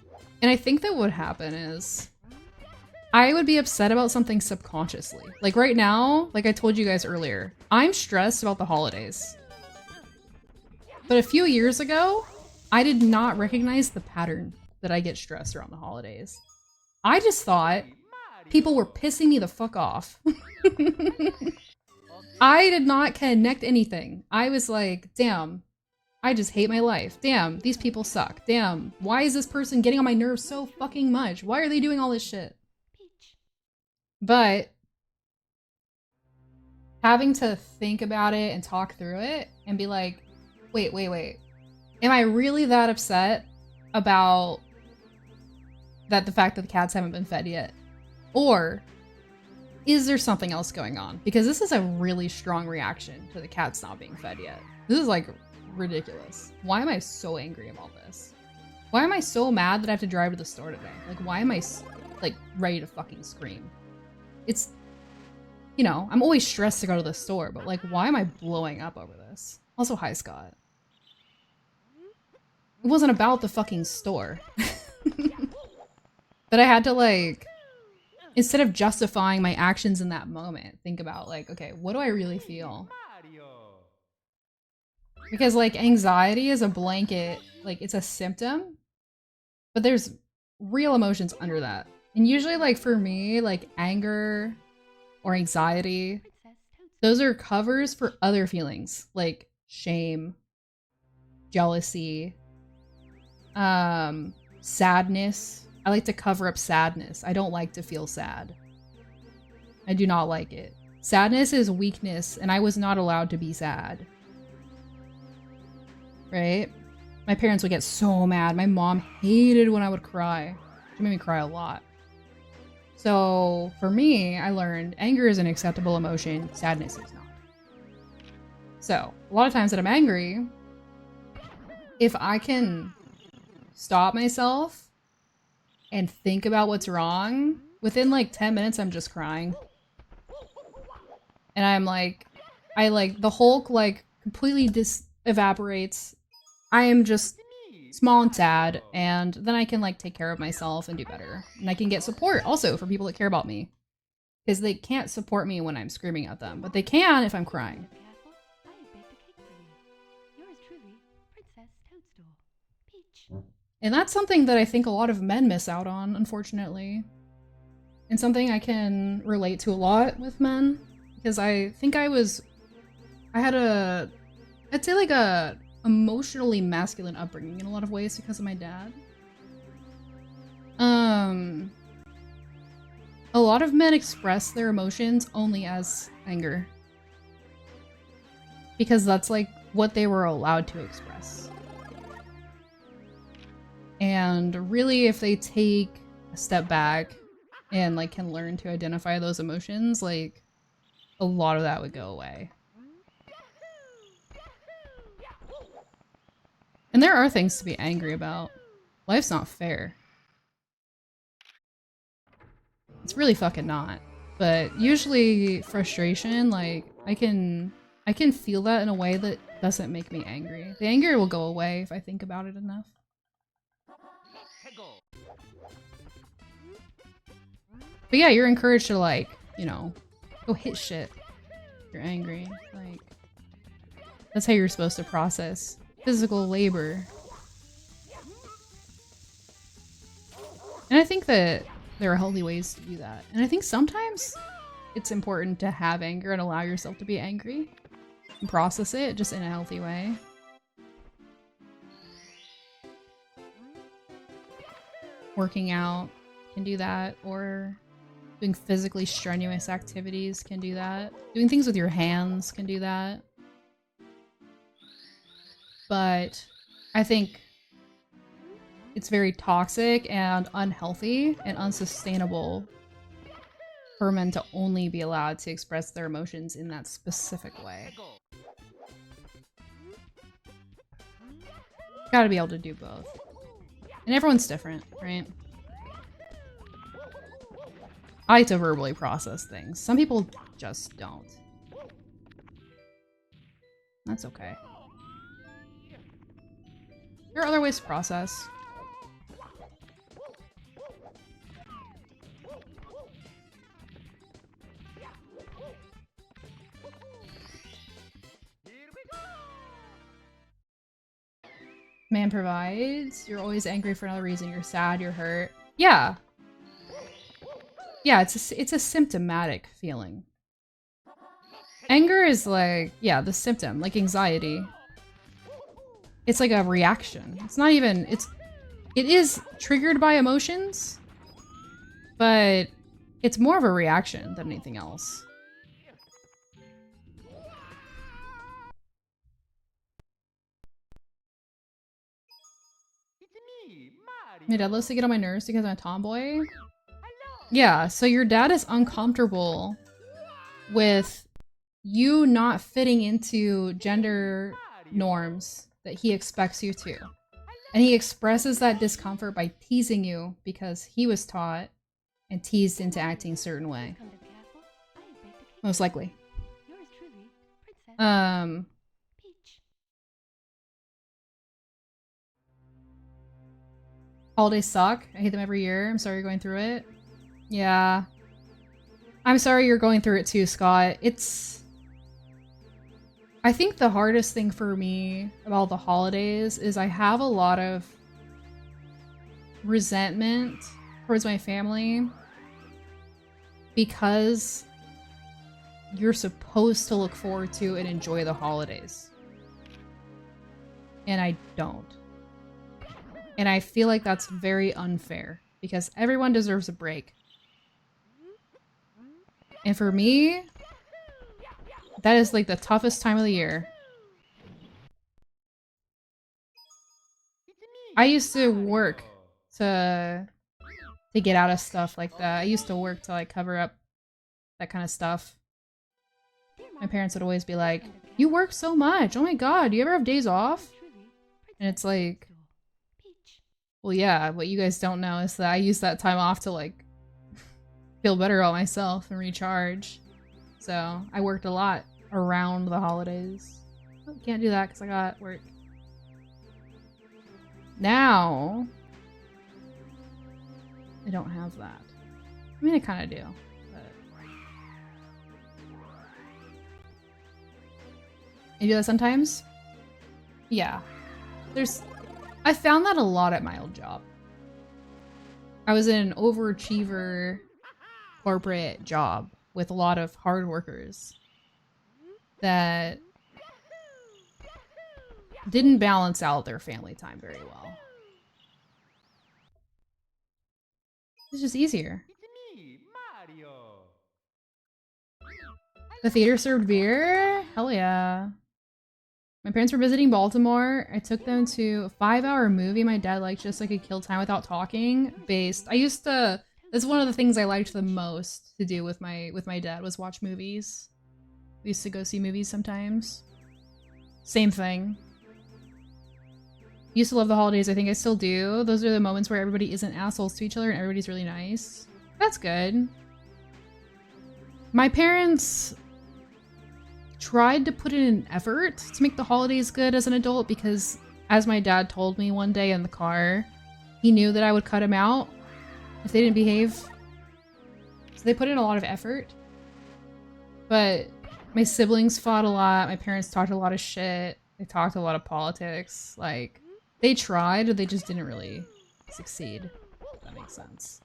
B: and I think that what would happen is I would be upset about something subconsciously. Like right now, like I told you guys earlier, I'm stressed about the holidays. But a few years ago, I did not recognize the pattern that I get stressed around the holidays. I just thought people were pissing me the fuck off. I did not connect anything. I was like, damn, I just hate my life. Damn, these people suck. Damn, why is this person getting on my nerves so fucking much? Why are they doing all this shit?
D: Peach.
B: But having to think about it and talk through it and be like, wait. Am I really that upset about the fact that the cats haven't been fed yet? Or is there something else going on? Because this is a really strong reaction to the cats not being fed yet. This is like ridiculous. Why am I so angry about this? Why am I so mad that I have to drive to the store today? Like, why am I like ready to fucking scream? It's, you know, I'm always stressed to go to the store, but like, why am I blowing up over this? Also, hi, Scott. It wasn't about the fucking store. But I had to like, instead of justifying my actions in that moment, think about like, okay, what do I really feel?
C: Mario.
B: Because like anxiety is a blanket, like it's a symptom, but there's real emotions under that. And usually like for me, like anger or anxiety,
D: Princess Toadstool.
B: those are covers for other feelings like shame, jealousy, sadness. I like to cover up sadness. I don't like to feel sad. I do not like it. Sadness is weakness, and I was not allowed to be sad. Right? My parents would get so mad. My mom hated when I would cry. She made me cry a lot. So, for me, I learned anger is an acceptable emotion, sadness is not. So, a lot of times that I'm angry, if I can stop myself and think about what's wrong, within like 10 minutes, I'm just crying. And I'm like, the Hulk like completely evaporates. I am just small and sad, and then I can like take care of myself and do better. And I can get support also for people that care about me. Because they can't support me when I'm screaming at them, but they can if I'm crying.
D: Castle, I have baked a cake for you. Yours truly, Princess Toadstool. Peach.
B: And that's something that I think a lot of men miss out on, unfortunately. And something I can relate to a lot with men. Because I think I'd say like a emotionally masculine upbringing in a lot of ways because of my dad. A lot of men express their emotions only as anger. Because that's like what they were allowed to express. And really, if they take a step back and like can learn to identify those emotions, like a lot of that would go away. And there are things to be angry about. Life's not fair. It's really fucking not. But usually frustration, like I can feel that in a way that doesn't make me angry. The anger will go away if I think about it enough. But yeah, you're encouraged to like, you know, go hit shit. If you're angry. Like that's how you're supposed to process physical labor. And I think that there are healthy ways to do that. And I think sometimes it's important to have anger and allow yourself to be angry and process it just in a healthy way. Working out can do that, or doing physically strenuous activities can do that. Doing things with your hands can do that. But I think it's very toxic and unhealthy and unsustainable for men to only be allowed to express their emotions in that specific way. Gotta be able to do both. And everyone's different, right? I like to verbally process things. Some people just don't. That's okay. There are other ways to process. Man provides. You're always angry for another reason. You're sad, you're hurt. Yeah. Yeah, it's a symptomatic feeling. Anger is like, yeah, the symptom, like anxiety. It's like a reaction. It's not even, it is triggered by emotions, but it's more of a reaction than anything else. My dad loves to get on my nerves because I'm a tomboy. Yeah, so your dad is uncomfortable with you not fitting into gender norms that he expects you to. And he expresses that discomfort by teasing you because he was taught and teased into acting a certain way. Most likely.
D: Yours truly, Princess Peach.
B: Holidays suck. I hate them every year. I'm sorry you're going through it. Yeah. I'm sorry you're going through it too, Scott. I think the hardest thing for me about the holidays is I have a lot of resentment towards my family because you're supposed to look forward to and enjoy the holidays. And I don't. And I feel like that's very unfair because everyone deserves a break. And for me, that is like the toughest time of the year. I used to work to get out of stuff like that. I used to work to like cover up that kind of stuff. My parents would always be like, "You work so much. Oh my god, do you ever have days off?" And it's like, well, yeah, what you guys don't know is that I use that time off to like feel better about myself and recharge. So I worked a lot around the holidays. Oh, can't do that because I got work. Now, I don't have that. I mean, I kind of do. But... You do that sometimes? Yeah. I found that a lot at my old job. I was in an overachiever corporate job with a lot of hard workers that didn't balance out their family time very well. It's just easier.
C: It's me, Mario.
B: The theater served beer? Hell yeah. My parents were visiting Baltimore. I took them to a 5-hour movie my dad liked just so I could kill time without talking. That's one of the things I liked the most to do with my dad was watch movies. We used to go see movies sometimes. Same thing. Used to love the holidays. I think I still do. Those are the moments where everybody isn't assholes to each other and everybody's really nice. That's good. My parents tried to put in an effort to make the holidays good as an adult because, as my dad told me one day in the car, he knew that I would cut him out if they didn't behave. So they put in a lot of effort. But my siblings fought a lot. My parents talked a lot of shit. They talked a lot of politics. Like, they tried, they just didn't really succeed. If that makes sense.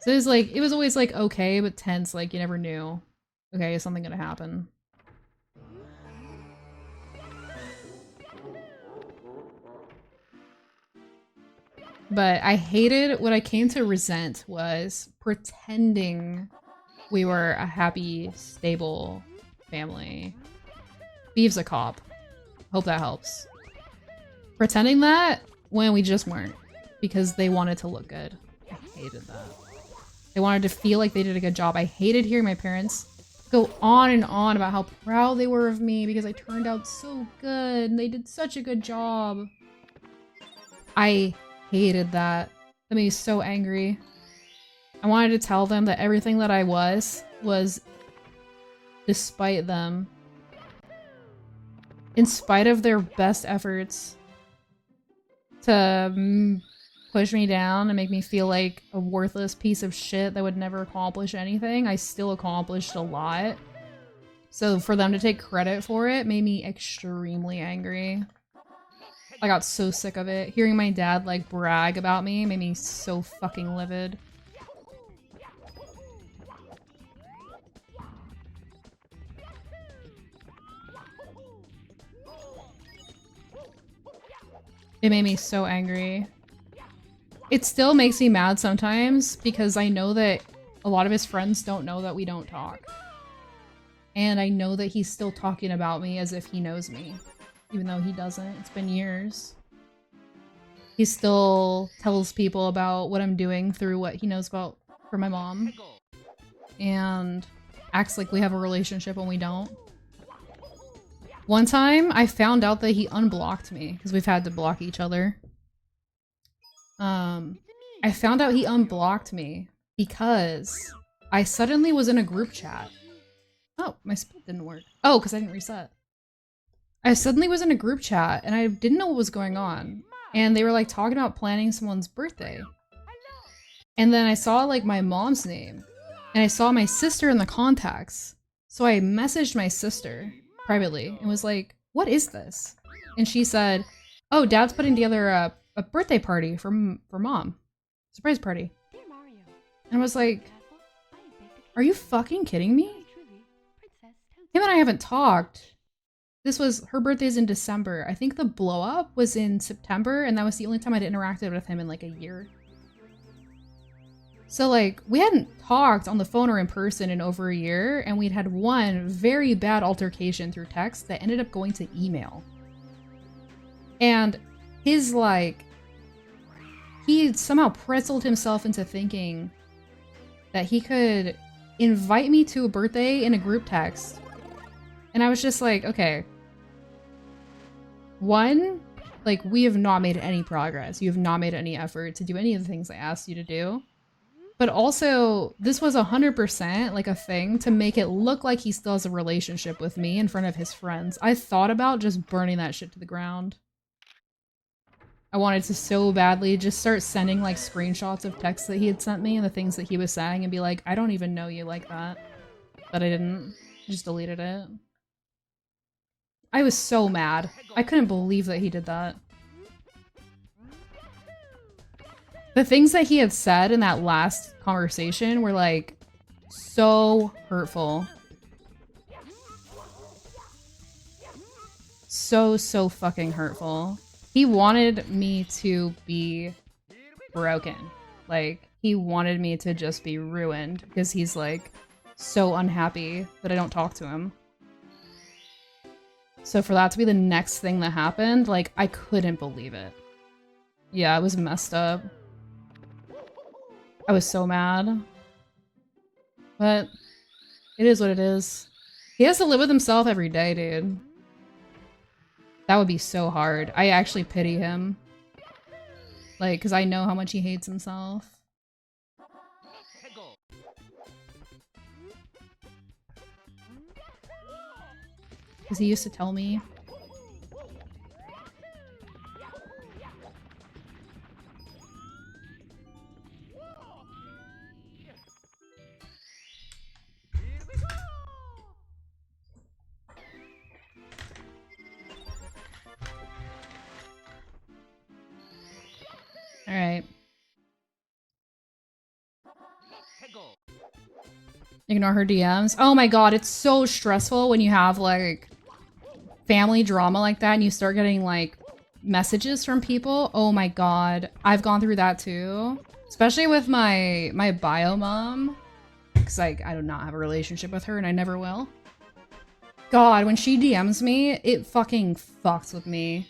B: So it was always like okay, but tense, like you never knew. Okay, is something gonna happen? But I hated, what I came to resent was pretending we were a happy, stable family. Beeve's a cop. Hope that helps. Pretending that when we just weren't. Because they wanted to look good. I hated that. They wanted to feel like they did a good job. I hated hearing my parents go on and on about how proud they were of me because I turned out so good and they did such a good job. I hated that. That made me so angry. I wanted to tell them that everything that I was despite them. In spite of their best efforts to push me down and make me feel like a worthless piece of shit that would never accomplish anything, I still accomplished a lot. So for them to take credit for it made me extremely angry. I got so sick of it. Hearing my dad like brag about me made me so fucking livid. It made me so angry. It still makes me mad sometimes because I know that a lot of his friends don't know that we don't talk. And I know that he's still talking about me as if he knows me. Even though he doesn't. It's been years. He still tells people about what I'm doing through what he knows about from my mom. And acts like we have a relationship when we don't. One time, I found out that he unblocked me, because we've had to block each other. I found out he unblocked me because I suddenly was in a group chat. Oh, my split didn't work. Oh, because I didn't reset. I suddenly was in a group chat, and I didn't know what was going on. And they were, like, talking about planning someone's birthday. And then I saw, like, my mom's name. And I saw my sister in the contacts. So I messaged my sister privately and was like, what is this? And she said, oh, Dad's putting together a birthday party for Mom. Surprise party. And I was like, are you fucking kidding me? Him and I haven't talked this was, her birthday's in December. I think the blow up was in September, and that was the only time I'd interacted with him in like a year. So like, we hadn't talked on the phone or in person in over a year, and we'd had one very bad altercation through text that ended up going to email. And his like, he somehow pretzeled himself into thinking that he could invite me to a birthday in a group text. And I was just like, okay. One, like, we have not made any progress. You have not made any effort to do any of the things I asked you to do. But also, this was 100% like a thing to make it look like he still has a relationship with me in front of his friends. I thought about just burning that shit to the ground. I wanted to so badly just start sending like screenshots of texts that he had sent me and the things that he was saying and be like, I don't even know you like that. But I didn't. I just deleted it. I was so mad. I couldn't believe that he did that. The things that he had said in that last conversation were like so hurtful. So fucking hurtful. He wanted me to be broken. Like, he wanted me to just be ruined because he's like so unhappy that I don't talk to him. So for that to be the next thing that happened, like, I couldn't believe it. Yeah, it was messed up. I was so mad. But it is what it is. He has to live with himself every day, dude. That would be so hard. I actually pity him. Like, because I know how much he hates himself. Because he used to tell me. Alright. Ignore her DMs. Oh my god, it's so stressful when you have like family drama like that and you start getting like messages from people. Oh my god. I've gone through that too. Especially with my bio mom. Because like I do not have a relationship with her and I never will. God, when she DMs me, it fucking fucks with me.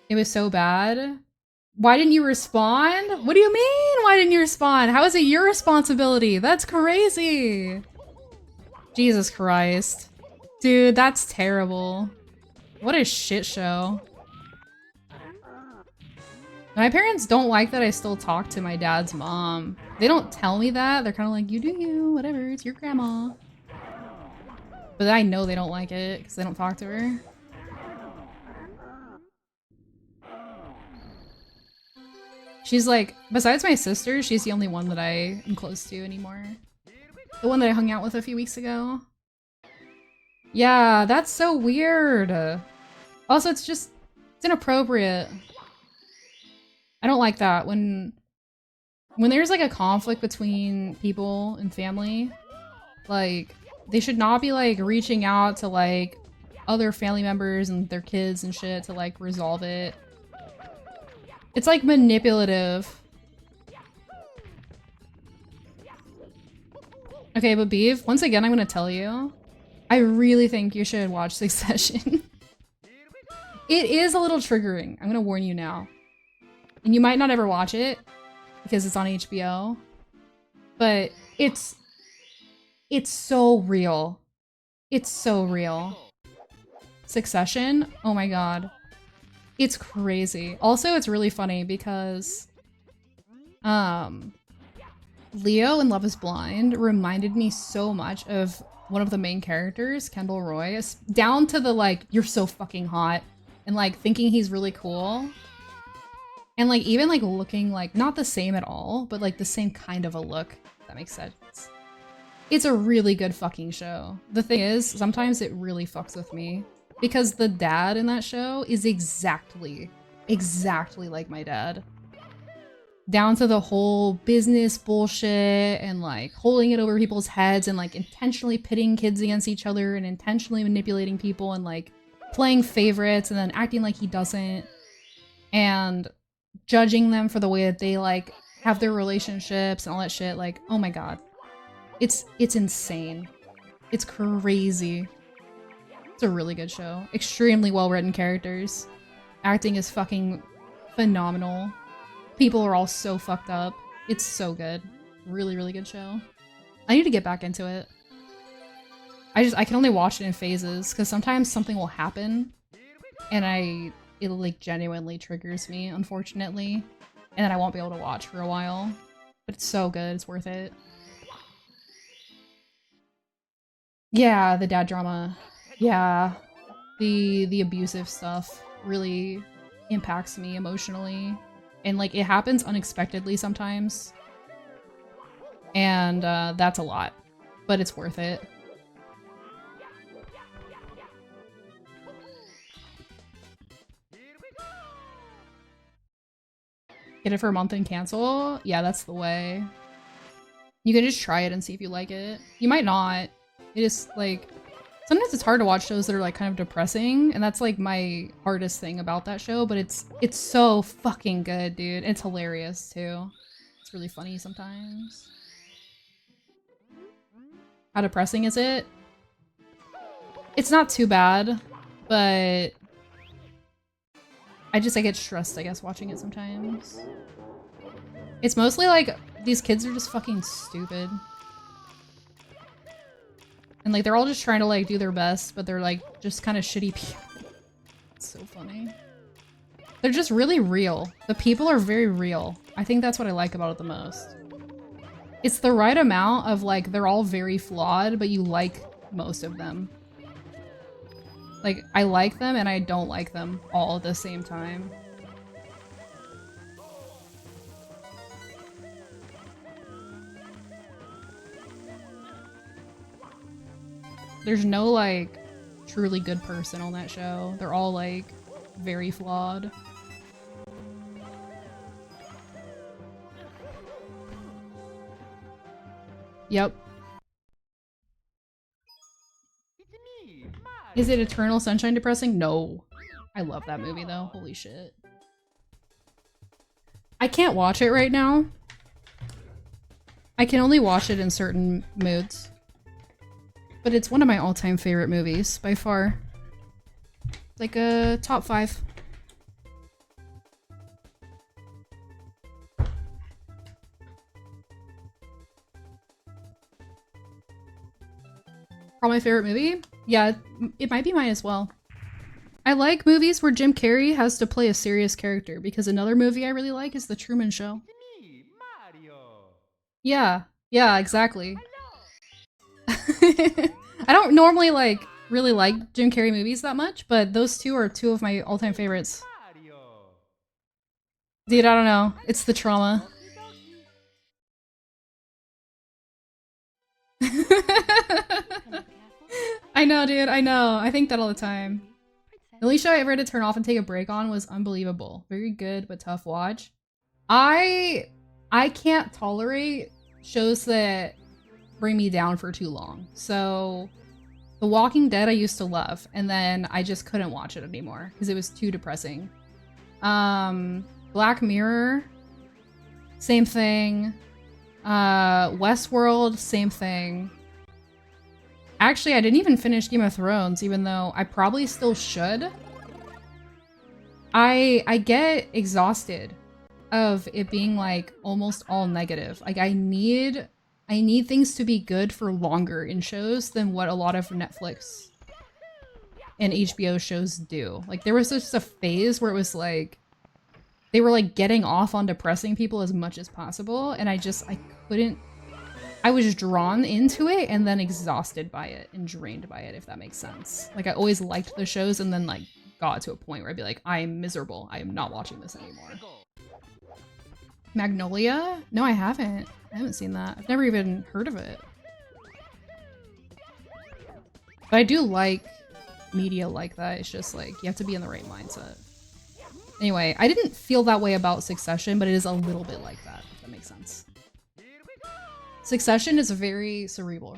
B: It was so bad. Why didn't you respond? What do you mean? Why didn't you respond? How is it your responsibility? That's crazy. Jesus Christ. Dude, that's terrible. What a shit show. My parents don't like that I still talk to my dad's mom. They don't tell me that. They're kind of like, you do you, whatever, it's your grandma. But I know they don't like it because they don't talk to her. She's like, besides my sister, she's the only one that I am close to anymore. The one that I hung out with a few weeks ago. Yeah, that's so weird. Also, it's inappropriate. I don't like that when there's like a conflict between people and family, like they should not be like reaching out to like other family members and their kids and shit to like resolve it. It's like manipulative. Okay, but Beef, once again, I'm gonna tell you, I really think you should watch Succession. It is a little triggering. I'm gonna warn you now. And you might not ever watch it because it's on HBO, but it's so real. It's so real. Succession? Oh my god. It's crazy. Also, it's really funny because Leo in Love is Blind reminded me so much of one of the main characters, Kendall Roy, down to the like, you're so fucking hot, and like thinking he's really cool. And like even like looking like not the same at all, but like the same kind of a look, if that makes sense. It's a really good fucking show. The thing is, sometimes it really fucks with me. Because the dad in that show is exactly like my dad. down to the whole business bullshit and like holding it over people's heads and like intentionally pitting kids against each other and intentionally manipulating people and like playing favorites and then acting like he doesn't and judging them for the way that they like have their relationships and all that shit. Like, oh my god. It's insane. It's crazy. It's a really good show. Extremely well-written characters. Acting is fucking phenomenal. People are all so fucked up. It's so good. Really, really good show. I need to get back into it. I can only watch it in phases because sometimes something will happen and it like genuinely triggers me, unfortunately. And then I won't be able to watch for a while. But it's so good, it's worth it. Yeah, the dad drama. Yeah. The abusive stuff really impacts me emotionally. And like it happens unexpectedly sometimes. And that's a lot. But it's worth it. Get it for a month and cancel? Yeah, that's the way. You can just try it and see if you like it. You might not. It is like sometimes it's hard to watch shows that are like kind of depressing, and that's like my hardest thing about that show, but it's so fucking good, dude. It's hilarious too. It's really funny sometimes. How depressing is it? It's not too bad, but I get stressed, I guess, watching it sometimes. It's mostly like these kids are just fucking stupid. And like they're all just trying to like do their best, but they're like just kind of shitty people. It's so funny. They're just really real. The people are very real. I think that's what I like about it the most. It's the right amount of like they're all very flawed, but you like most of them. Like, I like them and I don't like them all at the same time. There's no, like, truly good person on that show. They're all, like, very flawed. Yep. Is it Eternal Sunshine depressing? No. I love that movie though. Holy shit. I can't watch it right now. I can only watch it in certain moods. But it's one of my all-time favorite movies, by far. Like a top 5. Probably my favorite movie? Yeah, it might be mine as well. I like movies where Jim Carrey has to play a serious character, because another movie I really like is The Truman Show.
C: Me, Mario.
B: Yeah, exactly. I don't normally really like Jim Carrey movies that much, but those two are two of my all-time favorites.
C: Mario.
B: Dude, I don't know. It's the trauma. I know, dude, I know. I think that all the time. The only show I ever had to turn off and take a break on was Unbelievable. Very good, but tough watch. I can't tolerate shows that bring me down for too long. So, The Walking Dead I used to love, and then I just couldn't watch it anymore because it was too depressing. Black Mirror, same thing. Westworld, same thing. Actually, I didn't even finish Game of Thrones, even though I probably still should. I get exhausted of it being like almost all negative. Like I need things to be good for longer in shows than what a lot of Netflix and HBO shows do. Like there was just a phase where it was like they were like getting off on depressing people as much as possible, and I couldn't. I was drawn into it and then exhausted by it and drained by it, if that makes sense. Like I always liked the shows and then like got to a point where I'd be like, I am miserable. I am not watching this anymore. Magnolia? No, I haven't. I haven't seen that. I've never even heard of it. But I do like media like that. It's just like, you have to be in the right mindset. Anyway, I didn't feel that way about Succession, but it is a little bit like that, if that makes sense. Succession is very cerebral.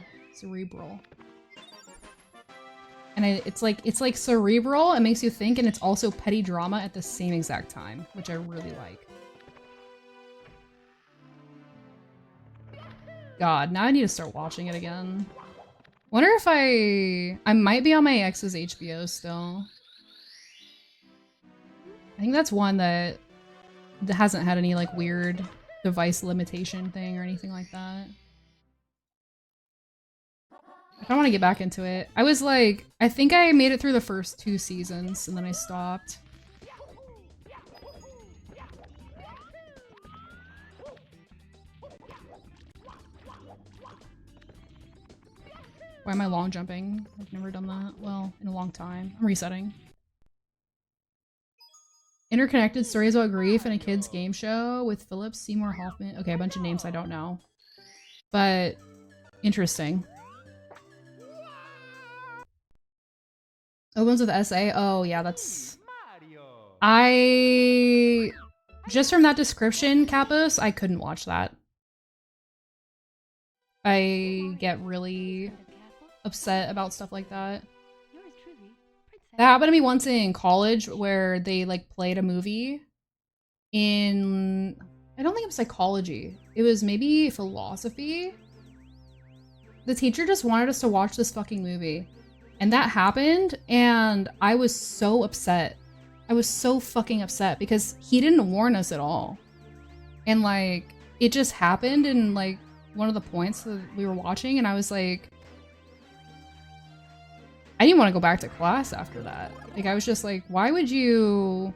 B: And it's like cerebral, it makes you think, and it's also petty drama at the same exact time, which I really like. God, now I need to start watching it again. Wonder if I might be on my ex's HBO still. I think that's one that hasn't had any like weird device limitation thing or anything like that. I kind of want to get back into it. I was like, I think I made it through the first 2 seasons and then I stopped. Why am I long jumping? I've never done that. Well, in a long time. I'm resetting. Interconnected Stories About Grief and a Kids Game Show with Philip Seymour Hoffman. Okay, a bunch of names I don't know. But interesting. Opens with SA. Oh yeah, that's... Just from that description, Kappas, I couldn't watch that. I get really upset about stuff like that. That happened to me once in college where they like played a movie in, I don't think it was psychology. It was maybe philosophy. The teacher just wanted us to watch this fucking movie. And that happened and I was so upset. I was so fucking upset because he didn't warn us at all. And like, it just happened in like one of the points that we were watching and I was like, I didn't want to go back to class after that. Like, I was just like, why would you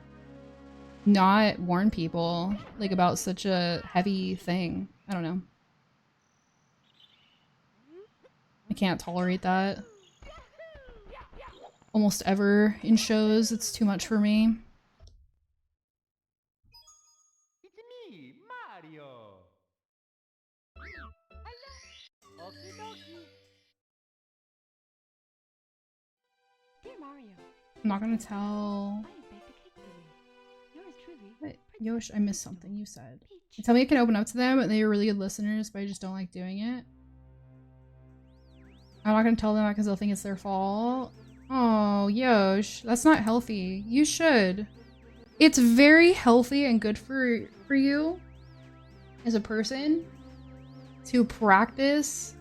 B: not warn people, like, about such a heavy thing? I don't know. I can't tolerate that. Almost ever in shows, it's too much for me.
C: It's me, Mario. Okie dokie.
D: Dear Mario,
B: I'm not gonna tell...
D: I have baked a cake for you. Yours truly,
B: What? Yosh, I missed something you said.
D: Peach.
B: You tell me I can open up to them and they're really good listeners, but I just don't like doing it. I'm not gonna tell them that because they'll think it's their fault. Oh, Yosh, that's not healthy. You should. It's very healthy and good for you as a person to practice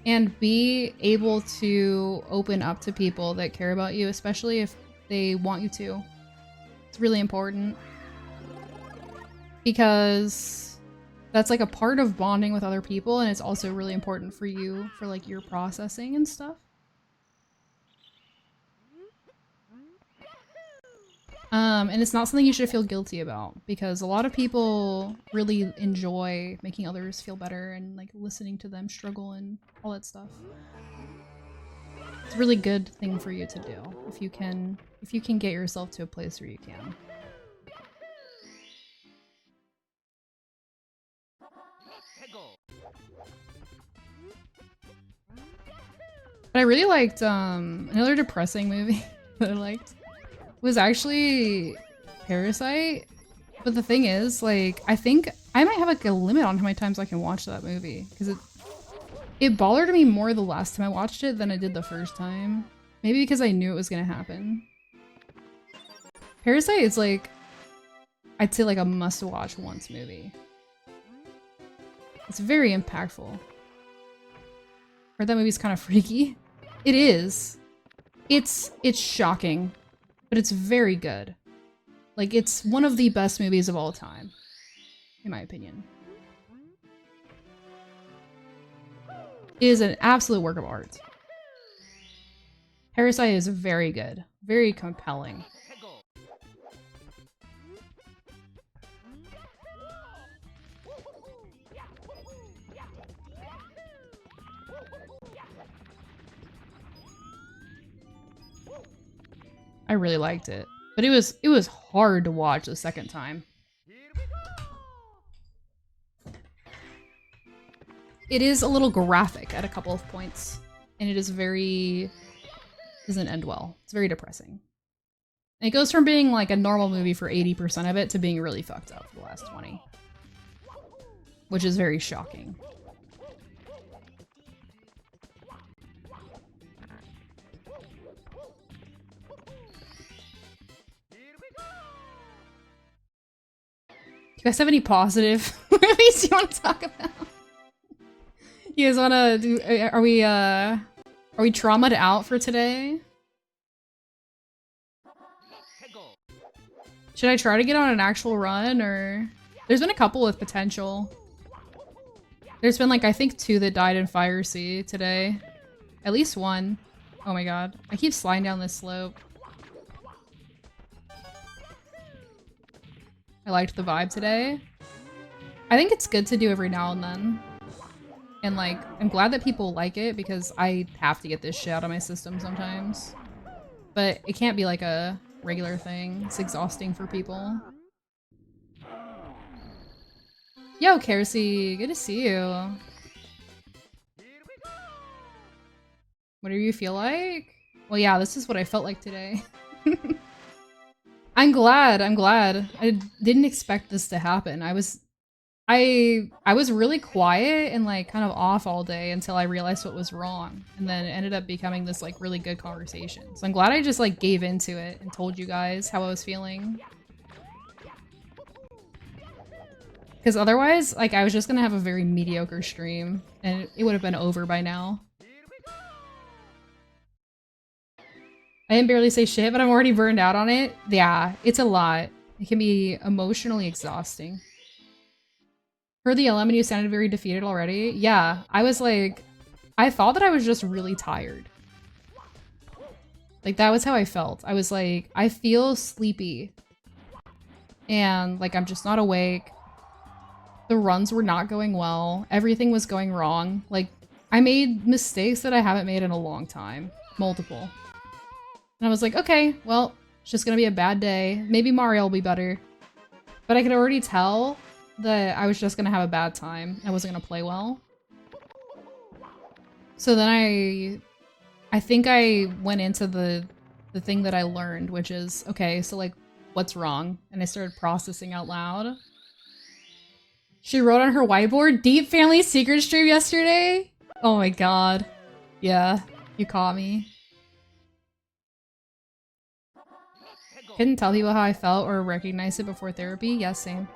B: and be able to open up to people that care about you, especially if they want you to. It's really important because that's like a part of bonding with other people, and it's also really important for you for like your processing and stuff. And it's not something you should feel guilty about because a lot of people really enjoy making others feel better and like listening to them struggle and all that stuff. It's a really good thing for you to do if you can get yourself to a place where you can. But I really liked another depressing movie that I liked was actually Parasite. But the thing is, like, I think I might have like a limit on how many times I can watch that movie because it bothered me more the last time I watched it than it did the first time. Maybe because I knew it was gonna happen. Parasite is like, I'd say like a must-watch once movie. It's very impactful. Heard that movie's kind of freaky. It is. It's shocking, but it's very good. Like, it's one of the best movies of all time, in my opinion. It is an absolute work of art. Parasite is very good, very compelling. I really liked it, but it was hard to watch the second time. It is a little graphic at a couple of points, and it is very doesn't end well. It's very depressing. It goes from being like a normal movie for 80% of it to being really fucked up for the last 20. Which is very shocking. You guys have any positive movies you want to talk about? You guys want to do? Are we traumatized out for today? Should I try to get on an actual run, or there's been a couple with potential. There's been like I think 2 that died in Fire Sea today, at least 1. Oh my god, I keep sliding down this slope. I liked the vibe today. I think it's good to do every now and then. And like, I'm glad that people like it because I have to get this shit out of my system sometimes. But it can't be like a regular thing. It's exhausting for people. Yo, Kersey, good to see you. What do you feel like? Well, yeah, this is what I felt like today. I'm glad. I didn't expect this to happen. I was really quiet and like kind of off all day until I realized what was wrong. And then it ended up becoming this like really good conversation. So I'm glad I just like gave into it and told you guys how I was feeling. Because otherwise, like I was just gonna have a very mediocre stream and it would have been over by now. I didn't barely say shit, but I'm already burned out on it. Yeah, it's a lot. It can be emotionally exhausting. For the LM and you sounded very defeated already? Yeah, I was like... I thought that I was just really tired. Like, that was how I felt. I was like, I feel sleepy. And, like, I'm just not awake. The runs were not going well. Everything was going wrong. Like, I made mistakes that I haven't made in a long time. Multiple. And I was like, okay, well, it's just gonna be a bad day. Maybe Mario will be better. But I could already tell that I was just gonna have a bad time. I wasn't gonna play well. So then I think I went into the thing that I learned, which is, okay, so like, what's wrong? And I started processing out loud. She wrote on her whiteboard, "Deep Family Secret stream yesterday?" Oh my god. Yeah, you caught me. Couldn't tell people how I felt or recognize it before therapy? Yeah, same.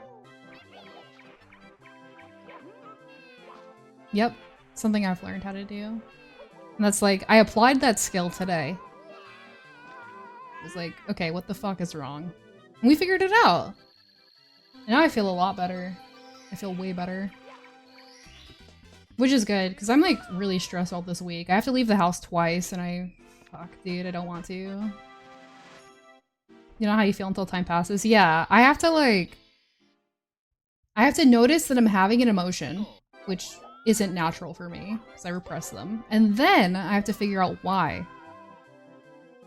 B: Yep, something I've learned how to do. And that's like, I applied that skill today. It was like, okay, what the fuck is wrong? And we figured it out. And now I feel a lot better. I feel way better. Which is good, because I'm like really stressed out this week. I have to leave the house twice and fuck dude, I don't want to. You know how you feel until time passes? Yeah, I have to notice that I'm having an emotion, which isn't natural for me, because I repress them. And then I have to figure out why.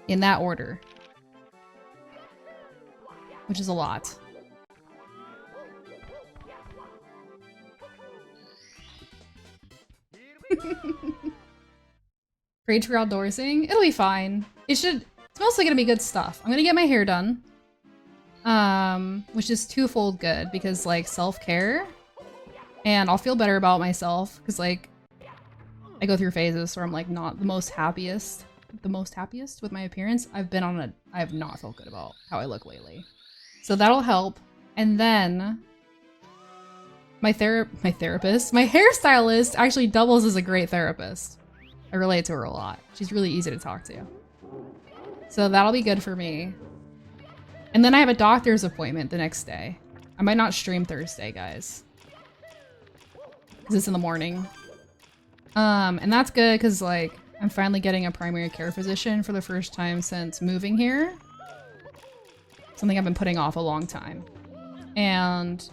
B: In that order. Which is a lot. Afraid for outdoorsing? It'll be fine. It's mostly gonna be good stuff. I'm gonna get my hair done. Which is twofold good, because like self-care, and I'll feel better about myself, because like I go through phases where I'm like not the most happiest with my appearance. I have not felt good about how I look lately. So that'll help. And then my hairstylist actually doubles as a great therapist. I relate to her a lot. She's really easy to talk to. So that'll be good for me. And then I have a doctor's appointment the next day. I might not stream Thursday, guys. Because it's in the morning. And that's good because like I'm finally getting a primary care physician for the first time since moving here. Something I've been putting off a long time. And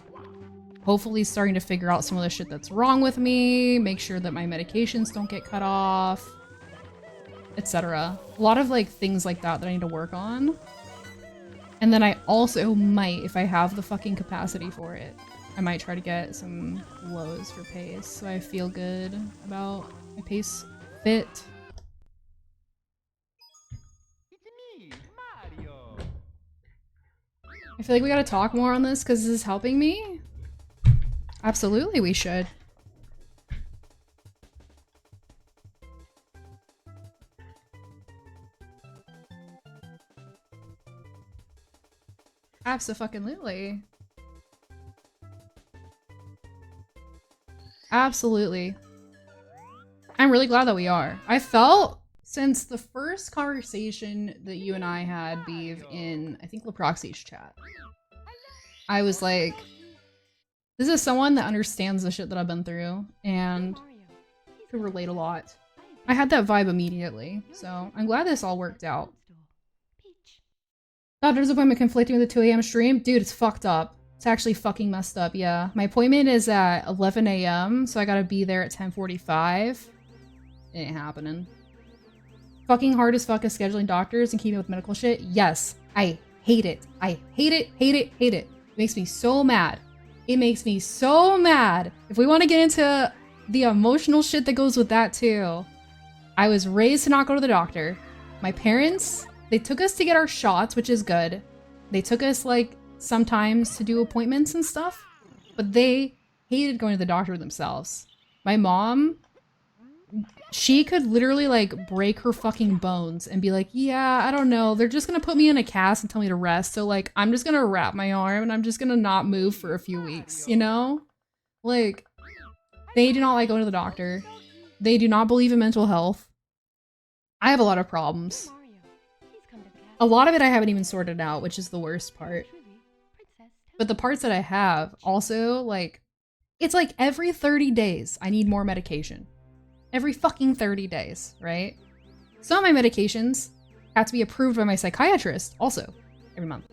B: hopefully starting to figure out some of the shit that's wrong with me, make sure that my medications don't get cut off, etc. A lot of like things like that I need to work on. And then I also might, if I have the fucking capacity for it, I might try to get some lows for pace so I feel good about my pace fit.
C: It's me, Mario.
B: feel like we gotta talk more on this because this is helping me. Absolutely, we should. Abso-fucking-lutely. Absolutely. I'm really glad that we are. I felt since the first conversation that you and I had, Beeve, in, I think, Leproxy's chat, I was like, this is someone that understands the shit that I've been through and could relate a lot. I had that vibe immediately, so I'm glad this all worked out. Doctor's appointment conflicting with the 2 a.m. stream? Dude, it's fucked up. It's actually fucking messed up, yeah. My appointment is at 11 a.m., so I gotta be there at 10:45. It ain't happening. Fucking hard as fuck is scheduling doctors and keeping with medical shit? Yes. I hate it. I hate it, hate it, hate it. It makes me so mad. It makes me so mad. If we want to get into the emotional shit that goes with that too, I was raised to not go to the doctor. My parents, they took us to get our shots, which is good. They took us like sometimes to do appointments and stuff, but they hated going to the doctor themselves. My mom, she could literally like break her fucking bones and be like, yeah, I don't know. They're just gonna put me in a cast and tell me to rest. So like, I'm just gonna wrap my arm and I'm just gonna not move for a few weeks, you know? Like, they do not like going to the doctor. They do not believe in mental health. I have a lot of problems. A lot of it I haven't even sorted out, which is the worst part. But the parts that I have also, like, it's like every 30 days I need more medication. Every fucking 30 days, right? Some of my medications have to be approved by my psychiatrist also every month.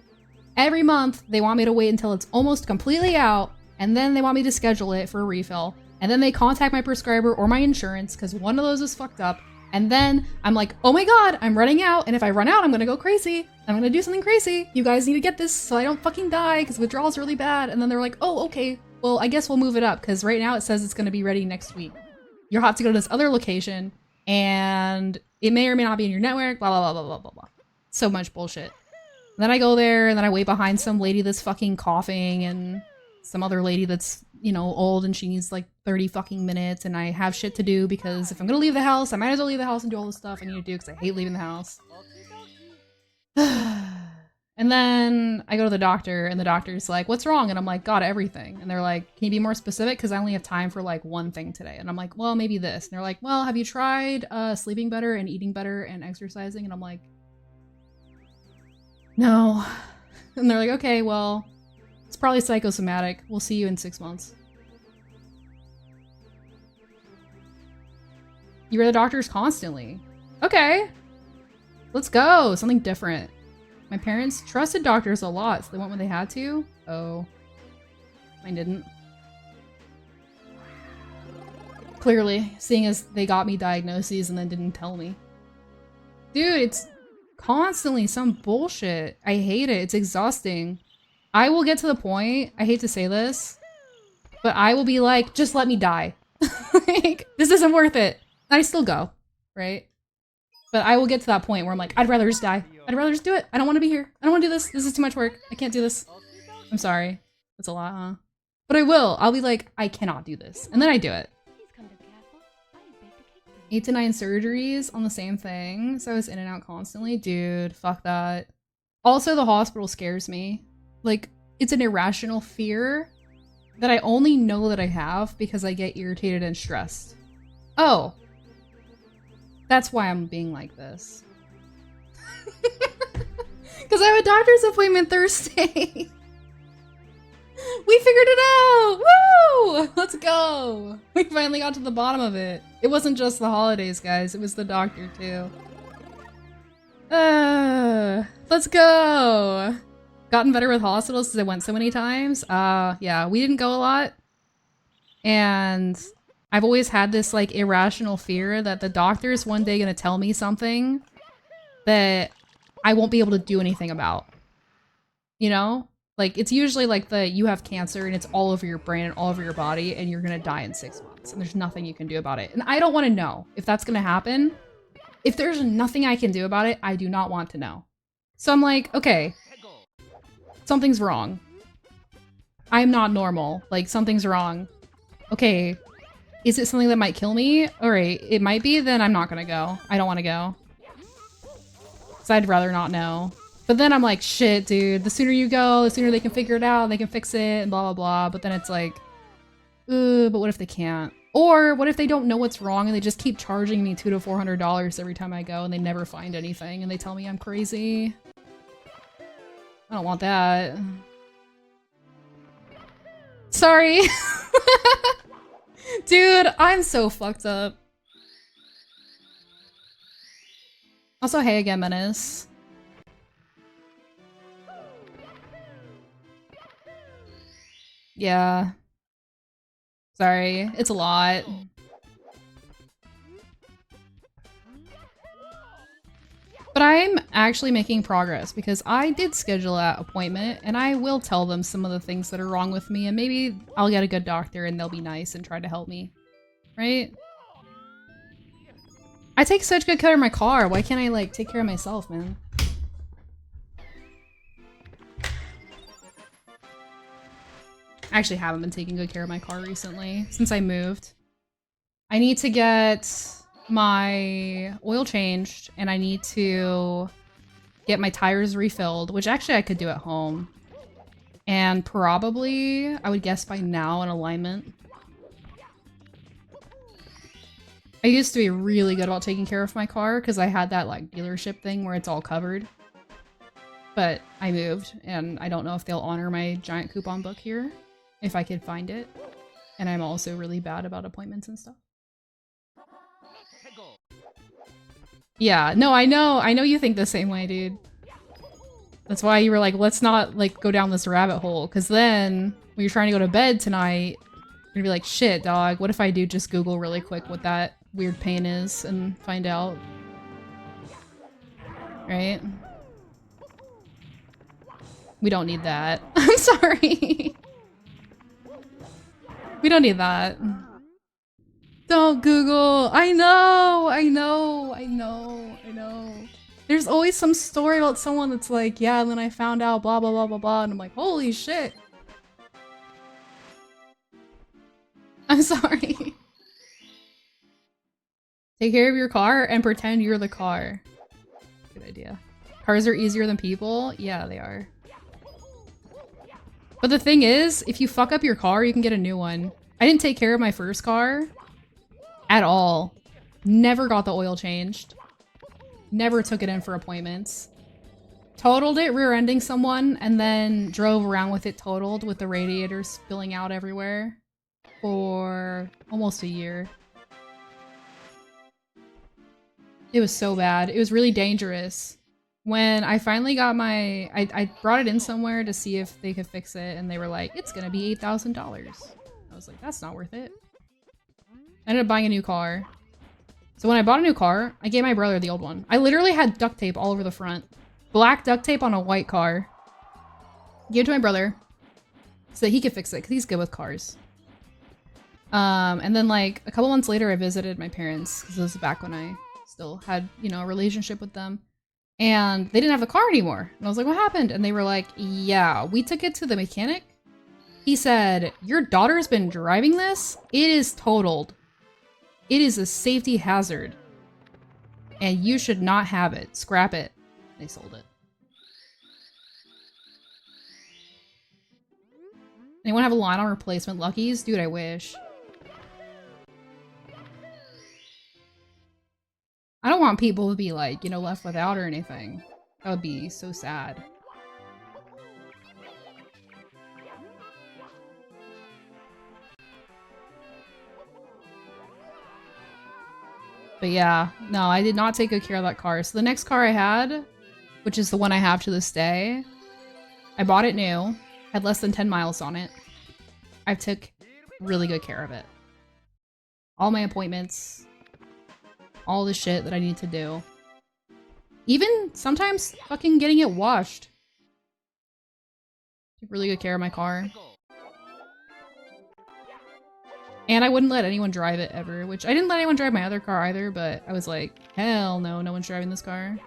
B: Every month they want me to wait until it's almost completely out, and then they want me to schedule it for a refill, and then they contact my prescriber or my insurance because one of those is fucked up. And then I'm like, oh my god, I'm running out, and if I run out, I'm gonna go crazy. I'm gonna do something crazy. You guys need to get this so I don't fucking die because withdrawal's really bad. And then they're like, oh, okay, well, I guess we'll move it up because right now it says it's gonna be ready next week. You'll have to go to this other location, and it may or may not be in your network, blah, blah, blah, blah, blah, blah, blah. So much bullshit. And then I go there, and then I wait behind some lady that's fucking coughing, and some other lady that's, you know, old, and she needs like 30 fucking minutes, and I have shit to do because if I'm gonna leave the house, I might as well leave the house and do all the stuff I need to do because I hate leaving the house. And then I go to the doctor, and the doctor's like, what's wrong? And I'm like, got everything. And they're like, can you be more specific? Because I only have time for like one thing today. And I'm like, well, maybe this. And they're like, well, have you tried sleeping better and eating better and exercising? And I'm like, no. And they're like, okay, well, it's probably psychosomatic. We'll see you in 6 months. You wear the doctors constantly. Okay. Let's go. Something different. My parents trusted doctors a lot, so they went when they had to. Oh. Mine didn't. Clearly, seeing as they got me diagnoses and then didn't tell me. Dude, it's constantly some bullshit. I hate it. It's exhausting. I will get to the point, I hate to say this, but I will be like, just let me die. Like, this isn't worth it. And I still go, right? But I will get to that point where I'm like, I'd rather just die. I'd rather just do it. I don't want to be here. I don't want to do this. This is too much work. I can't do this. I'm sorry. That's a lot, huh? But I will. I'll be like, I cannot do this. And then I do it. 8 to 9 surgeries on the same thing. So I was in and out constantly. Dude, fuck that. Also, the hospital scares me. Like, it's an irrational fear that I only know that I have because I get irritated and stressed. Oh. That's why I'm being like this. Because I have a doctor's appointment Thursday. We figured it out! Woo! Let's go! We finally got to the bottom of it. It wasn't just the holidays, guys. It was the doctor, too. Let's go! Gotten better with hospitals because I went so many times. Yeah, we didn't go a lot. And I've always had this, like, irrational fear that the doctor is one day gonna tell me something that I won't be able to do anything about. You know? Like, it's usually like you have cancer and it's all over your brain and all over your body and you're gonna die in 6 months and there's nothing you can do about it. And I don't want to know if that's gonna happen. If there's nothing I can do about it, I do not want to know. So I'm like, okay, something's wrong. I'm not normal. Like, something's wrong. Okay, is it something that might kill me? Alright, it might be, then I'm not gonna go. I don't want to go. So I'd rather not know. But then I'm like, shit, dude, the sooner you go, the sooner they can figure it out, they can fix it, and blah, blah, blah. But then it's like, but what if they can't? Or what if they don't know what's wrong and they just keep charging me $200 to $400 every time I go and they never find anything and they tell me I'm crazy? I don't want that. Sorry. Dude, I'm so fucked up. Also, hey again, Menace. Yeah. Sorry, it's a lot. But I'm actually making progress because I did schedule that appointment and I will tell them some of the things that are wrong with me and maybe I'll get a good doctor and they'll be nice and try to help me. Right? I take such good care of my car. Why can't I, like, take care of myself, man? I actually haven't been taking good care of my car recently since I moved. I need to get my oil changed and I need to get my tires refilled, which actually I could do at home. And probably, I would guess by now, an alignment. I used to be really good about taking care of my car because I had that like dealership thing where it's all covered. But I moved and I don't know if they'll honor my giant coupon book here if I could find it. And I'm also really bad about appointments and stuff. Yeah, no, I know you think the same way, dude. That's why you were like, let's not like go down this rabbit hole, because then when you're trying to go to bed tonight, you're gonna be like, shit, dog, what if I do just Google really quick what that weird pain is and find out? Right? We don't need that. I'm sorry. We don't need that. Don't Google. I know. There's always some story about someone that's like, yeah, and then I found out blah, blah, blah, blah, blah. And I'm like, holy shit. I'm sorry. Take care of your car and pretend you're the car. Good idea. Cars are easier than people? Yeah, they are. But the thing is, if you fuck up your car, you can get a new one. I didn't take care of my first car at all. Never got the oil changed. Never took it in for appointments. Totaled it, rear-ending someone, and then drove around with it totaled with the radiator spilling out everywhere for almost a year. It was so bad. It was really dangerous. When I finally got my... I brought it in somewhere to see if they could fix it, and they were like, it's gonna be $8,000. I was like, that's not worth it. I ended up buying a new car. So when I bought a new car, I gave my brother the old one. I literally had duct tape all over the front. Black duct tape on a white car. Gave it to my brother so that he could fix it, because he's good with cars. And then like a couple months later, I visited my parents, because this was back when I still had, you know, a relationship with them. And they didn't have the car anymore. And I was like, what happened? And they were like, yeah, we took it to the mechanic. He said, your daughter's been driving this? It is totaled. It is a safety hazard. And you should not have it. Scrap it. They sold it. Anyone have a line on replacement Luckies? Dude, I wish. I don't want people to be like, you know, left without or anything. That would be so sad. But yeah, no, I did not take good care of that car. So the next car I had, which is the one I have to this day, I bought it new, had less than 10 miles on it. I took really good care of it. All my appointments, all the shit that I need to do. Even sometimes fucking getting it washed. Took really good care of my car. And I wouldn't let anyone drive it ever, which I didn't let anyone drive my other car either, but I was like, hell no, no one's driving this car.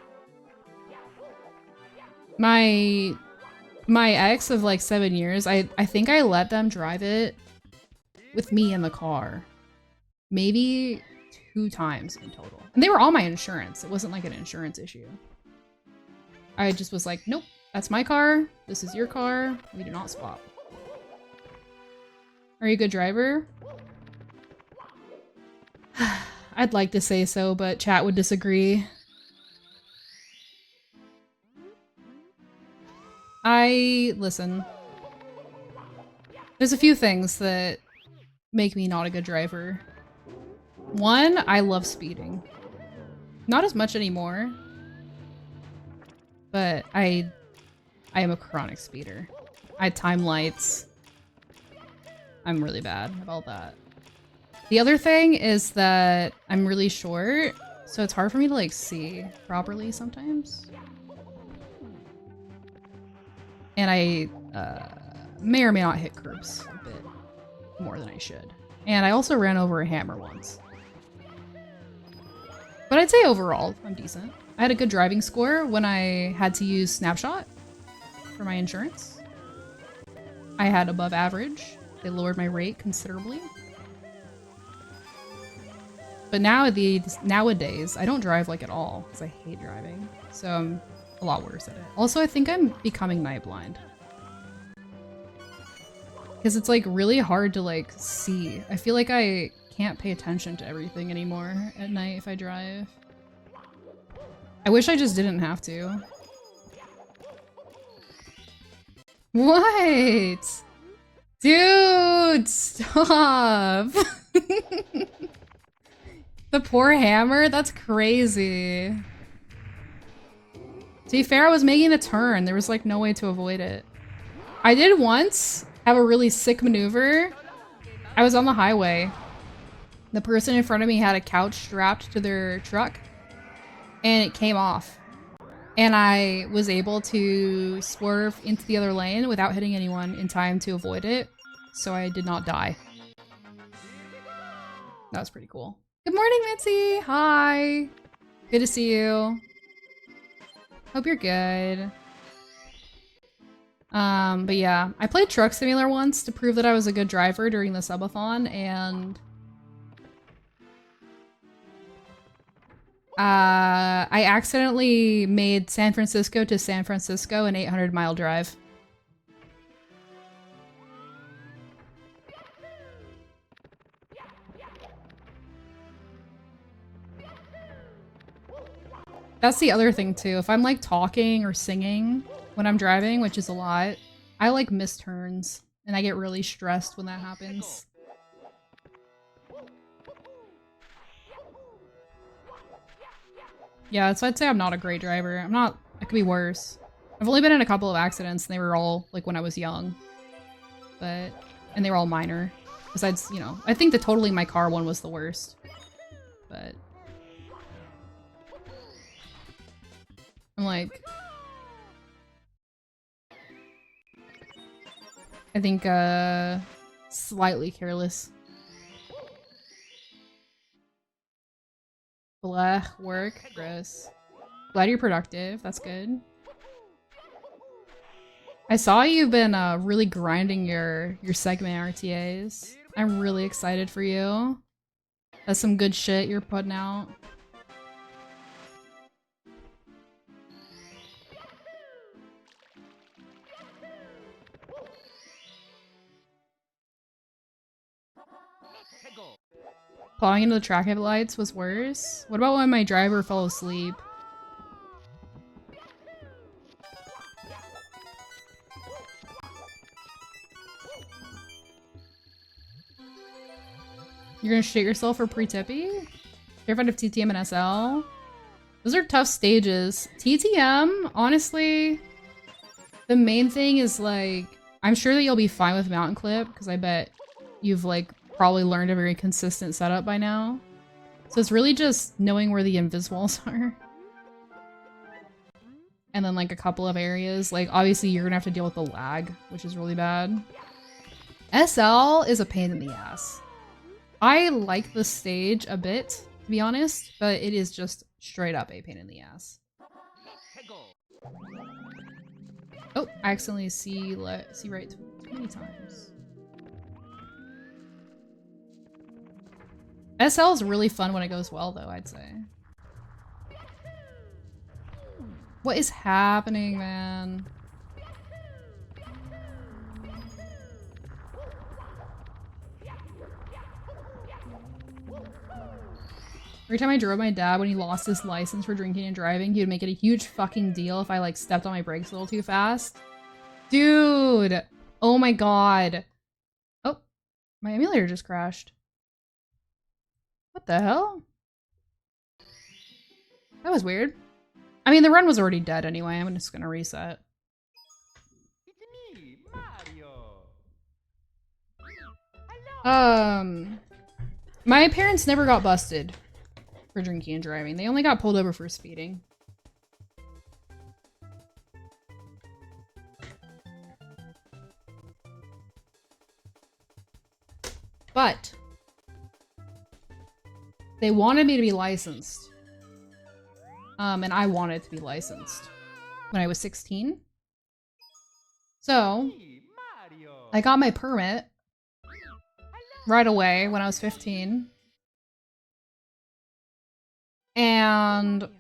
B: My my ex of like 7 years, I think I let them drive it with me in the car. Maybe 2 times in total. And they were all my insurance. It wasn't like an insurance issue. I just was like, nope, that's my car. This is your car. We do not swap. Are you a good driver? I'd like to say so, but chat would disagree. Listen. There's a few things that make me not a good driver. One, I love speeding. Not as much anymore. But I am a chronic speeder. I time lights. I'm really bad about that. The other thing is that I'm really short, so it's hard for me to like see properly sometimes. And I may or may not hit curbs a bit more than I should. And I also ran over a hammer once. But I'd say overall, I'm decent. I had a good driving score when I had to use Snapshot for my insurance. I had above average. They lowered my rate considerably. But nowadays, I don't drive like at all because I hate driving. So I'm a lot worse at it. Also, I think I'm becoming night blind. Because it's like really hard to like see. I feel like I can't pay attention to everything anymore at night if I drive. I wish I just didn't have to. What? Dude, stop. The poor hammer? That's crazy. To be fair, I was making a turn. There was like no way to avoid it. I did once have a really sick maneuver. I was on the highway. The person in front of me had a couch strapped to their truck and it came off. And I was able to swerve into the other lane without hitting anyone in time to avoid it. So I did not die. That was pretty cool. Good morning, Mitzi. Hi. Good to see you. Hope you're good. But yeah, I played Truck Simulator once to prove that I was a good driver during the subathon, and I accidentally made San Francisco to San Francisco an 800-mile drive. That's the other thing too. If I'm like talking or singing when I'm driving, which is a lot, I like miss turns and I get really stressed when that happens. Yeah, so I'd say I'm not a great driver. I'm not, I could be worse. I've only been in a couple of accidents and they were all like when I was young, and they were all minor. Besides, you know, I think the totally my car one was the worst, but I'm like, I think, slightly careless. Blech, work, gross. Glad you're productive, that's good. I saw you've been, really grinding your segment RTAs. I'm really excited for you. That's some good shit you're putting out. Plowing into the traffic lights was worse. What about when my driver fell asleep? You're gonna shit yourself for pre-tippy? Terrified of TTM and SL? Those are tough stages. TTM, honestly, the main thing is like, I'm sure that you'll be fine with mountain clip because I bet you've like probably learned a very consistent setup by now. So it's really just knowing where the invis walls are. And then like a couple of areas, like obviously you're gonna have to deal with the lag, which is really bad. SL is a pain in the ass. I like the stage a bit, to be honest, but it is just straight up a pain in the ass. Oh, I accidentally see right too many times. SL is really fun when it goes well, though, I'd say. What is happening, man? Every time I drove my dad when he lost his license for drinking and driving, he would make it a huge fucking deal if I like stepped on my brakes a little too fast. Dude! Oh my god. Oh, my emulator just crashed. What the hell? That was weird. I mean, the run was already dead anyway. I'm just gonna reset.
C: It's me, Mario.
B: My parents never got busted for drinking and driving. They only got pulled over for speeding. But they wanted me to be licensed. And I wanted to be licensed when I was 16. So
C: Me, Mario.
B: I got my permit right away when I was 15. And
D: Mario,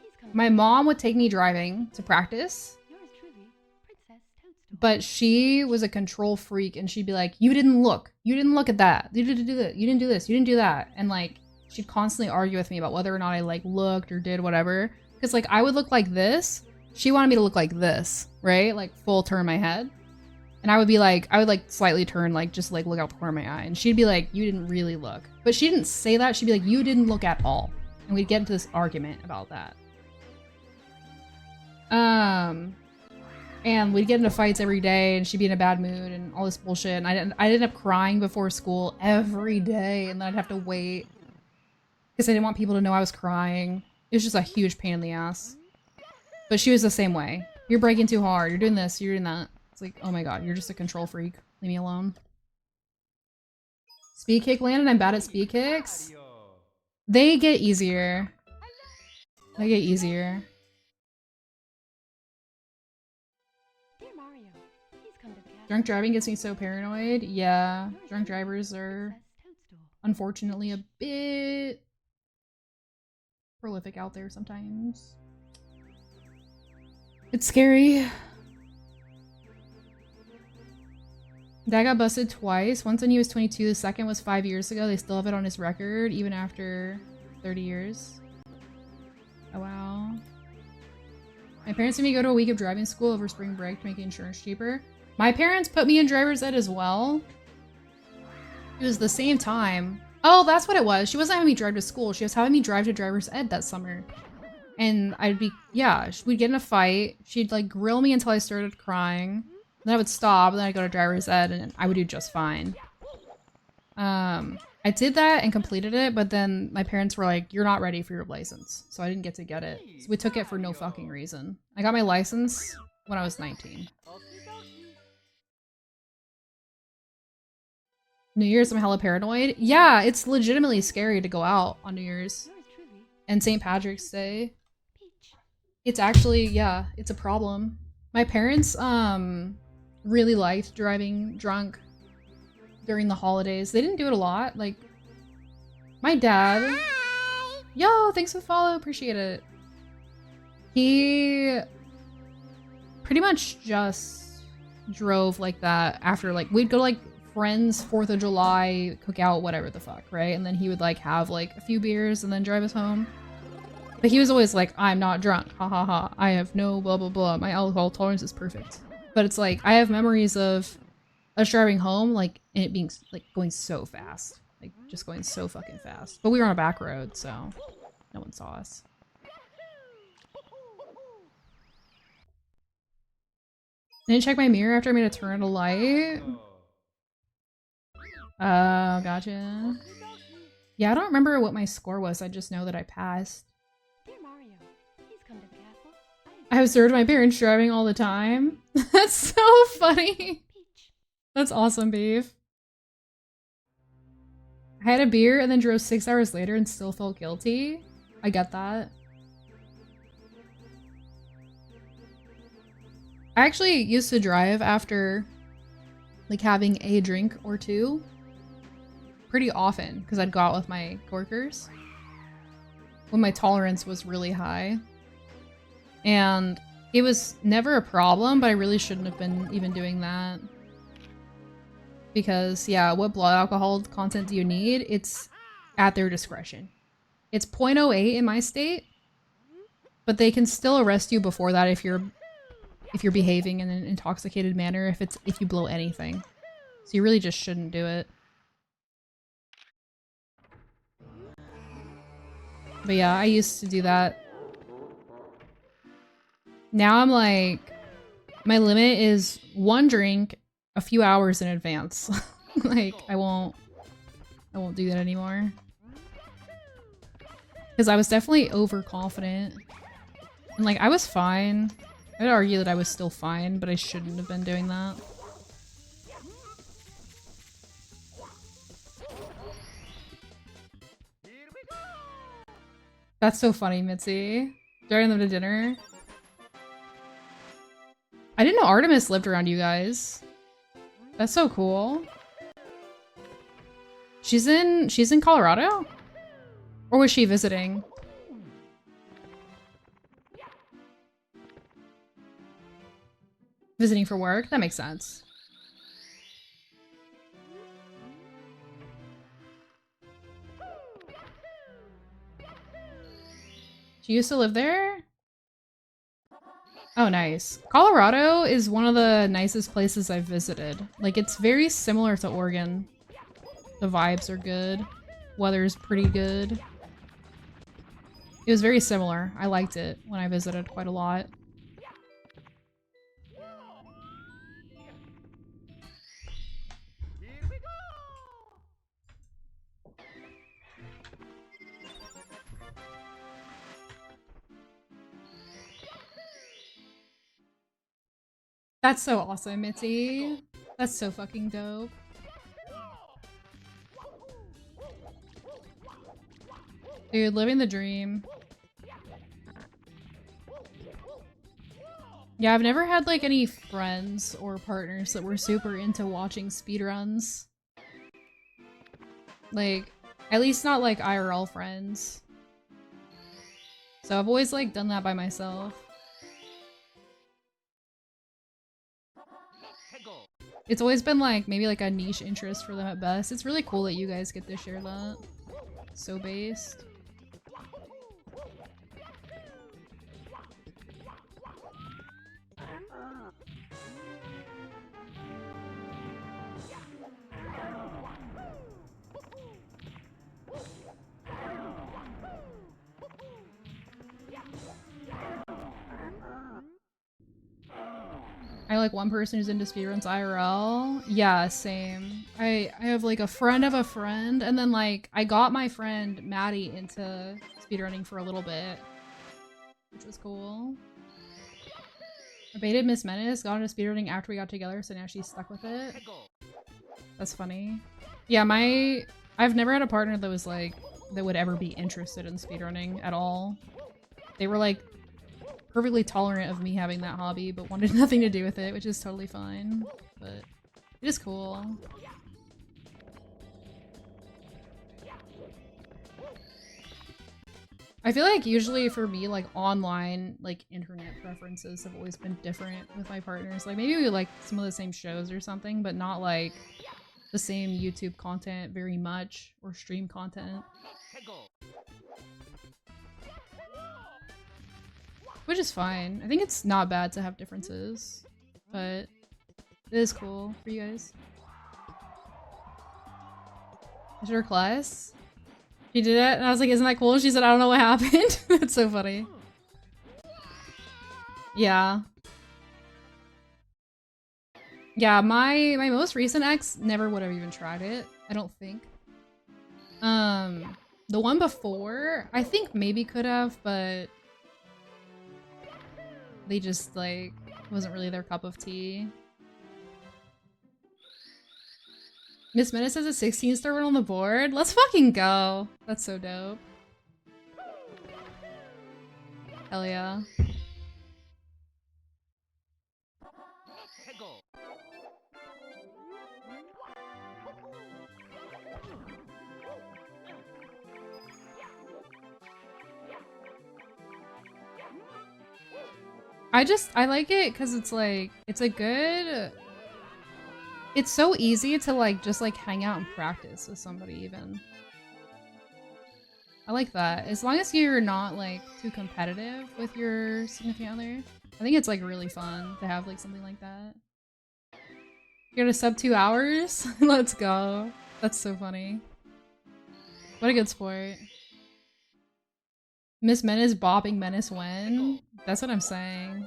D: he's come to
B: my mom would take me driving to practice,
D: Yours truly, Princess Toadstool.
B: but she was a control freak and she'd be like, you didn't look at that. You didn't do that. You didn't do this. You didn't do that. And like, she'd constantly argue with me about whether or not I like looked or did whatever. Cause like I would look like this. She wanted me to look like this, right? Like full turn my head. And I would be like, I would like slightly turn, like just like look out the corner of my eye. And she'd be like, you didn't really look. But she didn't say that. She'd be like, you didn't look at all. And we'd get into this argument about that. And we'd get into fights every day and she'd be in a bad mood and all this bullshit. And I'd end up crying before school every day. And then I'd have to wait because I didn't want people to know I was crying. It was just a huge pain in the ass. But she was the same way. You're braking too hard. You're doing this. You're doing that. It's like, oh my god, you're just a control freak. Leave me alone. Speed kick landed. I'm bad at speed kicks.
C: Mario.
B: They get easier. They get easier.
D: Dear Mario, he's come to the castle.
B: Drunk driving gets me so paranoid. Yeah,
D: Yours
B: drunk
D: truly,
B: drivers are
D: Princess Toadstool.
B: unfortunately a bit prolific out there sometimes. It's scary. Dad got busted twice. Once when he was 22, the second was 5 years ago. They still have it on his record, even after 30 years. Oh, wow. My parents made me go to a week of driving school over spring break to make insurance cheaper. My parents put me in driver's ed as well. It was the same time. Oh, that's what it was. She wasn't having me drive to school. She was having me drive to driver's ed that summer. And I'd be, yeah, we'd get in a fight. She'd like grill me until I started crying. Then I would stop, and then I'd go to driver's ed, and I would do just fine. I did that and completed it, but then my parents were like, you're not ready for your license. So I didn't get to get it. So we took it for no fucking reason. I got my license when I was 19.
C: Okie dokie.
B: New Year's, I'm hella paranoid. Yeah, it's legitimately scary to go out on New Year's.
D: Yours truly,
B: And St. Patrick's Day.
D: Peach.
B: It's actually, yeah, it's a problem. My parents, really liked driving drunk during the holidays. They didn't do it a lot. Like, my dad... Yo, thanks for the follow. Appreciate it. He pretty much just drove like that after, like, we'd go to, like, friends' 4th of July cookout, whatever the fuck, right? And then he would, like, have, like, a few beers and then drive us home. But he was always like, I'm not drunk. Ha ha ha. I have no blah blah blah. My alcohol tolerance is perfect. But it's like, I have memories of us driving home, like, and it being, like, going so fast. Like, just going so fucking fast. But we were on a back road, so no one saw us. I didn't check my mirror after I made a turn at a light. Oh, gotcha.
C: Okie dokie.
B: Yeah, I don't remember what my score was. I just know that I passed.
D: Dear Mario, he's come to the castle.
B: I observed my parents driving all the time. That's so funny.
D: Peach.
B: That's awesome, Beef. I had a beer and then drove 6 hours later and still felt guilty. I get that. I actually used to drive after like having a drink or two pretty often because I'd go out with my coworkers when my tolerance was really high. And it was never a problem, but I really shouldn't have been even doing that. Because, yeah, what blood alcohol content do you need? It's at their discretion. It's 0.08 in my state, but they can still arrest you before that if you're behaving in an intoxicated manner, if you blow anything. So you really just shouldn't do it. But yeah, I used to do that. Now I'm like, my limit is one drink a few hours in advance. Like, I won't do that anymore. Because I was definitely overconfident. And like, I was fine. I'd argue that I was still fine, but I shouldn't have been doing that. That's so funny, Mitzi. Driving them to dinner. I didn't know Artemis lived around you guys. That's so cool. She's in Colorado? Or was she visiting? Visiting for work? That makes sense. She used to live there? Oh, nice. Colorado is one of the nicest places I've visited. Like, it's very similar to Oregon. The vibes are good. Weather's pretty good. It was very similar. I liked it when I visited quite a lot. That's so awesome, Mitzi. That's so fucking dope. Dude, living the dream. Yeah, I've never had like any friends or partners that were super into watching speedruns. Like, at least not like IRL friends. So I've always like done that by myself. It's always been like maybe like a niche interest for them at best. It's really cool that you guys get to share that. So based. I like one person who's into speedruns IRL. Yeah, same. I have like a friend of a friend, and then like I got my friend Maddie into speedrunning for a little bit, which was cool. I baited Miss Menace, got into speedrunning after we got together, so now she's stuck with it. That's funny. Yeah, I've never had a partner that was like, that would ever be interested in speedrunning at all. They were like perfectly tolerant of me having that hobby, but wanted nothing to do with it, which is totally fine. But it is cool. I feel like usually for me, like online, like internet preferences have always been different with my partners. Like maybe we like some of the same shows or something, but not like the same YouTube content very much or stream content. Which is fine. I think it's not bad to have differences, but it is cool for you guys. Is her class? She did it, and I was like, isn't that cool? She said, I don't know what happened. That's so funny. Yeah. Yeah, my most recent ex never would have even tried it, I don't think. The one before, I think maybe could have, but they just, like, wasn't really their cup of tea. Miss Menace has a 16-star run on the board? Let's fucking go! That's so dope. Hell yeah. I like it because it's like, it's a good, it's so easy to like, just like hang out and practice with somebody even. I like that. As long as you're not like too competitive with your significant other. I think it's like really fun to have like something like that. You're gonna sub 2 hours? Let's go. That's so funny. What a good sport. Miss Menace bopping Menace when? That's what I'm saying.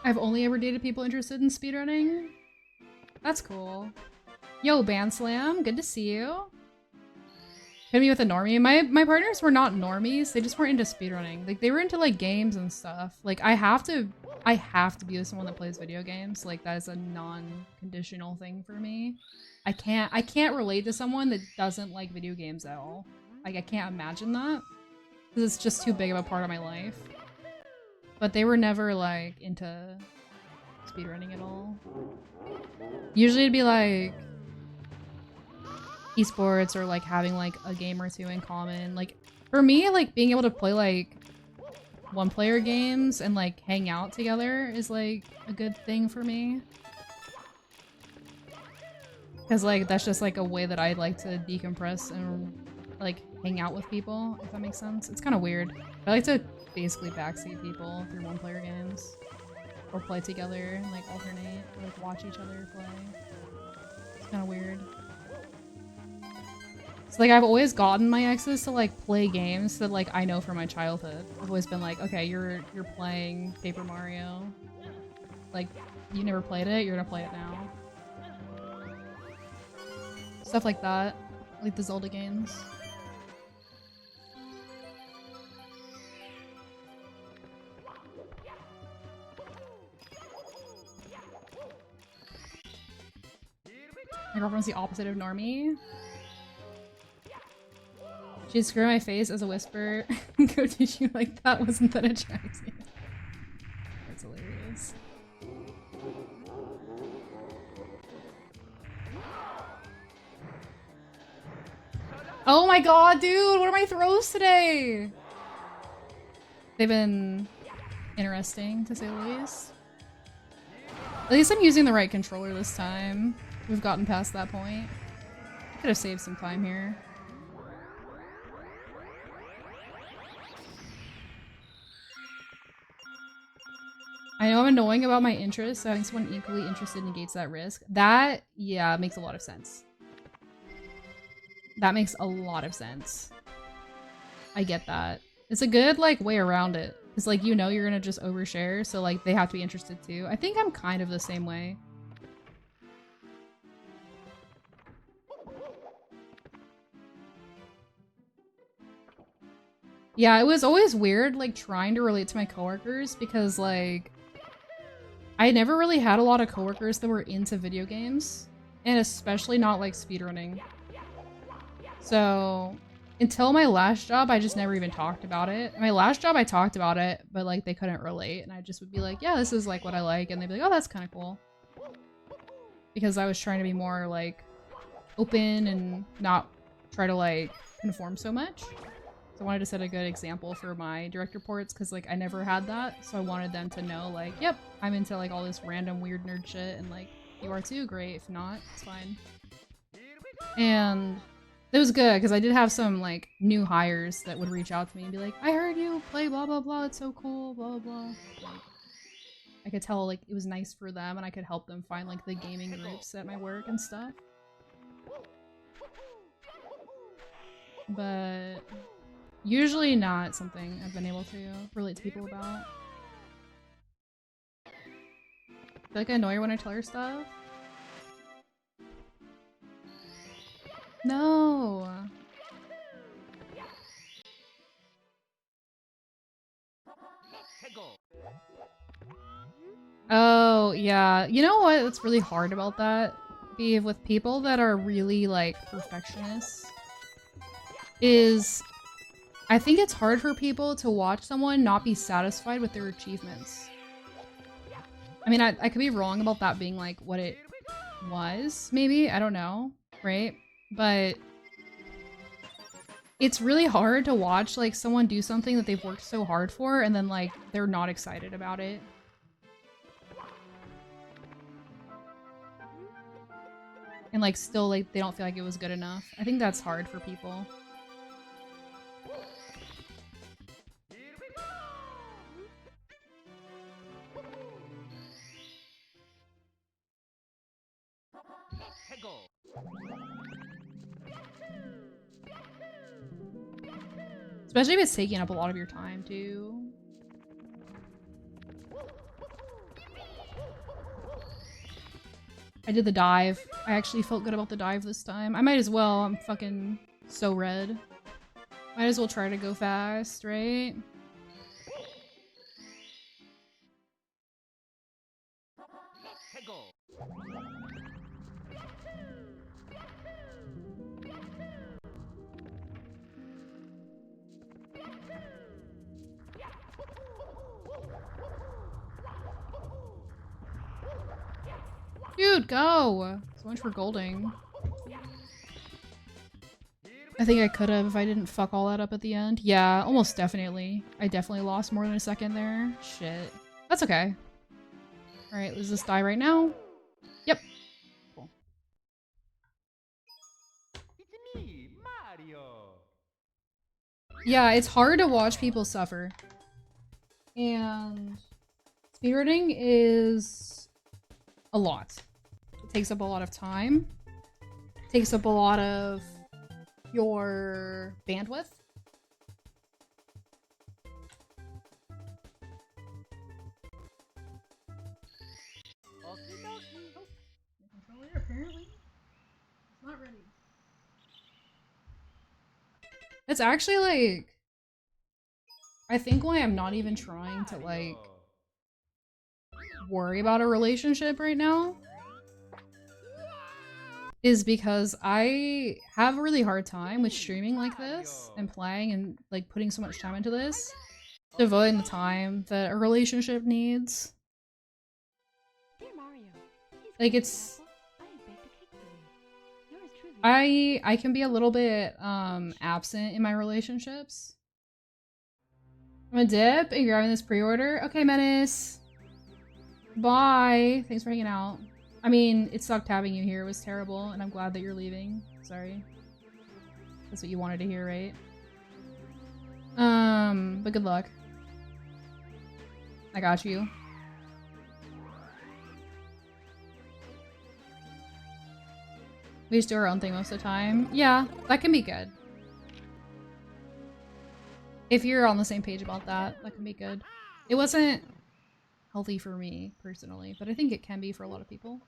B: I've only ever dated people interested in speedrunning. That's cool. Yo, Banslam, good to see you. Hit me with a normie. My partners were not normies. They just weren't into speedrunning. Like they were into like games and stuff. Like I have to be with someone that plays video games. Like that is a non-conditional thing for me. I can't relate to someone that doesn't like video games at all. Like I can't imagine that. Because it's just too big of a part of my life. But they were never like into speedrunning at all. Usually it'd be like esports or like having like a game or two in common. Like for me, like being able to play like one-player games and like hang out together is like a good thing for me. Because like that's just like a way that I like to decompress and like hang out with people, if that makes sense. It's kind of weird. I like to basically backseat people through one-player games. Or play together and like alternate, or like watch each other play. It's kind of weird. So like I've always gotten my exes to like play games that like I know from my childhood. I've always been like, okay, you're playing Paper Mario. Like you never played it, you're gonna play it now. Stuff like that. Like the Zelda games. My girlfriend's the opposite of normie. She'd screw my face as a whisper. Go tissue like that, wasn't that attractive? That's hilarious. Oh my god, dude! What are my throws today? They've been interesting, to say the least. At least I'm using the right controller this time. We've gotten past that point. Could have saved some time here. I know I'm annoying about my interests, so having someone equally interested negates that risk. That, yeah, makes a lot of sense. That makes a lot of sense. I get that. It's a good, like, way around it. Because, like, you know you're gonna just overshare, so, like, they have to be interested too. I think I'm kind of the same way. Yeah, it was always weird, like, trying to relate to my coworkers because, like, I never really had a lot of coworkers that were into video games, and especially not, like, speedrunning. So, until my last job, I just never even talked about it. My last job, I talked about it, but, like, they couldn't relate, and I just would be like, yeah, this is, like, what I like, and they'd be like, oh, that's kind of cool. Because I was trying to be more, like, open and not try to, like, conform so much. I wanted to set a good example for my direct reports because like I never had that, so I wanted them to know like, yep, I'm into like all this random weird nerd shit, and like you are too. Great, if not, it's fine. And it was good because I did have some like new hires that would reach out to me and be like, I heard you play blah blah blah, it's so cool, blah blah blah. Like, I could tell like it was nice for them, and I could help them find like the gaming groups at my work and stuff. But usually not something I've been able to relate to people about. I feel like I annoy her when I tell her stuff. No! Oh, yeah. You know what? That's really hard about that? Be with people that are really, like, perfectionists. Is I think it's hard for people to watch someone not be satisfied with their achievements. I mean, I could be wrong about that being like what it was, maybe. I don't know, right? But it's really hard to watch like someone do something that they've worked so hard for and then like they're not excited about it. And like still like they don't feel like it was good enough. I think that's hard for people. Especially if it's taking up a lot of your time too. I did the dive. I actually felt good about the dive this time. I might as well. I'm fucking so red. Might as well try to go fast, right? Dude, go! So much for golding. I think I could have if I didn't fuck all that up at the end. Yeah, almost definitely. I definitely lost more than a second there. Shit. That's okay. Alright, let's just die right now. Yep. Cool.
C: It's me, Mario.
B: Yeah, it's hard to watch people suffer. And speedrunning is a lot. It takes up a lot of time. It takes up a lot of your bandwidth. Controller apparently it's not ready. It's actually like I think why I'm not even trying to like worry about a relationship right now is because I have a really hard time with streaming like this and playing and like putting so much time into this, devoting the time that a relationship needs.
D: Dear Mario, please
B: Like
D: come
B: it's
D: to Castle. I have baked a cake for you. Yours truly.
B: I can be a little bit absent in my relationships. I'm a dip and you're having this pre-order. Okay, Menace. Bye. Thanks for hanging out. I mean, it sucked having you here. It was terrible, and I'm glad that you're leaving. Sorry. That's what you wanted to hear, right? But good luck. I got you. We just do our own thing most of the time. Yeah, that can be good. If you're on the same page about that, that can be good. It wasn't healthy for me, personally, but I think it can be for a lot of people.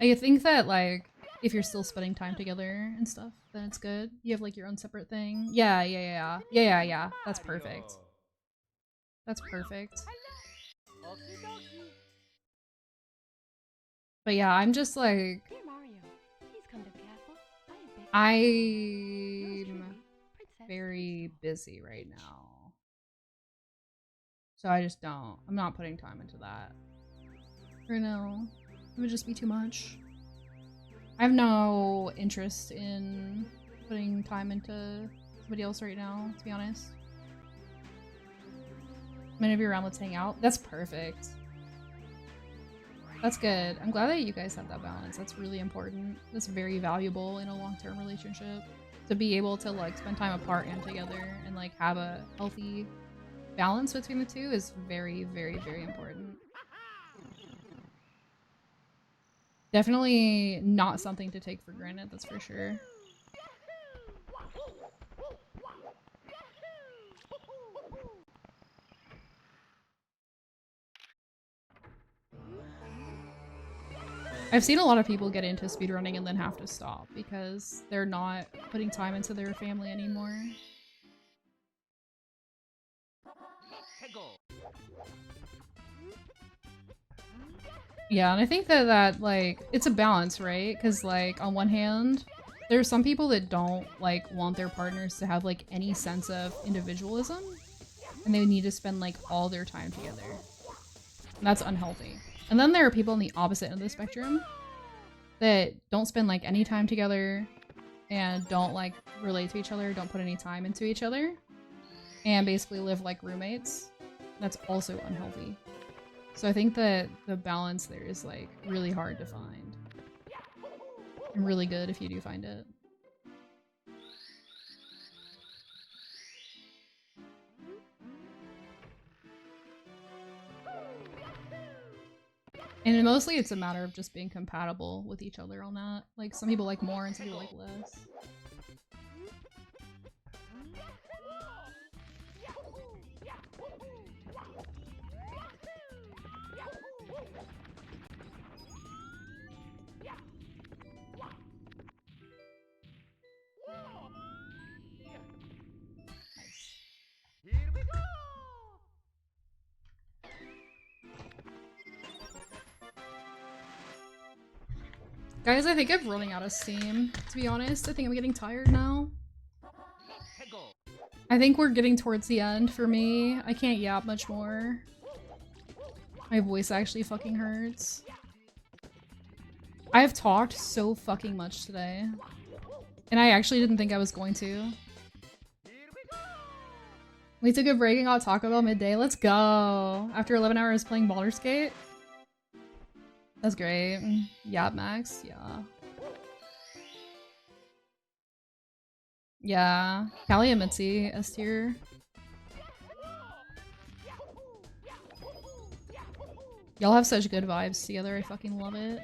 B: I think that, like, if you're still spending time together and stuff, then it's good. You have, like, your own separate thing. Yeah. That's perfect. That's perfect. But yeah, I'm just, like,
D: Dear Mario, please come to the castle. I have baked Yours
B: I'm
D: truly, Princess
B: very
D: Daisy.
B: busy right now. So I just don't. I'm not putting time into that. Right now. It would just be too much. I have no interest in putting time into somebody else right now, to be honest. I'm gonna be around, let's hang out. That's perfect. That's good. I'm glad that you guys have that balance. That's really important. That's very valuable in a long-term relationship. To be able to like spend time apart and together and like have a healthy balance between the two is very, very, very important. Definitely not something to take for granted, that's for sure. I've seen a lot of people get into speedrunning and then have to stop because they're not putting time into their family anymore. Yeah, and I think that like, it's a balance, right? Because like, on one hand, There are some people that don't like want their partners to have like any sense of individualism, and they need to spend like all their time together. And that's unhealthy. And then there are people on the opposite end of the spectrum that don't spend like any time together and don't like relate to each other, don't put any time into each other, and basically live like roommates. That's also unhealthy. So I think that the balance there is like really hard to find. And really good if you do find it. And mostly it's a matter of just being compatible with each other on that. Like some people like more and some people like less.
C: Here we go!
B: Guys, I think I'm running out of steam, to be honest. I think I'm getting tired now. I think we're getting towards the end for me. I can't yap much more. My voice actually fucking hurts. I have talked so fucking much today. And I actually didn't think I was going to. We took a break and got Taco Bell midday. Let's go! After 11 hours playing Baldur's Gate. That's great. Yeah, Max. Yeah. Yeah. Callie and Mitzi, S tier. Y'all have such good vibes together. I fucking love it.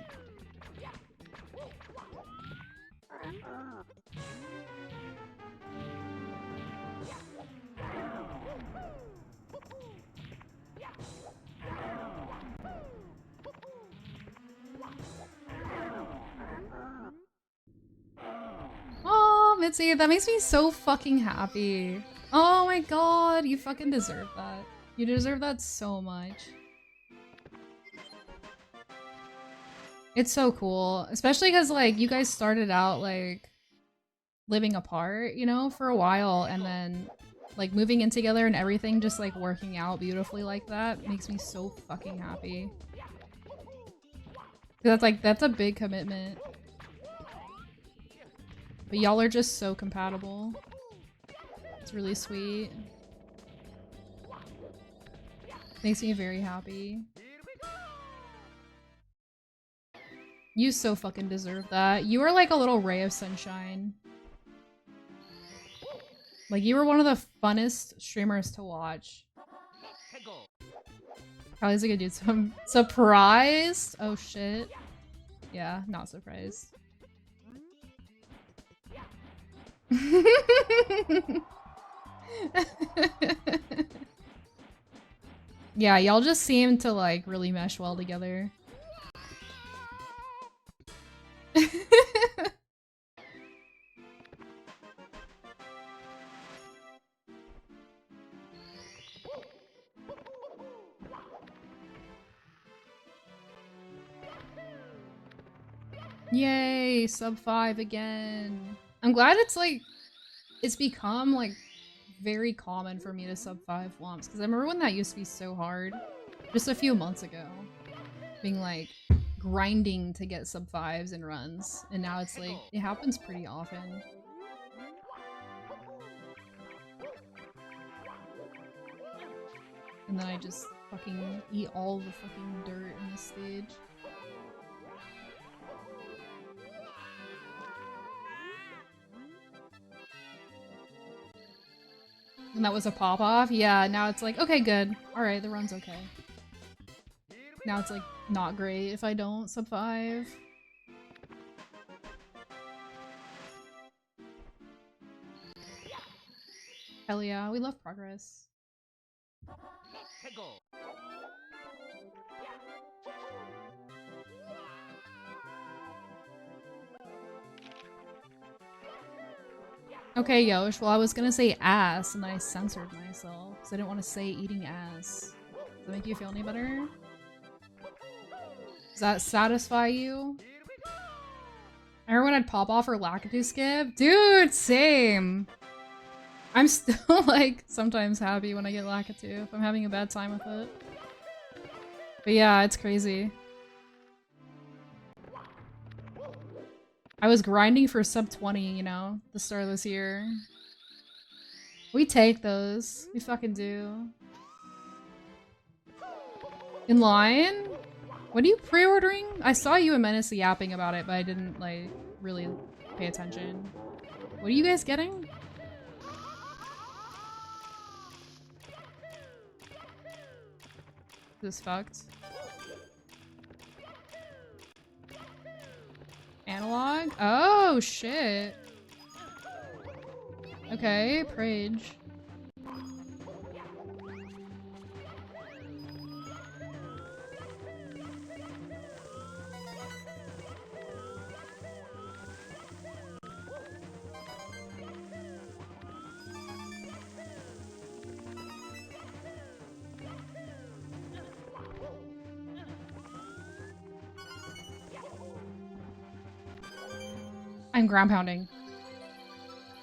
B: Oh, Mitzi, that makes me so fucking happy. Oh my god, you fucking deserve that. You deserve that so much. It's so cool, especially because like you guys started out like living apart, you know, for a while, and then like moving in together and everything just like working out beautifully like that makes me so fucking happy. That's a big commitment. But y'all are just so compatible. It's really sweet. Makes me very happy. You so fucking deserve that. You are like a little ray of sunshine. Like, you were one of the funnest streamers to watch. Probably a good dude. So I'm surprised? Oh shit. Yeah, not surprised. Yeah, y'all just seem to like really mesh well together. Yay, sub 5 again. I'm glad it's become like very common for me to sub 5 womps, because I remember when that used to be so hard just a few months ago, being like grinding to get sub 5s and runs, and now it's like it happens pretty often. And then I just fucking eat all the fucking dirt in this stage. And that was a pop-off? Yeah, now it's like, okay, good. Alright, the run's okay. Now it's like, not great if I don't sub 5. Hell yeah, we love progress. Okay, Yosh, well I was gonna say ass and then I censored myself because I didn't want to say eating ass. Does that make you feel any better? Does that satisfy you? I remember when I'd pop off or Lakitu skip. Dude, same. I'm still like sometimes happy when I get Lakitu if I'm having a bad time with it. But yeah, it's crazy. I was grinding for sub 20, you know, the start of this year. We take those. We fucking do. In line? What are you pre-ordering? I saw you and Menace yapping about it, but I didn't, like, really pay attention. What are you guys getting? This is fucked. Analog? Oh, shit. Okay, Prage. I'm ground pounding.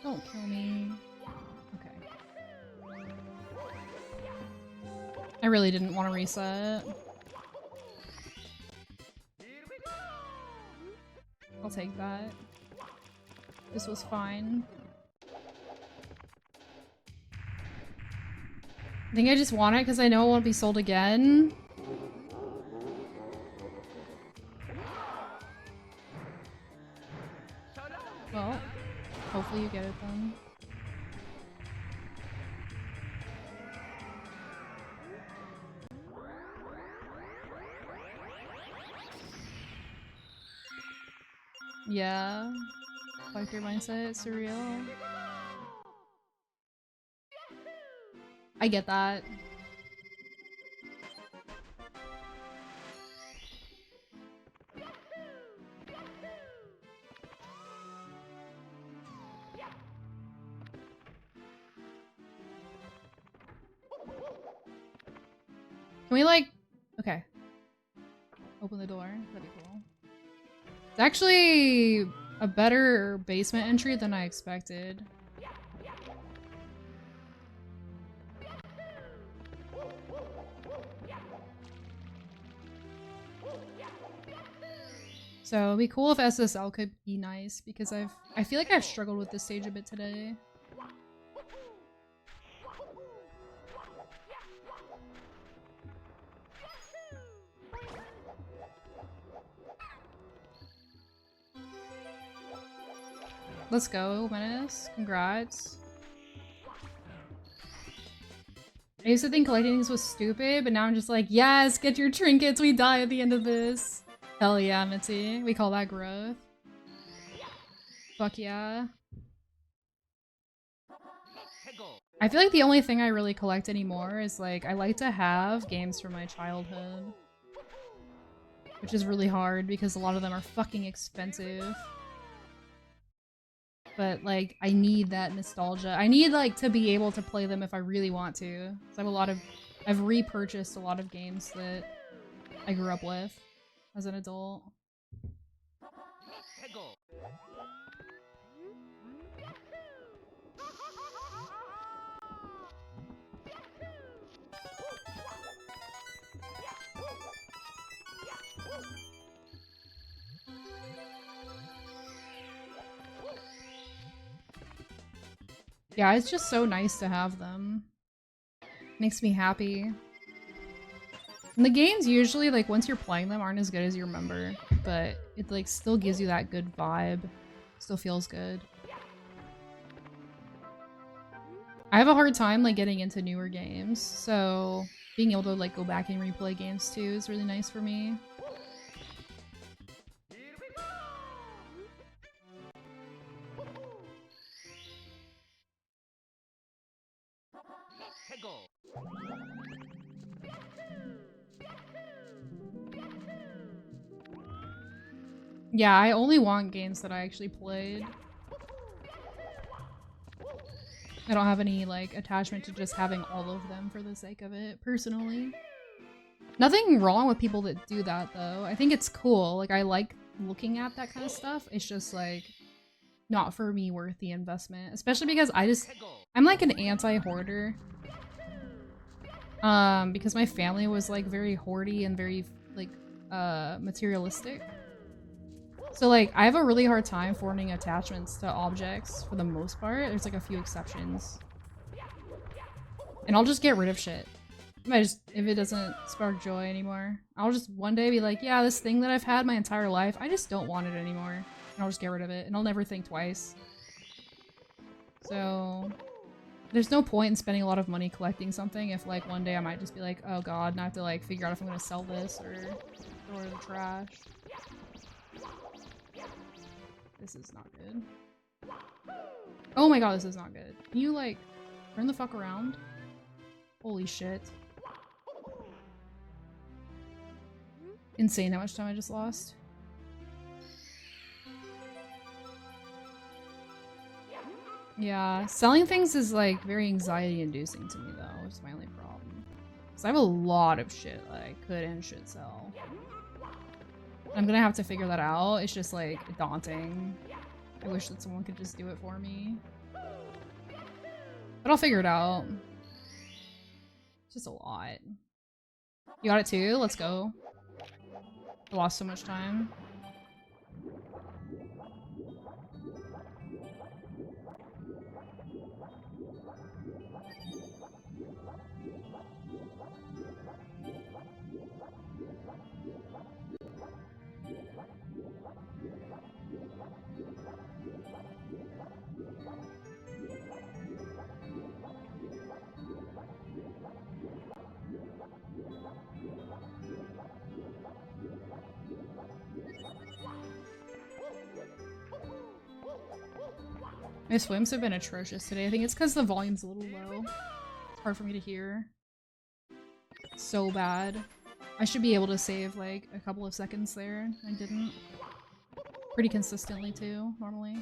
B: Don't kill me. Okay. I really didn't want to reset. I'll take that. This was fine. I think I just want it because I know it won't be sold again. Well, hopefully you get it then. Yeah. Collector mindset, surreal. I get that. Can we like... Okay. Open the door. That'd be cool. It's actually a better basement entry than I expected. So it'd be cool if SSL could be nice because I feel like I've struggled with this stage a bit today. Let's go, Menace. Congrats. I used to think collecting these was stupid, but now I'm just like, yes, get your trinkets, we die at the end of this. Hell yeah, Mitzi. We call that growth. Fuck yeah. I feel like the only thing I really collect anymore is like, I like to have games from my childhood. Which is really hard because a lot of them are fucking expensive. But like, I need that nostalgia. I need like to be able to play them if I really want to. So I've repurchased a lot of games that I grew up with as an adult. Yeah, it's just so nice to have them. Makes me happy. And the games usually, like, once you're playing them, aren't as good as you remember. But it, like, still gives you that good vibe. Still feels good. I have a hard time, like, getting into newer games. So being able to, like, go back and replay games, too, is really nice for me. Yeah, I only want games that I actually played. I don't have any, like, attachment to just having all of them for the sake of it, personally. Nothing wrong with people that do that, though. I think it's cool. Like, I like looking at that kind of stuff. It's just like not for me worth the investment, especially because I'm like an anti-hoarder. Because my family was like very hoardy and very like materialistic. So like I have a really hard time forming attachments to objects for the most part. There's like a few exceptions. And I'll just get rid of shit. If it doesn't spark joy anymore. I'll just one day be like, yeah, this thing that I've had my entire life, I just don't want it anymore. And I'll just get rid of it and I'll never think twice. So there's no point in spending a lot of money collecting something if like one day I might just be like, oh god, and I have to like figure out if I'm gonna sell this or throw it in the trash. This is not good. Oh my god, this is not good. Can you like turn the fuck around? Holy shit. Insane how much time I just lost. Yeah, selling things is like very anxiety inducing to me though, which is my only problem. Because I have a lot of shit that I could and should sell. I'm gonna have to figure that out. It's just like daunting. I wish that someone could just do it for me. But I'll figure it out. It's just a lot. You got it too? Let's go. I lost so much time. My swims have been atrocious today. I think it's because the volume's a little low. It's hard for me to hear. So bad. I should be able to save like a couple of seconds there. I didn't. Pretty consistently too, normally.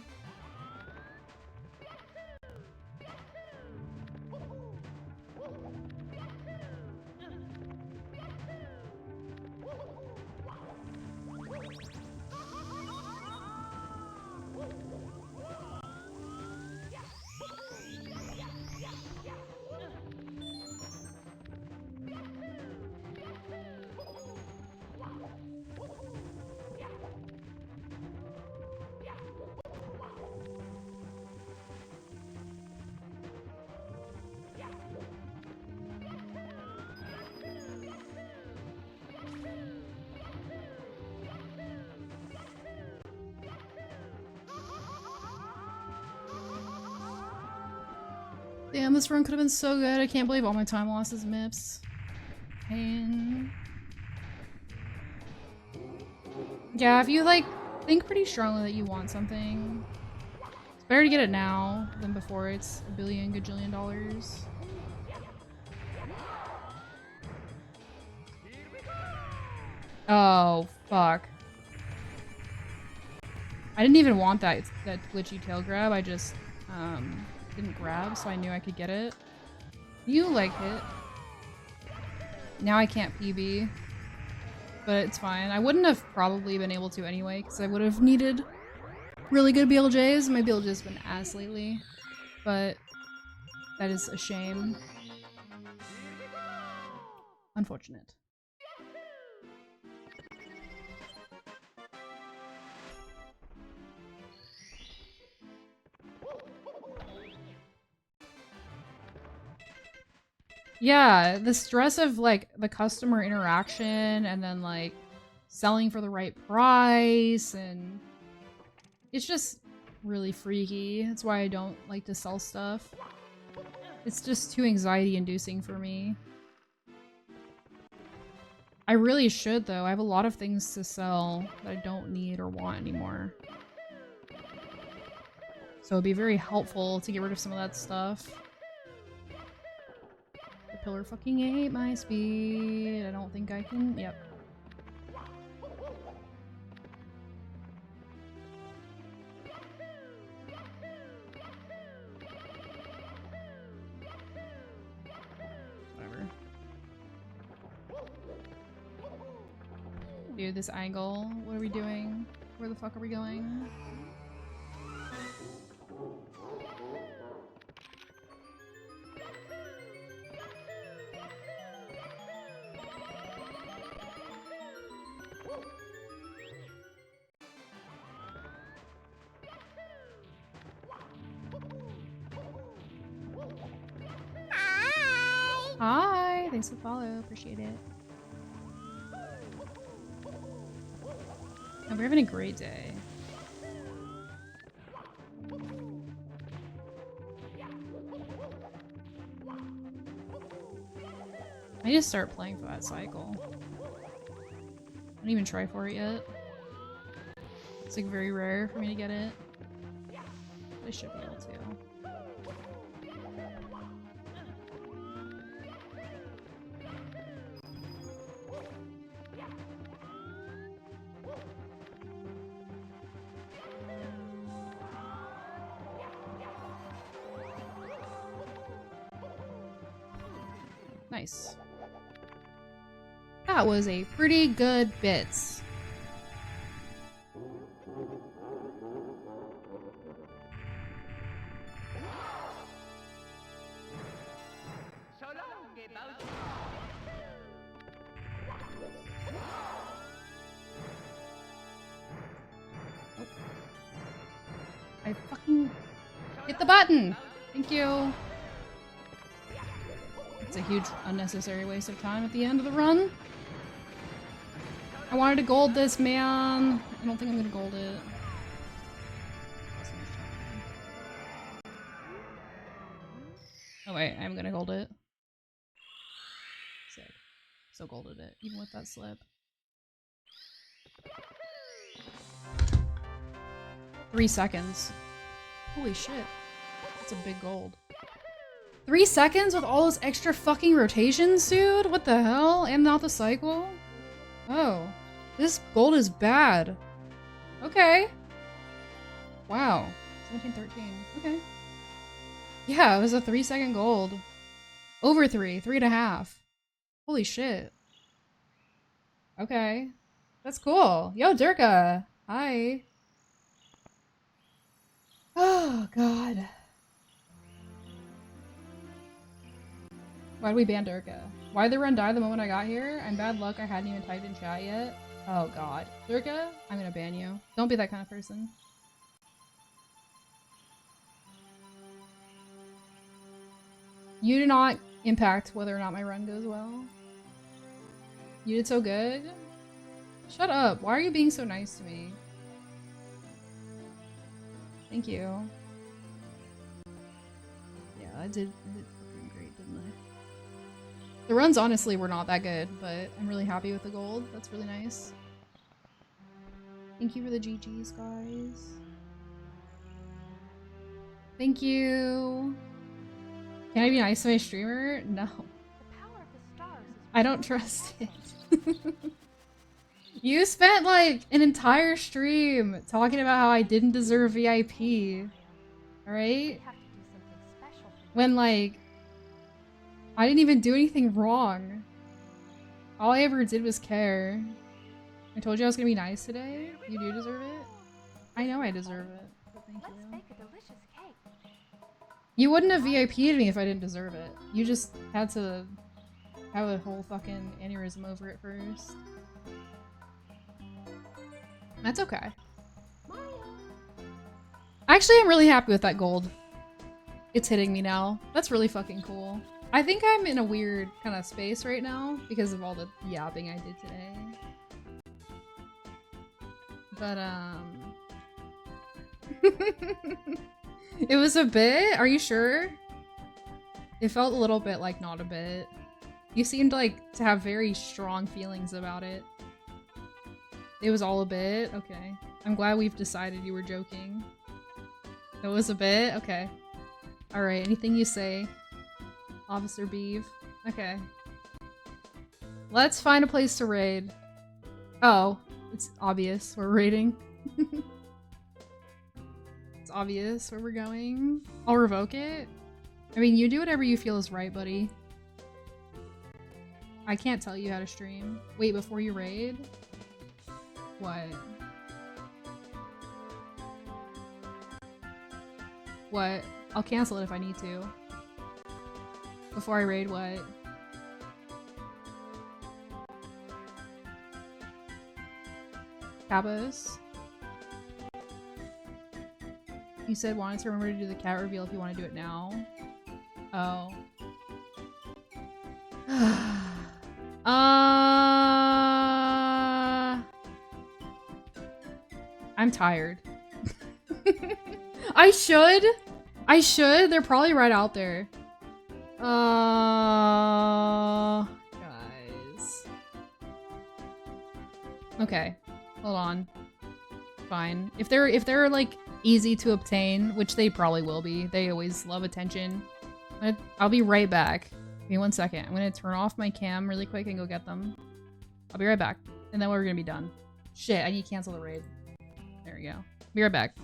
B: Damn, this run could have been so good. I can't believe all my time lost is MIPS. Pain. Yeah, if you like think pretty strongly that you want something, it's better to get it now than before it's a billion gajillion dollars. Oh, fuck. I didn't even want that glitchy tail grab. I just didn't grab, so I knew I could get it. You like it. Now I can't PB. But it's fine. I wouldn't have probably been able to anyway, because I would have needed really good BLJs. My BLJ's been ass lately. But that is a shame. Unfortunate. Yeah, the stress of like the customer interaction and then like selling for the right price, and it's just really freaky. That's why I don't like to sell stuff. It's just too anxiety inducing for me. I really should though. I have a lot of things to sell that I don't need or want anymore. So it'd be very helpful to get rid of some of that stuff. Pillar fucking ate my speed. I don't think I can. Yep. Whatever. Dude, this angle. What are we doing? Where the fuck are we going? Hi! Thanks for the follow. Appreciate it. And we're having a great day. I need to start playing for that cycle. I didn't even try for it yet. It's like very rare for me to get it. I should be able to. Nice. That was a pretty good bits.
C: So long, Bowser.
B: I fucking hit the button! Thank you. It's a huge unnecessary waste of time at the end of the run. I wanted to gold this, man. I don't think I'm gonna gold it. Oh wait, I'm gonna gold it. Sick. So golded it, even with that slip. 3 seconds. Holy shit. That's a big gold. 3 seconds with all those extra fucking rotations, dude? What the hell? And not the cycle? Oh. This gold is bad. Okay. Wow. 1713. Okay. Yeah, it was a 3-second gold. Over 3. 3.5. Holy shit. Okay. That's cool. Yo, Durka. Hi. Oh, God. Why'd we ban Durka? Why'd the run die the moment I got here? I'm bad luck, I hadn't even typed in chat yet. Oh god. Durka, I'm gonna ban you. Don't be that kind of person. You do not impact whether or not my run goes well. You did so good. Shut up. Why are you being so nice to me? Thank you. Yeah, I did fucking great, didn't I? The runs honestly were not that good, but I'm really happy with the gold. That's really nice. Thank you for the GGs, guys. Thank you. Can I be nice to my streamer? No.
D: The power of the stars is
B: I don't trust it. You spent like an entire stream talking about how I didn't deserve VIP. Alright?
D: have to do something special for you.
B: When like I didn't even do anything wrong. All I ever did was care. I told you I was gonna be nice today. You do deserve it. I know I deserve it. But thank
D: Let's
B: you.
D: bake a delicious cake.
B: You wouldn't have VIP'd me if I didn't deserve it. You just had to have a whole fucking aneurysm over it first. That's okay. Actually, I'm really happy with that gold. It's hitting me now. That's really fucking cool. I think I'm in a weird kind of space right now because of all the yapping I did today. But, it was a bit? Are you sure? It felt a little bit like not a bit. You seemed like to have very strong feelings about it. It was all a bit? Okay. I'm glad we've decided you were joking. It was a bit? Okay. Alright, anything you say, Officer Beeve. Okay. Let's find a place to raid. Oh, it's obvious we're raiding. It's obvious where we're going. I'll revoke it. I mean, you do whatever you feel is right, buddy. I can't tell you how to stream. Wait, before you raid? What? What? I'll cancel it if I need to. Before I raid what? Cabos? You said wanted to remember to do the cat reveal if you want to do it now. Oh. I'm tired. I should. They're probably right out there. Guys. Okay. Hold on. Fine. If they're like easy to obtain, which they probably will be. They always love attention. I'll be right back. Give me 1 second. I'm gonna turn off my cam really quick and go get them. I'll be right back. And then we're gonna be done. Shit, I need to cancel the raid. There we go. Be right back.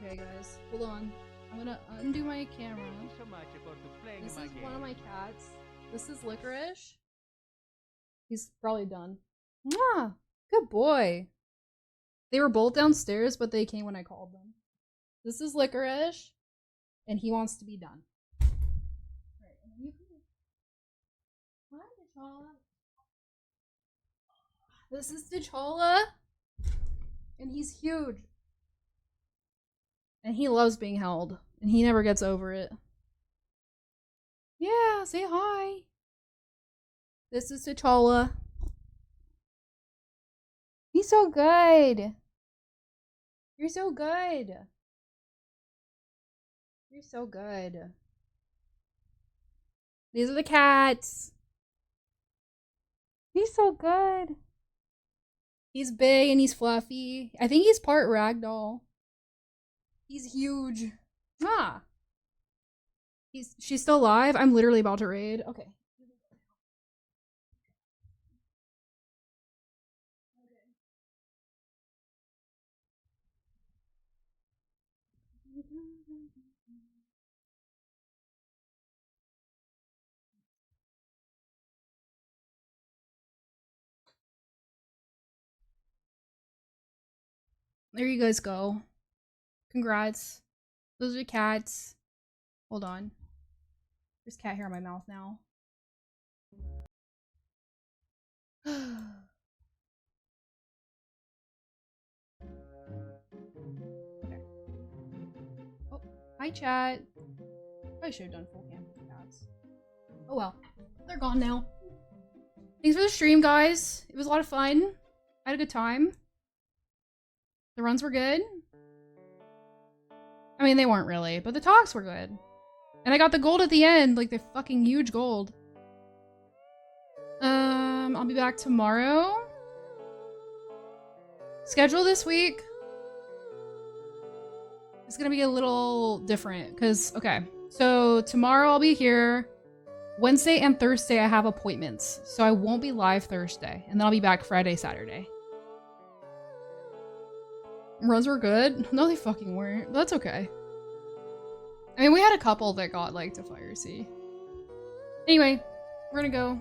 B: Okay, guys, hold on. I'm gonna undo my camera.
C: Thank you so much for playing
B: This
C: my
B: is
C: game.
B: one of my cats. This is Licorice. He's probably done. Mwah! Good boy. They were both downstairs, but they came when I called them. This is Licorice, and he wants to be done. Right, and you can... Hi, T'Challa. This is T'Challa, and he's huge. And he loves being held, and he never gets over it. Yeah, say hi. This is T'Challa. He's so good. You're so good. You're so good. These are the cats. He's so good. He's big and he's fluffy. I think he's part ragdoll. He's huge. Ah. She's still alive? I'm literally about to raid. Okay. There you guys go. Congrats. Those are cats. Hold on. There's cat hair on my mouth now. Okay. Oh, hi chat. I should have done full cam with the cats. Oh well. They're gone now. Thanks for the stream, guys. It was a lot of fun. I had a good time. The runs were good. I mean, they weren't really, but the talks were good. And I got the gold at the end, like the fucking huge gold. I'll be back tomorrow. Schedule this week. It's gonna be a little different, because, okay. So tomorrow I'll be here. Wednesday and Thursday I have appointments, so I won't be live Thursday. And then I'll be back Friday, Saturday. Runs were good? No, they fucking weren't. That's okay. I mean, we had a couple that got, like, to Fire Sea. Anyway, we're gonna go.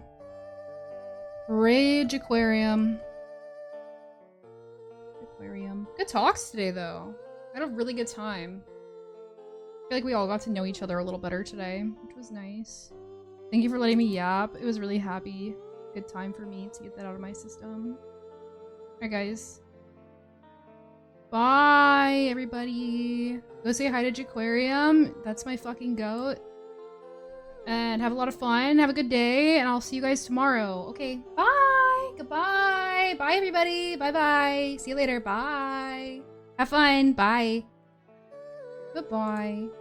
B: Rage Aquarium. Aquarium. Good talks today, though. I had a really good time. I feel like we all got to know each other a little better today, which was nice. Thank you for letting me yap. It was really happy. Good time for me to get that out of my system. Alright, guys. Bye, everybody. Go say hi to Jaquarium. That's my fucking goat. And have a lot of fun. Have a good day. And I'll see you guys tomorrow. Okay. Bye. Goodbye. Bye, everybody. Bye-bye. See you later. Bye. Have fun. Bye. Goodbye.